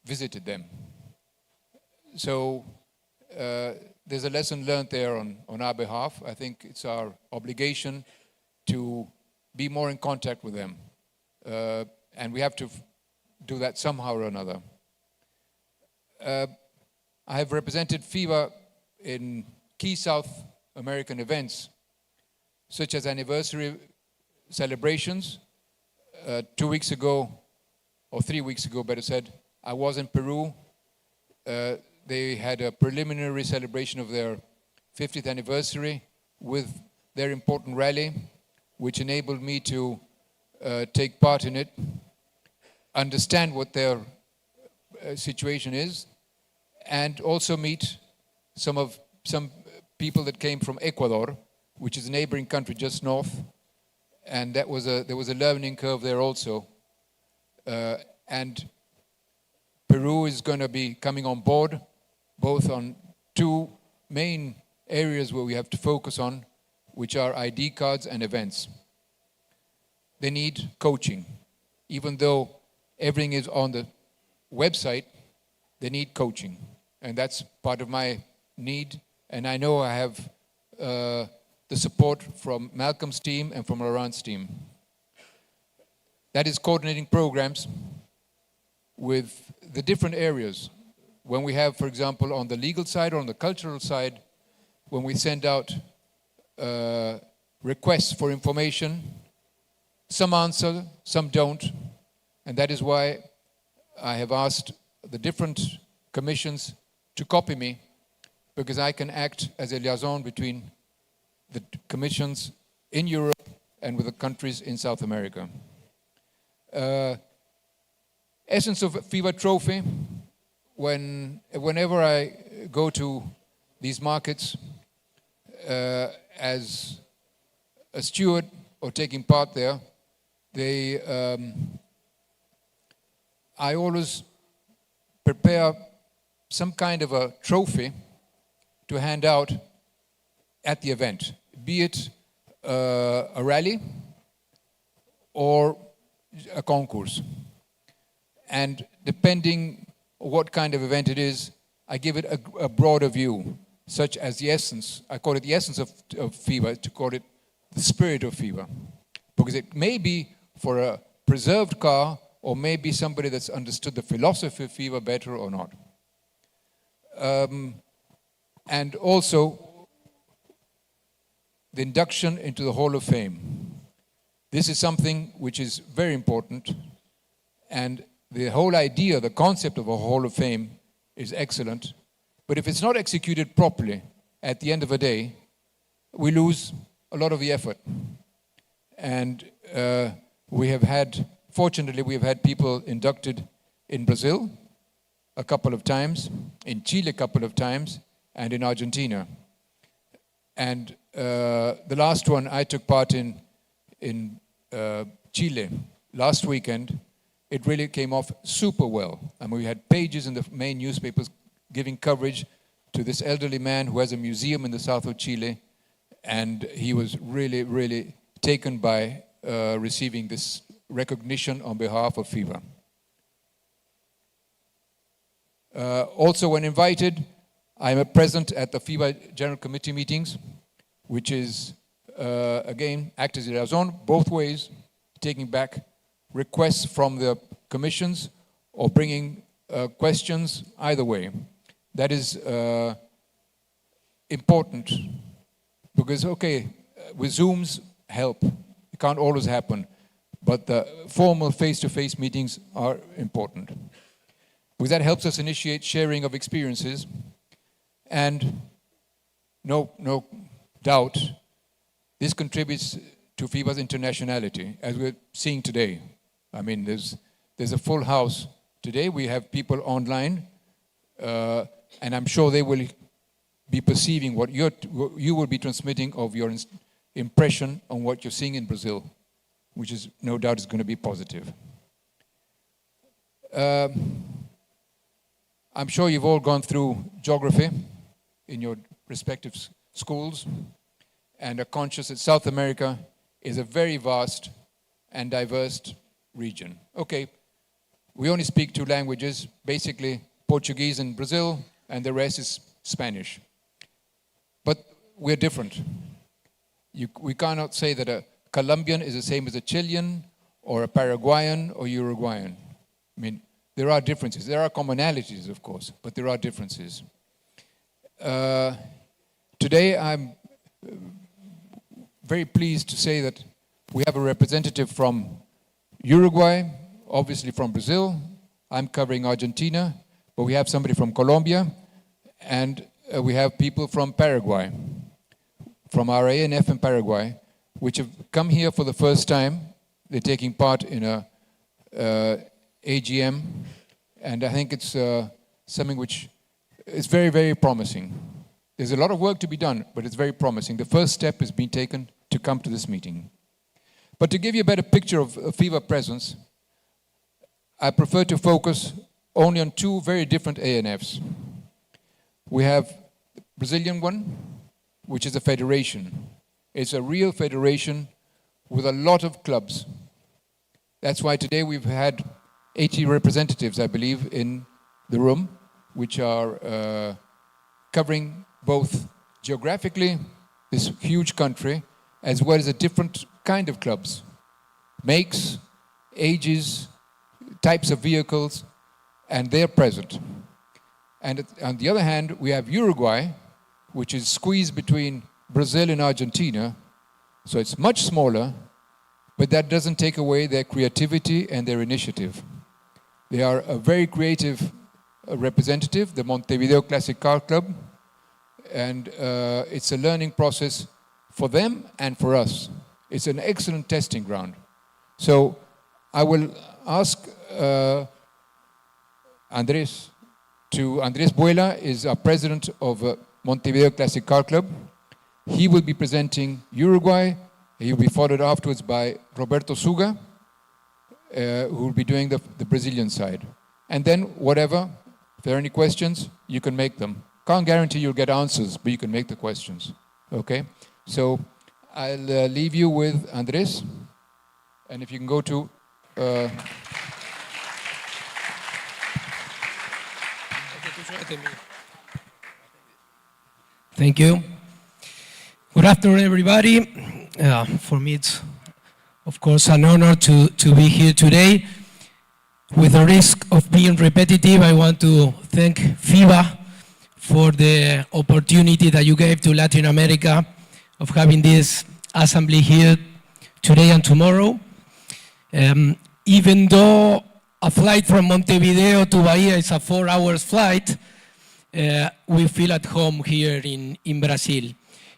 visited them. So there's a lesson learned there on our behalf. I think it's our obligation to be more in contact with them. And we have to do that somehow or another. I have represented FIVA in key South American events, such as anniversary celebrations, 2 weeks ago, or 3 weeks ago, better said, I was in Peru. They had a preliminary celebration of their 50th anniversary with their important rally, which enabled me to take part in it, understand what their situation is, and also meet some people that came from Ecuador, which is a neighboring country just north, and there was a learning curve there also. And Peru is going to be coming on board, both on two main areas where we have to focus on, which are ID cards and events. They need coaching. Even though everything is on the website, they need coaching. And that's part of my need. And I know I have the support from Malcolm's team and from Laurent's team. That is coordinating programs with the different areas. When we have, for example, on the legal side or on the cultural side, when we send out requests for information, some answer, some don't. And that is why I have asked the different commissions to copy me, because I can act as a liaison between the commissions in Europe and with the countries in South America. Essence of FIVA Trophy, whenever I go to these markets as a steward or taking part there, I always prepare some kind of a trophy to hand out at the event, be it a rally or a concourse. And depending what kind of event it is, I give it a broader view, such as the essence. I call it the essence of FIVA, to call it the spirit of FIVA. Because it may be for a preserved car, or maybe somebody that's understood the philosophy of FIVA better or not. And also, the induction into the Hall of Fame. This is something which is very important, and the whole idea, the concept of a Hall of Fame is excellent, but if it's not executed properly, at the end of the day, we lose a lot of the effort. And fortunately, we have had people inducted in Brazil a couple of times, in Chile a couple of times, and in Argentina. And the last one I took part in Chile last weekend, it really came off super well. I mean, we had pages in the main newspapers giving coverage to this elderly man who has a museum in the south of Chile, and he was really, really taken by receiving this recognition on behalf of FIVA. Also, when invited, I am present at the FIVA General Committee meetings, which is, again, act as a liaison, both ways, taking back requests from the commissions or bringing questions, either way. That is important because, okay, with Zooms help. It can't always happen, but the formal face-to-face meetings are important. Because that helps us initiate sharing of experiences, and no doubt, this contributes to FIVA's internationality, as we're seeing today. I mean, there's a full house today. We have people online, and I'm sure they will be perceiving what you will be transmitting of your impression on what you're seeing in Brazil, which is no doubt is going to be positive. I'm sure you've all gone through geography in your respective schools and are conscious that South America is a very vast and diverse region. Okay, we only speak two languages, basically Portuguese in Brazil, and the rest is Spanish. But we're different. We cannot say that a Colombian is the same as a Chilean, or a Paraguayan, or Uruguayan. I mean, there are differences. There are commonalities, of course, but there are differences. Today, I'm very pleased to say that we have a representative from Uruguay, obviously from Brazil. I'm covering Argentina, but we have somebody from Colombia, and we have people from Paraguay, from our ANF in Paraguay, which have come here for the first time. They're taking part in a AGM, and I think it's something which is very, very promising. There's a lot of work to be done, but it's very promising. The first step has been taken to come to this meeting. But to give you a better picture of FIVA presence, I prefer to focus only on two very different ANFs. We have the Brazilian one, which is a federation. It's a real federation with a lot of clubs. That's why today we've had 80 representatives, I believe, in the room, which are covering both geographically this huge country, as well as a different kind of clubs, makes, ages, types of vehicles, and they're present. And on the other hand, we have Uruguay, which is squeezed between Brazil and Argentina, so it's much smaller, but that doesn't take away their creativity and their initiative. They are a very creative representative, the Montevideo Classic Car Club, and it's a learning process for them and for us. It's an excellent testing ground. So I will ask Andrés Buela is our president of Montevideo Classic Car Club. He will be presenting Uruguay. He will be followed afterwards by Roberto Suga, who will be doing the Brazilian side. And then whatever, if there are any questions, you can make them. Can't guarantee you'll get answers, but you can make the questions. Okay? So I'll leave you with Andrés. And if you can go to... Thank you. Good afternoon, everybody. For me, it's, of course, an honor to be here today. With the risk of being repetitive, I want to thank FIVA for the opportunity that you gave to Latin America of having this assembly here today and tomorrow. Even though a flight from Montevideo to Bahia is a 4-hour flight, we feel at home here in Brazil.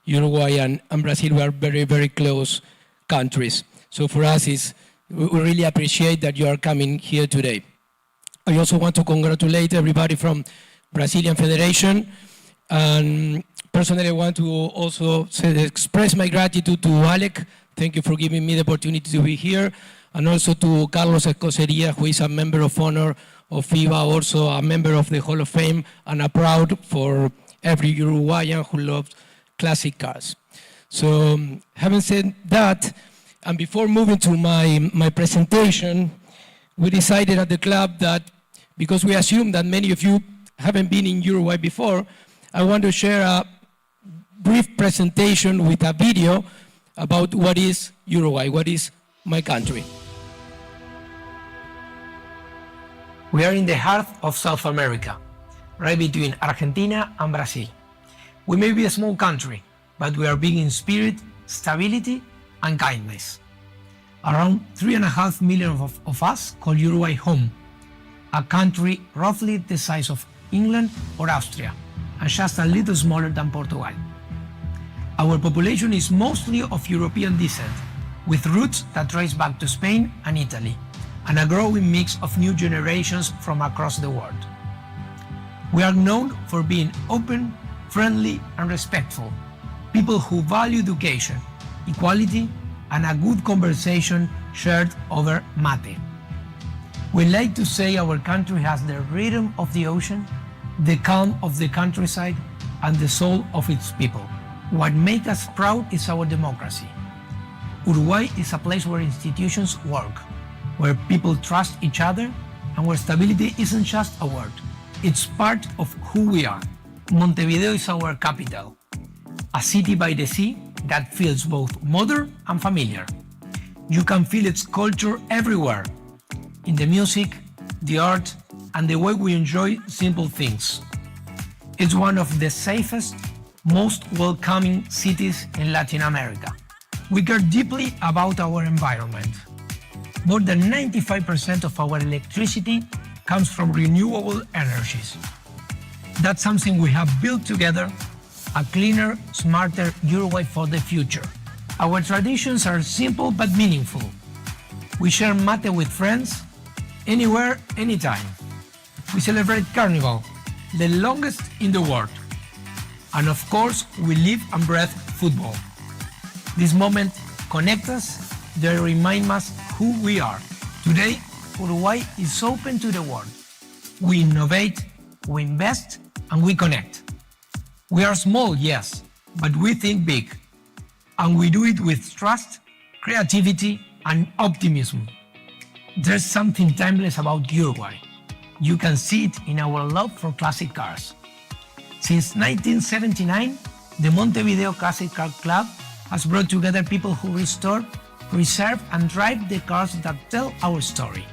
Uruguay and Brazil were very, very close countries. So for us, we really appreciate that you are coming here today. I also want to congratulate everybody from Brazilian Federation, and personally I want to also express my gratitude to Alec. Thank you for giving me the opportunity to be here, and also to Carlos Escoceria, who is a member of honor of FIVA, also a member of the Hall of Fame, and a proud for every Uruguayan who loves classic cars. So having said that, and before moving to my presentation, we decided at the club that, because we assume that many of you haven't been in Uruguay before, I want to share a brief presentation with a video about what is Uruguay, what is my country. We are in the heart of South America, right between Argentina and Brazil. We may be a small country, but we are big in spirit, stability, and kindness. Around 3.5 million of us call Uruguay home, a country roughly the size of England or Austria, and just a little smaller than Portugal. Our population is mostly of European descent, with roots that trace back to Spain and Italy, and a growing mix of new generations from across the world. We are known for being open, friendly, and respectful, people who value education, equality, and a good conversation shared over mate. We like to say our country has the rhythm of the ocean, the calm of the countryside, and the soul of its people. What makes us proud is our democracy. Uruguay is a place where institutions work, where people trust each other, and where stability isn't just a word, it's part of who we are. Montevideo is our capital, a city by the sea that feels both modern and familiar. You can feel its culture everywhere, in the music, the art, and the way we enjoy simple things. It's one of the safest, most welcoming cities in Latin America. We care deeply about our environment. More than 95% of our electricity comes from renewable energies. That's something we have built together, a cleaner, smarter Uruguay for the future. Our traditions are simple but meaningful. We share mate with friends, anywhere, anytime. We celebrate Carnival, the longest in the world. And of course, we live and breathe football. This moment connects us, they remind us who we are. Today, Uruguay is open to the world. We innovate, we invest, and we connect. We are small, yes, but we think big. And we do it with trust, creativity, and optimism. There's something timeless about Uruguay. You can see it in our love for classic cars. Since 1979, the Montevideo Classic Car Club has brought together people who restore, preserve, and drive the cars that tell our story.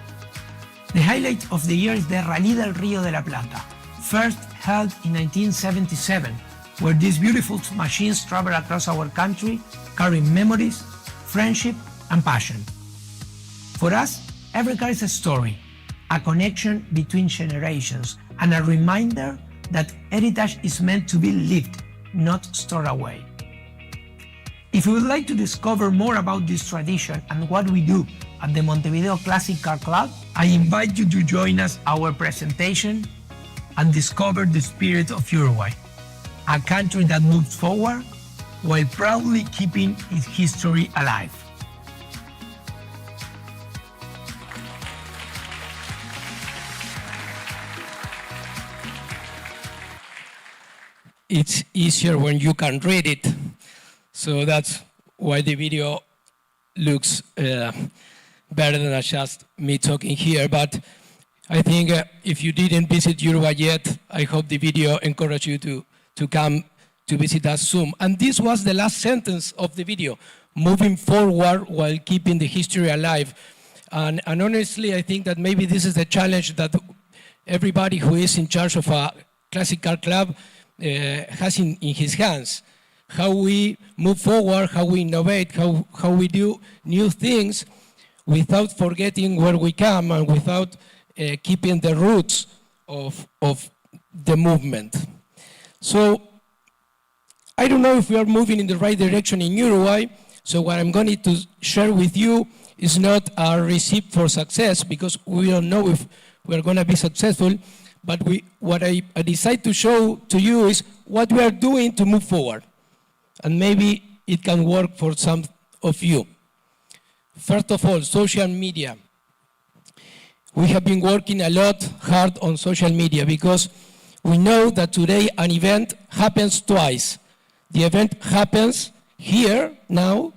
The highlight of the year is the Rally del Río de la Plata, first held in 1977, where these beautiful machines travel across our country, carrying memories, friendship, and passion. For us, every car is a story, a connection between generations, and a reminder that heritage is meant to be lived, not stored away. If you would like to discover more about this tradition and what we do at the Montevideo Classic Car Club, I invite you to join us our presentation and discover the spirit of Uruguay, a country that moves forward while proudly keeping its history alive. It's easier when you can read it. So that's why the video looks better than just me talking here. But I think if you didn't visit Uruguay yet, I hope the video encourages you to come to visit us soon. And this was the last sentence of the video, moving forward while keeping the history alive. And honestly, I think that maybe this is the challenge that everybody who is in charge of a classic car club has in his hands. How we move forward, how we innovate, how we do new things without forgetting where we come and without keeping the roots of the movement. So I don't know if we are moving in the right direction in Uruguay. So what I'm going to share with you is not a recipe for success, because we don't know if we're going to be successful. But what I decide to show to you is what we are doing to move forward. And maybe it can work for some of you. First of all, social media. We have been working a lot hard on social media because we know that today an event happens twice. The event happens here now,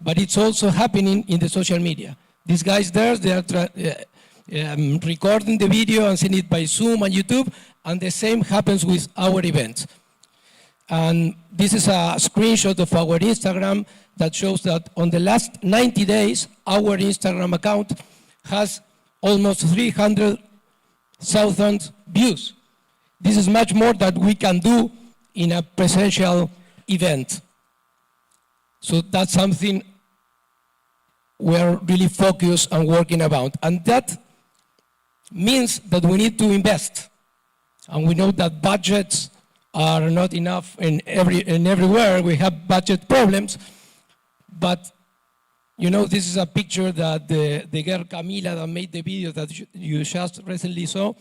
but it's also happening in the social media. These guys there, they are recording the video and sending it by Zoom and YouTube, and the same happens with our events. And this is a screenshot of our Instagram that shows that on the last 90 days, our Instagram account has almost 300,000 views. This is much more than we can do in a presential event. So that's something we're really focused on working about. And that means that we need to invest. And we know that budgets are not enough in everywhere. We have budget problems. But, you know, this is a picture that the girl Camila that made the video that you just recently saw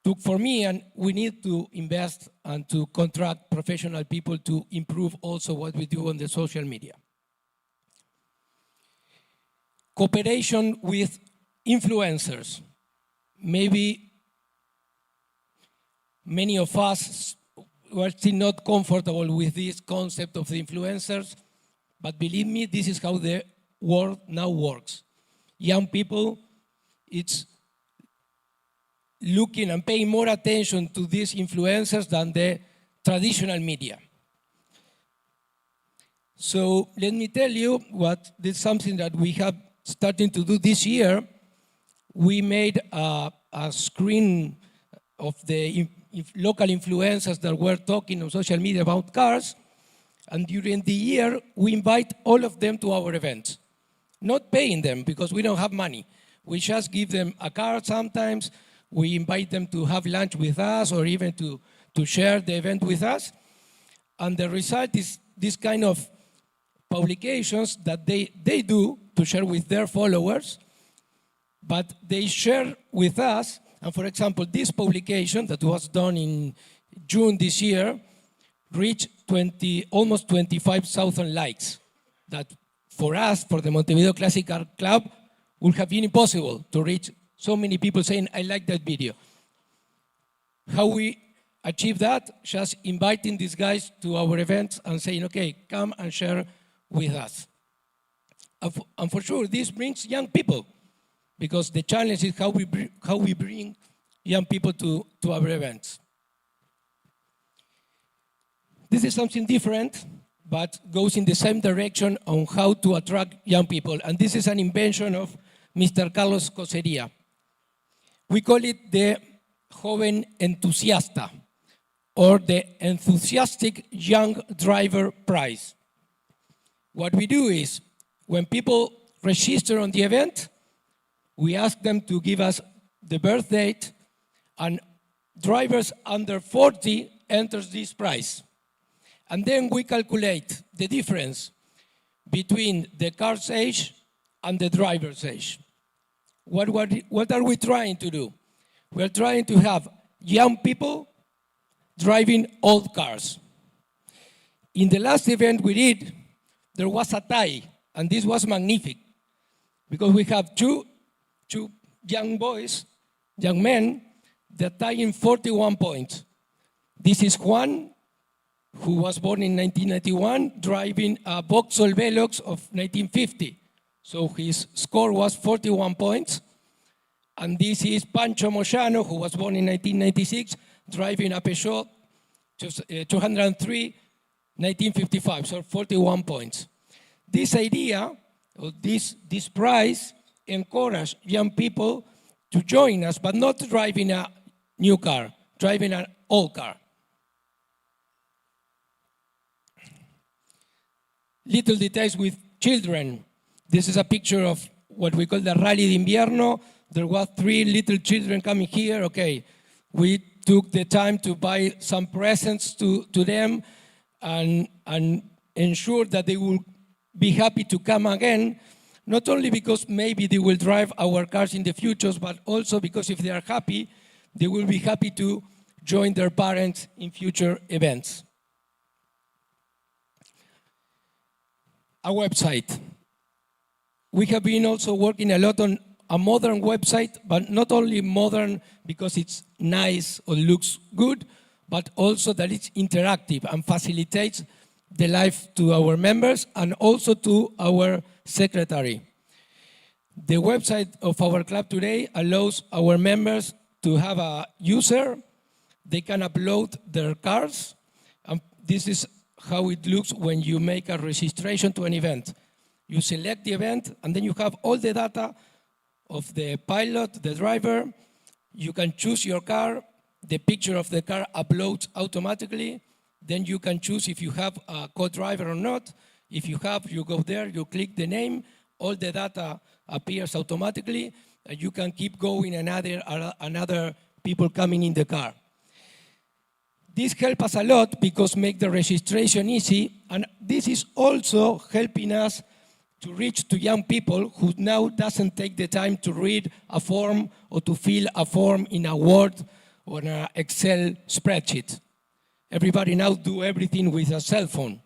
took for me, and we need to invest and to contract professional people to improve also what we do on the social media. Cooperation with influencers. Maybe many of us were still not comfortable with this concept of the influencers, but believe me, this is how the world now works. Young people, it's looking and paying more attention to these influencers than the traditional media. So let me tell you what this is something that we have started to do this year. We made a screen of the local influencers that were talking on social media about cars, and during the year, we invite all of them to our events. not paying them because we don't have money. We just give them a card sometimes. We invite them to have lunch with us or even to share the event with us. And the result is this kind of publications that they do to share with their followers, but they share with us. And for example, this publication that was done in June this year reached almost 25,000 likes. That for us, for the Montevideo Classic Car Club, would have been impossible to reach so many people saying, I like that video. How we achieve that? Just inviting these guys to our events and saying, okay, come and share with us. And for sure, this brings young people, because the challenge is how we bring young people to our events. This is something different, but goes in the same direction on how to attract young people. And this is an invention of Mr. Carlos Coseria. We call it the Joven Entusiasta, or the Enthusiastic Young Driver Prize. What we do is, when people register on the event, we ask them to give us the birth date, and drivers under 40 enters this prize. And then we calculate the difference between the car's age and the driver's age. What are we trying to do? We're trying to have young people driving old cars. In the last event we did, there was a tie, and this was magnificent, because we have two young boys, young men, that tie in 41 points. This is Juan, who was born in 1991, driving a Vauxhall Velox of 1950. So his score was 41 points. And this is Pancho Moyano, who was born in 1996, driving a Peugeot 203, 1955, so 41 points. This idea, or this prize, encouraged young people to join us, but not driving a new car, driving an old car. Little details with children. This is a picture of what we call the Rally de Invierno. There were 3 little children coming here. Okay, we took the time to buy some presents to them and ensure that they will be happy to come again, not only because maybe they will drive our cars in the future, but also because if they are happy, they will be happy to join their parents in future events. A website. We have been also working a lot on a modern website, but not only modern because it's nice or looks good, but also that it's interactive and facilitates the life to our members and also to our secretary. The website of our club today allows our members to have a user. They can upload their cars. And this is how it looks when you make a registration to an event. You select the event, and then you have all the data of the pilot, the driver. You can choose your car. The picture of the car uploads automatically. Then you can choose if you have a co-driver or not. If you have, you go there, you click the name, all the data appears automatically, and you can keep going and another people coming in the car. This helps us a lot because make the registration easy, and this is also helping us to reach to young people who now doesn't take the time to read a form or to fill a form in a Word or an Excel spreadsheet. Everybody now do everything with a cell phone.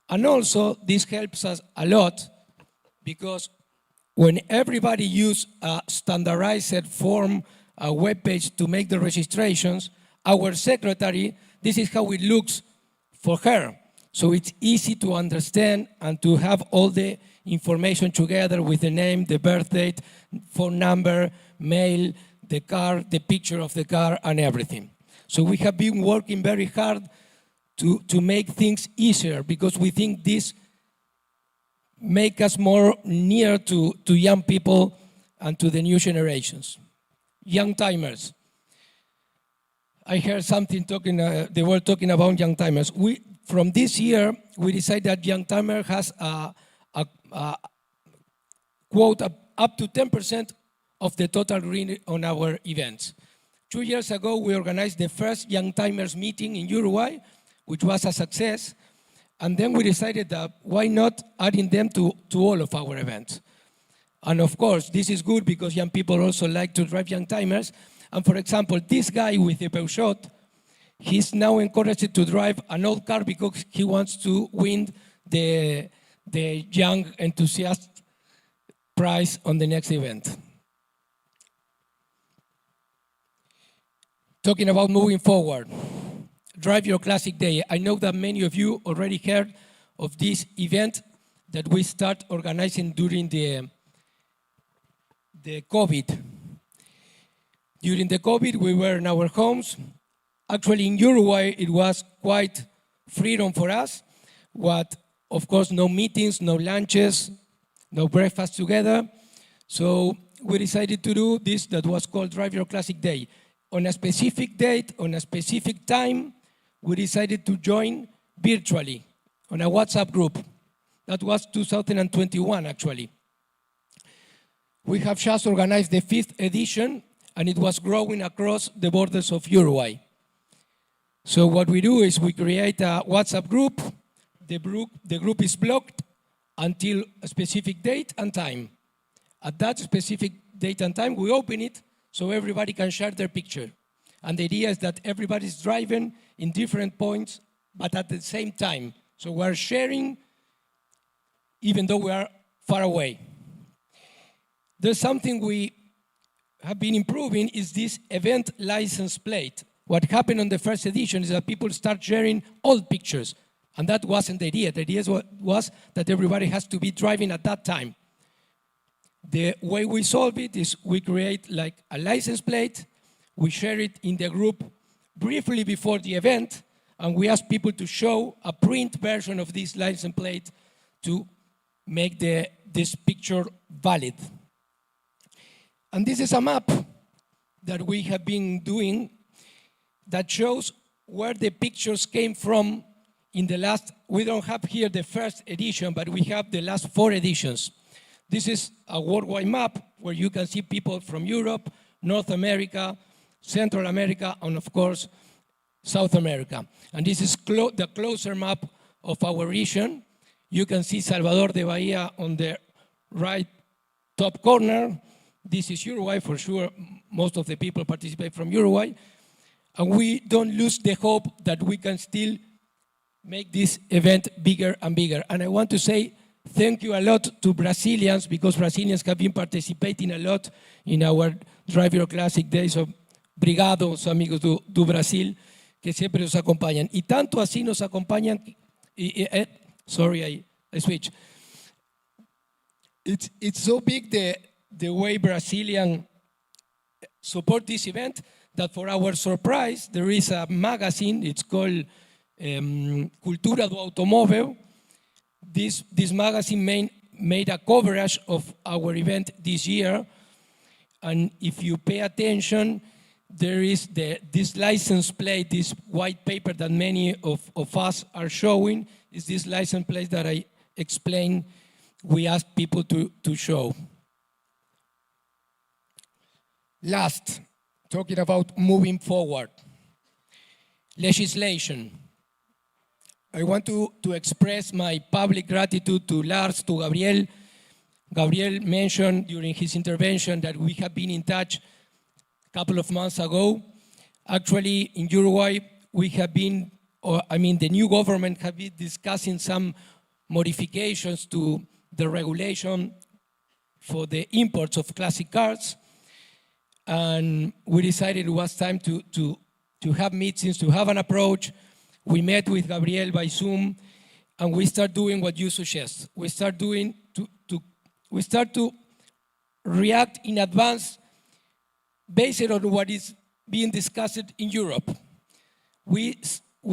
And also, this helps us a lot because when everybody use a standardized form, a web page to make the registrations, our secretary, this is how it looks for her. So it's easy to understand and to have all the information together with the name, the birth date, phone number, mail, the car, the picture of the car, and everything. So we have been working very hard to make things easier because we think this make us more near to young people and to the new generations. Young timers. I heard something talking, they were talking about young timers. From this year, we decided that young timer has quote, up to 10% of the total green on our events. 2 years ago, we organized the first Young Timers meeting in Uruguay, which was a success. And then we decided that why not adding them to all of our events. And of course, this is good because young people also like to drive Young Timers. And for example, this guy with the Peugeot, he's now encouraged to drive an old car because he wants to win the Young Enthusiast prize on the next event. Talking about moving forward, Drive Your Classic Day. I know that many of you already heard of this event that we start organizing during the COVID. During the COVID, we were in our homes. Actually, in Uruguay, it was quite freedom for us. Of course, no meetings, no lunches, no breakfast together. So we decided to do this that was called Drive Your Classic Day. On a specific date, on a specific time, we decided to join virtually on a WhatsApp group. That was 2021, actually. We have just organized the 5th edition, and it was growing across the borders of Uruguay. So what we do is we create a WhatsApp group. The group is blocked until a specific date and time. At that specific date and time, we open it so everybody can share their picture. And the idea is that everybody's driving in different points, but at the same time. So we're sharing even though we are far away. There's something we have been improving is this event license plate. What happened on the first edition is that people start sharing old pictures, and that wasn't the idea. The idea was that everybody has to be driving at that time. The way we solve it is we create like a license plate, we share it in the group briefly before the event, and we ask people to show a print version of this license plate to make this picture valid. And this is a map that we have been doing that shows where the pictures came from in the last, we don't have here the first edition, but we have the last 4 editions. This is a worldwide map where you can see people from Europe, North America, Central America, and of course, South America. And this is the closer map of our region. You can see Salvador da Bahia on the right top corner. This is Uruguay, for sure. Most of the people participate from Uruguay. And we don't lose the hope that we can still make this event bigger and bigger. And I want to say thank you a lot to Brazilians, because Brazilians have been participating a lot in our Drive Your Classic Days. So, obrigado, os amigos do Brasil, que siempre nos acompañan. Y tanto así nos acompañan, sorry, I switch. It's so big the way Brazilian support this event that for our surprise, there is a magazine, it's called Cultura do Automóvel. This magazine made a coverage of our event this year, and if you pay attention, there is this license plate, this white paper that many of us are showing, is this license plate that I explained we asked people to show. Last, talking about moving forward. Legislation. I want to express my public gratitude to Lars, to Gabriel. Gabriel mentioned during his intervention that we have been in touch a couple of months ago. Actually, in Uruguay, we have been, the new government have been discussing some modifications to the regulation for the imports of classic cars. And we decided it was time to have meetings, to have an approach. We met with Gabriel by Zoom, and we start doing what you suggest. We start to react in advance based on what is being discussed in Europe. We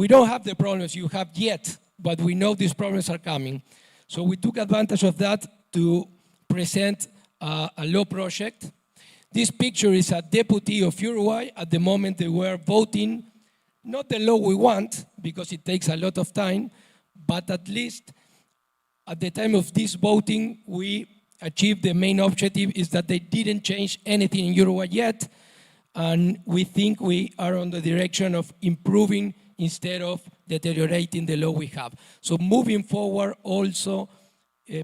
don't have the problems you have yet, but we know these problems are coming. So we took advantage of that to present a law project. This picture is a deputy of Uruguay. At the moment they were voting, not the law we want, because it takes a lot of time, but at least at the time of this voting, we achieved the main objective is that they didn't change anything in Uruguay yet, and we think we are on the direction of improving instead of deteriorating the law we have. So moving forward also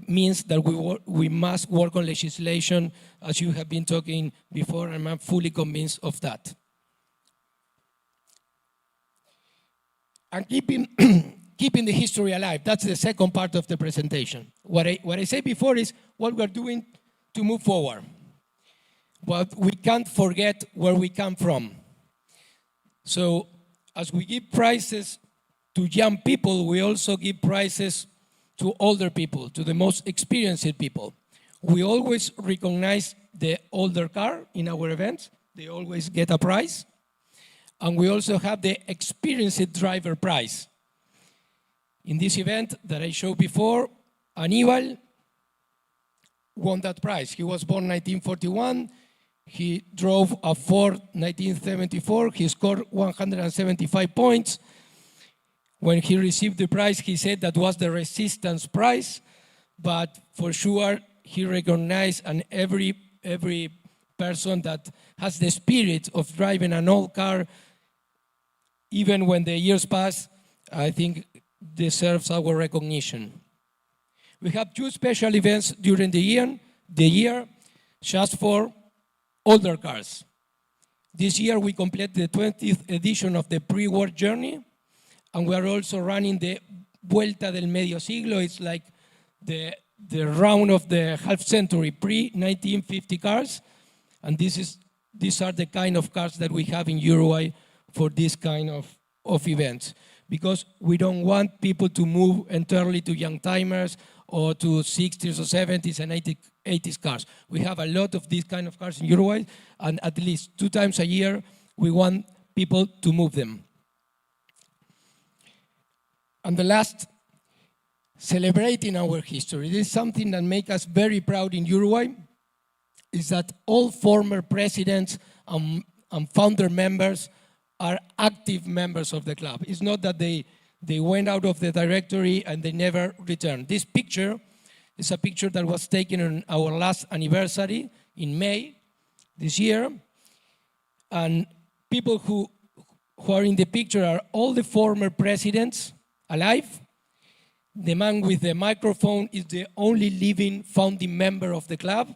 means that we must work on legislation, as you have been talking before, and I'm fully convinced of that. And keeping the history alive, that's the second part of the presentation. What I said before is what we're doing to move forward. But we can't forget where we come from. So as we give prizes to young people, we also give prizes to older people, to the most experienced people. We always recognize the older car in our events. They always get a prize. And we also have the experienced driver prize. In this event that I showed before, Aníbal won that prize. He was born 1941. He drove a Ford 1974. He scored 175 points. When he received the prize, he said that was the resistance prize, but for sure he recognized, and every person that has the spirit of driving an old car, even when the years pass, I think deserves our recognition. We have two special events during the year just for older cars. This year we complete the 20th edition of the pre-war journey, and we are also running the Vuelta del Medio Siglo. It's like the round of the half century, pre-1950 cars. And these are the kind of cars that we have in Uruguay for this kind of events. Because we don't want people to move entirely to young timers or to 60s or 70s and 80s cars. We have a lot of these kind of cars in Uruguay, and at least 2 times a year, we want people to move them. And the last, celebrating our history. This is something that makes us very proud in Uruguay, is that all former presidents and founder members are active members of the club. It's not that they went out of the directory and they never returned. This picture is a picture that was taken on our last anniversary in May this year. And people who are in the picture are all the former presidents alive. The man with the microphone is the only living founding member of the club,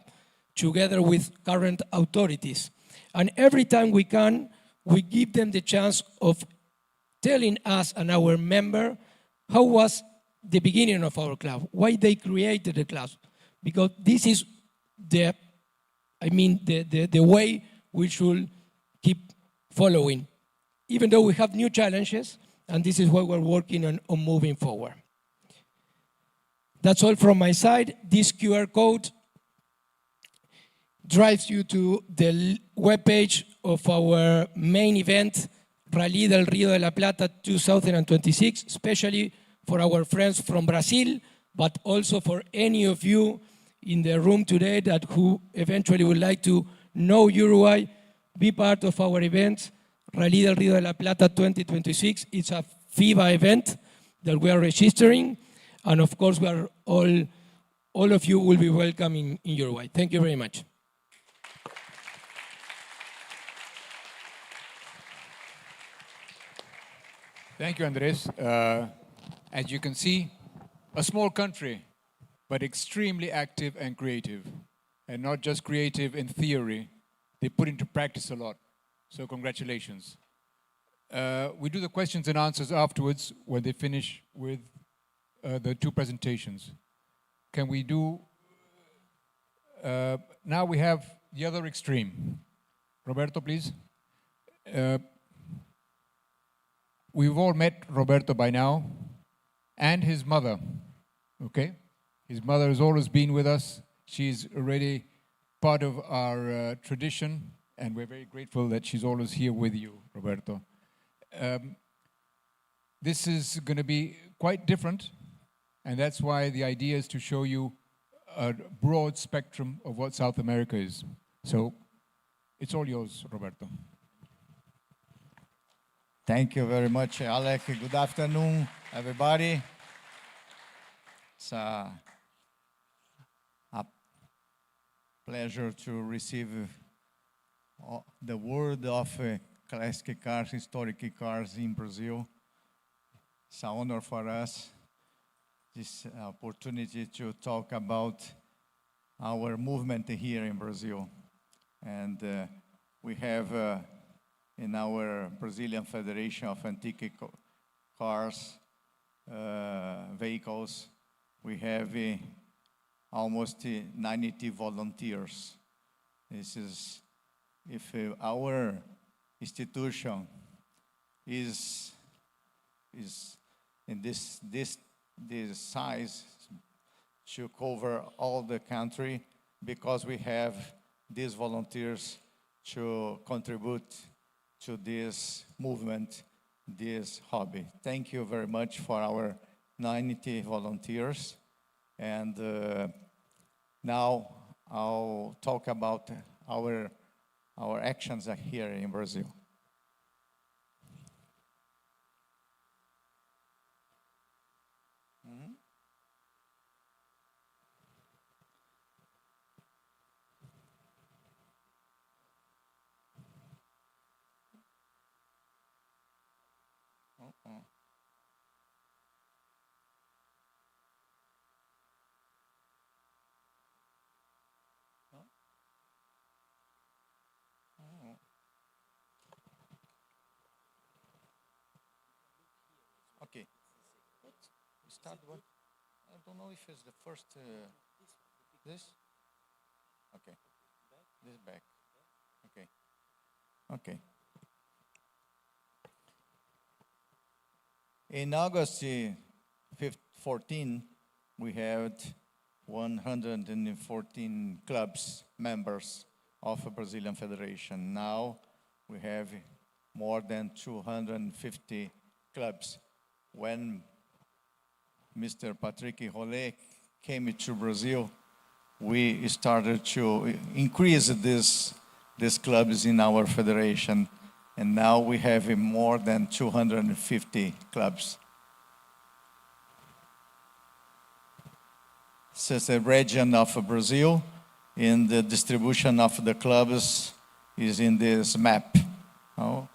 together with current authorities. And every time we can, we give them the chance of telling us and our member how was the beginning of our club, why they created the club. Because this is the way we should keep following. Even though we have new challenges, and this is what we're working on moving forward. That's all from my side. This QR code drives you to the webpage of our main event, Rally del Río de la Plata 2026, especially for our friends from Brazil, but also for any of you in the room today that who eventually would like to know Uruguay, be part of our event, Rally del Río de la Plata 2026. It's a FIVA event that we are registering, and of course we are all of you will be welcome in Uruguay. Thank you very much. Thank you, Andres. As you can see, a small country, but extremely active and creative. And not just creative in theory, they put into practice a lot. So congratulations. We do the questions and answers afterwards when they finish with the 2 presentations. Can we do, now we have the other extreme. Roberto, please. We've all met Roberto by now, and his mother, okay? His mother has always been with us. She's already part of our tradition, and we're very grateful that she's always here with you, Roberto. This is going to be quite different, and that's why the idea is to show you a broad spectrum of what South America is. So it's all yours, Roberto. Thank you very much, Alec. Good afternoon, everybody. It's a pleasure to receive the word of classic cars, historic cars in Brazil. It's an honor for us, this opportunity to talk about our movement here in Brazil. And we have in our Brazilian Federation of Antique Cars, Vehicles, we have almost 90 volunteers. This is, if our institution is in this size to cover all the country, because we have these volunteers to contribute to this movement, this hobby. Thank you very much for our 90 volunteers. And now I'll talk about our actions here in Brazil. Okay. Start what? I don't know if it's the first. This? Okay. This back. Okay. Okay. In August 14, we had 114 clubs, members of a Brazilian Federation. Now we have more than 250 clubs. When Mr. Patrick Rollet came to Brazil, we started to increase these clubs in our federation. And now we have more than 250 clubs. This is a region of Brazil, and the distribution of the clubs is in this map. Oh?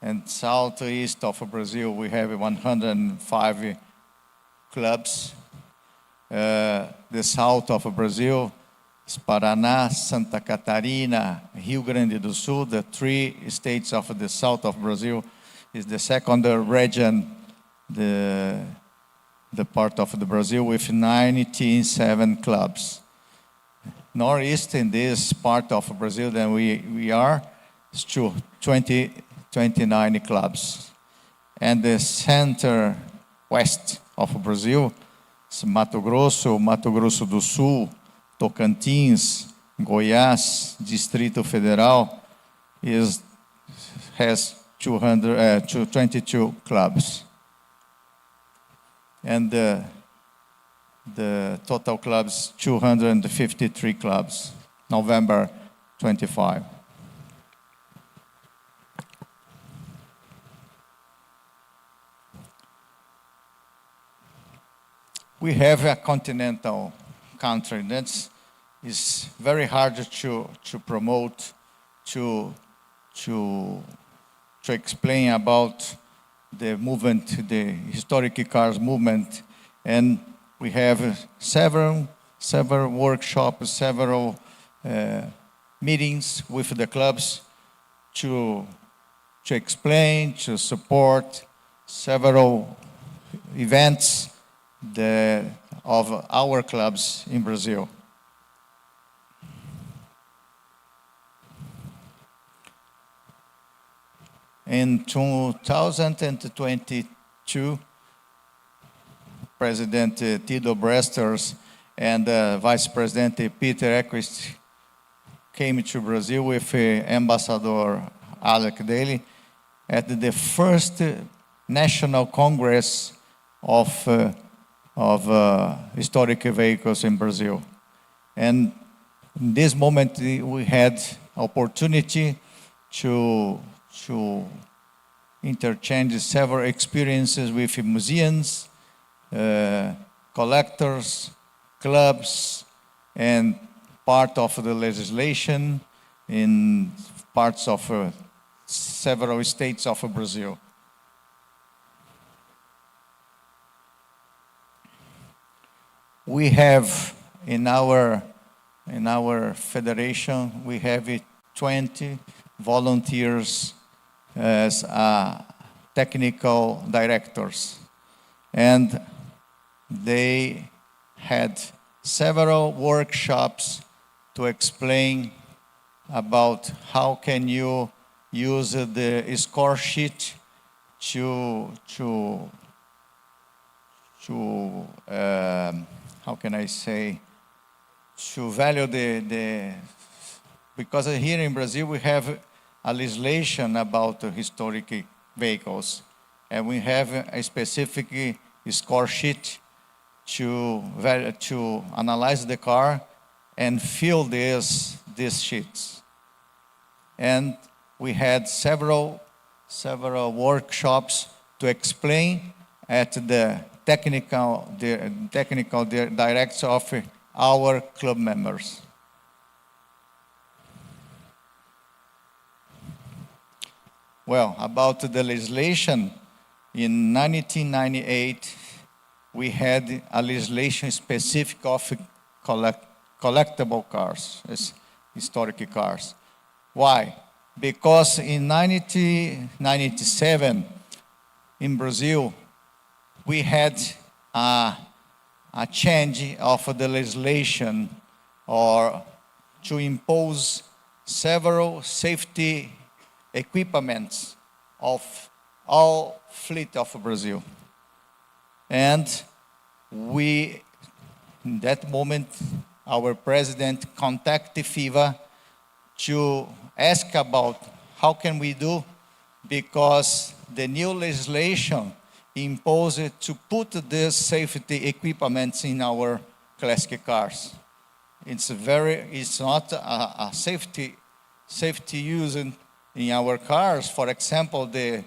And southeast of Brazil, we have 105 clubs. The south of Brazil is Paraná, Santa Catarina, Rio Grande do Sul, the three states of the south of Brazil, is the second region, the part of the Brazil with 97 clubs. Northeast in this part of Brazil that we are, is 29 clubs. And the center west of Brazil is Mato Grosso do Sul, Tocantins, Goiás, Distrito Federal has 22 clubs. And the total clubs, 253 clubs, November 25. We have a continental country that is very hard to promote, to explain about the movement, the historic cars movement, and we have several workshops, several meetings with the clubs to explain, to support several events of our clubs in Brazil. In 2022, President Tiddo Bresters and Vice President Peter Equist came to Brazil with Ambassador _ʀɪᴅᴜ at the first National Congress of historic vehicles in Brazil. And in this moment, we had opportunity to interchange several experiences with museums, collectors, clubs, and part of the legislation in parts of several states of Brazil. We have in our federation, we have 20 volunteers as technical directors, and they had several workshops to explain about how can you use the score sheet to how can I say, to value because here in Brazil we have a legislation about historic vehicles, and we have a specific score sheet to analyze the car and fill these sheets. And we had several workshops to explain at the technical director of our club members. Well, about the legislation, in 1998, we had a legislation specific of collectible cars, historic cars. Why? Because in 1997, in Brazil, we had a change of the legislation or to impose several safety equipments of all fleet of Brazil. And we, in that moment, our president contacted FIVA to ask about how can we do, because the new legislation imposed to put these safety equipments in our classic cars. It's not a safety use in our cars. For example, the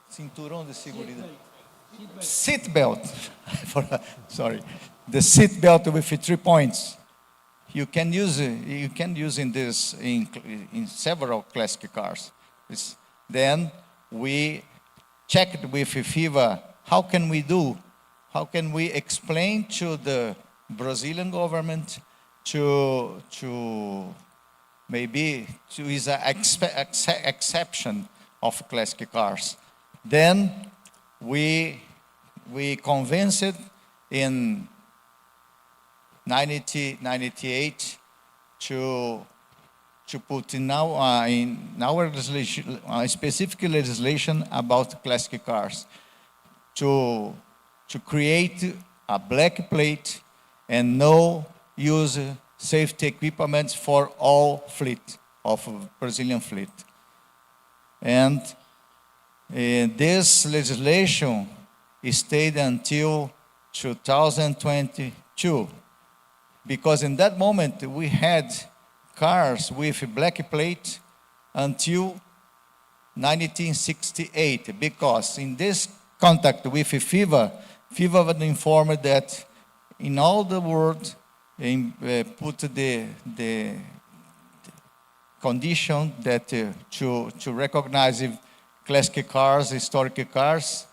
cinturão de segurança. Seat belt. Sorry, the seat belt with 3 points. You can use in this in several classic cars. Then we checked with FIVA. How can we do? How can we explain to the Brazilian government to maybe to is an exception of classic cars? Then we convinced in 1998 to put in our legislation, specific legislation about classic cars, to create a black plate and no use safety equipment for all fleet of Brazilian fleet. And this legislation stayed until 2022, because in that moment we had cars with a black plate until 1968, because in this contact with FIVA was informed that in all the world put the condition that to recognize classic cars, historic cars,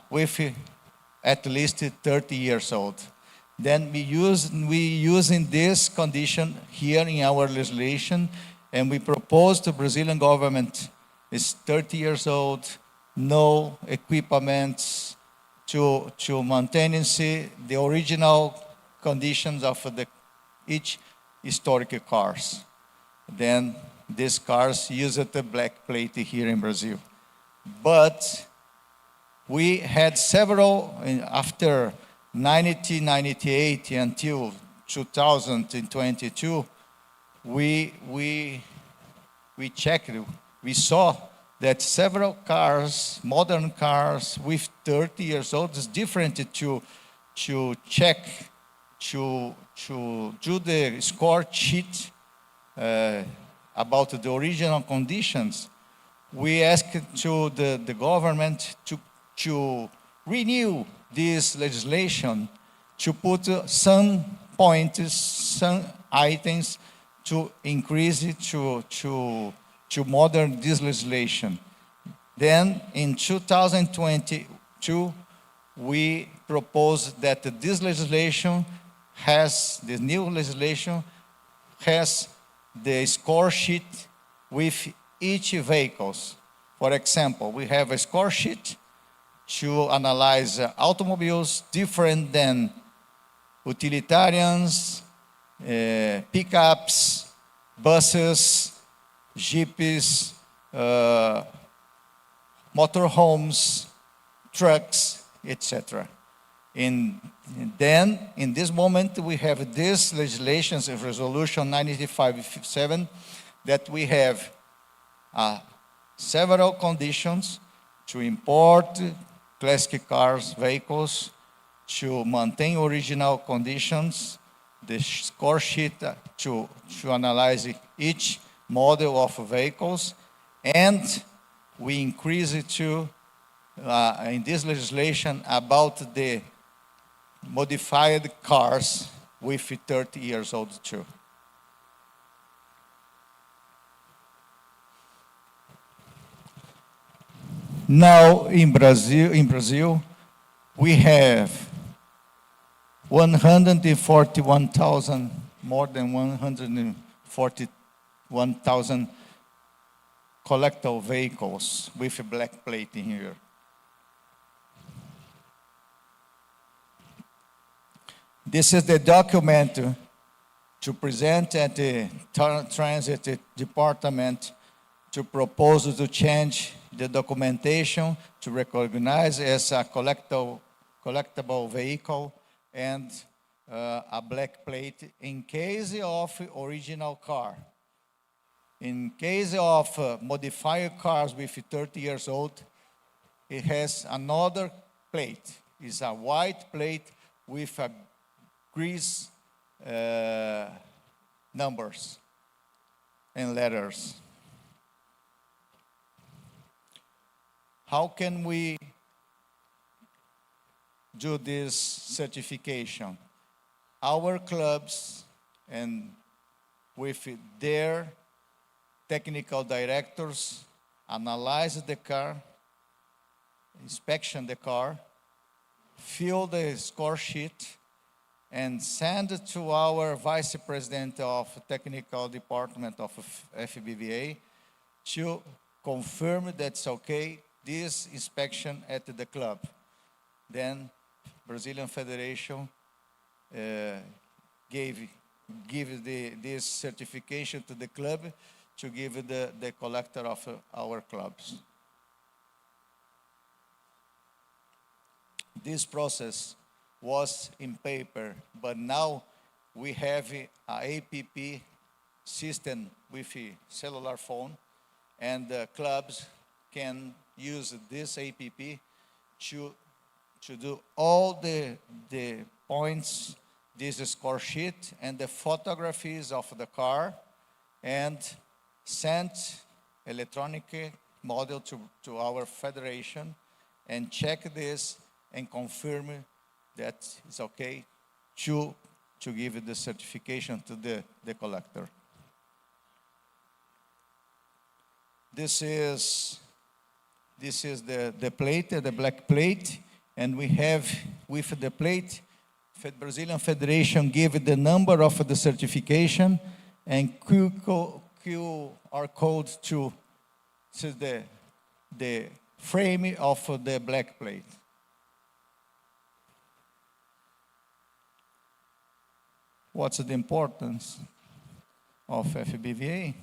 with at least 30 years old. Then we using this condition here in our legislation, and we propose to Brazilian government is 30 years old, no equipments to maintenance the original conditions of each historic cars. Then these cars use the black plate here in Brazil. But we had several, after 1998 until 2022, we checked, we saw that several cars, modern cars with 30 years old, is different to check, to do the score sheet about the original conditions. we ask to the government to renew this legislation, to put some points, some items to increase it, to modern this legislation. Then in 2022, we proposed that this legislation the new legislation has the score sheet with each vehicles. For example, we have a score sheet to analyze automobiles different than utilitarians, pickups, buses, jeeps, motorhomes, trucks, etc. Then, in this moment, we have this legislation of Resolution 9557 that we have several conditions to import classic cars, vehicles, to maintain original conditions, the score sheet to analyze each model of vehicles, and we increase it to, in this legislation, about the modified cars with 30 years old too. Now in Brazil, we have 141,000, more than 141,000 collector vehicles with a black plate in here. This is the document to present at the Transit Department to propose to change the documentation to recognize as a collectible vehicle and a black plate in case of original car. In case of modified cars with 30 years old, it has another plate. It's a white plate with a grease numbers and letters. How can we do this certification? Our clubs and with their technical directors analyze the car, inspection the car, fill the score sheet, and send it to our vice president of technical department of FBVA to confirm that's okay, this inspection at the club. Then Brazilian Federation give this certification to the club to give the collector of our clubs. This process was in paper, but now we have an APP system with a cellular phone, and the clubs can use this APP to do all the points, this score sheet, and the photographies of the car, and send electronic model to our federation, and check this and confirm that it's okay to give the certification to the collector. This is the plate, the black plate, and we have with the plate, Brazilian Federation give the number of the certification and QR code to the frame of the black plate. What's the importance of FBVA?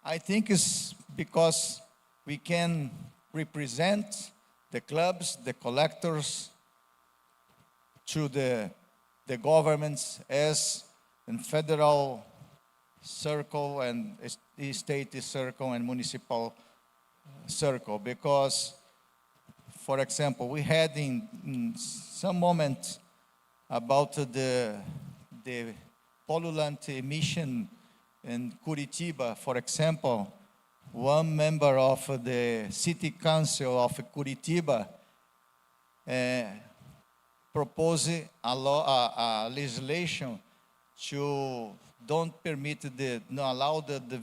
I think it's because we can represent the clubs, the collectors, to the governments as in federal circle and state circle and municipal circle. Because, for example, we had in some moment about the pollutant emission in Curitiba, for example, one member of the City Council of Curitiba proposed a legislation to don't allow the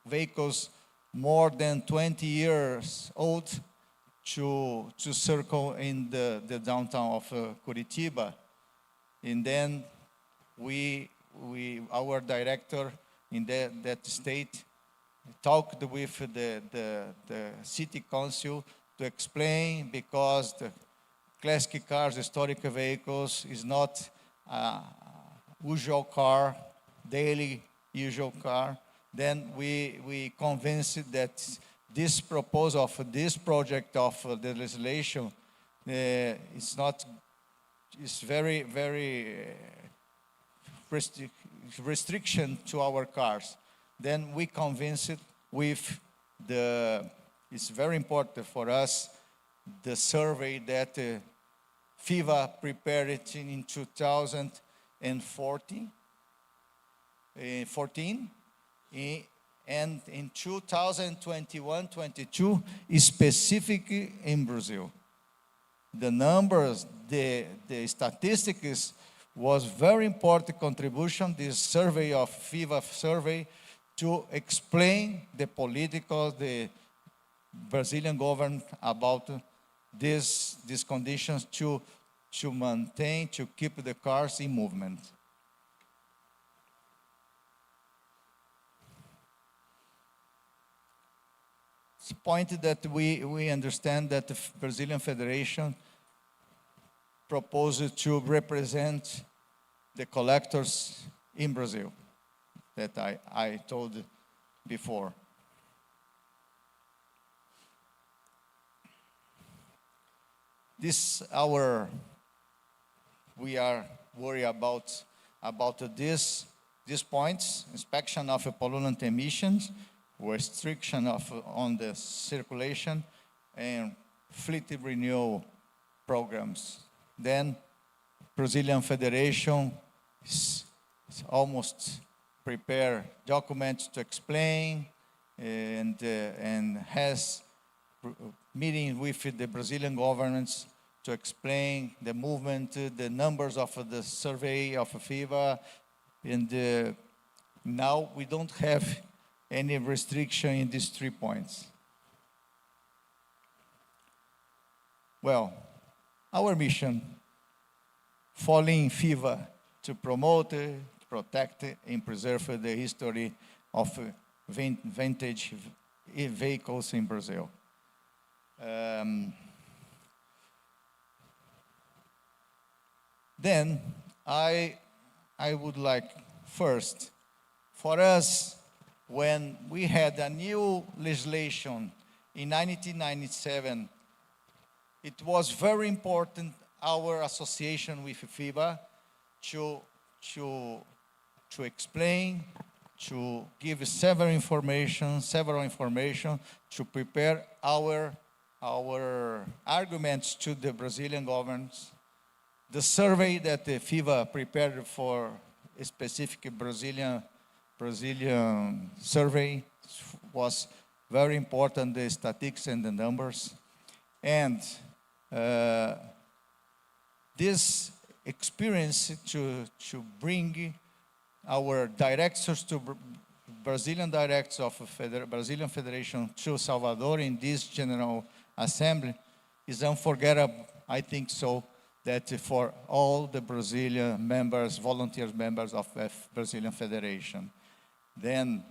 vehicles more than 20 years old to circle in the downtown of Curitiba. And then our director in that state talked with the city council to explain, because the classic cars, historic vehicles, is not a usual car, daily usual car. Then we convinced that this proposal of this project of the legislation is very, very restriction to our cars. Then we convinced with it's very important for us, the survey that FIVA prepared it in 2014, and in 2021-22, specifically in Brazil. The numbers, the statistics was very important contribution, this survey of FIVA survey, to explain the Brazilian government about these conditions to maintain, to keep the cars in movement. It's a point that we understand that the Brazilian Federation proposed to represent the collectors in Brazil, that I told before. We are worried about these points: inspection of pollutant emissions, restriction on the circulation, and fleet renewal programs. Then Brazilian Federation is almost prepare documents to explain, and has meeting with the Brazilian governments to explain the movement, the numbers of the survey of FIVA, and now we don't have any restriction in these 3 points. Well, our mission, following FIVA, to promote, protect, and preserve the history of vintage vehicles in Brazil. Then I would like first, for us, when we had a new legislation in 1997, it was very important, our association with FIVA, to explain, to give several information, to prepare our arguments to the Brazilian government. The survey that the FIVA prepared for a specific Brazilian survey was very important, the statistics and the numbers. And this experience to bring our directors to Brazilian directors of Brazilian Federation to Salvador in this General Assembly is unforgettable, I think so, that for all the Brazilian members, volunteer members of Brazilian Federation. Then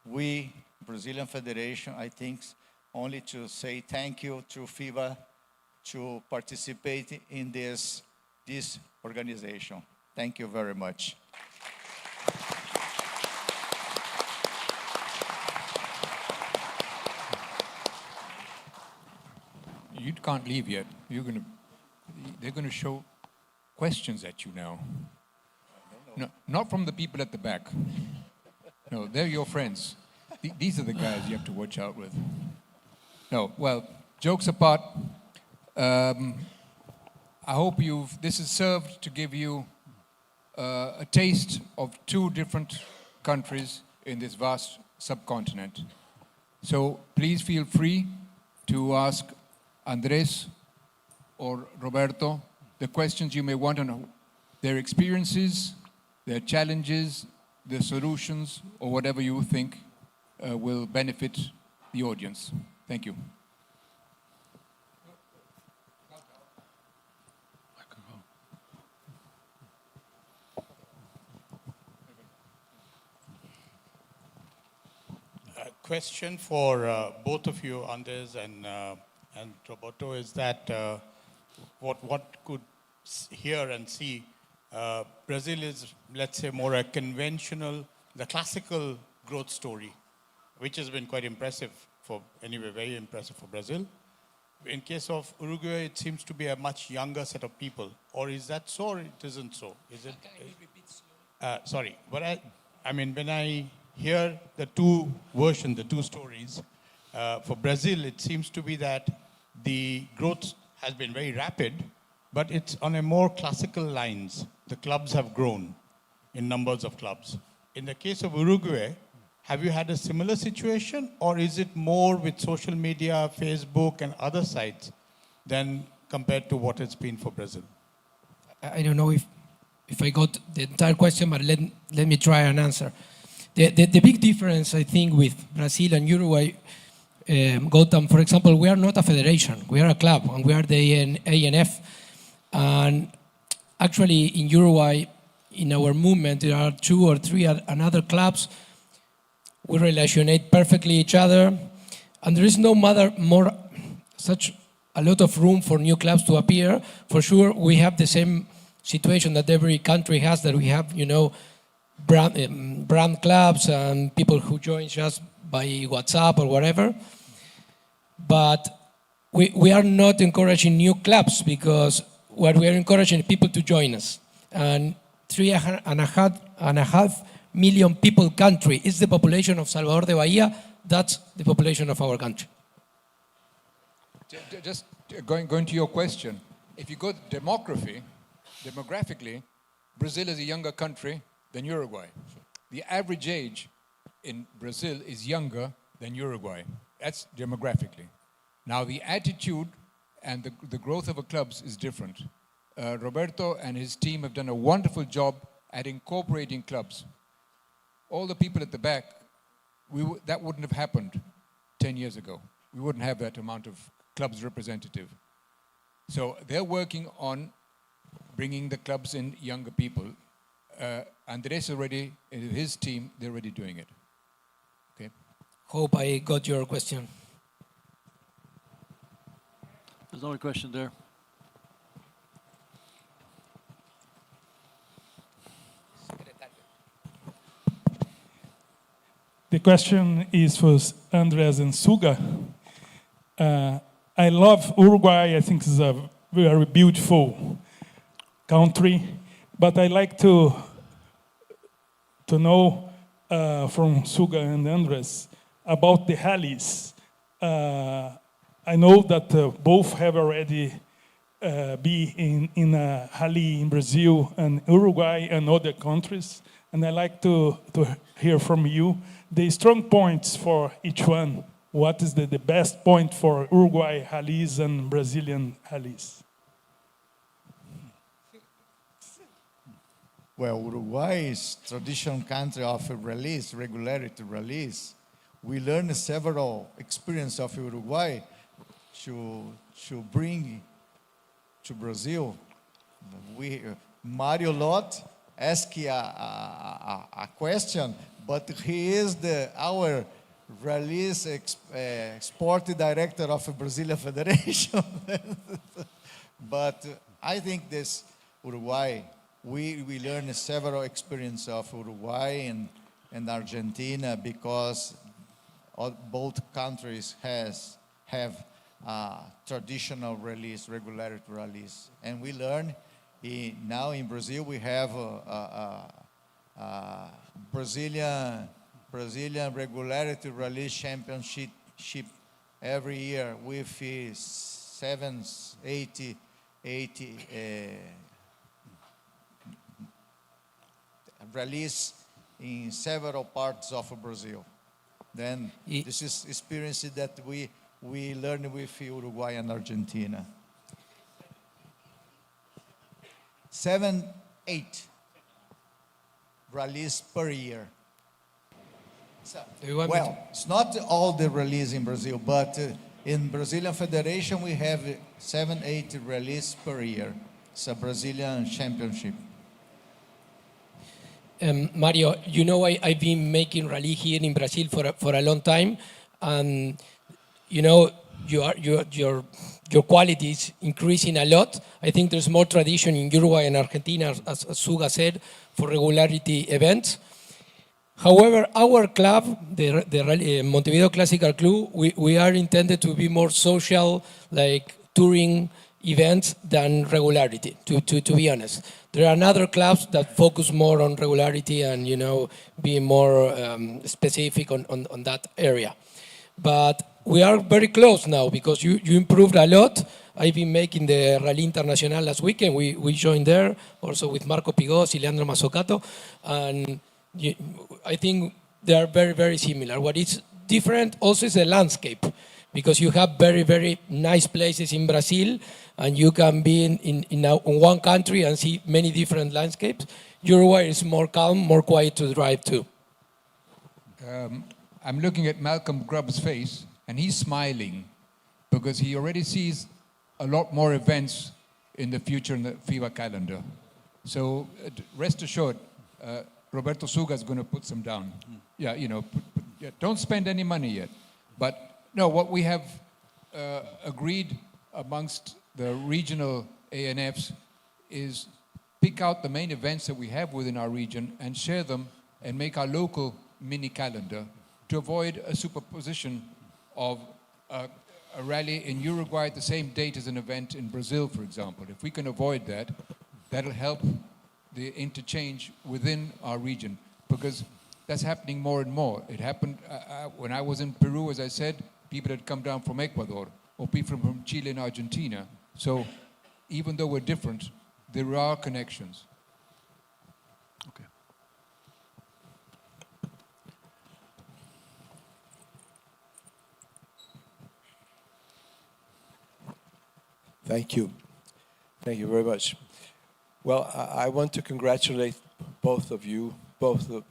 we, Brazilian Federation, I think only to say thank you to FIVA to participate in this organization. Thank you very much. You can't leave yet. They're going to show questions at you now. No, not from the people at the back. No, they're your friends. These are the guys you have to watch out with. No, well, jokes apart, I hope this is served to give you a taste of 2 different countries in this vast subcontinent. So please feel free to ask Andres or Roberto the questions you may want to know, their experiences, their challenges, their solutions, or whatever you think will benefit the audience. Thank you. Question for both of you, Anders and Roberto, is that what could hear and see, Brazil is, let's say, more a conventional, the classical growth story, which has been quite impressive very impressive for Brazil. In case of Uruguay, it seems to be a much younger set of people. Or is that so, or it isn't so? Is it? Sorry, but I mean, when I hear the two versions, the two stories, for Brazil, it seems to be that the growth has been very rapid, but it's on a more classical lines. The clubs have grown in numbers of clubs. In the case of Uruguay, have you had a similar situation, or is it more with social media, Facebook, and other sites than compared to what it's been for Brazil? I don't know if I got the entire question, but let me try and answer. The big difference, I think, with Brazil and Uruguay, Gautam, for example, we are not a federation. We are a club, and we are the ANF. And actually, in Uruguay, in our movement, there are 2 or 3 another clubs. We relationate perfectly each other, and there is such a lot of room for new clubs to appear. For sure, we have the same situation that every country has, that we have, brand clubs and people who join just by WhatsApp or whatever. But we are not encouraging new clubs, because what we are encouraging people to join us. And 3.5 million people country is the population of Salvador da Bahia. That's the population of our country. Just going to your question, if you go demographically, Brazil is a younger country than Uruguay. The average age in Brazil is younger than Uruguay. That's demographically. Now the attitude and the growth of the clubs is different. Roberto and his team have done a wonderful job at incorporating clubs. All the people at the back, that wouldn't have happened 10 years ago. We wouldn't have that amount of clubs representative. So they're working on bringing the clubs in younger people. Andres already, his team, they're already doing it. Okay. Hope I got your question. There's another question there. The question is for Andres and Suga. I love Uruguay. I think it's a very beautiful country, but I like to know from Suga and Andres about the rallies. I know that both have already been in a rally in Brazil and Uruguay and other countries, and I like to hear from you the strong points for each one. What is the best point for Uruguay rallies and Brazilian rallies? Well, Uruguay is traditional country of regularity rallies. We learned several experiences of Uruguay to bring to Brazil. Mario Lott asked a question, but he is our rallies sport director of the Brazilian Federation. But I think this Uruguay, we learned several experiences of Uruguay and Argentina, because both countries have traditional rallies, regularity rallies. And we learn now in Brazil, we have Brazilian regularity rally championship every year with 80 rallies in several parts of Brazil. Then this is experience that we learn with Uruguay and Argentina. 7, 8 rallies per year. Well, it's not all the rallies in Brazil, but in Brazilian Federation we have 7, 8 rallies per year. It's a Brazilian championship. Mario, you know I've been making rally here in Brazil for a long time, and you know your quality is increasing a lot. I think there's more tradition in Uruguay and Argentina, as Suga said, for regularity events. However, our club, the Montevideo Classical Club, we are intended to be more social, like touring events than regularity, to be honest. There are other clubs that focus more on regularity and, you know, being more specific on that area. But we are very close now because you improved a lot. I've been making the Rally Internacional last weekend. We joined there, also with Marco Pigos, Leandro Mazzocato, and I think they are very, very similar. What is different also is the landscape, because you have very, very nice places in Brazil, and you can be in one country and see many different landscapes. Uruguay is more calm, more quiet to drive to. I'm looking at Malcolm Grubb's face, and he's smiling because he already sees a lot more events in the future in the FIVA calendar. So rest assured, Roberto Suga is going to put some down. Yeah, you know, don't spend any money yet. But no, what we have agreed amongst the regional ANFs is pick out the main events that we have within our region and share them and make our local mini calendar to avoid a superposition of a rally in Uruguay at the same date as an event in Brazil, for example. If we can avoid that, that'll help the interchange within our region, because that's happening more and more. It happened when I was in Peru, as I said, people had come down from Ecuador, or people from Chile and Argentina. So even though we're different, there are connections. Okay. Thank you. Thank you very much. Well, I want to congratulate both of you, both the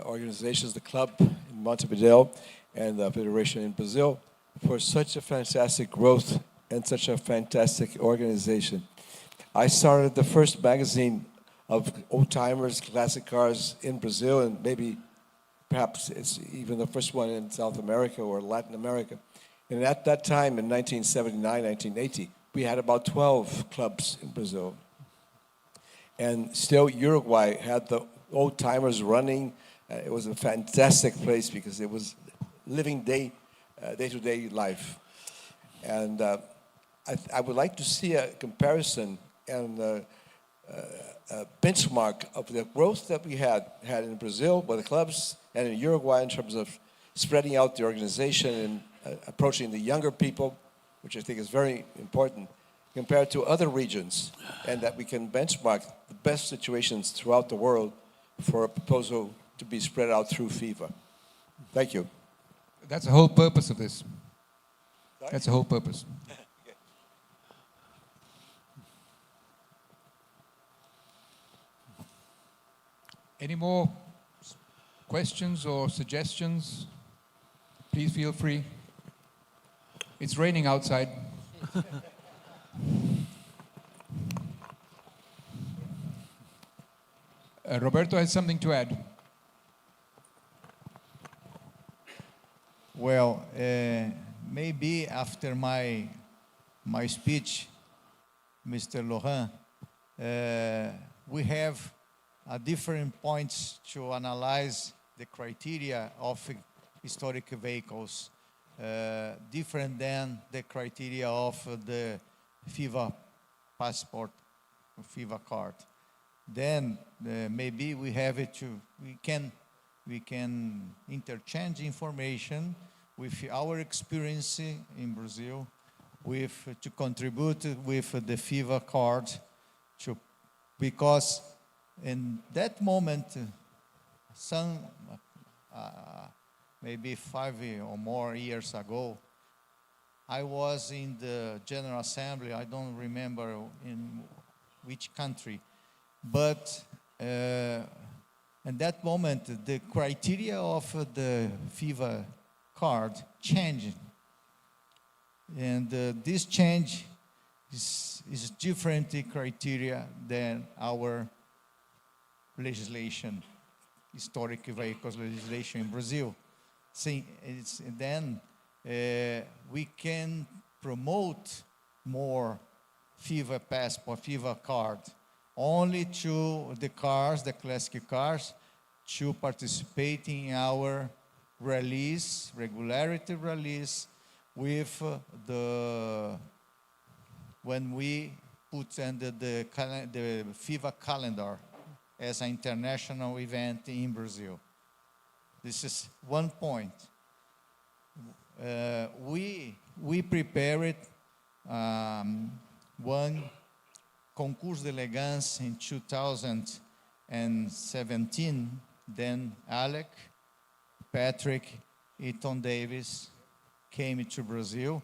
organizations, the club in Montevideo and the Federation in Brazil, for such a fantastic growth and such a fantastic organization. I started the first magazine of old-timers, classic cars in Brazil, and maybe perhaps it's even the first one in South America or Latin America. And at that time, in 1979, 1980, we had about 12 clubs in Brazil. And still, Uruguay had the old-timers running. It was a fantastic place because it was living day-to-day life. And I would like to see a comparison and a benchmark of the growth that we had in Brazil with the clubs and in Uruguay in terms of spreading out the organization and approaching the younger people, which I think is very important, compared to other regions, and that we can benchmark the best situations throughout the world for a proposal to be spread out through FIVA. Thank you. That's the whole purpose of this. Sorry? That's the whole purpose. Any more questions or suggestions? Please feel free. It's raining outside. Roberto has something to add. Well, maybe after my speech, Mr. Laurent, we have different points to analyze the criteria of historic vehicles, different than the criteria of the FIVA passport, FIVA card. Then maybe we have it we can interchange information with our experience in Brazil, to contribute with the FIVA card, because in that moment some, maybe 5 or more years ago, I was in the General Assembly. I don't remember in which country, but at that moment, the criteria of the FIVA card changed. And this change is different criteria than our legislation, historic vehicles legislation in Brazil. See, then we can promote more FIVA passport, FIVA card, only to the cars, the classic cars, to participate in our release, regularity release, with when we put under the FIVA calendar as an international event in Brazil. This is one point. We prepared one concurso de elegância in 2017. Then Alec, Patrick, and Tom Davis came to Brazil,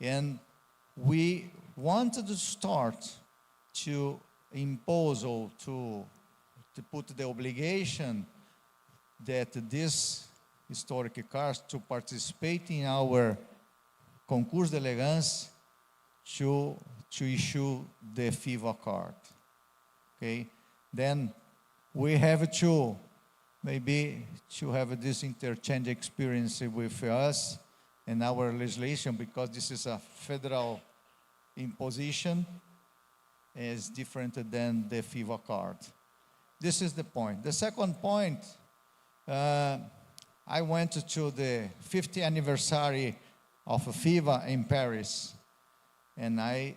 and we wanted to start to impose or to put the obligation that these historic cars to participate in our concurso de elegância to issue the FIVA card. Okay, then we have to maybe to have this interchange experience with us and our legislation, because this is a federal imposition, is different than the FIVA card. This is the point. The second point, I went to the 50th anniversary of FIVA in Paris, and I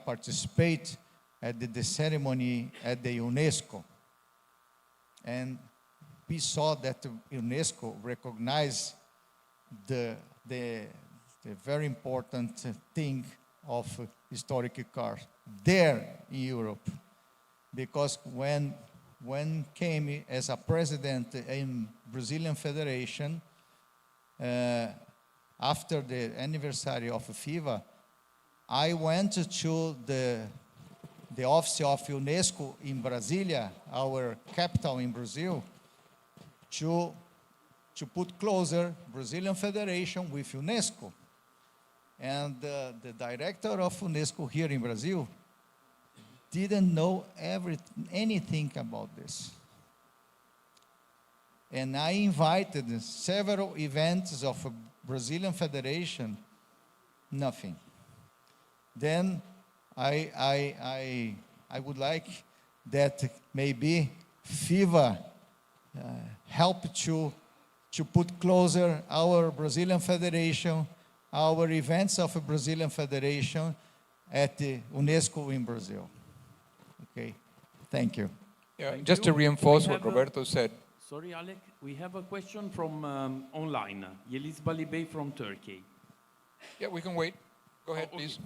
participate at the ceremony at the UNESCO, and we saw that UNESCO recognized the very important thing of historic cars there in Europe, because when came as a president in Brazilian Federation, after the anniversary of FIVA, I went to the office of UNESCO in Brasília, our capital in Brazil, to put closer Brazilian Federation with UNESCO. And the director of UNESCO here in Brazil didn't know anything about this. And I invited several events of a Brazilian Federation, nothing. Then I would like that maybe FIVA help to put closer our Brazilian Federation, our events of a Brazilian Federation at the UNESCO in Brazil. Okay, thank you. Yeah, Thank just you. to reinforce We what have Roberto said. Sorry, Alec. We have a question from online. Yeliz Balibey from Turkey. Yeah, we can wait. Go ahead, please.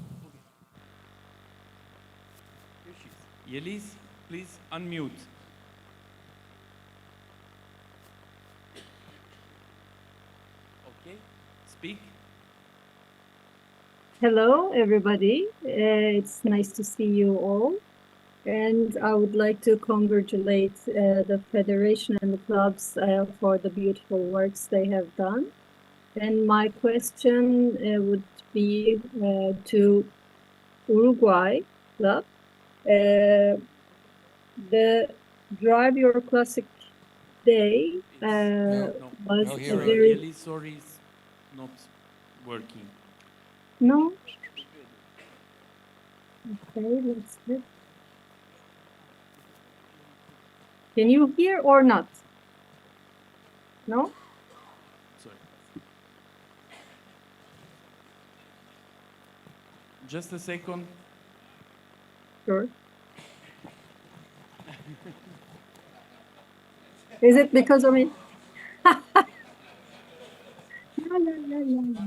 Yeliz, please unmute. Okay, speak. Hello, everybody. It's nice to see you all. And I would like to congratulate the Federation and the clubs for the beautiful works they have done. And my question would be to Uruguay club. The Drive Your Classic Day was No, a very... Yeliz, sorry, is not working. No? Okay, let's see. Can you hear or not? No? Sorry. Just a second. Sure. Is it because of me? La, la, la, la, la.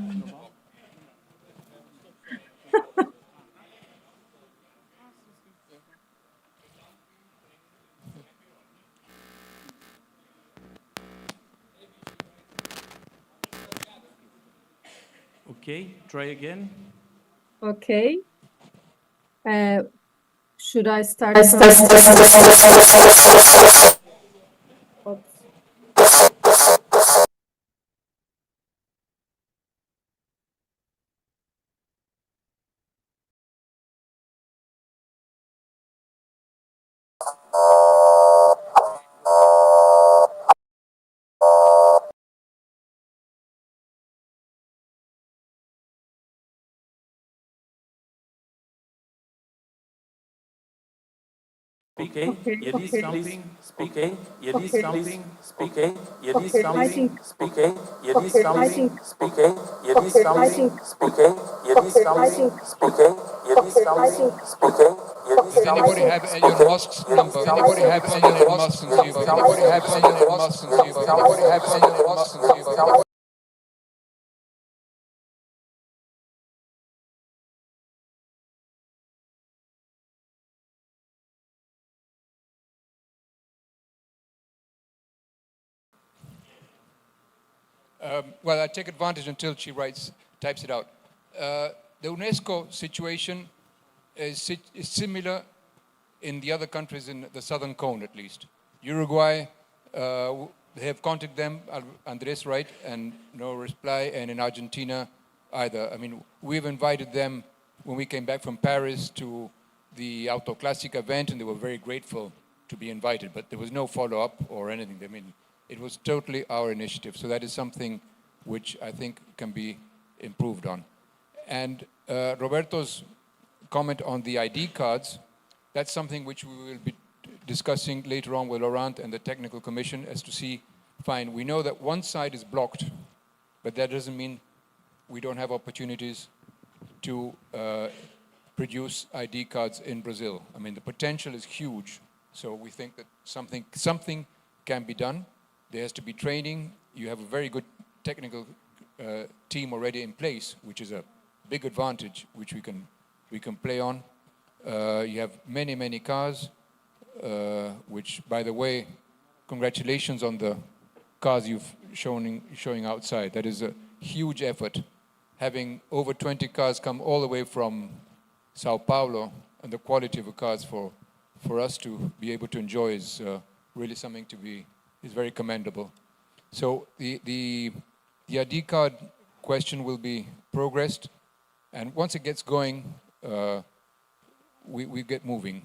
Okay, try again. Okay. Should I start? Oops. Okay, you need something. Okay, you need Okay. something. Okay, you need Okay, I something. think. Okay, you need Okay, I something. think. Okay, you need Okay, I something. think. Okay, you need Okay, I something. think. Okay, you need Okay, I something. think. Okay, you need Does Okay, I anybody something. have think. Elon Musk's number? Anybody have Elon Musk's number? Anybody have Elon Musk's number? Anybody have Elon Musk's number? Well, I take advantage until she types it out. The UNESCO situation is similar in the other countries in the southern cone, at least. Uruguay, they have contacted them, Andres, right, and no reply, and in Argentina either. I mean, we've invited them when we came back from Paris to the 꽗ᴜ event, and they were very grateful to be invited, but there was no follow-up or anything. I mean, it was totally our initiative, so that is something which I think can be improved on. And Roberto's comment on the ID cards, that's something which we will be discussing later on with Laurent and the technical commission as to see, fine, we know that one side is blocked, but that doesn't mean we don't have opportunities to produce ID cards in Brazil. I mean, the potential is huge, so we think that something can be done. There has to be training. You have a very good technical team already in place, which is a big advantage, which we can play on. You have many cars, which, by the way, congratulations on the cars you've showing outside. That is a huge effort. Having over 20 cars come all the way from Sao Paulo, and the quality of the cars for us to be able to enjoy is really something is very commendable. So the ID card question will be progressed, and once it gets going, we get moving.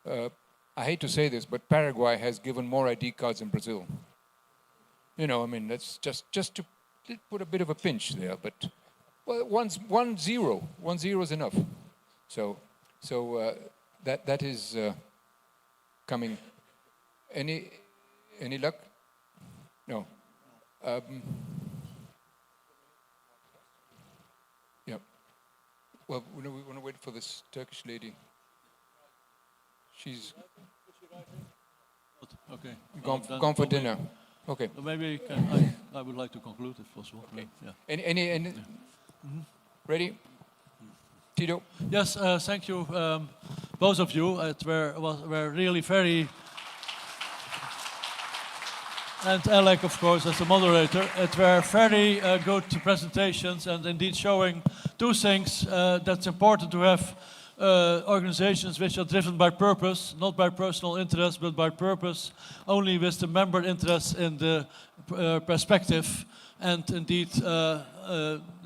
I hate to say this, but Paraguay has given more ID cards than Brazil. You know, I mean, that's just to put a bit of a pinch there, but well, 1-0 is enough. So that is coming. Any luck? No. Yeah. Well, we want to wait for this Turkish lady. She's okay. Gone for dinner. Okay. Maybe I would like to conclude if possible. Okay. Yeah. Any ready? Tiddo? Yes, thank you, both of you. It were really very, and Alec, of course, as the moderator. It were very good presentations, and indeed showing two things that's important to have organizations which are driven by purpose, not by personal interest, but by purpose, only with the member interests in the perspective. And indeed,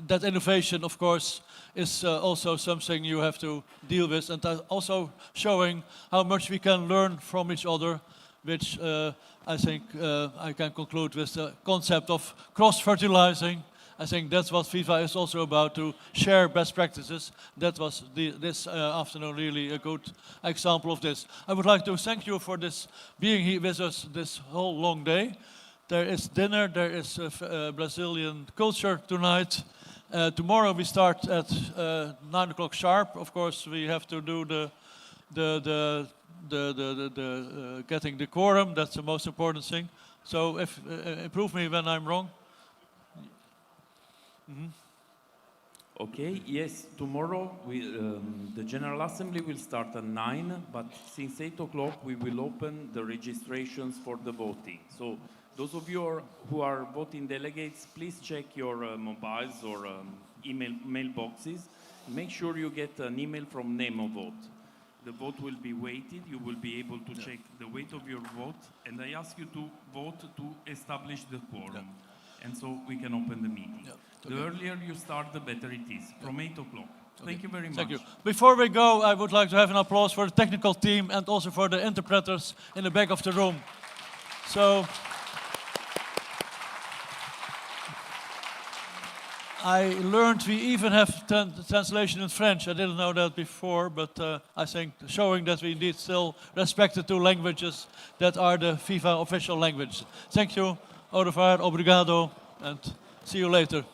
that innovation, of course, is also something you have to deal with, and also showing how much we can learn from each other, which I think I can conclude with the concept of cross-fertilizing. I think that's what FIVA is also about, to share best practices. That was this afternoon really a good example of this. I would like to thank you for being here with us this whole long day. There is dinner, there is Brazilian culture tonight. Tomorrow we start at 9 o'clock sharp. Of course, we have to do getting the quorum. That's the most important thing. So if improve me when I'm wrong. Okay, yes, tomorrow the General Assembly will start at 9, but since 8 o'clock we will open the registrations for the voting. So those of you who are voting delegates, please check your mobiles or mailboxes. Make sure you get an email from Nemo Vote. The vote will be weighted. You will be able to check the weight of your vote. And I ask you to vote to establish the quorum. And so we can open the meeting. The earlier you start, the better it is, from 8 o'clock. Thank you very much. Thank you. Before we go, I would like to have an applause for the technical team and also for the interpreters in the back of the room. So, I learned we even have translation in French. I didn't know that before, but I think showing that we indeed still respect the two languages that are the FIVA official languages. Thank you, au revoir, obrigado, and see you later.